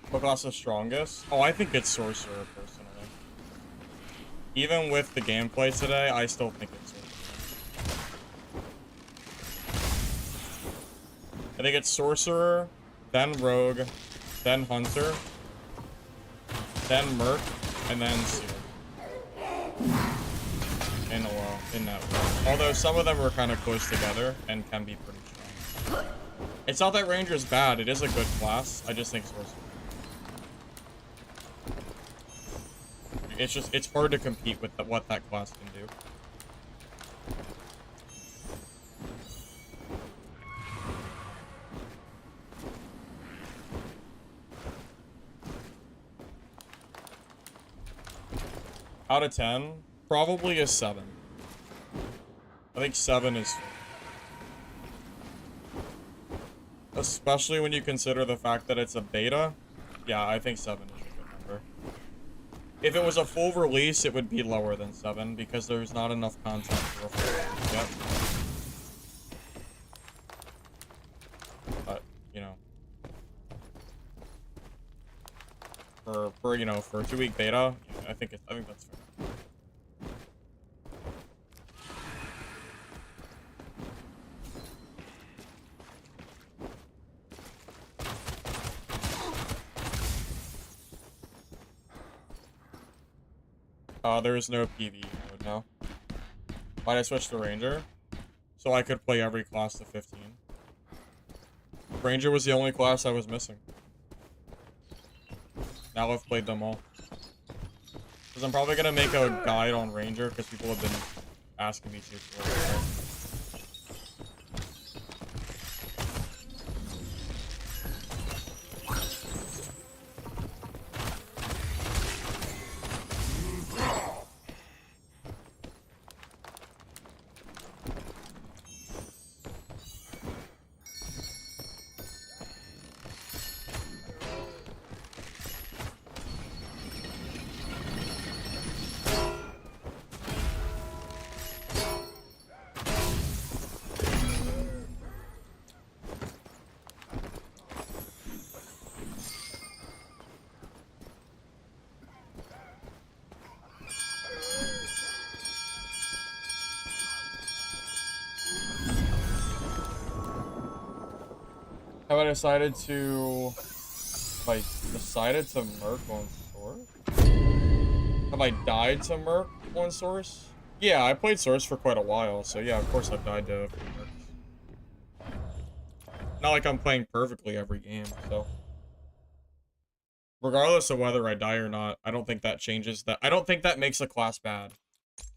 What class is strongest? Oh, I think it's Sorcerer, personally. Even with the gameplay today, I still think it's Sorcerer. I think it's Sorcerer, then Rogue, then Hunter, then Merc, and then Seer. In that way. Although some of them are kind of close together and can be pretty strong. It's not that Ranger's bad, it is a good class. I just think Sorcerer. It's hard to compete with what that class can do. Out of 10, probably a 7. I think 7 is fair. Especially when you consider the fact that it's a beta. Yeah, I think 7 is a good number. If it was a full release, it would be lower than 7 because there's not enough content for a full release yet. But, you know, for you know, for a 2-week beta, yeah, I think that's fair. There is no PvE mode now. Might I switch to Ranger? So I could play every class to 15. Ranger was the only class I was missing. Now I've played them all. Because I'm probably going to make a guide on Ranger, because people have been asking me to for it. Have I decided to... merc on source? Have I died to merc on source? Yeah, I played source for quite a while, so yeah, of course I've died to a few mercs. Not like I'm playing perfectly every game, so... Regardless of whether I die or not, I don't think that changes that. I don't think that makes a class bad.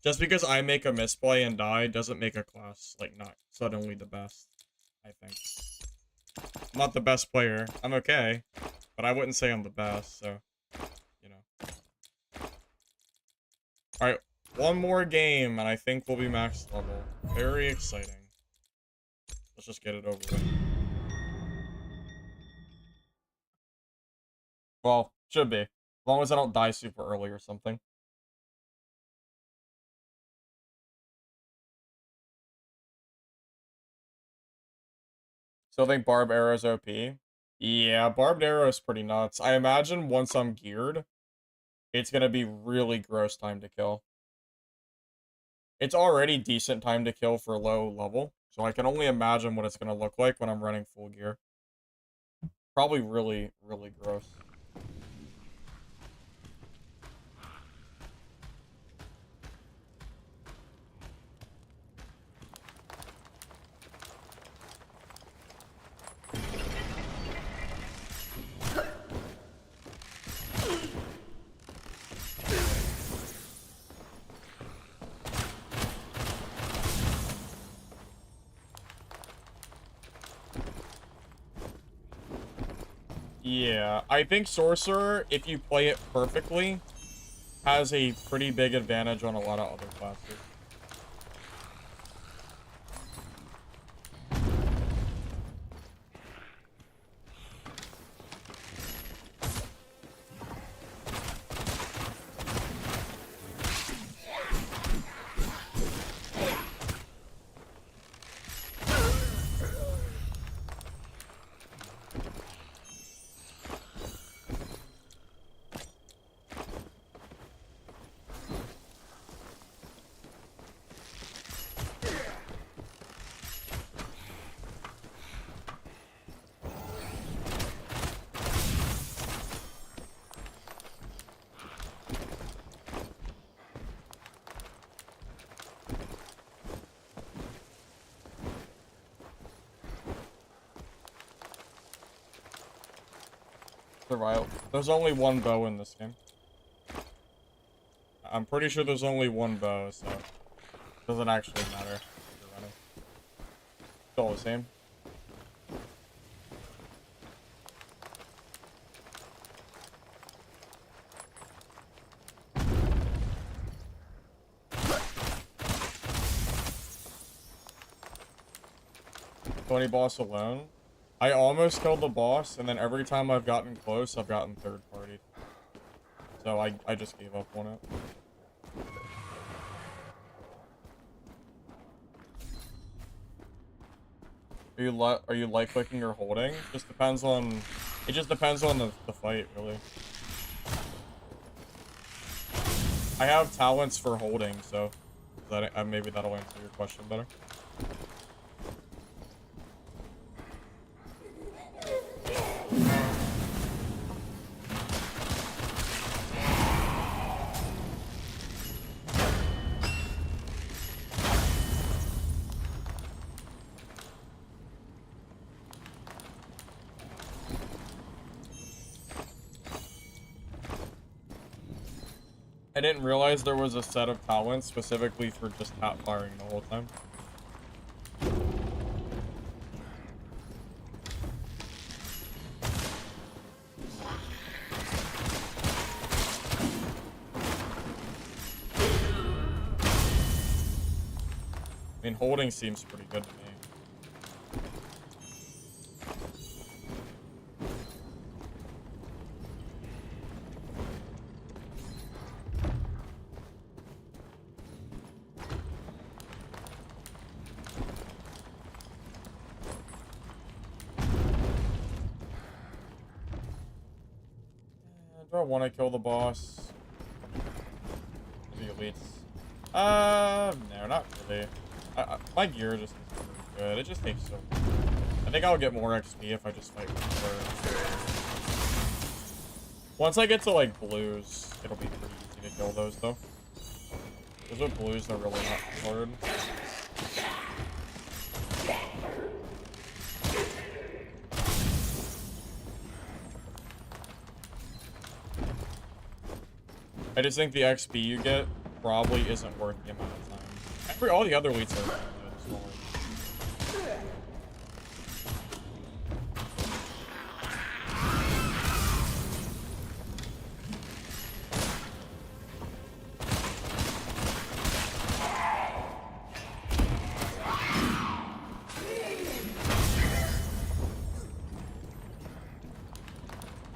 Just because I make a misplay and die doesn't make a class, like, not suddenly the best, I think. I'm not the best player. I'm okay. But I wouldn't say I'm the best, so, you know. Alright, one more game, and I think we'll be max level. Very exciting. Let's just get it over with. Well, should be. As long as I don't die super early or something. Still think Barb Arrow's OP? Yeah, Barbed Arrow is pretty nuts. I imagine once I'm geared, it's gonna be really gross time to kill. It's already decent time to kill for low level, so I can only imagine what it's gonna look like when I'm running full gear. Probably really, really gross. Yeah, I think Sorcerer, if you play it perfectly, has a pretty big advantage on a lot of other classes. Survival. There's only one bow in this game. I'm pretty sure there's only one bow, so it doesn't actually matter if you're running. It's all the same. Tony boss alone. I almost killed the boss, and then every time I've gotten close, I've gotten third party. So I just gave up on it. Are you like clicking or holding? Just depends on it just depends on the fight, really. I have talents for holding, so that maybe that'll answer your question better. I didn't realize there was a set of talents specifically for just tap firing the whole time. I mean, holding seems pretty good to me. Do I want to kill the boss? The elites. No, not really. My gear just isn't very good. It just takes so long. I think I'll get more XP if I just fight first. Once I get to, like, blues, it'll be pretty easy to kill those, though. Because with blues, they're really not hard. I just think the XP you get probably isn't worth the amount of time. All the other elites are smaller.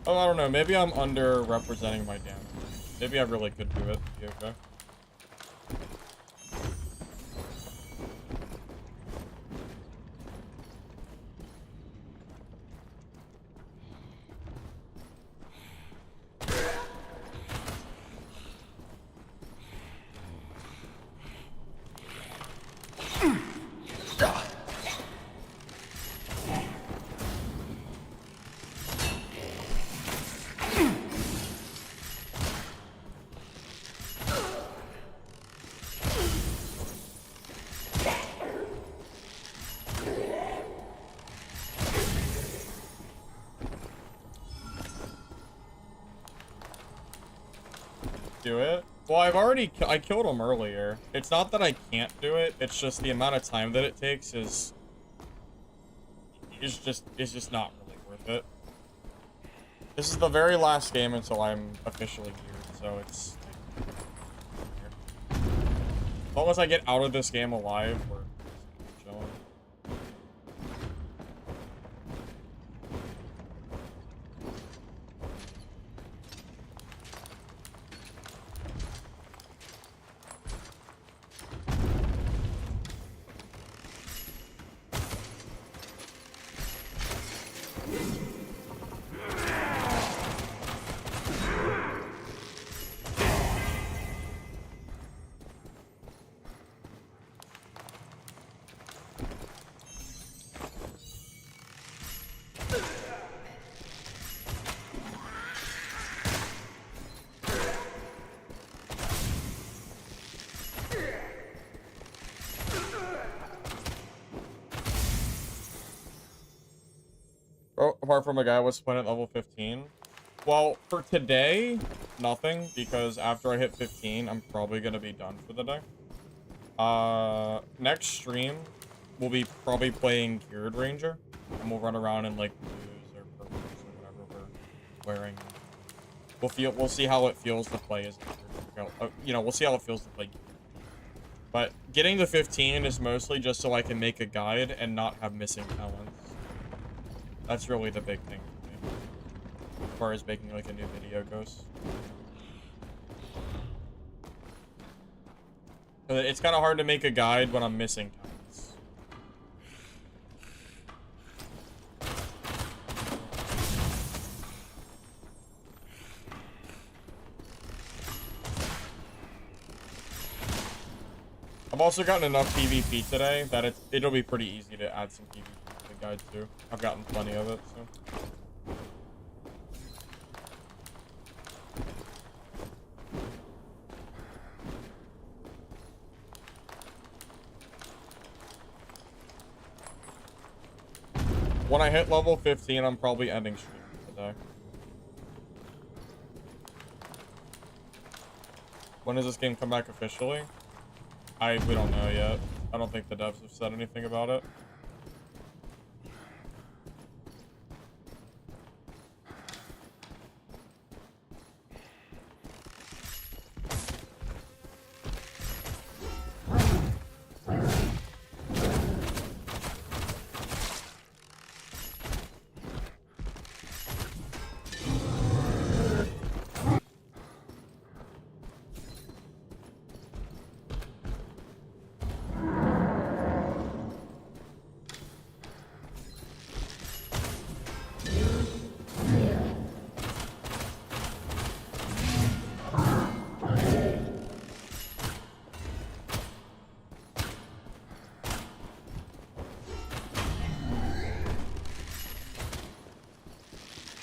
Oh, I don't know. Maybe I'm underrepresenting my damage. Maybe I really could do it. Be okay. Do it? Well, I killed him earlier. It's not that I can't do it, it's just the amount of time that it takes is just not really worth it. This is the very last game until I'm officially here, so it's as long as I get out of this game alive, we're chilling. Oh, apart from a guy was playing at level 15. Well, for today, nothing, because after I hit 15, I'm probably going to be done for the day. Next stream, we'll be probably playing Cured Ranger, and we'll run around in, like, blues or purples or whatever we're wearing. We'll see how it feels to play as, you know, we'll see how it feels to play. But getting to 15 is mostly just so I can make a guide and not have missing talents. That's really the big thing for me, as far as making, like, a new video goes. It's kind of hard to make a guide when I'm missing talents. I've also gotten enough PvP today that it'll be pretty easy to add some PvP to the guide too. I've gotten plenty of it, so. When I hit level 15, I'm probably ending stream today. When does this game come back officially? We don't know yet. I don't think the devs have said anything about it.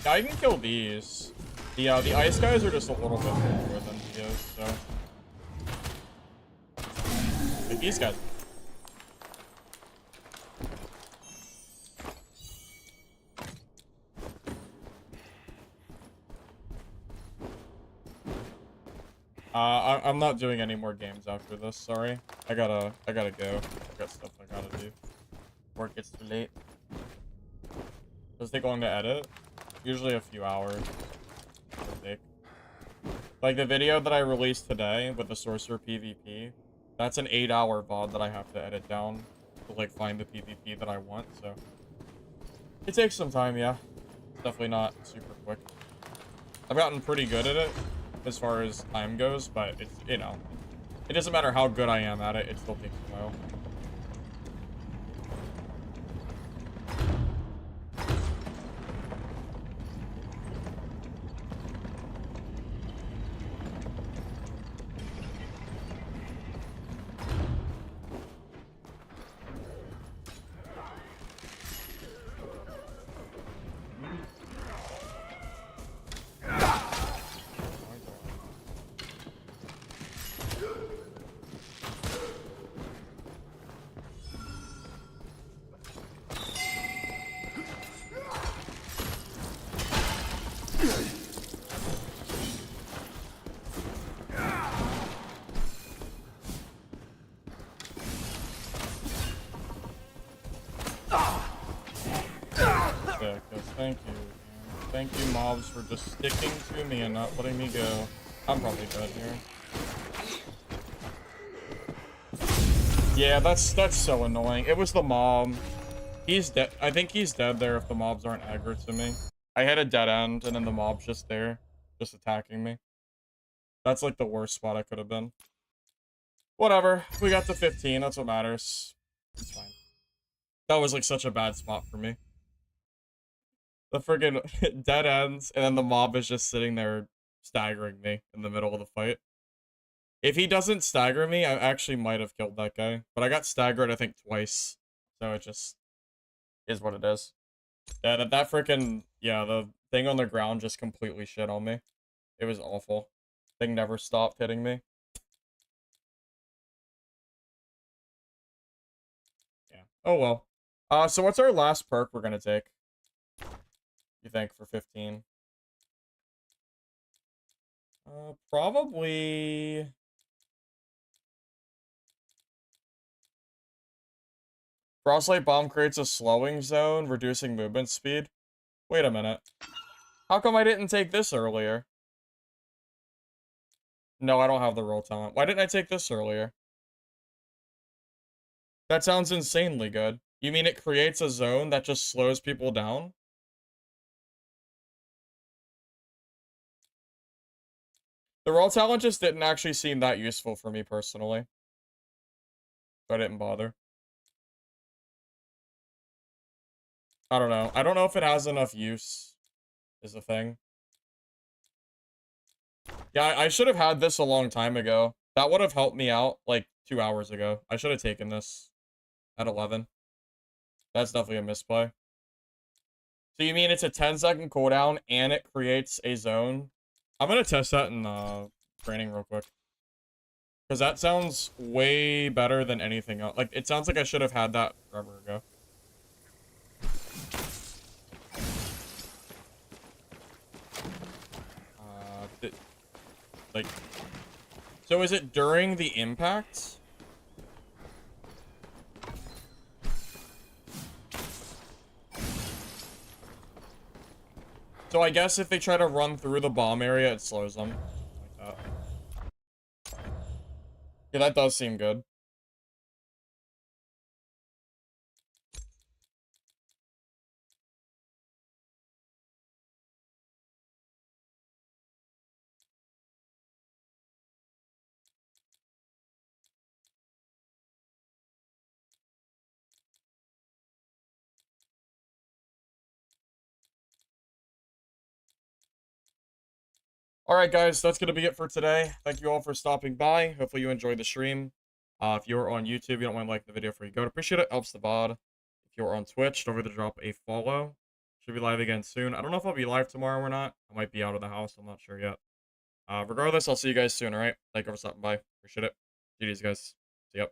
Yeah, I can kill these. The ice guys are just a little bit more than he is, so. Like these guys. I'm not doing any more games after this, sorry. I gotta go. I got stuff I gotta do. Work gets too late. Does it take long to edit? Usually a few hours. Like the video that I released today with the sorcerer PvP, that's an 8-hour VOD that I have to edit down to like find the PvP that I want, so it takes some time, yeah. It's definitely not super quick. I've gotten pretty good at it as far as time goes, but it's, you know, it doesn't matter how good I am at it, it still takes a while. Thank you. Thank you, mobs, for just sticking to me and not letting me go. I'm probably dead here. Yeah, that's so annoying. It was the mob. He's dead. I think he's dead there if the mobs aren't aggro to me. I had a dead end, and then the mob's just there, just attacking me. That's like the worst spot I could have been. Whatever. We got to 15. That's what matters. It's fine. That was like such a bad spot for me. The friggin' dead ends, and then the mob is just sitting there staggering me in the middle of the fight. If he doesn't stagger me, I actually might have killed that guy. But I got staggered, I think, twice. So it just is what it is. Yeah, that freaking, yeah, the thing on the ground just completely shit on me. It was awful. Thing never stopped hitting me. Yeah. Oh well. So what's our last perk we're gonna take? You think for 15? Probably. Frostlight Bomb creates a slowing zone, reducing movement speed. Wait a minute. How come I didn't take this earlier? No, I don't have the roll talent. Why didn't I take this earlier? That sounds insanely good. You mean it creates a zone that just slows people down? The roll talent just didn't actually seem that useful for me personally. So I didn't bother. I don't know. I don't know if it has enough use, is the thing. Yeah, I should have had this a long time ago. That would have helped me out, like, 2 hours ago. I should have taken this at 11. That's definitely a misplay. So you mean it's a 10-second cooldown, and it creates a zone? I'm gonna test that in, training real quick. Because that sounds way better than anything else. Like, it sounds like I should have had that forever ago. So is it during the impact? So I guess if they try to run through the bomb area, it slows them. Like that. Yeah, that does seem good. Alright, guys, that's going to be it for today. Thank you all for stopping by. Hopefully you enjoyed the stream. If you're on YouTube, you don't mind liking the video before you go. I'd appreciate it. Helps the VOD. If you're on Twitch, don't forget to drop a follow. Should be live again soon. I don't know if I'll be live tomorrow or not. I might be out of the house. I'm not sure yet. Regardless, I'll see you guys soon, alright? Thank you for stopping by. Appreciate it. GG's, guys. See ya.